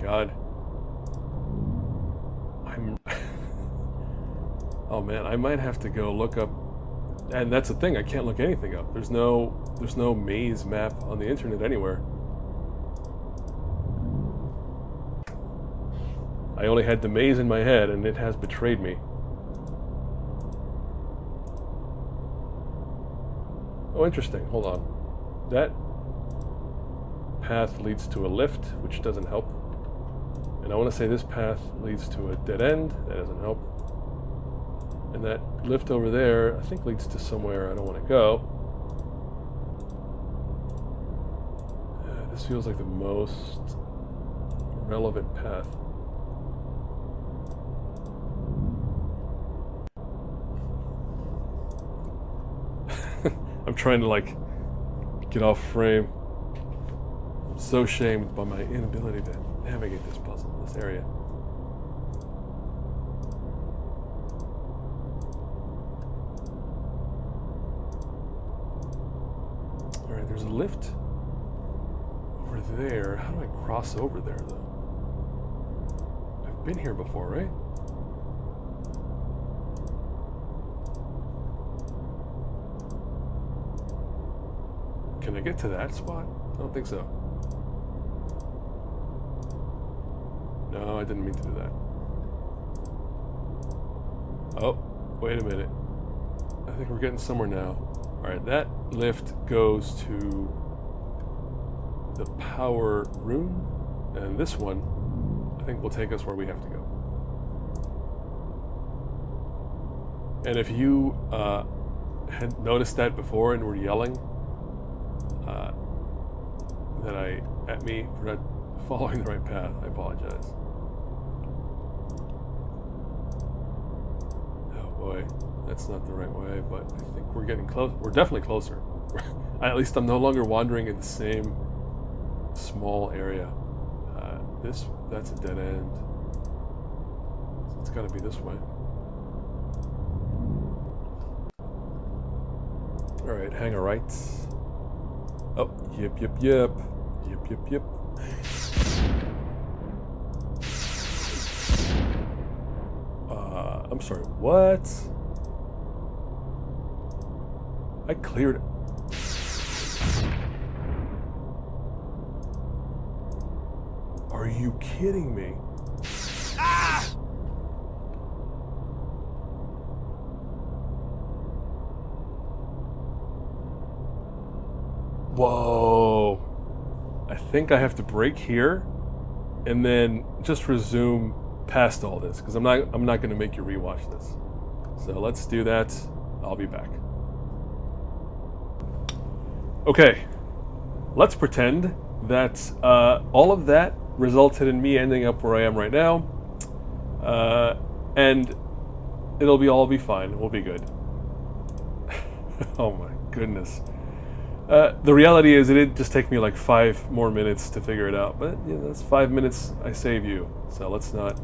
God. Oh man, I might have to go look up, and that's the thing, I can't look anything up. There's no maze map on the internet anywhere. I only had the maze in my head and it has betrayed me. Oh, interesting, hold on. That path leads to a lift, which doesn't help. And I want to say this path leads to a dead end. That doesn't help. And that lift over there, I think, leads to somewhere I don't want to go. This feels like the most relevant path. I'm trying to, like, get off frame. I'm so shamed by my inability to navigate this puzzle, this area. Alright, there's a lift over there. How do I cross over there, though? I've been here before, right? Can I get to that spot? I don't think so. No, I didn't mean to do that. Oh, wait a minute. I think we're getting somewhere now. Alright, that lift goes to the power room, and this one, I think, will take us where we have to go. And if you had noticed that before and were yelling at me for not following the right path, I apologize. Oh boy, that's not the right way, but I think we're getting close. We're definitely closer. At least I'm no longer wandering in the same small area. That's a dead end. So it's got to be this way. All right, hang a right. Oh, yep. I'm sorry, what? I cleared... Are you kidding me? Ah! Whoa. I think I have to break here and then just resume past all this, because I'm not going to make you rewatch this. So let's do that. I'll be back. Okay. Let's pretend that all of that resulted in me ending up where I am right now. And it'll all be fine. We'll be good. Oh my goodness. The reality is it did just take me like 5 more minutes to figure it out, but you know, that's 5 minutes I save you, so let's not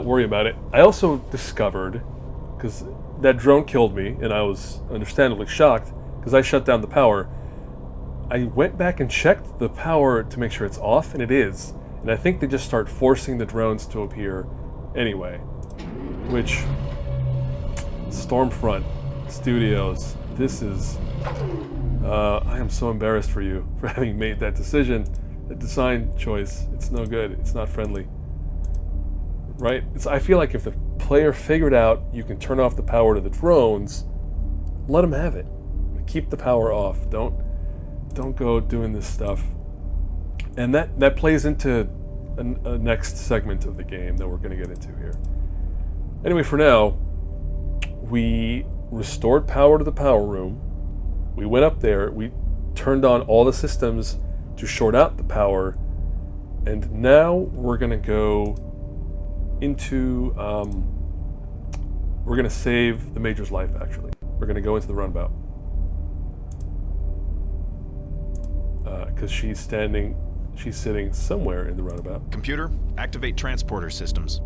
worry about it. I also discovered, because that drone killed me, and I was understandably shocked, because I shut down the power. I went back and checked the power to make sure it's off, and it is. And I think they just start forcing the drones to appear anyway. Which, Stormfront Studios, this is... I am so embarrassed for you for having made that decision, that design choice. It's no good. It's not friendly. Right? I feel like if the player figured out you can turn off the power to the drones, let them have it. Keep the power off. Don't go doing this stuff. And that plays into a next segment of the game that we're going to get into here. Anyway, for now, we restored power to the power room. We went up there, we turned on all the systems to short out the power, and now we're going to go into, we're going to save the Major's life, actually. We're going to go into the runabout. Because she's sitting somewhere in the runabout. Computer, activate transporter systems.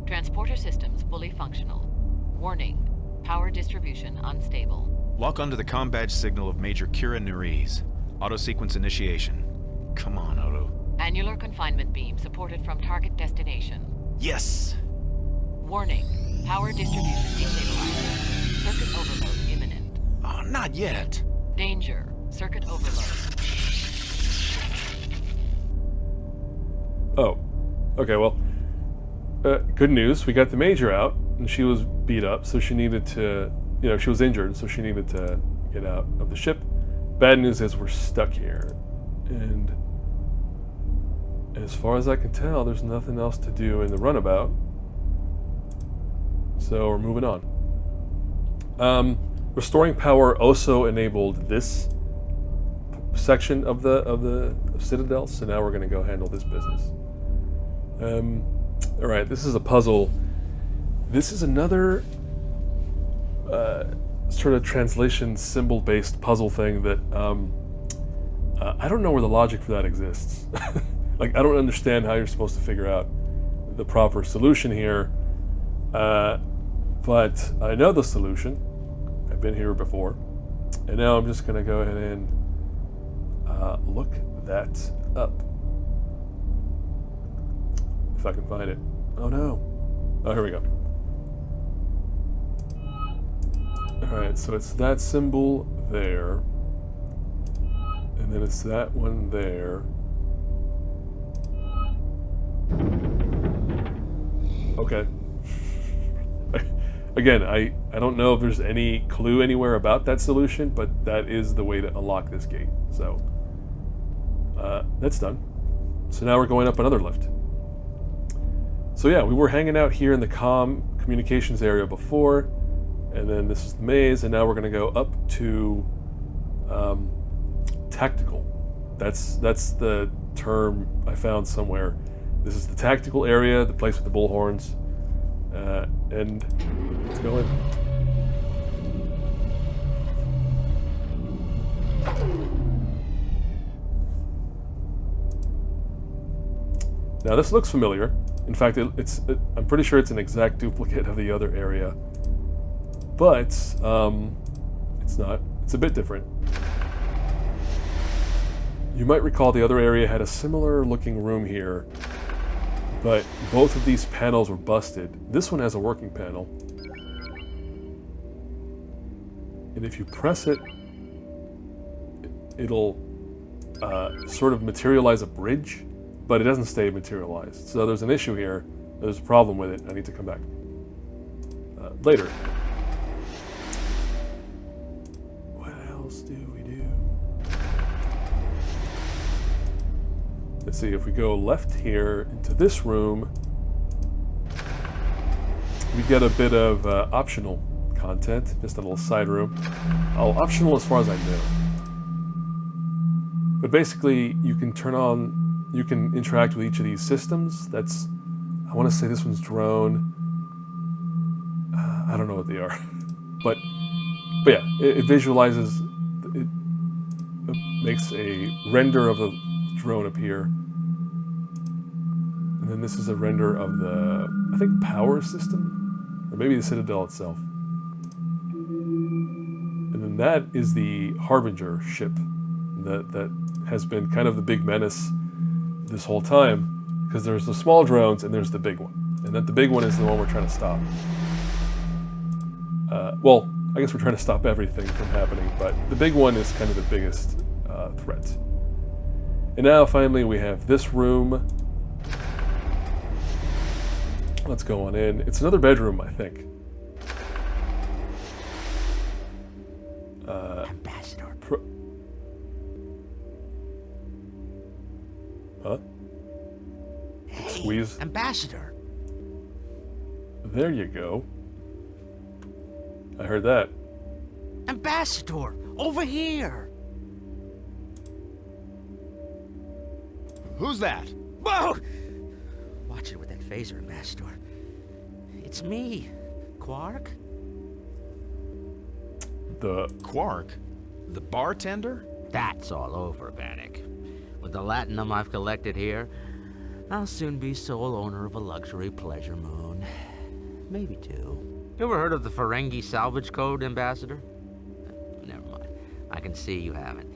Transporter systems fully functional. Warning, power distribution unstable. Lock onto the comm badge signal of Major Kira Nerys. Auto sequence initiation. Come on, Odo. Annular confinement beam supported from target destination. Yes! Warning, power distribution destabilized. Circuit overload imminent. Oh, not yet. Danger, circuit overload. Oh, okay, well, good news. We got the Major out, and she was beat up, so she needed to, she was injured, so she needed to get out of the ship. Bad news is we're stuck here, and as far as I can tell, there's nothing else to do in the runabout, so we're moving on. Restoring power also enabled this section of the Citadel, so now we're going to go handle this business. Alright, this is a puzzle. This is another sort of translation symbol-based puzzle thing that I don't know where the logic for that exists. Like, I don't understand how you're supposed to figure out the proper solution here, but I know the solution. I've been here before, and now I'm just going to go ahead and look that up. If I can find it. Oh no. Oh, here we go. Alright, so it's that symbol there. And then it's that one there. Okay. Again, I don't know if there's any clue anywhere about that solution, but that is the way to unlock this gate. So, that's done. So now we're going up another lift. So yeah, we were hanging out here in the comm communications area before, and then this is the maze, and now we're going to go up to tactical. That's the term I found somewhere. This is the tactical area, the place with the bullhorns, and let's go in. Now this looks familiar. In fact, I'm pretty sure it's an exact duplicate of the other area, but it's not. It's a bit different. You might recall the other area had a similar looking room here, but both of these panels were busted. This one has a working panel. and if you press it, it'll sort of materialize a bridge, but it doesn't stay materialized. So there's an issue here. There's a problem with it. I need to come back later. What else do we do? Let's see, if we go left here into this room, we get a bit of optional content, just a little side room. Optional as far as I know. But basically, you can interact with each of these systems. I want to say this one's drone. I don't know what they are. but yeah, it visualizes, it makes a render of the drone appear. And then this is a render of the, I think, power system, or maybe the Citadel itself. And then that is the Harbinger ship that has been kind of the big menace this whole time, because there's the small drones and there's the big one. And that the big one is the one we're trying to stop. Well, I guess we're trying to stop everything from happening, but the big one is kind of the biggest threat. And now finally we have this room. Let's go on in. It's another bedroom, I think. Ambassador. Huh? Hey, Squeeze. Ambassador. There you go. I heard that. Ambassador, over here. Who's that? Whoa! Watch it with that phaser, Ambassador. It's me, Quark. The Quark? The bartender? That's all over, Bannock. With the latinum I've collected here, I'll soon be sole owner of a luxury pleasure moon. Maybe two. You ever heard of the Ferengi salvage code, Ambassador? Never mind. I can see you haven't.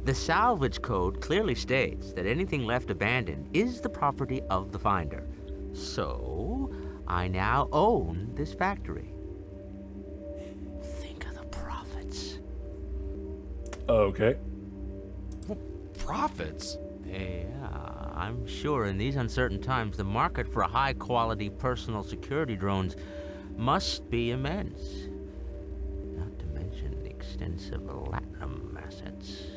The salvage code clearly states that anything left abandoned is the property of the finder. So, I now own this factory. Think of the profits. Okay. Well, profits? Yeah, I'm sure in these uncertain times, the market for high-quality personal security drones must be immense. Not to mention the extensive latinum assets.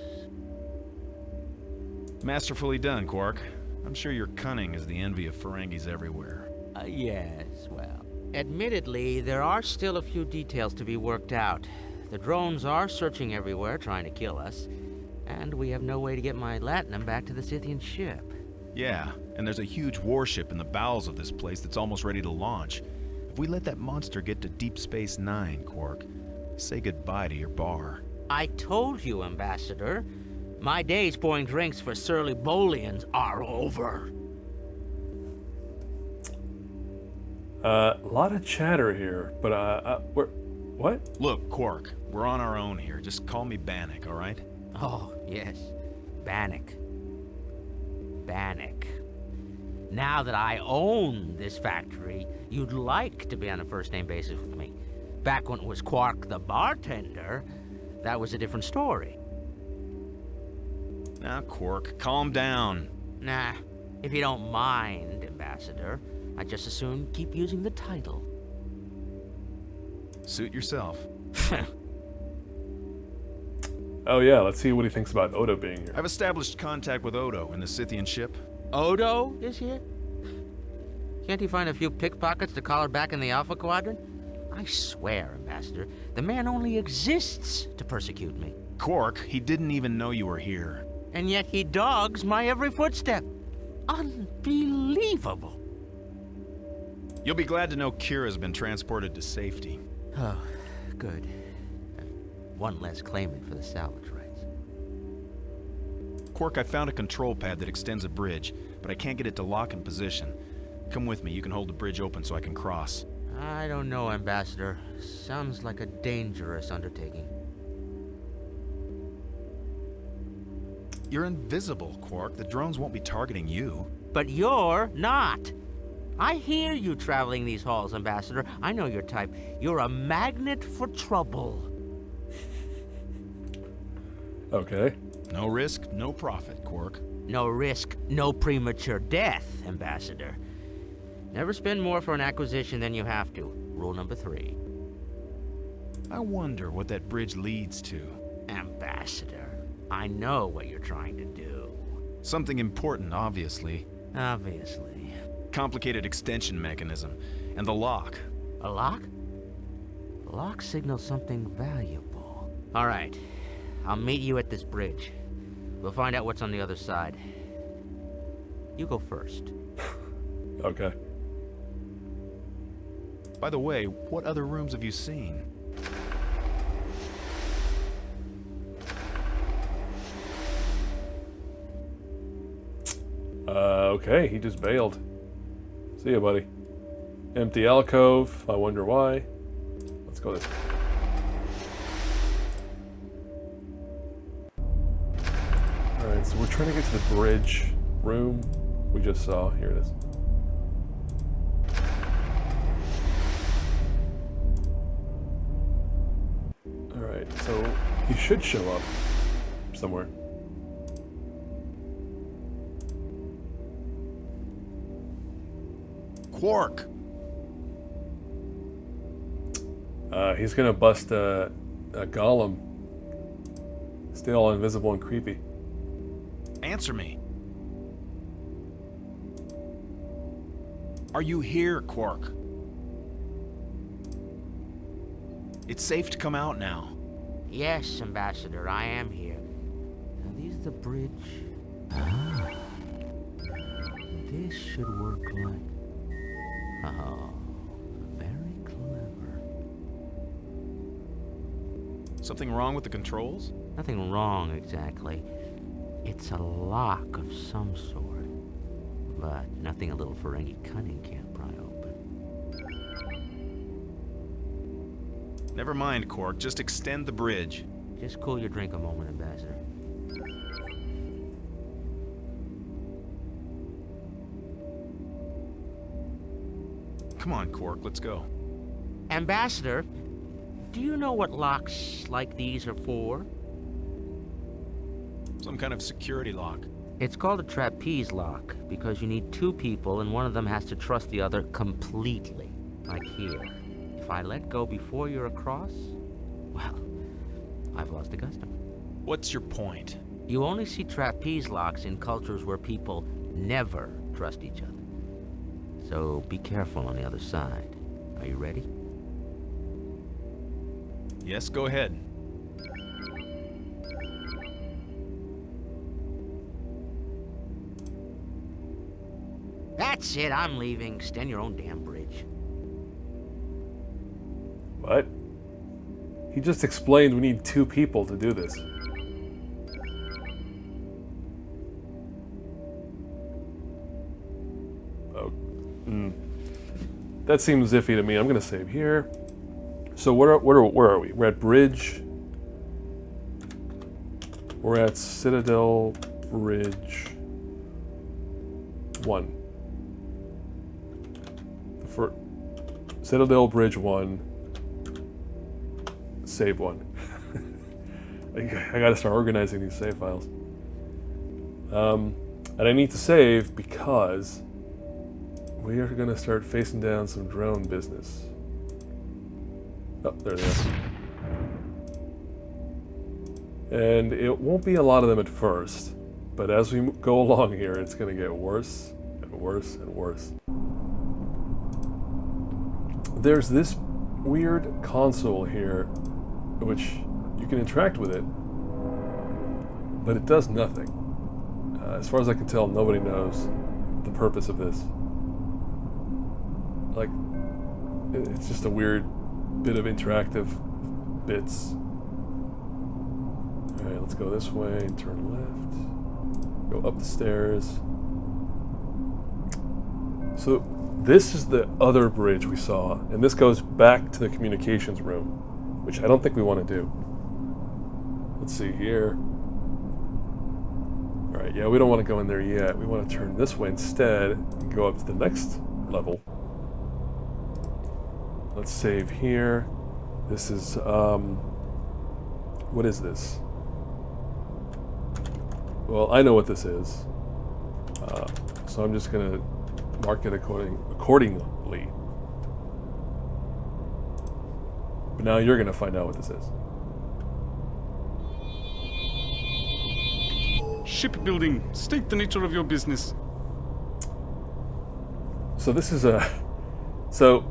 Masterfully done, Quark. I'm sure your cunning is the envy of Ferengis everywhere. Yes, well, admittedly, there are still a few details to be worked out. The drones are searching everywhere, trying to kill us, and we have no way to get my latinum back to the Scythian ship. Yeah, and there's a huge warship in the bowels of this place that's almost ready to launch. If we let that monster get to Deep Space Nine, Quark, say goodbye to your bar. I told you, Ambassador. My days pouring drinks for surly Bolians are over. A lot of chatter here, but what? Look, Quark, we're on our own here. Just call me Bannock, all right? Oh, yes. Bannock. Bannock. Now that I own this factory, you'd like to be on a first-name basis with me. Back when it was Quark the bartender, that was a different story. Now, Quark, calm down. Nah, if you don't mind, Ambassador, I'd just as soon keep using the title. Suit yourself. Oh yeah, let's see what he thinks about Odo being here. I've established contact with Odo in the Scythian ship. Odo is here? Can't he find a few pickpockets to collar back in the Alpha Quadrant? I swear, Ambassador, the man only exists to persecute me. Quark, he didn't even know you were here. And yet he dogs my every footstep. Unbelievable. You'll be glad to know Kira's been transported to safety. Oh, good. One less claimant for the salvage rights. Quark, I found a control pad that extends a bridge, but I can't get it to lock in position. Come with me, you can hold the bridge open so I can cross. I don't know, Ambassador. Sounds like a dangerous undertaking. You're invisible, Quark. The drones won't be targeting you. But you're not. I hear you traveling these halls, Ambassador. I know your type. You're a magnet for trouble. Okay. No risk, no profit, Quark. No risk, no premature death, Ambassador. Never spend more for an acquisition than you have to. Rule number 3. I wonder what that bridge leads to. Ambassador, I know what you're trying to do. Something important, obviously. Obviously. Complicated extension mechanism. And the lock. A lock? The lock signals something valuable. All right. I'll meet you at this bridge. We'll find out what's on the other side. You go first. Okay. By the way, what other rooms have you seen? Okay, he just bailed. See ya, buddy. Empty alcove. I wonder why. Let's go this way. Alright, so we're trying to get to the bridge room we just saw. Here it is. Alright, so he should show up somewhere. Quark! He's gonna bust a golem. Stay all invisible and creepy. Answer me. Are you here, Quark? It's safe to come out now. Yes, Ambassador, I am here. Are these the bridge? Ah. This should work like... Oh, very clever. Something wrong with the controls? Nothing wrong, exactly. It's a lock of some sort. But nothing a little Ferengi cunning can't pry open. Never mind, Quark. Just extend the bridge. Just cool your drink a moment, Ambassador. Come on, Quark. Let's go. Ambassador, do you know what locks like these are for? Some kind of security lock. It's called a trapeze lock because you need 2 people and one of them has to trust the other completely. Like here. If I let go before you're across, well, I've lost a customer. What's your point? You only see trapeze locks in cultures where people never trust each other. So be careful on the other side. Are you ready? Yes, go ahead. That's it, I'm leaving. Extend your own damn bridge. What? He just explained we need 2 people to do this. Oh. That seems iffy to me. I'm gonna save here. So where are we? We're at Bridge. We're at Citadel Bridge 1. For Citadel Bridge 1. Save 1. I gotta start organizing these save files. And I need to save because we are gonna start facing down some drone business. Oh, there they are. And it won't be a lot of them at first, but as we go along here, it's gonna get worse and worse and worse. There's this weird console here, which you can interact with it, but it does nothing. As far as I can tell, nobody knows the purpose of this. Like, it's just a weird bit of interactive bits. Alright, let's go this way, turn left, go up the stairs. So this is the other bridge we saw, and this goes back to the communications room, which I don't think we want to do. Let's see here. Alright, yeah, we don't want to go in there yet. We want to turn this way instead and go up to the next level. Let's save here. This is, what is this? well, I know what this is. So I'm just going to mark it accordingly. But now you're going to find out what this is. Shipbuilding. State the nature of your business. So this is a... So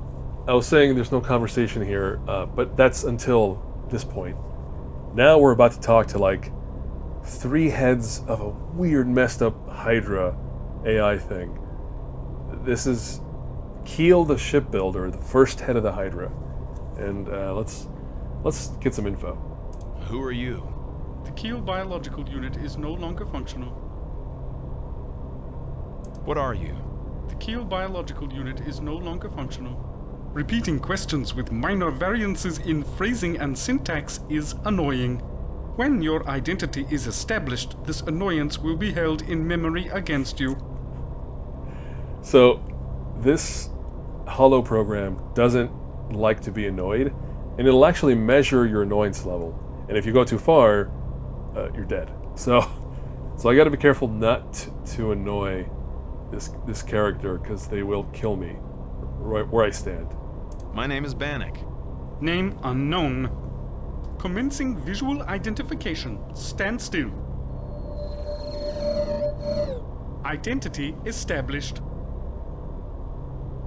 I was saying there's no conversation here, but that's until this point. Now we're about to talk to like 3 heads of a weird messed up Hydra AI thing. This is Keel the shipbuilder, the first head of the Hydra. And let's get some info. Who are you? The Keel biological unit is no longer functional. What are you? The Keel biological unit is no longer functional. Repeating questions with minor variances in phrasing and syntax is annoying. When your identity is established, this annoyance will be held in memory against you. So, this holoprogram doesn't like to be annoyed, and it'll actually measure your annoyance level. And if you go too far, you're dead. So I got to be careful not to annoy this character, because they will kill me right where I stand. My name is Bannock. Name unknown. Commencing visual identification. Stand still. Identity established.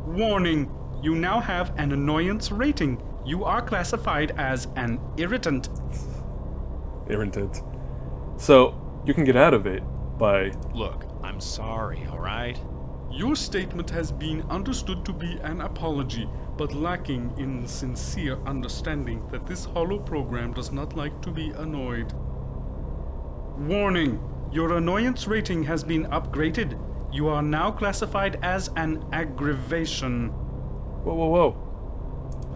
Warning. You now have an annoyance rating. You are classified as an irritant. Irritant. So, you can get out of it by... Look, I'm sorry, alright? Your statement has been understood to be an apology, but lacking in sincere understanding that this holoprogram does not like to be annoyed. Warning. Your annoyance rating has been upgraded. You are now classified as an aggravation. Whoa, whoa, whoa.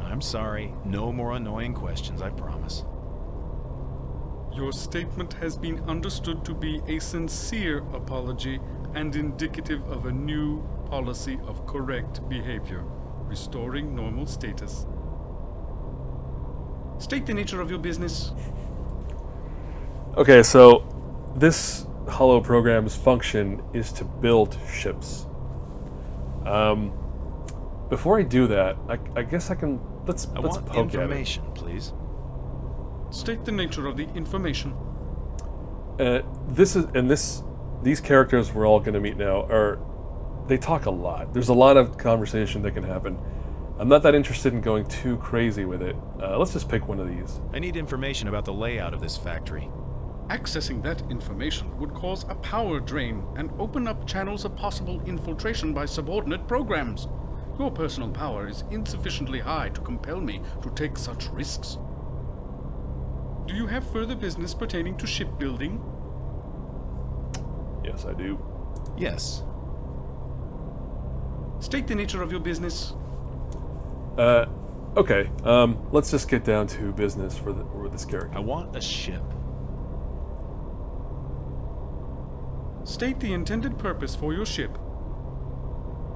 I'm sorry. No more annoying questions, I promise. Your statement has been understood to be a sincere apology and indicative of a new policy of correct behavior, restoring normal status. State the nature of your business. Okay, so this holoprogram's function is to build ships. Before I do that, I guess I can... Let's want poke information, please. State the nature of the information. These characters we're all going to meet now they talk a lot. There's a lot of conversation that can happen. I'm not that interested in going too crazy with it. Let's just pick one of these. I need information about the layout of this factory. Accessing that information would cause a power drain and open up channels of possible infiltration by subordinate programs. Your personal power is insufficiently high to compel me to take such risks. Do you have further business pertaining to shipbuilding? Yes, I do. Yes. State the nature of your business. Okay. Let's just get down to business for this character. I want a ship. State the intended purpose for your ship.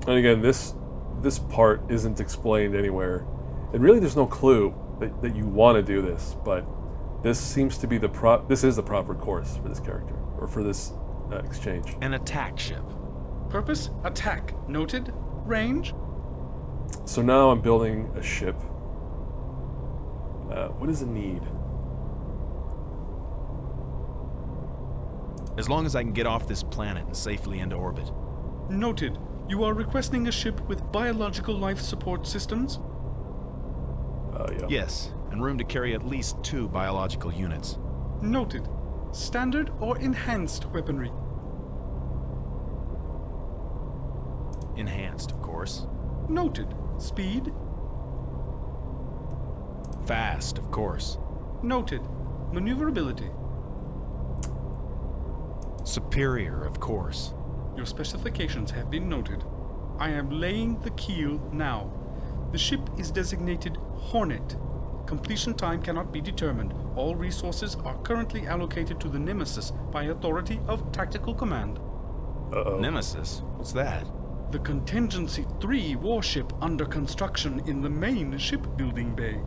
And again, this part isn't explained anywhere. And really there's no clue that you want to do this, but this seems to be this is the proper course for this character, or for this exchange. An attack ship. Purpose, attack. Noted. Range. So now I'm building a ship. What does it need? As long as I can get off this planet and safely into orbit. Noted. You are requesting a ship with biological life support systems? Yeah. Yes, and room to carry at least 2 biological units. Noted. Standard or enhanced weaponry? Enhanced, of course. Noted. Speed? Fast, of course. Noted. Maneuverability? Superior, of course. Your specifications have been noted. I am laying the keel now. The ship is designated Hornet. Completion time cannot be determined. All resources are currently allocated to the Nemesis by authority of Tactical Command. Uh-oh. Nemesis? What's that? The Contingency 3 warship under construction in the main shipbuilding bay.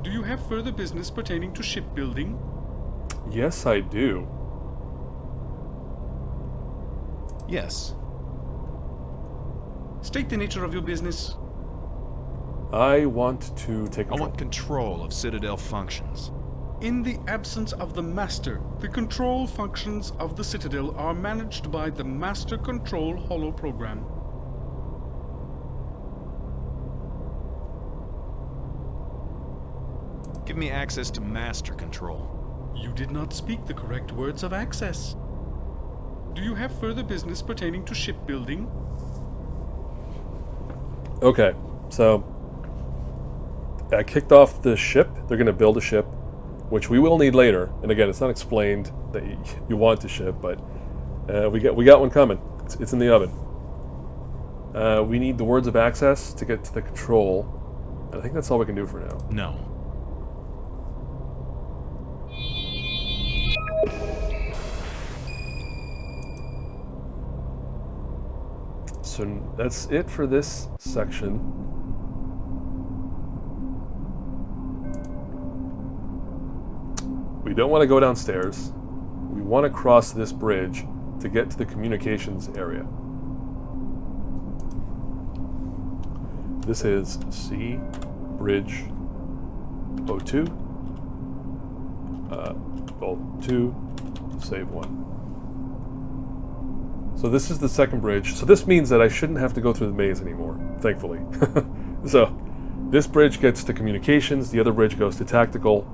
Do you have further business pertaining to shipbuilding? Yes, I do. Yes. State the nature of your business. I want to take control. I want control of Citadel functions. In the absence of the Master, the control functions of the Citadel are managed by the Master Control Holoprogram. Give me access to Master Control. You did not speak the correct words of access. Do you have further business pertaining to shipbuilding? Okay, so I kicked off the ship. They're going to build a ship, which we will need later. And again, it's not explained that you want to ship, but we got one coming. It's in the oven. We need the words of access to get to the control. And I think that's all we can do for now. No. So that's it for this section. We don't want to go downstairs. We want to cross this bridge to get to the communications area. This is C Bridge 02. Vault 2, save 1. So this is the second bridge. So this means that I shouldn't have to go through the maze anymore, thankfully. So this bridge gets to communications, the other bridge goes to tactical,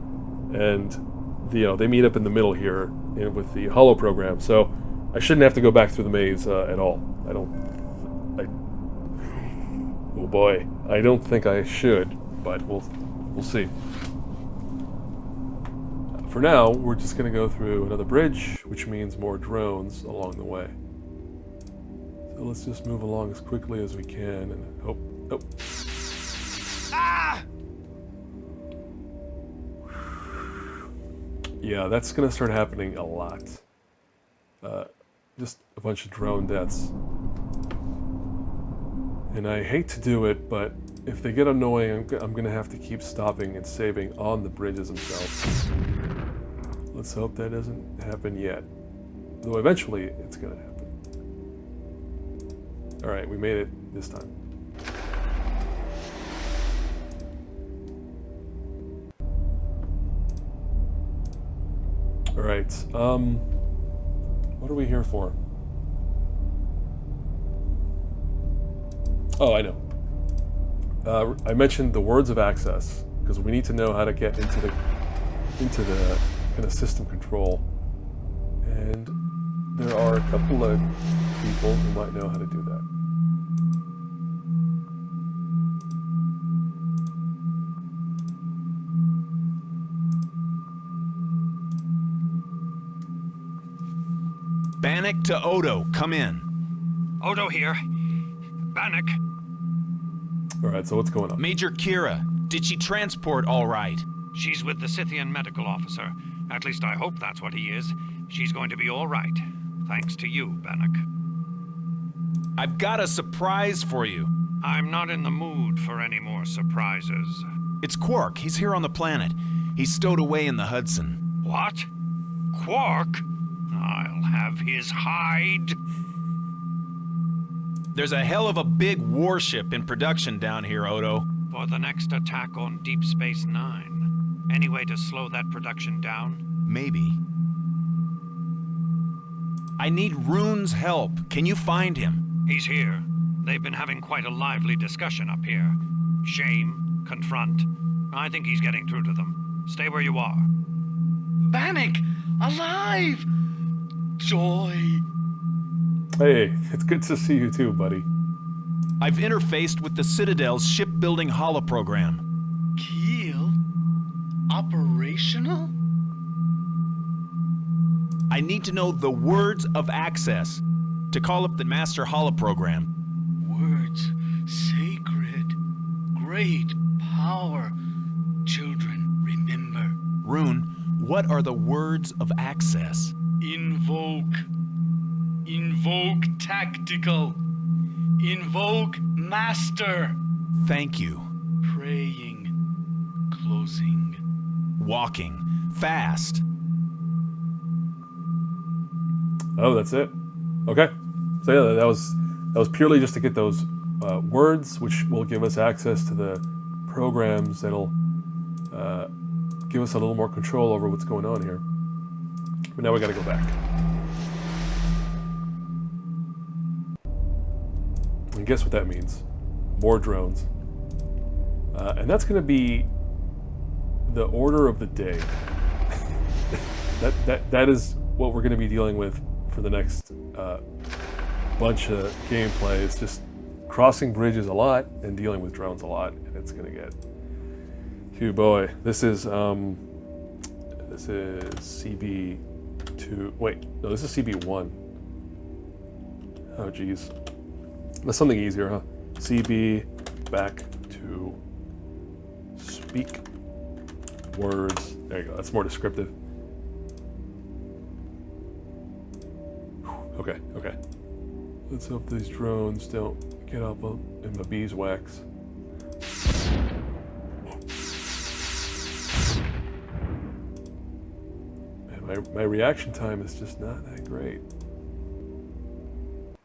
and they meet up in the middle here with the holoprogram. So I shouldn't have to go back through the maze at all. Oh boy, I don't think I should, but we'll see. For now, we're just going to go through another bridge, which means more drones along the way. So let's just move along as quickly as we can and hope. Oh. Ah! Yeah, that's going to start happening a lot. Just a bunch of drone deaths. And I hate to do it, but if they get annoying, I'm going to have to keep stopping and saving on the bridges themselves. Let's hope that doesn't happen yet. Though eventually it's going to happen. Alright, we made it this time. Alright, what are we here for? Oh, I know. I mentioned the words of access, because we need to know how to get into the kind of system control. And there are a couple of people who might know how to do that. Bannock to Odo, come in. Odo here. Bannock. Alright, so what's going on? Major Kira, did she transport all right? She's with the Scythian medical officer. At least I hope that's what he is. She's going to be all right. Thanks to you, Bannock. I've got a surprise for you. I'm not in the mood for any more surprises. It's Quark. He's here on the planet. He's stowed away in the Hudson. What? Quark? I'll have his hide. There's a hell of a big warship in production down here, Odo. For the next attack on Deep Space Nine. Any way to slow that production down? Maybe. I need Rune's help. Can you find him? He's here. They've been having quite a lively discussion up here. Shame, confront. I think he's getting through to them. Stay where you are. Bannock! Alive! Joy! Hey, it's good to see you too, buddy. I've interfaced with the Citadel's shipbuilding holoprogram. Keel? Operational? I need to know the words of access to call up the master holoprogram. Words sacred, great power. Children, remember. Rune, what are the words of access? Invoke. Invoke tactical. Invoke master. Thank you. Praying. Closing. Walking. Fast. Oh, that's it? Okay. So yeah, that was purely just to get those words, which will give us access to the programs that'll give us a little more control over what's going on here. But now we got to go back. And guess what that means? More drones. And that's going to be the order of the day. that is what we're going to be dealing with for the next bunch of gameplay. It's just crossing bridges a lot and dealing with drones a lot, and it's going to get... Phew, boy. This is CB2. Wait, no, this is CB1. Oh, geez. That's something easier, huh? CB back to speak words. There you go. That's more descriptive. Okay, okay. Let's hope these drones don't get up in the beeswax. And my reaction time is just not that great.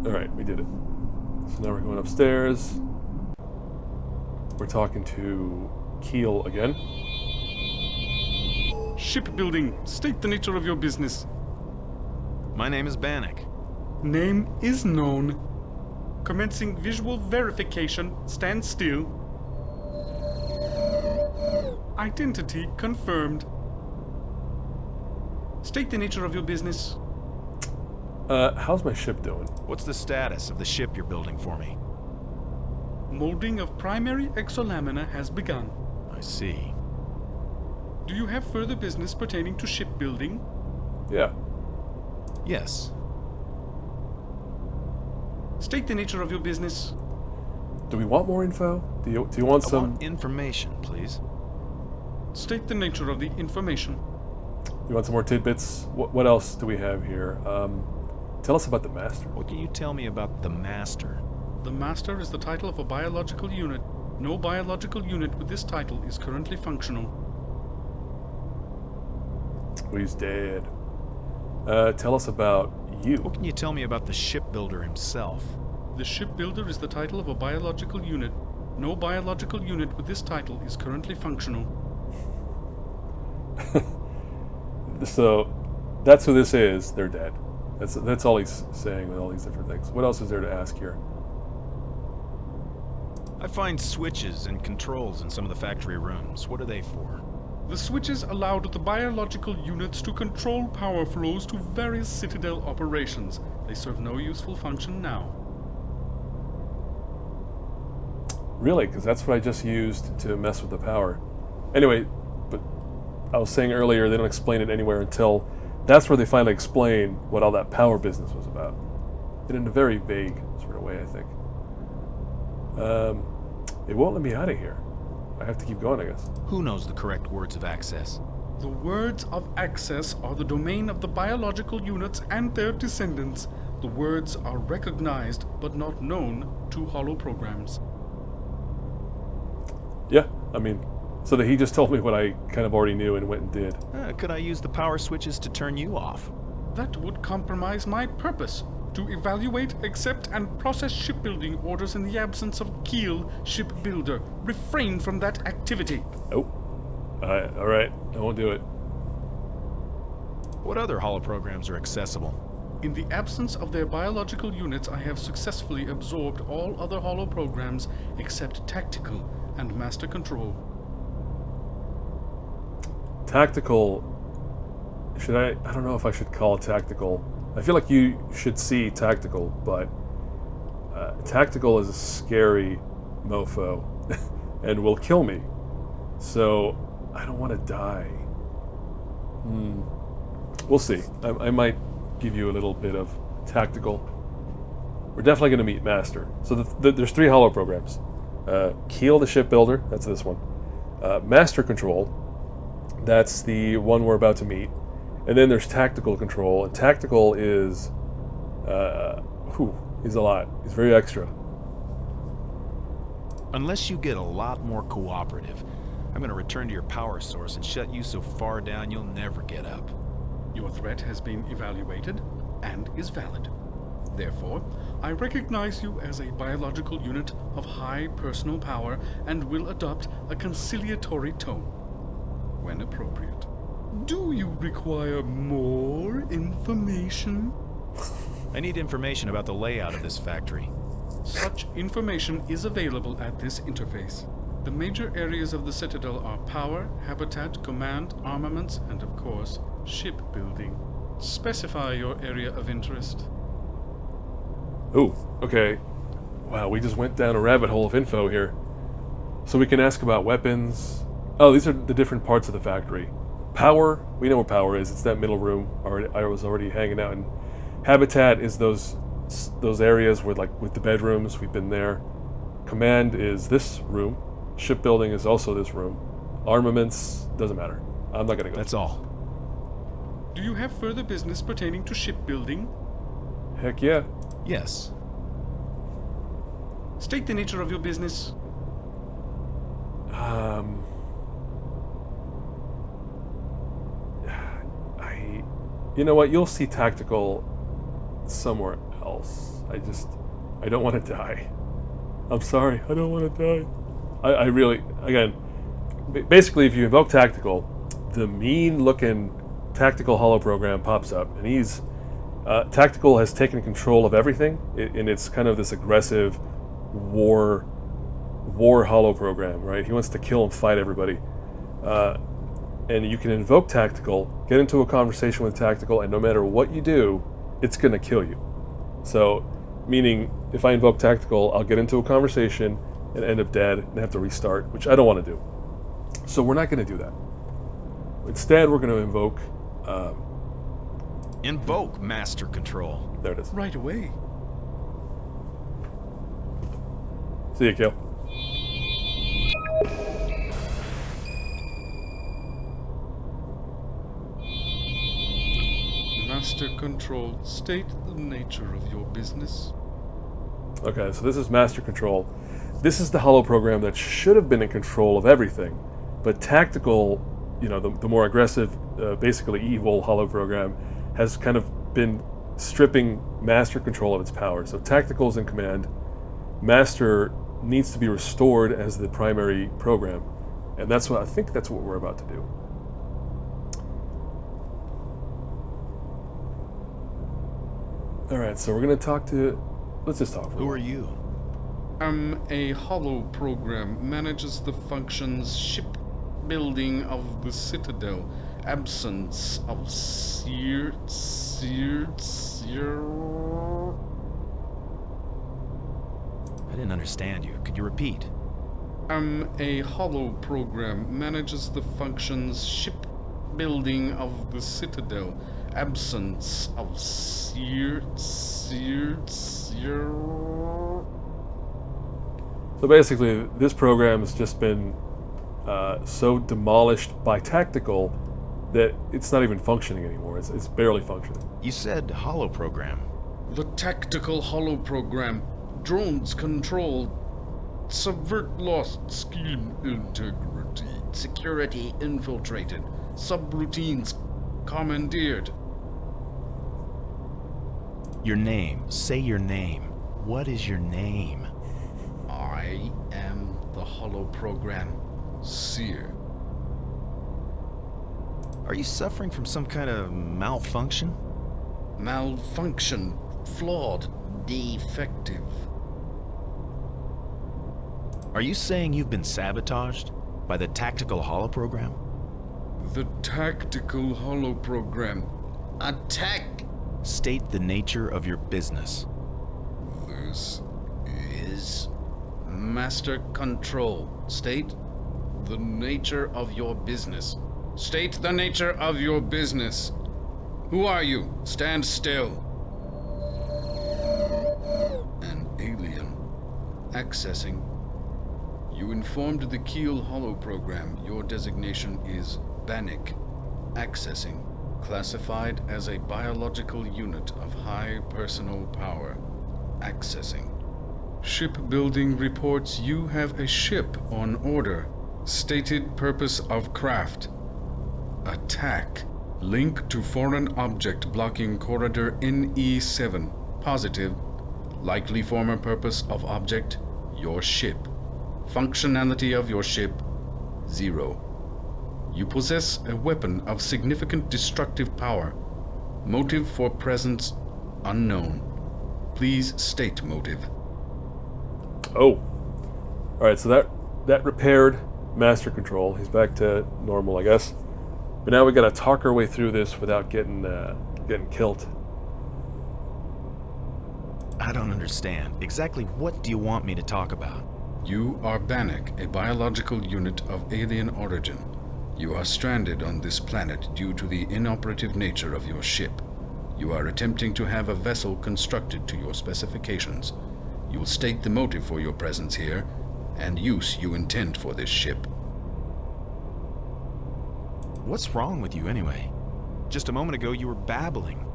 Alright, we did it. So now we're going upstairs. We're talking to Keel again. Shipbuilding. State the nature of your business. My name is Bannock. Name is known. Commencing visual verification. Stand still. Identity confirmed. State the nature of your business. How's my ship doing? What's the status of the ship you're building for me? Molding of primary exolamina has begun. I see. Do you have further business pertaining to shipbuilding? Yeah. Yes. State the nature of your business. Do we want more info? Do you want some... I want information, please. State the nature of the information. You want some more tidbits? What else do we have here? Tell us about the Master. What can you tell me about the Master? The Master is the title of a biological unit. No biological unit with this title is currently functional. He's dead. Tell us about you. What can you tell me about the shipbuilder himself? The shipbuilder is the title of a biological unit. No biological unit with this title is currently functional. So, that's who this is. They're dead. That's all he's saying with all these different things. What else is there to ask here? I find switches and controls in some of the factory rooms. What are they for? The switches allowed the biological units to control power flows to various Citadel operations. They serve no useful function now. Really? Because that's what I just used to mess with the power. Anyway, but I was saying earlier, they don't explain it anywhere until that's where they finally explain what all that power business was about. And in a very vague sort of way, I think. It won't let me out of here. I have to keep going, I guess. Who knows the correct words of access? The words of access are the domain of the biological units and their descendants. The words are recognized but not known to holoprograms. Yeah, I mean, so that he just told me what I kind of already knew and went and did. Could I use the power switches to turn you off? That would compromise my purpose. To evaluate, accept, and process shipbuilding orders in the absence of Keel, shipbuilder. Refrain from that activity. Oh. Alright, I won't do it. What other holoprograms are accessible? In the absence of their biological units, I have successfully absorbed all other holoprograms except tactical and master control. Tactical... I don't know if I should call it tactical. I feel like you should see tactical, but tactical is a scary mofo and will kill me. So I don't want to die. We'll see. I might give you a little bit of tactical. We're definitely going to meet Master. So there's 3 holoprograms. Keel the shipbuilder, that's this one. Master control, that's the one we're about to meet. And then there's tactical control, and tactical is, he's a lot. He's very extra. Unless you get a lot more cooperative, I'm going to return to your power source and shut you so far down you'll never get up. Your threat has been evaluated and is valid. Therefore, I recognize you as a biological unit of high personal power and will adopt a conciliatory tone when appropriate. Do you require more information? I need information about the layout of this factory. Such information is available at this interface. The major areas of the Citadel are power, habitat, command, armaments, and of course, shipbuilding. Specify your area of interest. Ooh, okay. Wow, we just went down a rabbit hole of info here. So we can ask about weapons. Oh, these are the different parts of the factory. Power, we know where power is. It's that middle room. I was already hanging out in. Habitat is those areas with the bedrooms. We've been there. Command is this room. Shipbuilding is also this room. Armaments doesn't matter. I'm not gonna go. That's all. Do you have further business pertaining to shipbuilding? Heck yeah. Yes. State the nature of your business. You know what? You'll see tactical somewhere else. I don't want to die. I'm sorry. I don't want to die. I really, again, basically, if you invoke tactical, the mean-looking tactical holoprogram pops up, and he's tactical has taken control of everything, and it's kind of this aggressive war holoprogram, right? He wants to kill and fight everybody. And you can invoke tactical, get into a conversation with tactical, and no matter what you do, it's going to kill you. So, meaning, if I invoke tactical, I'll get into a conversation and end up dead and have to restart, which I don't want to do. So we're not going to do that. Instead, we're going to invoke... Invoke Master Control. There it is. Right away. See you, Kale. Master Control, state the nature of your business. Okay, so this is Master Control. This is the holoprogram that should have been in control of everything, but tactical, you know, the more aggressive, basically evil holoprogram, has kind of been stripping Master control of its power. So tactical is in command. Master needs to be restored as the primary program, and I think that's what we're about to do. All right, so we're gonna talk to. Let's just talk. Who are you? A holoprogram manages the functions shipbuilding of the Citadel. Absence of I didn't understand you. Could you repeat? A holoprogram manages the functions shipbuilding of the Citadel. Absence of So basically, this program has just been so demolished by tactical that it's not even functioning anymore. It's barely functioning. You said holoprogram. The tactical holoprogram. Drones controlled. Subvert lost scheme integrity. Security infiltrated. Subroutines commandeered. Your name. Say your name. What is your name? I am the holoprogram. Seer. Are you suffering from some kind of malfunction? Malfunction. Flawed. Defective. Are you saying you've been sabotaged by the tactical holoprogram? The tactical holoprogram. Attack! State the nature of your business. This is Master Control. State the nature of your business. State the nature of your business. Who are you? Stand still. An alien. Accessing. You informed the Keel holoprogram your designation is Bannock. Accessing. Classified as a biological unit of high personal power. Accessing. Shipbuilding reports you have a ship on order. Stated purpose of craft. Attack. Link to foreign object blocking corridor NE7. Positive. Likely former purpose of object, your ship. Functionality of your ship, 0. You possess a weapon of significant destructive power. Motive for presence, unknown. Please state motive. Oh. Alright, so that repaired master control. He's back to normal, I guess. But now we gotta talk our way through this without getting killed. I don't understand. Exactly what do you want me to talk about? You are Bannock, a biological unit of alien origin. You are stranded on this planet due to the inoperative nature of your ship. You are attempting to have a vessel constructed to your specifications. You will state the motive for your presence here, and use you intend for this ship. What's wrong with you anyway? Just a moment ago you were babbling.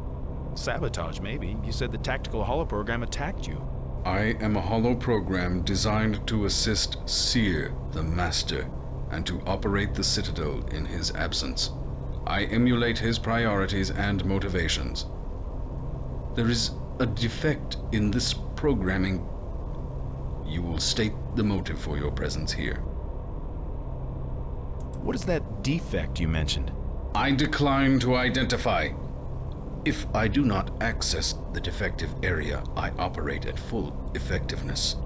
Sabotage, maybe. You said the tactical holoprogram attacked you. I am a holoprogram designed to assist Seer, the Master, and to operate the Citadel in his absence. I emulate his priorities and motivations. There is a defect in this programming. You will state the motive for your presence here. What is that defect you mentioned? I decline to identify. If I do not access the defective area, I operate at full effectiveness.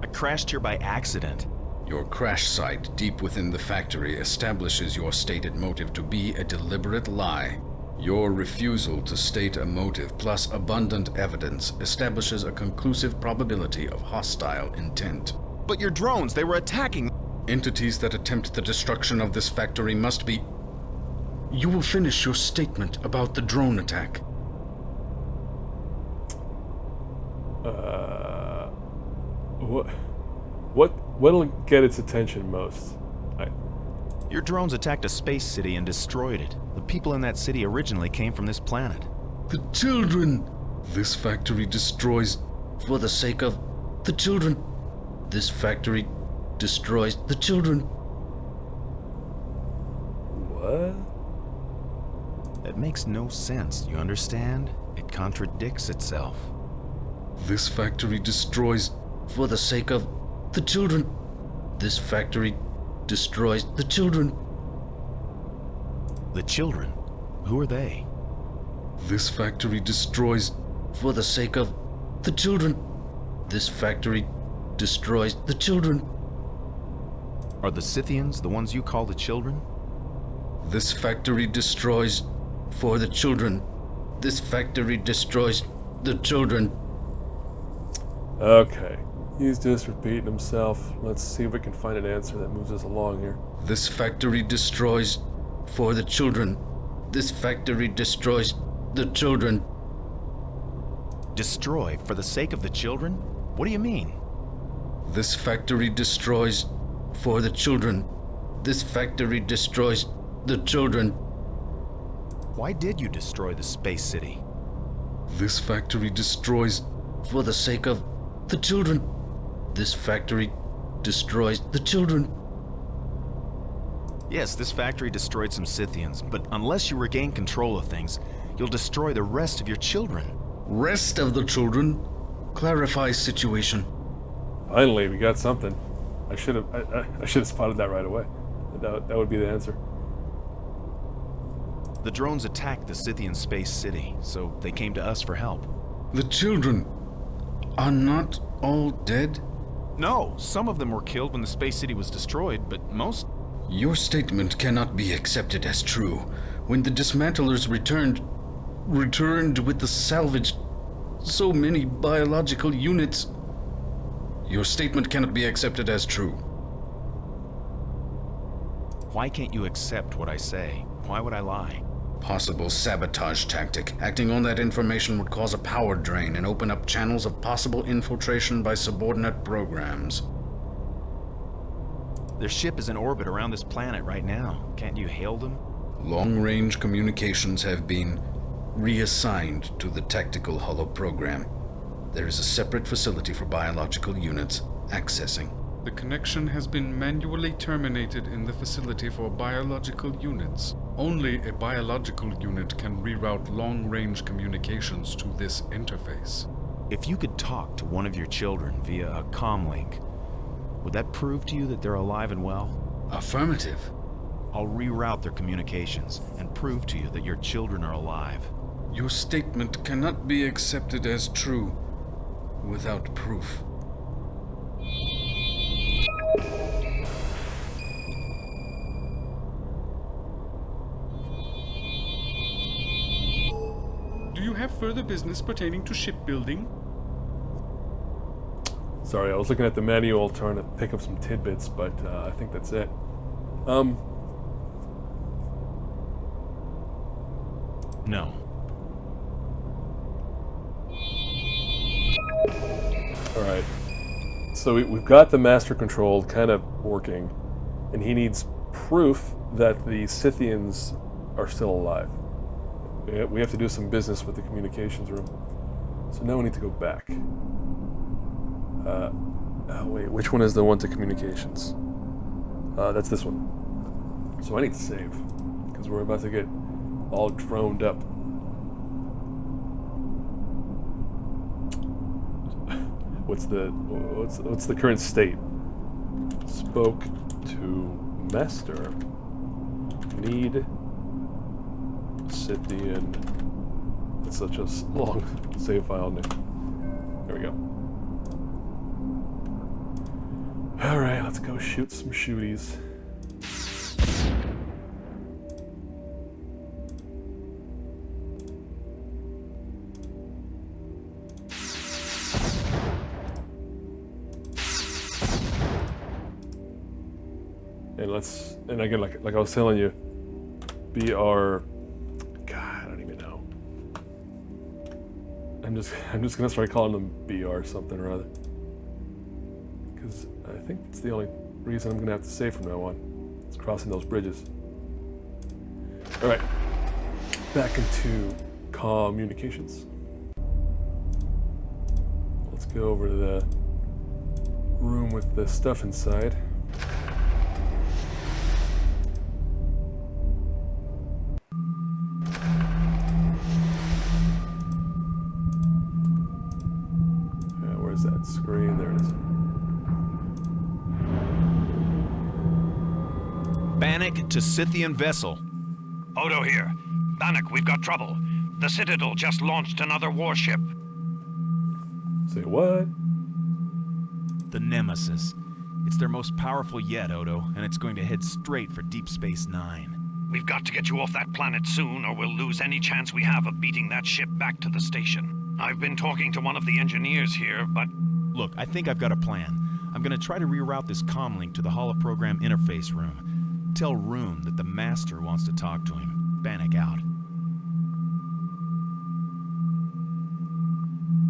I crashed here by accident. Your crash site deep within the factory establishes your stated motive to be a deliberate lie. Your refusal to state a motive plus abundant evidence establishes a conclusive probability of hostile intent. But your drones, they were attacking. Entities that attempt the destruction of this factory must be... You will finish your statement about the drone attack. What'll get its attention most? Your drones attacked a space city and destroyed it. The people in that city originally came from this planet. The children! This factory destroys... For the sake of... the children. This factory destroys the children. What? That makes no sense, you understand? It contradicts itself. This factory destroys... For the sake of... the children. This factory destroys the children. The children? Who are they? This factory destroys... For the sake of... the children. This factory destroys the children. Are the Scythians the ones you call the children? This factory destroys... For the children. This factory destroys the children. Okay. He's just repeating himself. Let's see if we can find an answer that moves us along here. This factory destroys... For the children. This factory destroys the children. Destroy for the sake of the children? What do you mean? This factory destroys... For the children. This factory destroys the children. Why did you destroy the space city? This factory destroys... For the sake of the children. This factory destroys the children. Yes, this factory destroyed some Scythians, but unless you regain control of things, you'll destroy the rest of your children. Rest of the children? Clarify situation. Finally, we got something. I should have spotted that right away. That would be the answer. The drones attacked the Scythian space city, so they came to us for help. The children are not all dead? No, some of them were killed when the space city was destroyed, but most... Your statement cannot be accepted as true. When the dismantlers returned with the salvaged so many biological units. Your statement cannot be accepted as true. Why can't you accept what I say? Why would I lie? Possible sabotage tactic. Acting on that information would cause a power drain and open up channels of possible infiltration by subordinate programs. Their ship is in orbit around this planet right now. Can't you hail them? Long-range communications have been reassigned to the tactical holoprogram. There is a separate facility for biological units accessing. The connection has been manually terminated in the facility for biological units. Only a biological unit can reroute long-range communications to this interface. If you could talk to one of your children via a comlink, would that prove to you that they're alive and well? Affirmative. I'll reroute their communications and prove to you that your children are alive. Your statement cannot be accepted as true without proof. Do you have further business pertaining to shipbuilding? Sorry, I was looking at the manual trying to pick up some tidbits, but I think that's it. No. Alright. So we've got the master control kind of working, and he needs proof that the Scythians are still alive. We have to do some business with the communications room. So now we need to go back. Oh wait, which one is the one to communications? That's this one. So I need to save, because we're about to get all droned up. What's the current state? Spoke to master. Need Scythian. It's such a long save file name. There we go. Alright, let's go shoot some shooties. And again, like I was telling you, BR. God, I don't even know. I'm just gonna start calling them BR something or other, because I think it's the only reason I'm gonna have to say from now on. It's crossing those bridges. All right, back into communications. Let's go over to the room with the stuff inside. That screen, there it is. Bannock to Scythian vessel. Odo here. Bannock, we've got trouble. The Citadel just launched another warship. Say what? The Nemesis. It's their most powerful yet, Odo, and it's going to head straight for Deep Space Nine. We've got to get you off that planet soon, or we'll lose any chance we have of beating that ship back to the station. I've been talking to one of the engineers here, but... Look, I think I've got a plan. I'm gonna try to reroute this comlink to the holoprogram interface room. Tell Rune that the Master wants to talk to him. Bannock out.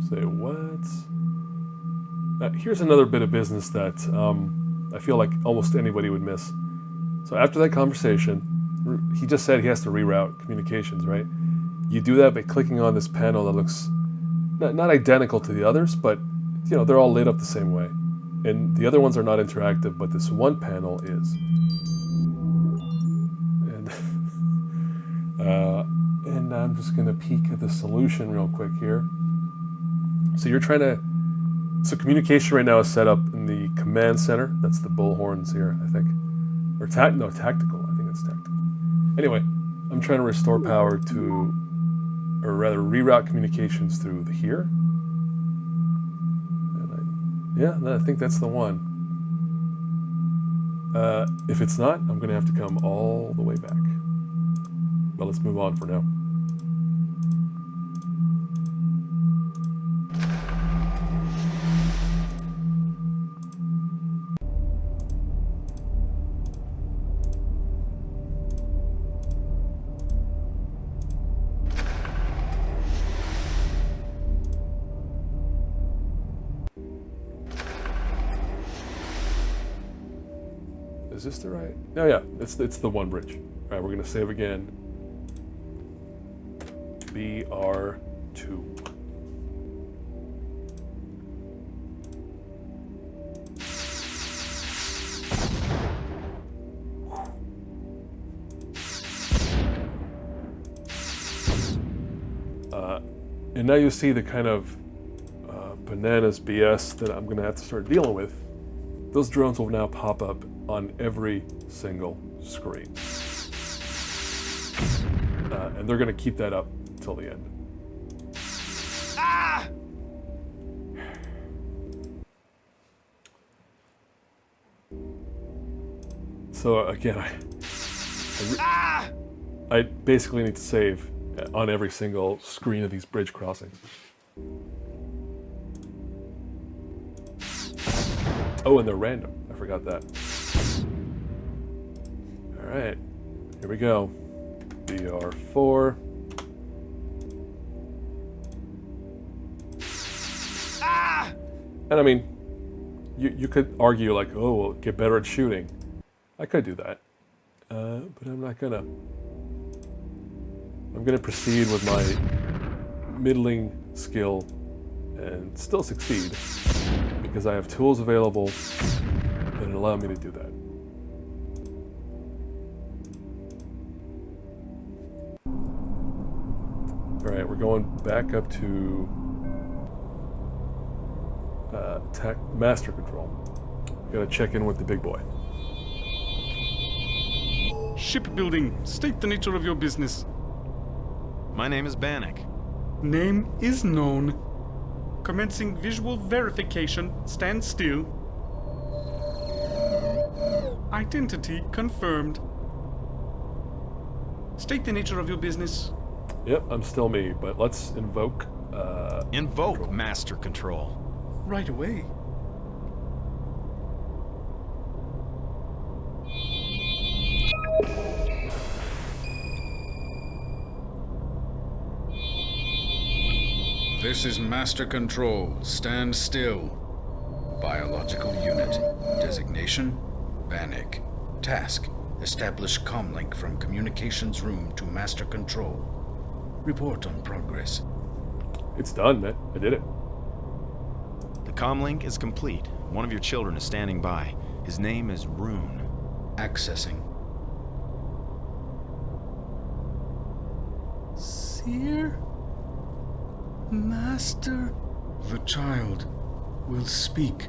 Say what? Here's another bit of business that I feel like almost anybody would miss. So after that conversation, he just said he has to reroute communications, right? You do that by clicking on this panel that looks not identical to the others, but you know, they're all lit up the same way. And the other ones are not interactive, but this one panel is. And I'm just gonna peek at the solution real quick here. So you're trying to, so communication right now is set up in the command center. That's the bullhorns here, I think. Or tactical, I think it's tactical. Anyway, I'm trying to restore power to, or rather reroute communications through here. Yeah, I think that's the one. If it's not, I'm going to have to come all the way back. But let's move on for now. Is this the right? Oh yeah, it's the one bridge. All right, we're gonna save again. BR2. And now you see the kind of bananas BS that I'm going to have to start dealing with. Those drones will now pop up on every single screen. And they're going to keep that up till the end. Ah! So again, I basically need to save on every single screen of these bridge crossings. Oh, and they're random. I forgot that. All right, here we go. BR4. And I mean, you could argue like, oh, well, get better at shooting. I could do that, but I'm not gonna. I'm gonna proceed with my middling skill and still succeed because I have tools available that allow me to do that. All right, we're going back up to tech master control. Gotta check in with the big boy. Shipbuilding. State the nature of your business. My name is Bannock. Name is known. Commencing visual verification. Stand still. Identity confirmed. State the nature of your business. Yep, I'm still me, but let's invoke... Invoke Master Control. Right away. This is Master Control. Stand still. Biological unit. Designation: Bannock. Task: establish comlink from communications room to Master Control. Report on progress. It's done, man. I did it. The comlink is complete. One of your children is standing by. His name is Rune. Accessing. Seer? Master? The child will speak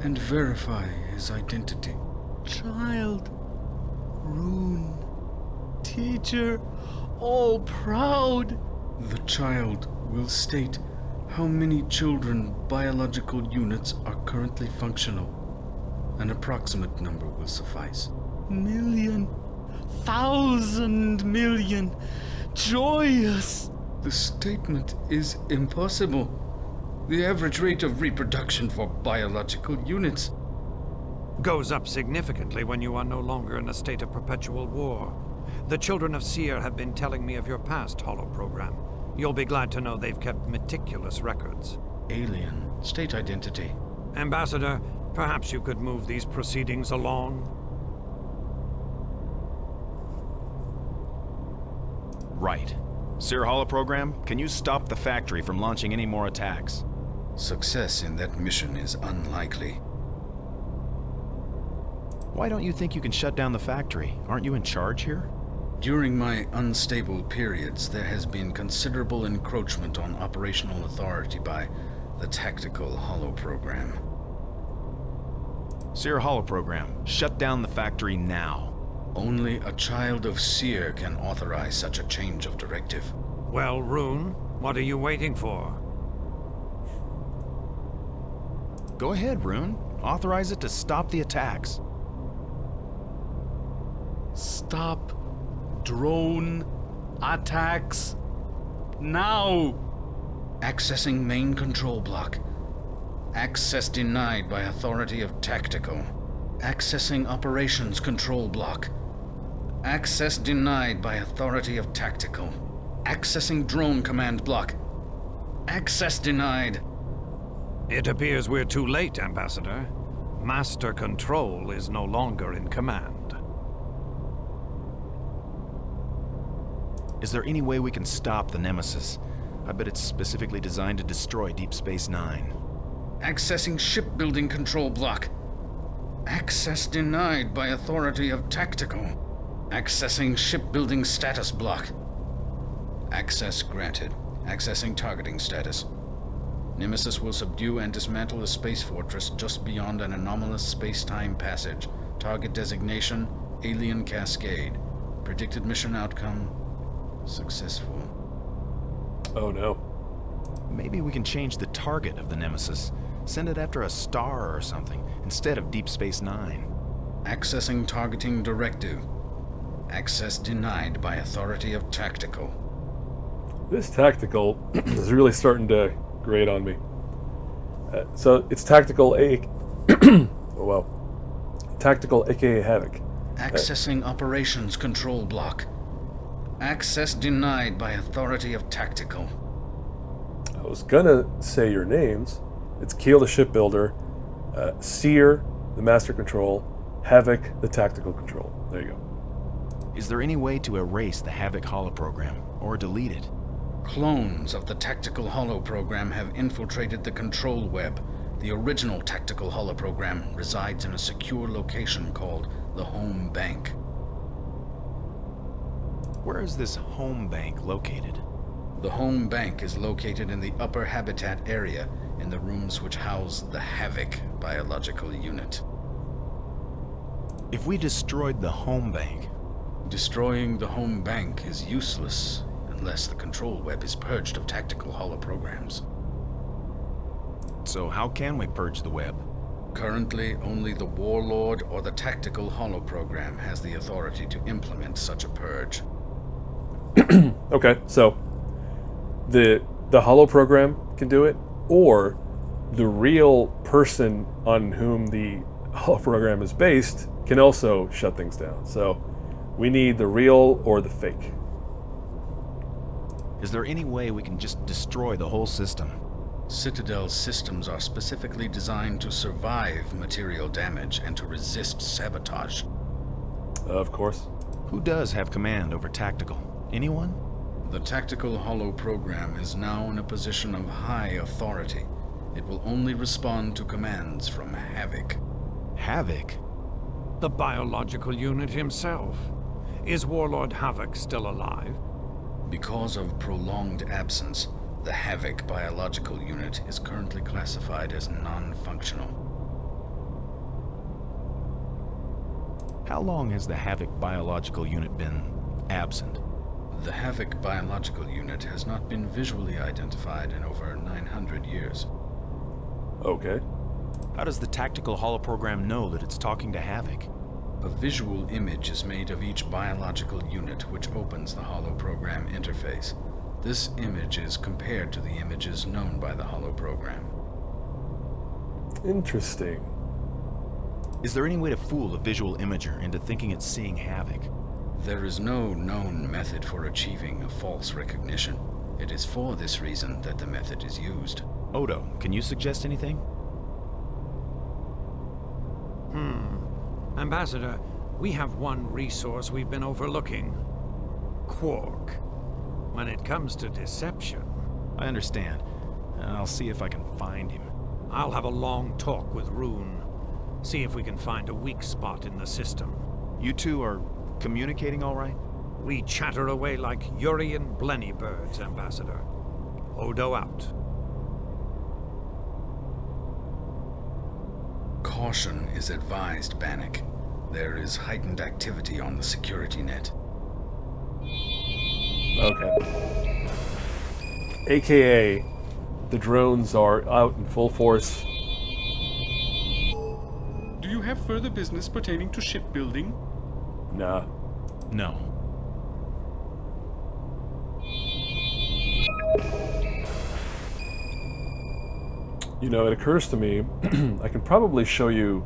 and verify his identity. Child. Rune. Teacher. All proud. The child will state how many children biological units are currently functional. An approximate number will suffice. Million. 1,000 million. Joyous. The statement is impossible. The average rate of reproduction for biological units goes up significantly when you are no longer in a state of perpetual war. The children of Seer have been telling me of your past holoprogram. You'll be glad to know they've kept meticulous records. Alien. State identity. Ambassador, perhaps you could move these proceedings along? Right. Seer Holoprogram, can you stop the factory from launching any more attacks? Success in that mission is unlikely. Why don't you think you can shut down the factory? Aren't you in charge here? During my unstable periods, there has been considerable encroachment on operational authority by the tactical holoprogram. Seer Holoprogram, shut down the factory now. Only a child of Seer can authorize such a change of directive. Well, Rune, what are you waiting for? Go ahead, Rune. Authorize it to stop the attacks. Stop drone attacks now. Accessing main control block. Access denied by authority of tactical. Accessing operations control block. Access denied by authority of tactical. Accessing drone command block. Access denied. It appears we're too late, Ambassador. Master Control is no longer in command. Is there any way we can stop the Nemesis? I bet it's specifically designed to destroy Deep Space Nine. Accessing shipbuilding control block. Access denied by authority of tactical. Accessing shipbuilding status block. Access granted. Accessing targeting status. Nemesis will subdue and dismantle a space fortress just beyond an anomalous space-time passage. Target designation, Alien Cascade. Predicted mission outcome, successful. Oh no. Maybe we can change the target of the Nemesis. Send it after a star or something, instead of Deep Space Nine. Accessing targeting directive. Access denied by authority of tactical. This tactical is really starting to grate on me. So it's tactical oh wow. Tactical aka Havoc. Accessing operations control block. Access denied by authority of tactical. I was gonna say your names. It's Keel the shipbuilder, Seer the master control, Havoc the tactical control. There you go. Is there any way to erase the Havoc holoprogram, or delete it? Clones of the tactical holoprogram have infiltrated the control web. The original tactical holoprogram resides in a secure location called the Home Bank. Where is this Home Bank located? The Home Bank is located in the upper habitat area, in the rooms which house the Havoc biological unit. If we destroyed the Home Bank... Destroying the Home Bank is useless unless the control web is purged of tactical holoprograms. So how can we purge the web? Currently, only the Warlord or the tactical holoprogram has the authority to implement such a purge. Okay, so the holoprogram can do it, or the real person on whom the holoprogram is based can also shut things down. So we need the real or the fake. Is there any way we can just destroy the whole system? Citadel's systems are specifically designed to survive material damage and to resist sabotage. Of course. Who does have command over tactical? Anyone? The tactical holoprogram is now in a position of high authority. It will only respond to commands from Havoc. Havoc? The biological unit himself. Is Warlord Havoc still alive? Because of prolonged absence, the Havoc biological unit is currently classified as non-functional. How long has the Havoc biological unit been absent? The Havoc biological unit has not been visually identified in over 900 years. Okay. How does the tactical holoprogram know that it's talking to Havoc? A visual image is made of each biological unit which opens the holoprogram interface. This image is compared to the images known by the holoprogram. Interesting. Is there any way to fool a visual imager into thinking it's seeing Havoc? There is no known method for achieving a false recognition. It is for this reason that the method is used. Odo, can you suggest anything? Ambassador, we have one resource we've been overlooking. Quark. When it comes to deception... I understand. I'll see if I can find him. I'll have a long talk with Rune. See if we can find a weak spot in the system. You two are communicating all right? We chatter away like Urian blenny birds, Ambassador. Odo out. Caution is advised, Bannock. There is heightened activity on the security net. Okay. AKA, the drones are out in full force. Do you have further business pertaining to shipbuilding? Nah. No. You know, it occurs to me, I can probably show you,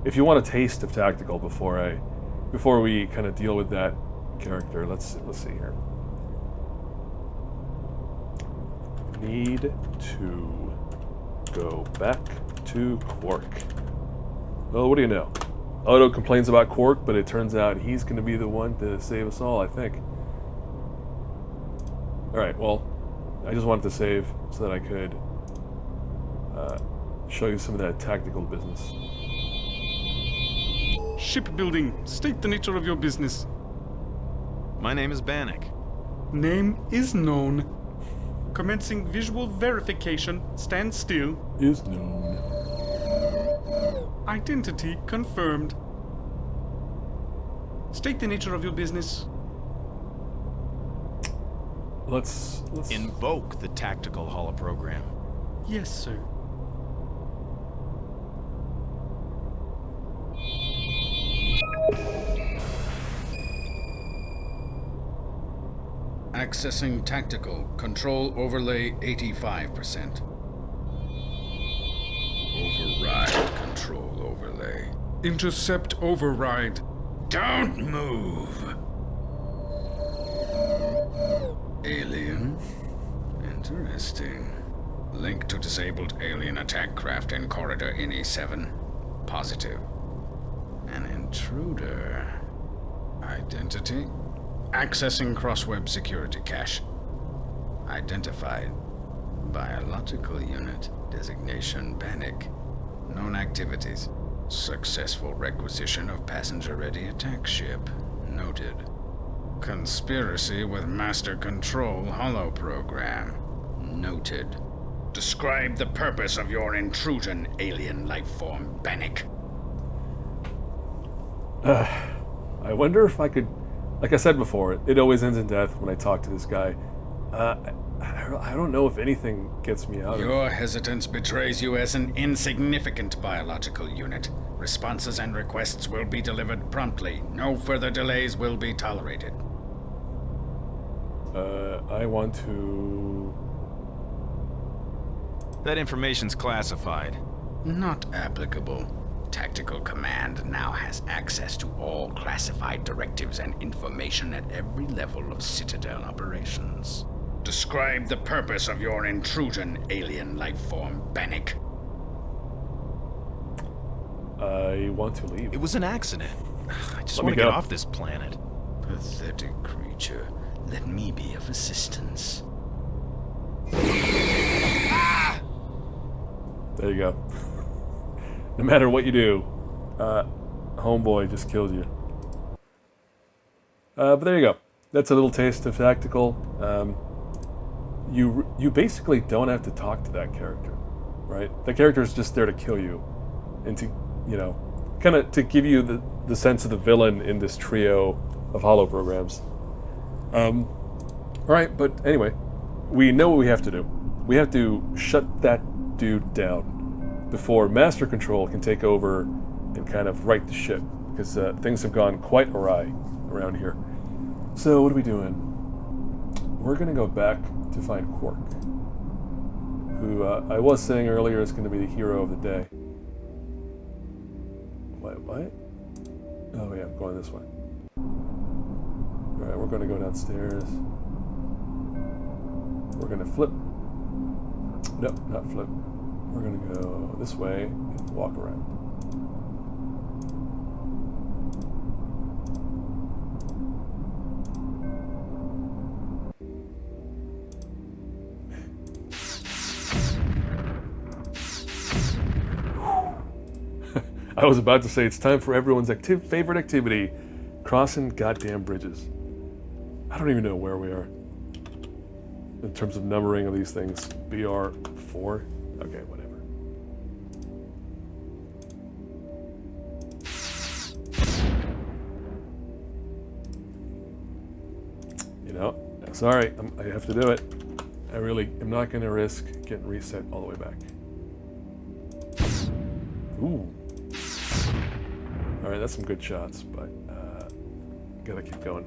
if you want a taste of tactical before we kind of deal with that character. Let's see here. Need to go back to Quark. Well, what do you know? Odo complains about Quark, but it turns out he's going to be the one to save us all, I think. Alright, well, I just wanted to save so that I could show you some of that tactical business. Shipbuilding. State the nature of your business. My name is Bannock. Name is known. Commencing visual verification. Stand still. Is known. Identity confirmed. State the nature of your business. Let's invoke the tactical holoprogram. Yes, sir. Accessing tactical. Control overlay 85%. Override control overlay. Intercept override. Don't move! Alien? Interesting. Link to disabled alien attack craft in corridor NE7. Positive. An intruder. Identity? Accessing crossweb security cache. Identified. Biological unit. Designation Bannock. Known activities. Successful requisition of passenger-ready attack ship. Noted. Conspiracy with Master Control holoprogram. Noted. Describe the purpose of your intrusion, alien lifeform Bannock. I wonder if I could... Like I said before, it always ends in death when I talk to this guy. I don't know if anything gets me out of it. Your hesitance betrays you as an insignificant biological unit. Responses and requests will be delivered promptly. No further delays will be tolerated. I want to... That information's classified. Not applicable. Tactical Command now has access to all classified directives and information at every level of Citadel operations. Describe the purpose of your intrusion, alien lifeform Bannock. I want to leave. It was an accident. I just Let want me to get go. off this planet. Pathetic creature. Let me be of assistance. There you go. No matter what you do, homeboy just kills you. But there you go. That's a little taste of tactical. You basically don't have to talk to that character, right? The character is just there to kill you, and to, you know, kind of to give you the sense of the villain in this trio of holoprograms. All right, but anyway, we know what we have to do. We have to shut that dude down before Master Control can take over and kind of right the ship, because things have gone quite awry around here. So what are we doing? We're going to go back to find Quark, who I was saying earlier is going to be the hero of the day. What? Oh yeah, I'm going this way. Alright, we're going to go downstairs. We're going to flip. Nope, not flip. We're going to go this way and walk around. I was about to say it's time for everyone's favorite activity, crossing goddamn bridges. I don't even know where we are in terms of numbering of these things. BR4? Okay, whatever. You know, sorry, I have to do it. I really am not going to risk getting reset all the way back. Ooh. Alright, that's some good shots, but gotta keep going.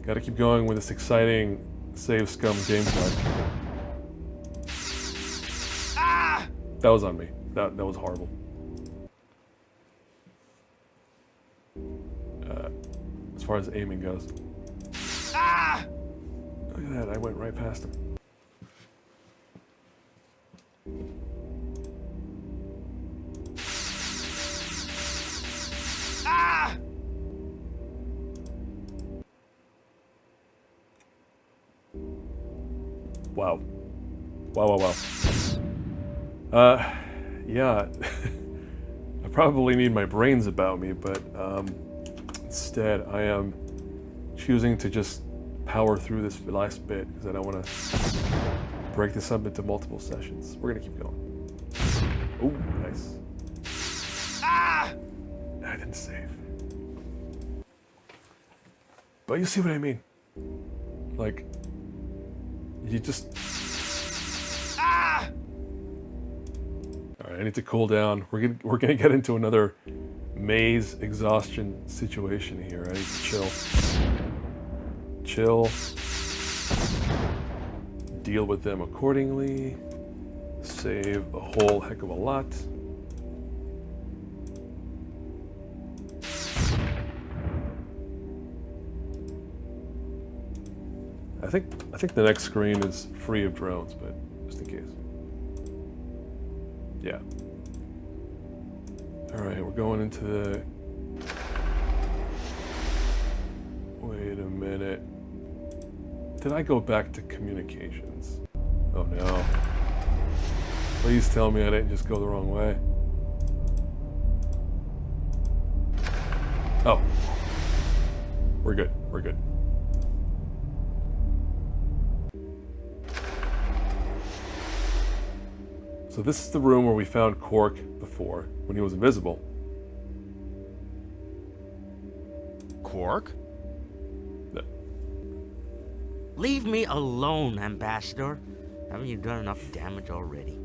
Gotta keep going with this exciting Save Scum gameplay. Ah! That was on me. That was horrible. As far as aiming goes. Ah! Look at that, I went right past him. Ah! Wow. Wow. Yeah. I probably need my brains about me, but instead I am choosing to just power through this last bit because I don't want to break this up into multiple sessions. We're gonna keep going. Oh, nice. Ah! I didn't save. But you see what I mean? Like, you just... Ah! Alright, I need to cool down. We're gonna get into another maze exhaustion situation here. I need to chill. Chill. Deal with them accordingly. Save a whole heck of a lot. I think the next screen is free of drones, but just in case. Yeah. Alright, we're going into the... Wait a minute. Did I go back to communications? Oh no. Please tell me I didn't just go the wrong way. Oh. We're good. We're good. So this is the room where we found Quark before, when he was invisible. Quark? No. Leave me alone, Ambassador. Haven't you done enough damage already?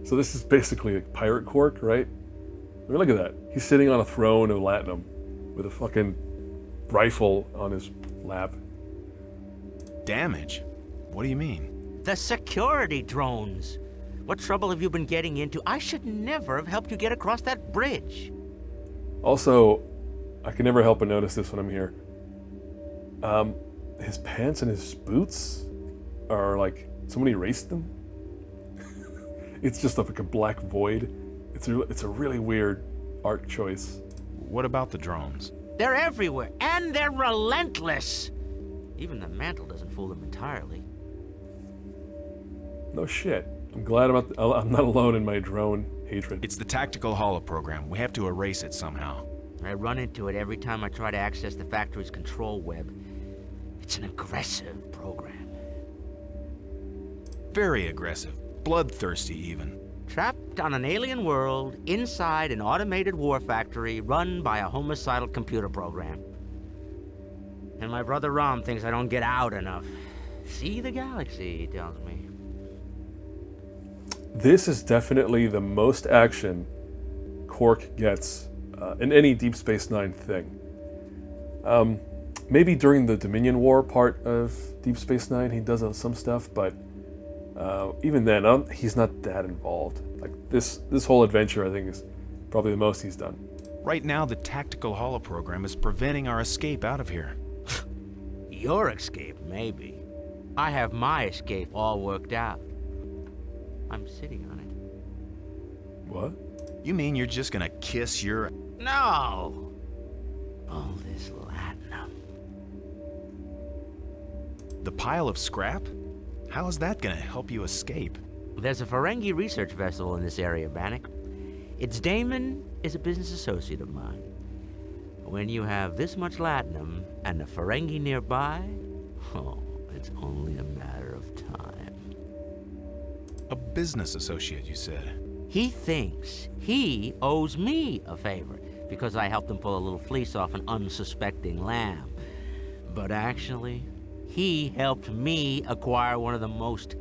So this is basically a pirate Quark, right? I mean, look at that. He's sitting on a throne of Latinum with a fucking rifle on his lap. Damage? What do you mean? The security drones. What trouble have you been getting into? I should never have helped you get across that bridge. Also, I can never help but notice this when I'm here. His pants and his boots are like, somebody erased them? It's just like a black void. It's a really weird art choice. What about the drones? They're everywhere, and they're relentless. Even the mantle doesn't fool them entirely. No shit. I'm glad I'm not alone in my drone hatred. It's the tactical holoprogram. We have to erase it somehow. I run into it every time I try to access the factory's control web. It's an aggressive program. Very aggressive. Bloodthirsty, even. Trapped on an alien world, inside an automated war factory run by a homicidal computer program. And my brother Rom thinks I don't get out enough. See the galaxy, he tells me. This is definitely the most action Quark gets in any Deep Space Nine thing. Maybe during the Dominion War part of Deep Space Nine he does some stuff, but even then he's not that involved. Like this whole adventure I think is probably the most he's done. Right now the tactical holoprogram is preventing our escape out of here. Your escape, maybe. I have my escape all worked out. I'm sitting on it. What? You mean you're just gonna kiss your... No! All this latinum. The pile of scrap? How is that gonna help you escape? There's a Ferengi research vessel in this area, Bannock. Its daemon is a business associate of mine. When you have this much latinum and a Ferengi nearby, oh, it's only a matter of time. A business associate, you said? He thinks he owes me a favor because I helped him pull a little fleece off an unsuspecting lamb. But actually, he helped me acquire one of the most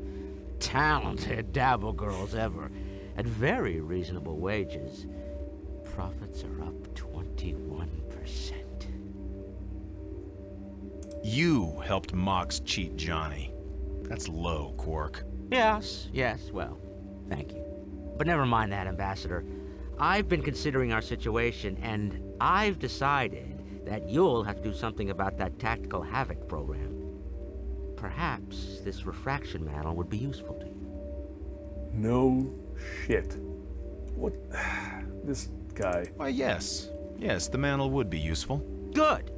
talented dabble girls ever at very reasonable wages. Profits are up 21%. You helped Mox cheat Johnny. That's low, Quark. Yes, well, thank you. But never mind that, Ambassador. I've been considering our situation, and I've decided that you'll have to do something about that tactical havoc program. Perhaps this refraction mantle would be useful to you. No shit. What? This guy. Why, yes. Yes, the mantle would be useful. Good.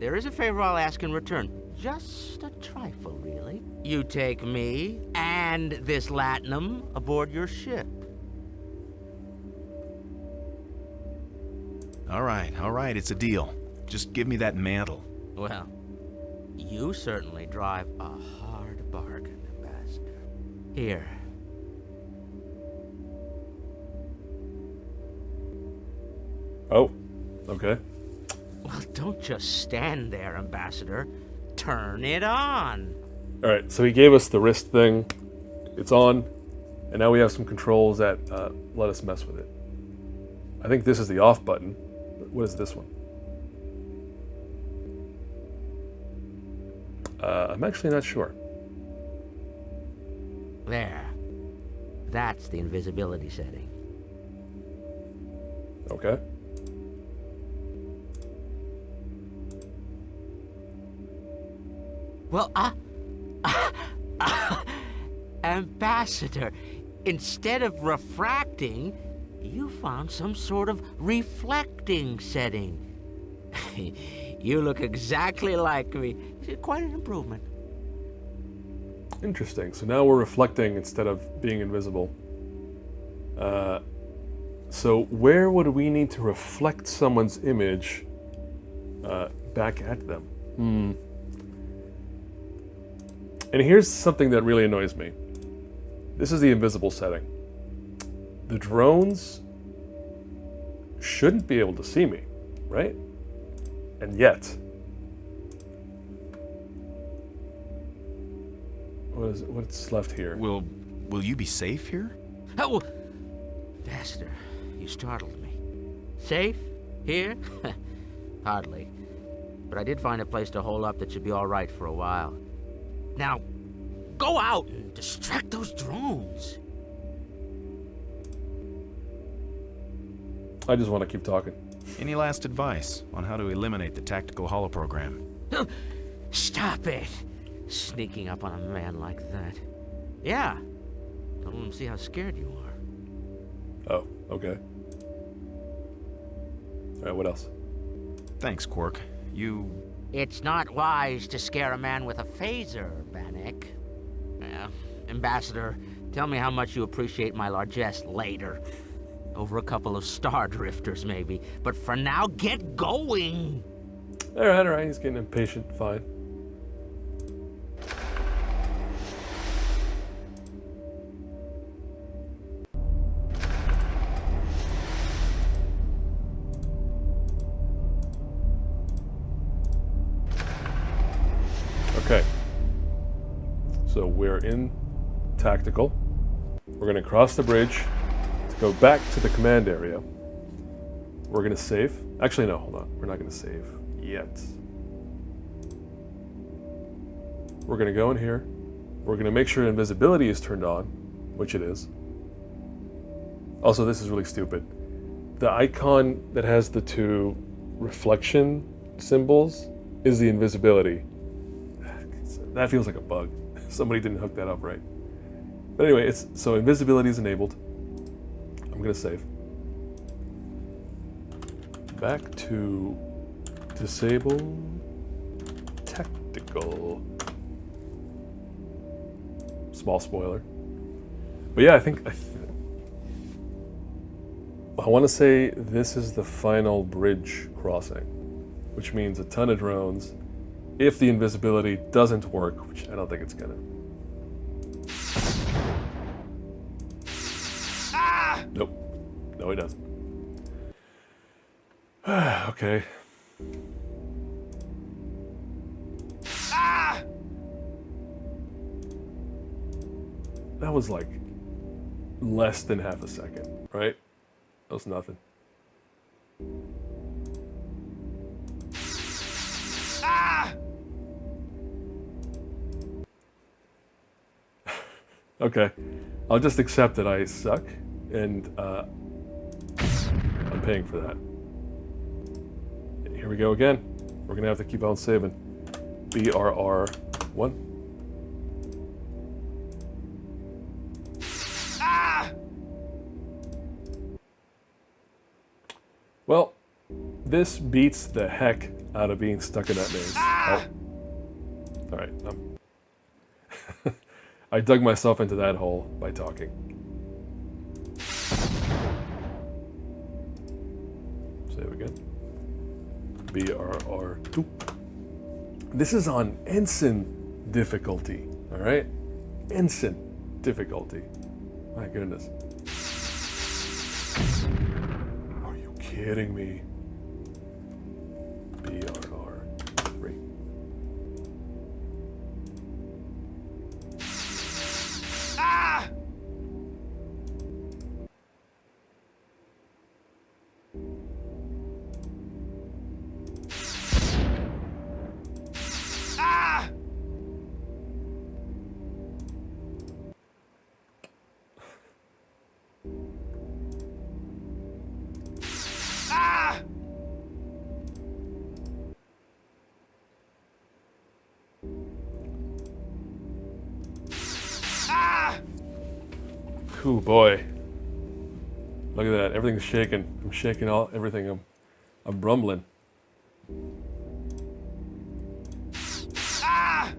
There is a favor I'll ask in return. Just a trifle, really. You take me and this latinum aboard your ship. All right, it's a deal. Just give me that mantle. Well, You certainly drive a hard bargain, Ambassador. Here. Oh, okay. Well, don't just stand there, Ambassador. Turn it on. All right, so he gave us the wrist thing. It's on, and now we have some controls that let us mess with it. I think this is the off button. What is this one? I'm actually not sure. There. That's the invisibility setting. Okay. Well, Ambassador, instead of refracting, you found some sort of reflecting setting. You look exactly like me. Quite an improvement. Interesting. So now we're reflecting instead of being invisible. So where would we need to reflect someone's image back at them? And here's something that really annoys me. This is the invisible setting. The drones shouldn't be able to see me, right? And yet, what's left here? Will you be safe here? Oh, Ambassador, you startled me. Safe? Here? Hardly. But I did find a place to hole up that should be all right for a while. Now, go out and distract those drones. I just want to keep talking. Any last advice on how to eliminate the tactical holoprogram? Stop it! Sneaking up on a man like that. Yeah. Don't let him see how scared you are. Oh, okay. Alright, what else? Thanks, Quark. It's not wise to scare a man with a phaser, Bannock. Ambassador, tell me how much you appreciate my largesse later. Over a couple of star drifters, maybe. But for now, get going! Alright, he's getting impatient, fine. Okay. So we're in tactical. We're going to cross the bridge to go back to the command area. We're going to save. Actually, no, hold on. We're not going to save yet. We're going to go in here. We're going to make sure invisibility is turned on, which it is. Also, this is really stupid. The icon that has the two reflection symbols is the invisibility. That feels like a bug. Somebody didn't hook that up right. But anyway, so invisibility is enabled. I'm gonna save. Back to disable tactical. Small spoiler. But yeah, I want to say this is the final bridge crossing, which means a ton of drones. If the invisibility doesn't work, which I don't think it's gonna. Nope. No, it doesn't. Okay. That was like less than half a second, right? That was nothing. Okay, I'll just accept that I suck, and I'm paying for that. Here we go again. We're gonna have to keep on saving. BRR1. Well, this beats the heck out of being stuck in that maze. Oh. All right, I dug myself into that hole by talking. Save again. BRR2. this is on ensign difficulty, all right? Ensign difficulty. My goodness. Are you kidding me? BRR3. Ah! Ah! Ah! Ah! Ooh, boy. Look at that. Everything's shaking. I'm shaking everything. I'm rumbling. Ah!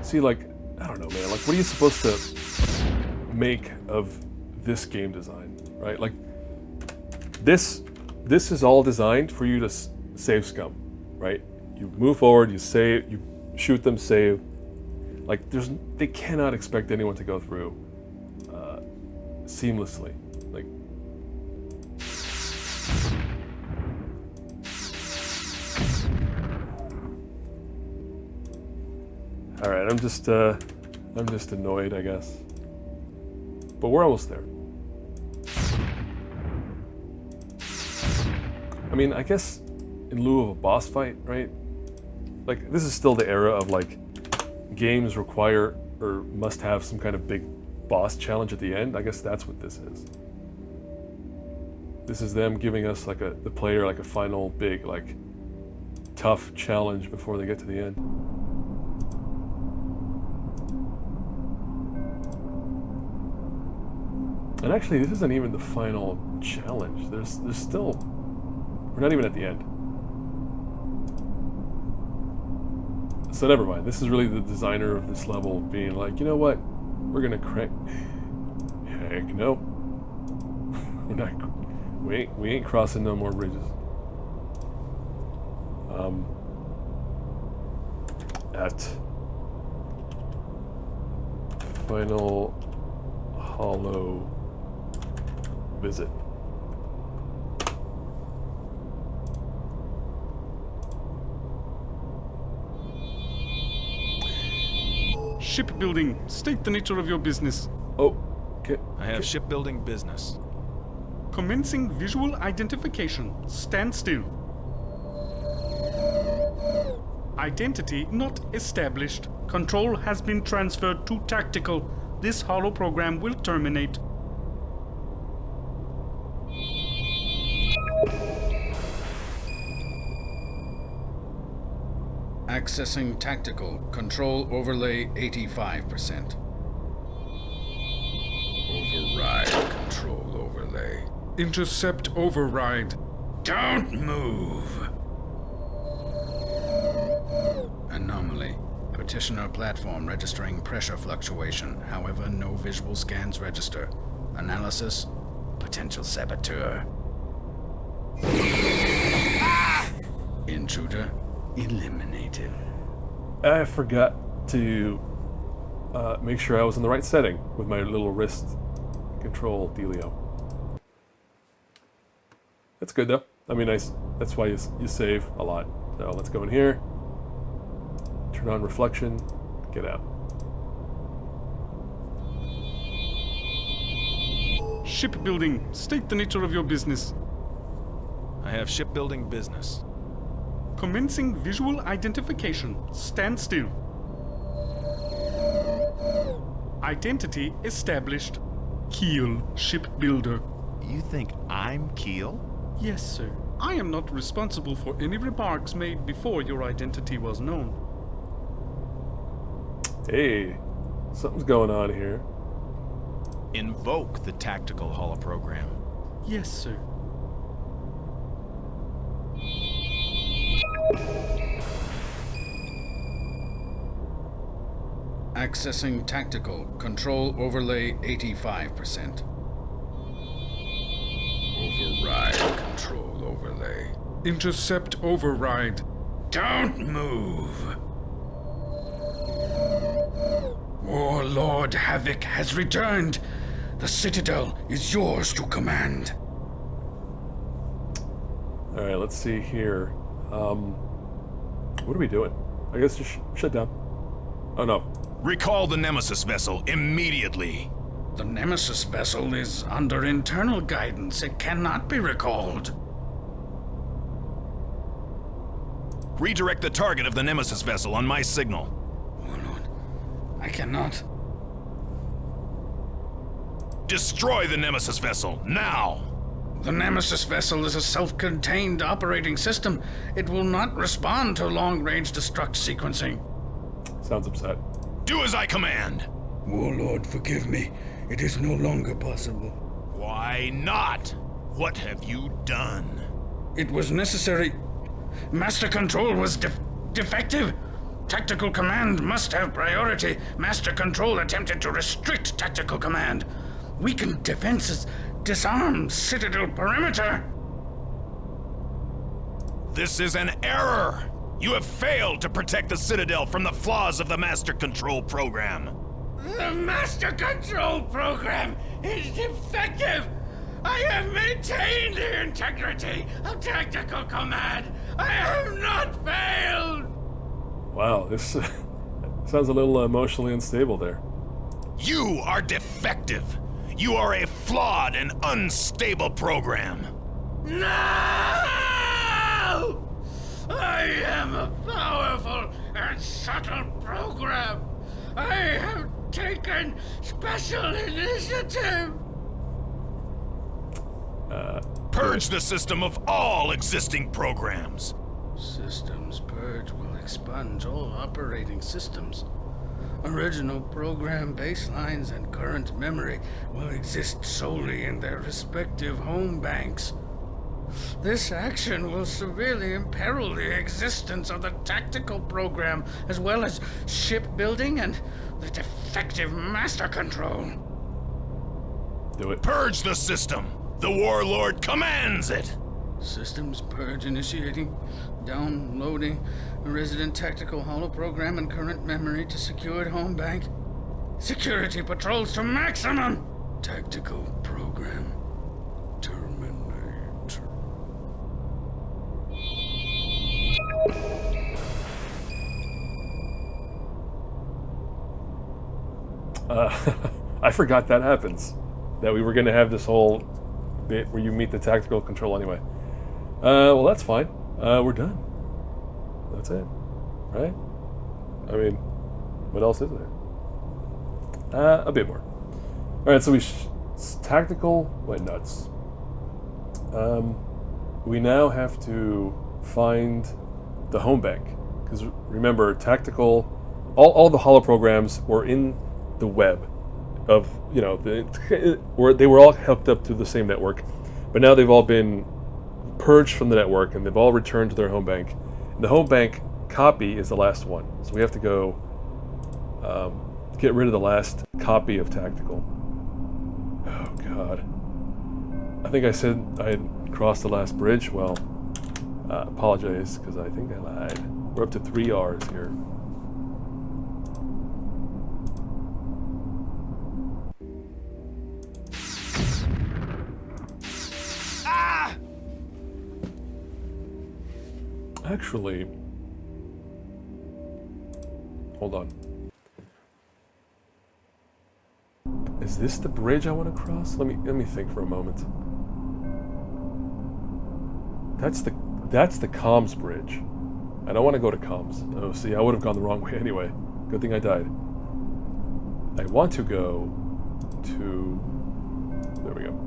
See, like, I don't know, man. Like, what are you supposed to make of this game design, right? Like, this is all designed for you to save scum, right? You move forward, you save, you shoot them, save. Like, they cannot expect anyone to go through seamlessly. Like, all right, I'm just annoyed, I guess. But we're almost there. I mean, I guess in lieu of a boss fight, right? Like, this is still the era of, like, games require or must have some kind of big boss challenge at the end. I guess that's what this is. This is them giving us, like, the player, like, a final big, like, tough challenge before they get to the end. And actually, this isn't even the final challenge. There's still... We're not even at the end. So never mind. This is really the designer of this level being like, you know what? We're gonna crank... Heck no. We're not... We ain't crossing no more bridges. At final hollow visit. Shipbuilding. State the nature of your business. Oh, I have shipbuilding business. Commencing visual identification. Stand still. Identity not established. Control has been transferred to tactical. This holoprogram will terminate. Accessing tactical. Control overlay 85%. Override control overlay. Intercept override. Don't move. Anomaly. Petitioner platform registering pressure fluctuation. However, no visual scans register. Analysis. Potential saboteur. Intruder eliminated. I forgot to make sure I was in the right setting with my little wrist control dealio. That's good though. I mean, that's why you save a lot. So let's go in here. Turn on reflection. Get out. Shipbuilding. State the nature of your business. I have shipbuilding business. Commencing visual identification. Stand still. Identity established. Keel, shipbuilder. You think I'm Keel? Yes, sir. I am not responsible for any remarks made before your identity was known. Hey, something's going on here. Invoke the tactical holoprogram. Yes, sir. Accessing tactical. Control overlay 85%. Ride control overlay. Intercept override. Don't move. Warlord Havoc has returned. The Citadel is yours to command. Alright, let's see here. What are we doing? I guess just shut down. Oh no. Recall the Nemesis vessel immediately. The Nemesis vessel is under internal guidance. It cannot be recalled. Redirect the target of the Nemesis vessel on my signal. Warlord, I cannot. Destroy the Nemesis vessel, now! The Nemesis vessel is a self-contained operating system. It will not respond to long-range destruct sequencing. Sounds upset. Do as I command! Warlord, forgive me. It is no longer possible. Why not? What have you done? It was necessary. Master Control was defective. Tactical Command must have priority. Master Control attempted to restrict Tactical Command. Weaken defenses. Disarm Citadel perimeter. This is an error! You have failed to protect the Citadel from the flaws of the Master Control program. The Master Control program is defective! I have maintained the integrity of Tactical Command! I have not failed! Wow, this sounds a little emotionally unstable there. You are defective! You are a flawed and unstable program! No! I am a powerful and subtle program! I have taken special initiative! Purge the system of all existing programs! Systems purge will expunge all operating systems. Original program baselines and current memory will exist solely in their respective home banks. This action will severely imperil the existence of the tactical program, as well as shipbuilding and the defective master control. Do it. Purge the system! The Warlord commands it! Systems purge initiating, downloading a resident tactical holoprogram and current memory to secured home bank. Security patrols to maximum! Tactical program terminate. I forgot that happens. That we were going to have this whole bit where you meet the tactical control anyway. Well, that's fine. We're done. That's it. Right? I mean, what else is there? A bit more. Alright, so tactical went nuts. We now have to find the home bank. Because remember, tactical, all the holoprograms were in the web of, you know, they were all hooked up to the same network, but now they've all been purged from the network and they've all returned to their home bank. And the home bank copy is the last one, so we have to go get rid of the last copy of tactical. Oh god, I think I said I had crossed the last bridge. Well, apologize because I think I lied. We're up to 3 R's here. Actually, hold on. Is this the bridge I want to cross? Let me think for a moment. That's the comms bridge. I don't want to go to comms. Oh, see, I would have gone the wrong way anyway. Good thing I died. I want to go to... There we go.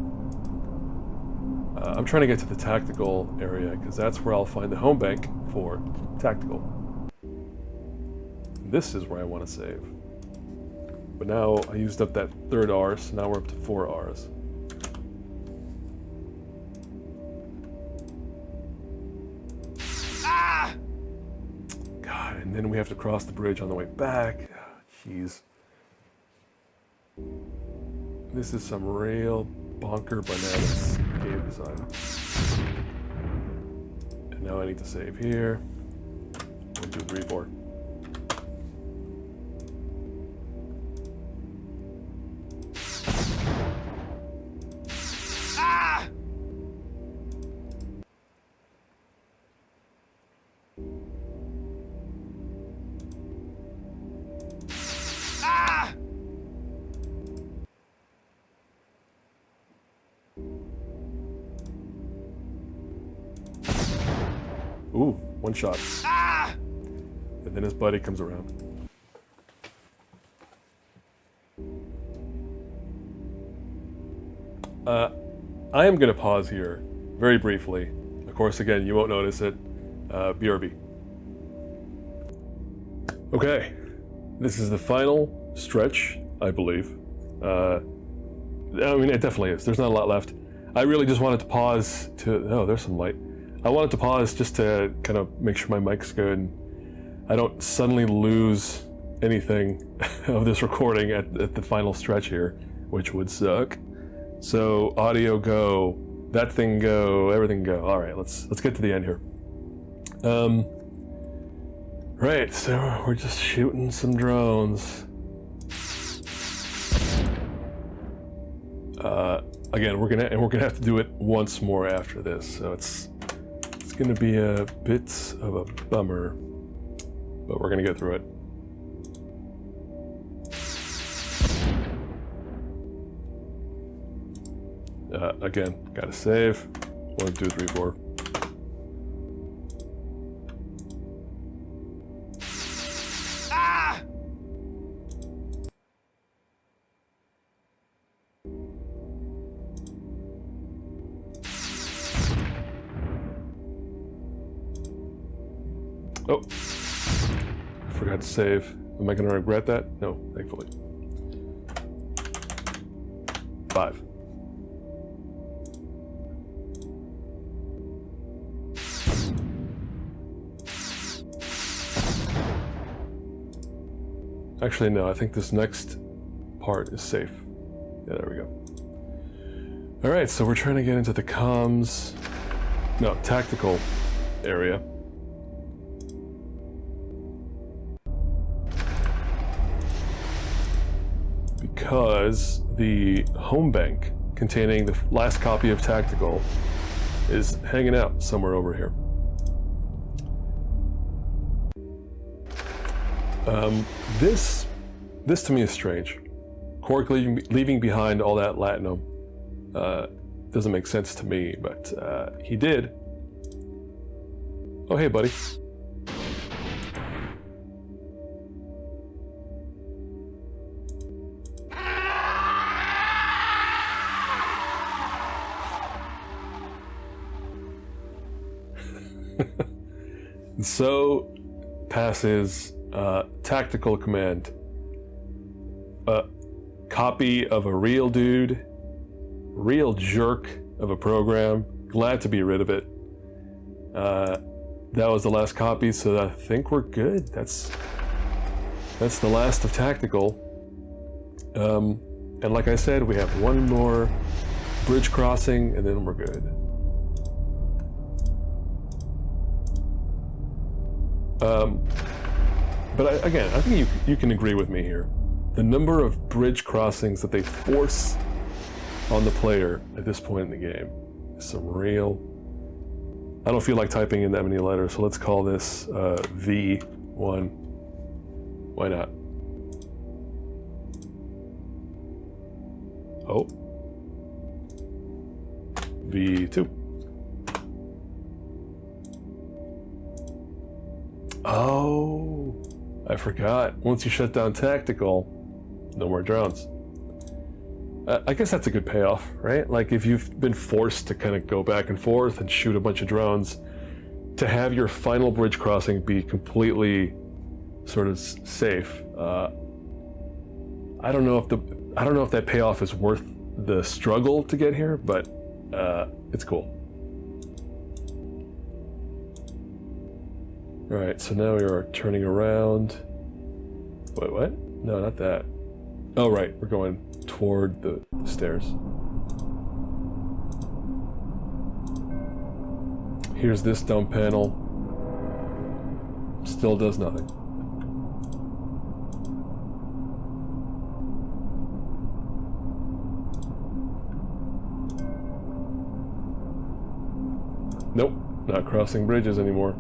I'm trying to get to the tactical area because that's where I'll find the home bank for tactical. This is where I want to save. But now I used up that 3rd R, so now we're up to 4 R's. God, and then we have to cross the bridge on the way back. Jeez. This is some real bonker bananas game design. And now I need to save here. 1, 2, 3, 4. Ah! Ah! Ooh, one shot. Ah! And then his buddy comes around. I am going to pause here very briefly. Of course, again, you won't notice it. BRB. Okay, this is the final stretch, I believe. I mean, it definitely is. There's not a lot left. I really just wanted to pause to... Oh, there's some light. I wanted to pause just to kind of make sure my mic's good and I don't suddenly lose anything of this recording at the final stretch here, which would suck. So audio go, that thing go, everything go. All right, let's get to the end here. Right, so we're just shooting some drones. Again, we're gonna have to do it once more after this, so it's gonna be a bit of a bummer, but we're gonna get through it. Again, gotta save. 1, 2, 3, 4. Ah! Oh, forgot to save. Am I gonna regret that? No, thankfully. 5. Actually, no, I think this next part is safe. Yeah, there we go. Alright, so we're trying to get into the comms... No, tactical area. Because the home bank containing the last copy of Tactical is hanging out somewhere over here. This to me is strange. Quark leaving behind all that latinum doesn't make sense to me, but he did. Oh, hey, buddy. And so passes tactical command. Copy of a real dude, real jerk of a program. Glad to be rid of it. That was the last copy, so I think we're good. That's the last of tactical. And like I said, we have one more bridge crossing, and then we're good. But again, I think you can agree with me here. The number of bridge crossings that they force on the player at this point in the game is some real... I don't feel like typing in that many letters, so let's call this V1. Why not? Oh. V2. Oh, I forgot. Once you shut down tactical, no more drones. I guess that's a good payoff, right? Like if you've been forced to kind of go back and forth and shoot a bunch of drones, to have your final bridge crossing be completely sort of safe. I don't know if that payoff is worth the struggle to get here, but it's cool. All right, so now we are turning around. Wait, what? No, not that. Oh, right, we're going toward the stairs. Here's this dumb panel. Still does nothing. Nope, not crossing bridges anymore.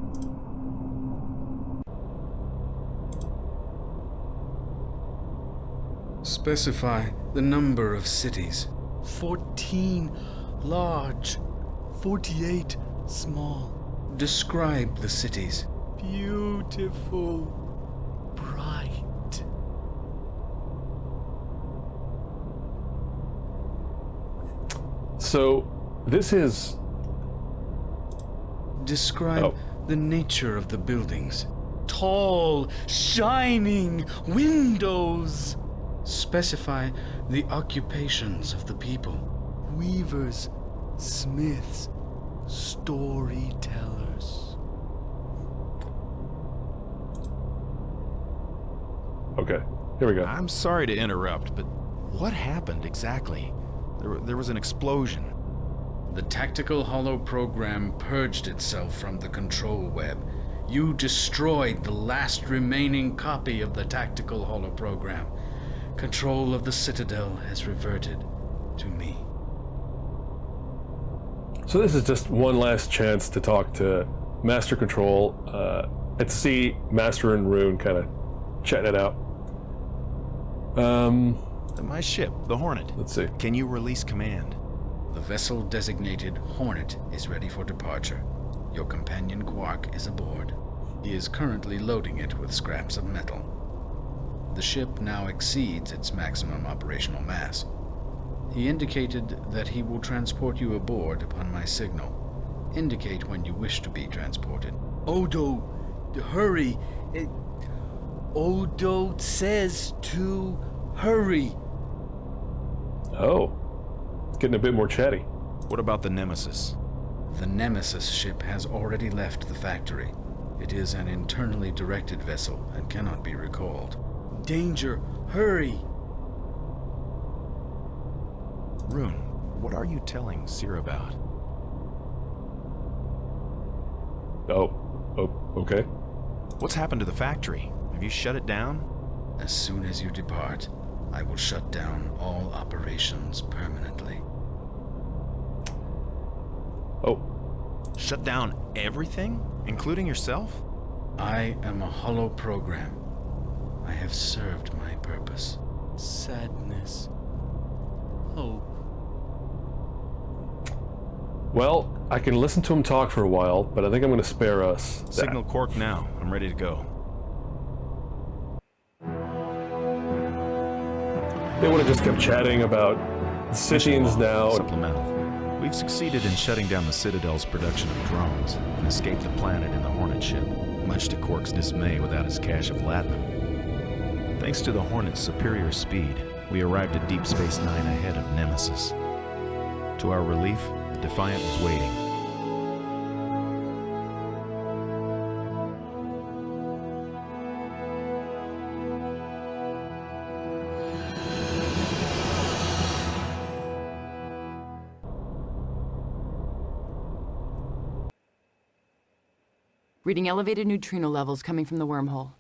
Specify the number of cities. 14 large, 48 small. Describe the cities. Beautiful, bright. So, this is... Describe the nature of the buildings. Tall, shining windows. Specify the occupations of the people. Weavers, smiths, storytellers. Okay, here we go. I'm sorry to interrupt, but what happened exactly? There was an explosion. The tactical holoprogram purged itself from the control web. You destroyed the last remaining copy of the tactical holoprogram. Control of the Citadel has reverted to me. So this is just one last chance to talk to Master Control and to see Master and Rune kind of chatting it out. My ship, the Hornet. Let's see. Can you release command? The vessel designated Hornet is ready for departure. Your companion Quark is aboard. He is currently loading it with scraps of metal. The ship now exceeds its maximum operational mass. He indicated that he will transport you aboard upon my signal. Indicate when you wish to be transported. Odo, hurry. Odo says to hurry. Oh. It's getting a bit more chatty. What about the Nemesis? The Nemesis ship has already left the factory. It is an internally directed vessel and cannot be recalled. Danger, hurry. Rune, what are you telling Seer about? Oh, okay. What's happened to the factory? Have you shut it down? As soon as you depart, I will shut down all operations permanently. Oh. Shut down everything? Including yourself? I am a holoprogram. I have served my purpose. Sadness. Hope. Well, I can listen to him talk for a while, but I think I'm going to spare us that. Signal Quark now. I'm ready to go. They would have just kept chatting about Scythians now. Supplemental. We've succeeded in shutting down the Citadel's production of drones and escaped the planet in the Hornet ship, much to Quark's dismay without his cache of latinum. Thanks to the Hornet's superior speed, we arrived at Deep Space Nine ahead of Nemesis. To our relief, the Defiant was waiting. Reading elevated neutrino levels coming from the wormhole.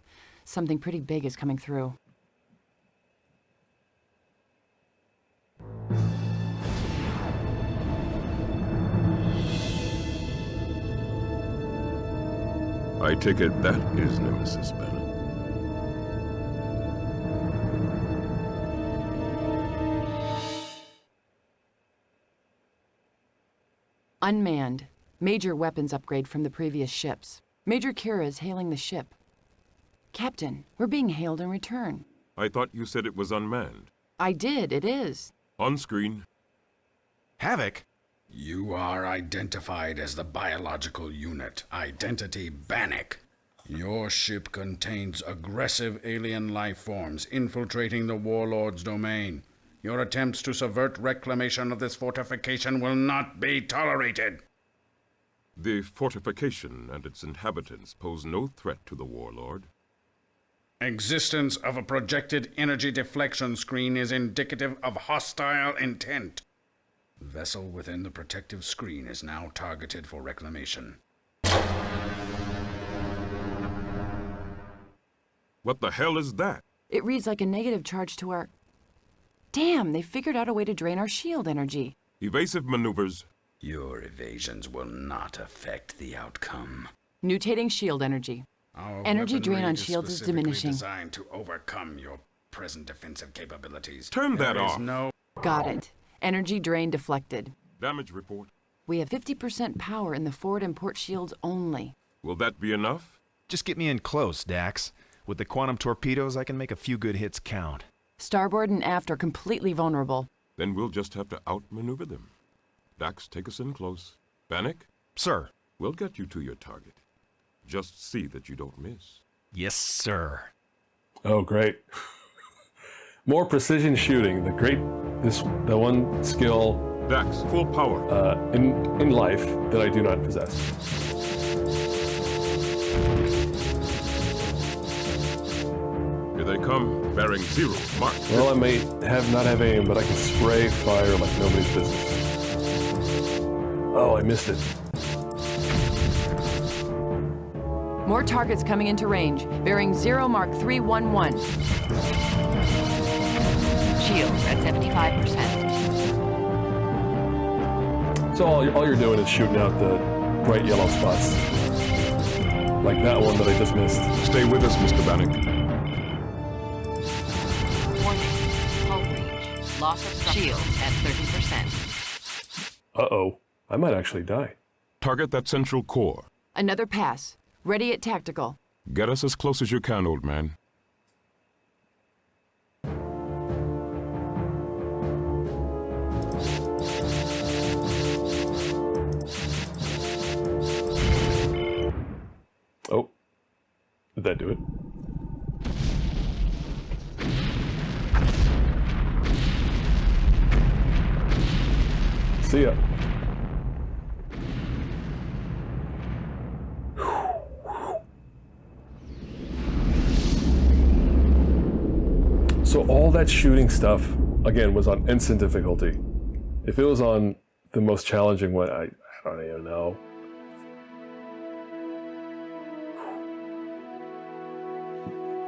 Something pretty big is coming through. I take it that is Nemesis, Bennett. Unmanned. Major weapons upgrade from the previous ships. Major Kira is hailing the ship. Captain, we're being hailed in return. I thought you said it was unmanned. I did, it is. On screen. Havoc? You are identified as the biological unit, Identity Bannock. Your ship contains aggressive alien life forms infiltrating the Warlord's domain. Your attempts to subvert reclamation of this fortification will not be tolerated. The fortification and its inhabitants pose no threat to the Warlord. Existence of a projected energy deflection screen is indicative of hostile intent. Vessel within the protective screen is now targeted for reclamation. What the hell is that? It reads like a negative charge to our... Damn, they figured out a way to drain our shield energy. Evasive maneuvers. Your evasions will not affect the outcome. Mutating shield energy. Our Energy drain weaponry on shields is specifically diminishing. designed to overcome your present defensive capabilities. Turn that There is off. no... Got it. Energy drain deflected. Damage report. We have 50% power in the forward and port shields only. Will that be enough? Just get me in close, Dax. With the quantum torpedoes, I can make a few good hits count. Starboard and aft are completely vulnerable. Then we'll just have to outmaneuver them. Dax, take us in close. Bannock? Sir. We'll get you to your target. Just see that you don't miss. Yes, sir. Oh, great. More precision shooting. The one skill... Dax, full power. In life that I do not possess. Here they come, bearing 0, mark. Well, I may not have aim, but I can spray fire like nobody's business. Oh, I missed it. More targets coming into range, bearing 0 mark 311. Shields at 75%. So all you're doing is shooting out the bright yellow spots. Like that one that I just missed. Stay with us, Mr. Bannock. Warning. Hull breach. Loss of structure. Shields at 30%. Uh-oh. I might actually die. Target that central core. Another pass. Ready at tactical. Get us as close as you can, old man. Oh. Did that do it? See ya. So all that shooting stuff, again, was on instant difficulty. If it was on the most challenging one, I don't even know.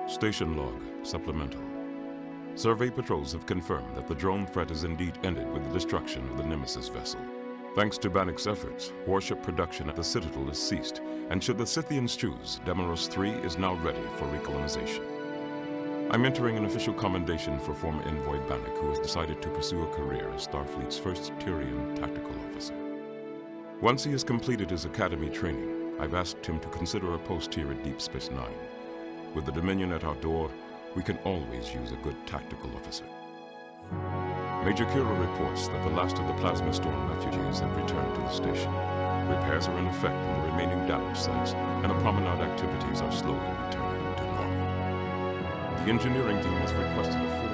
Station log, supplemental. Survey patrols have confirmed that the drone threat is indeed ended with the destruction of the Nemesis vessel. Thanks to Bannock's efforts, warship production at the Citadel has ceased, and should the Scythians choose, Demeros 3 is now ready for recolonization. I'm entering an official commendation for former envoy Bannock, who has decided to pursue a career as Starfleet's first Tyrian tactical officer. Once he has completed his academy training, I've asked him to consider a post here at Deep Space Nine. With the Dominion at our door, we can always use a good tactical officer. Major Kira reports that the last of the plasma storm refugees have returned to the station. Repairs are in effect on the remaining damaged sites, and the promenade activities are slowly returning to normal. The engineering team has requested a full...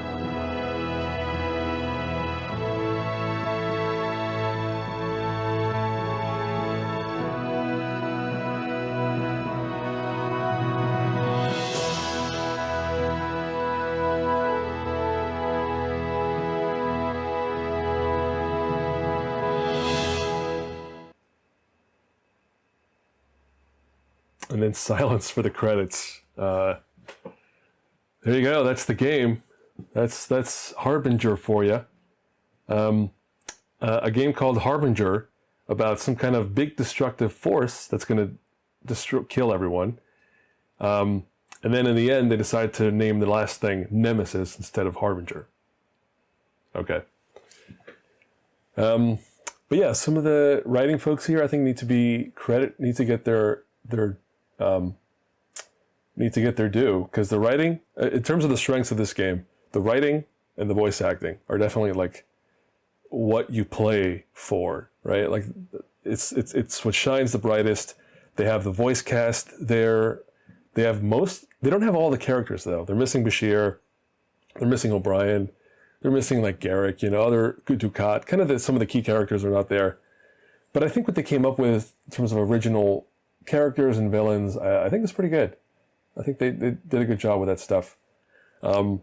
And then silence for the credits. There you go. That's the game. That's Harbinger for you. A game called Harbinger about some kind of big destructive force that's going to kill everyone. And then in the end, they decide to name the last thing Nemesis instead of Harbinger. Okay. But yeah, some of the writing folks here, I think, need to get their due, because the writing, in terms of the strengths of this game, the writing and the voice acting are definitely like what you play for, right? Like it's what shines the brightest. They have the voice cast there. They don't have all the characters though. They're missing Bashir. They're missing O'Brien. They're missing like Garrick, other Ducat. Kind of some of the key characters are not there. But I think what they came up with in terms of original characters and villains, I think it's pretty good. I think they did a good job with that stuff. You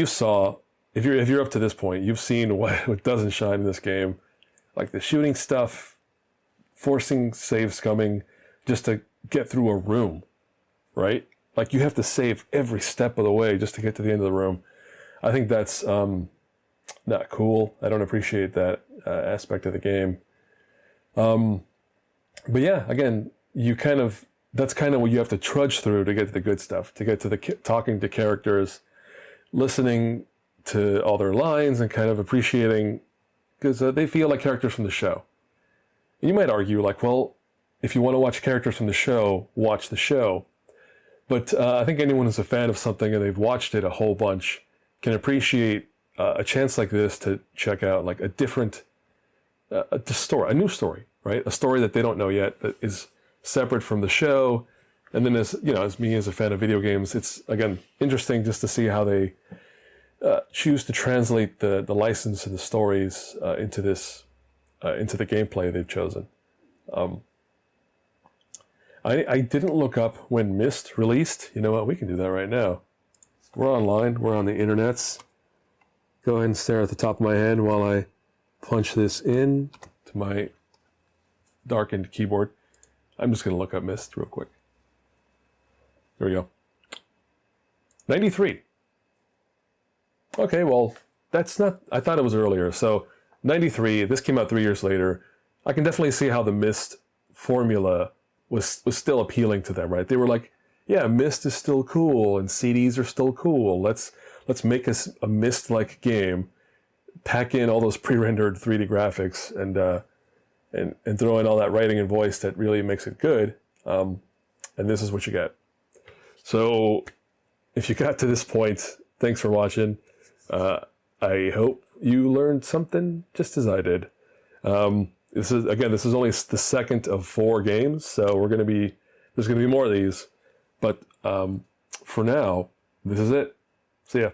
saw, if you're up to this point, you've seen what doesn't shine in this game, like the shooting stuff, forcing save scumming just to get through a room, right? like you have to save every step of the way just to get to the end of the room. I think that's not cool. I don't appreciate that aspect of the game. But yeah, again, that's kind of what you have to trudge through to get to the good stuff, to get to the talking to characters, listening to all their lines, and kind of appreciating, because they feel like characters from the show. And you might argue, like, well, if you want to watch characters from the show, watch the show. But I think anyone who's a fan of something and they've watched it a whole bunch can appreciate a chance like this to check out like a different story, a new story, right? A story that they don't know yet, that is separate from the show. And then as me as a fan of video games, it's again interesting just to see how they choose to translate the license and the stories into the gameplay they've chosen. I didn't look up when Myst released. You know what? We can do that right now. We're online. We're on the internets. Go ahead and stare at the top of my head while I punch this in to my darkened keyboard. I'm just going to look up Myst real quick. There we go. 93. Okay, well, that's not... I thought it was earlier. So, 93, this came out 3 years later. I can definitely see how the Myst formula was still appealing to them, right? They were like, yeah, Myst is still cool, and CDs are still cool. Let's make a Myst-like game, pack in all those pre-rendered 3D graphics, and throw in all that writing and voice that really makes it good. And this is what you get. So, if you got to this point, thanks for watching. I hope you learned something just as I did. This is only the second of 4 games, so there's going to be more of these. But for now, this is it. See ya.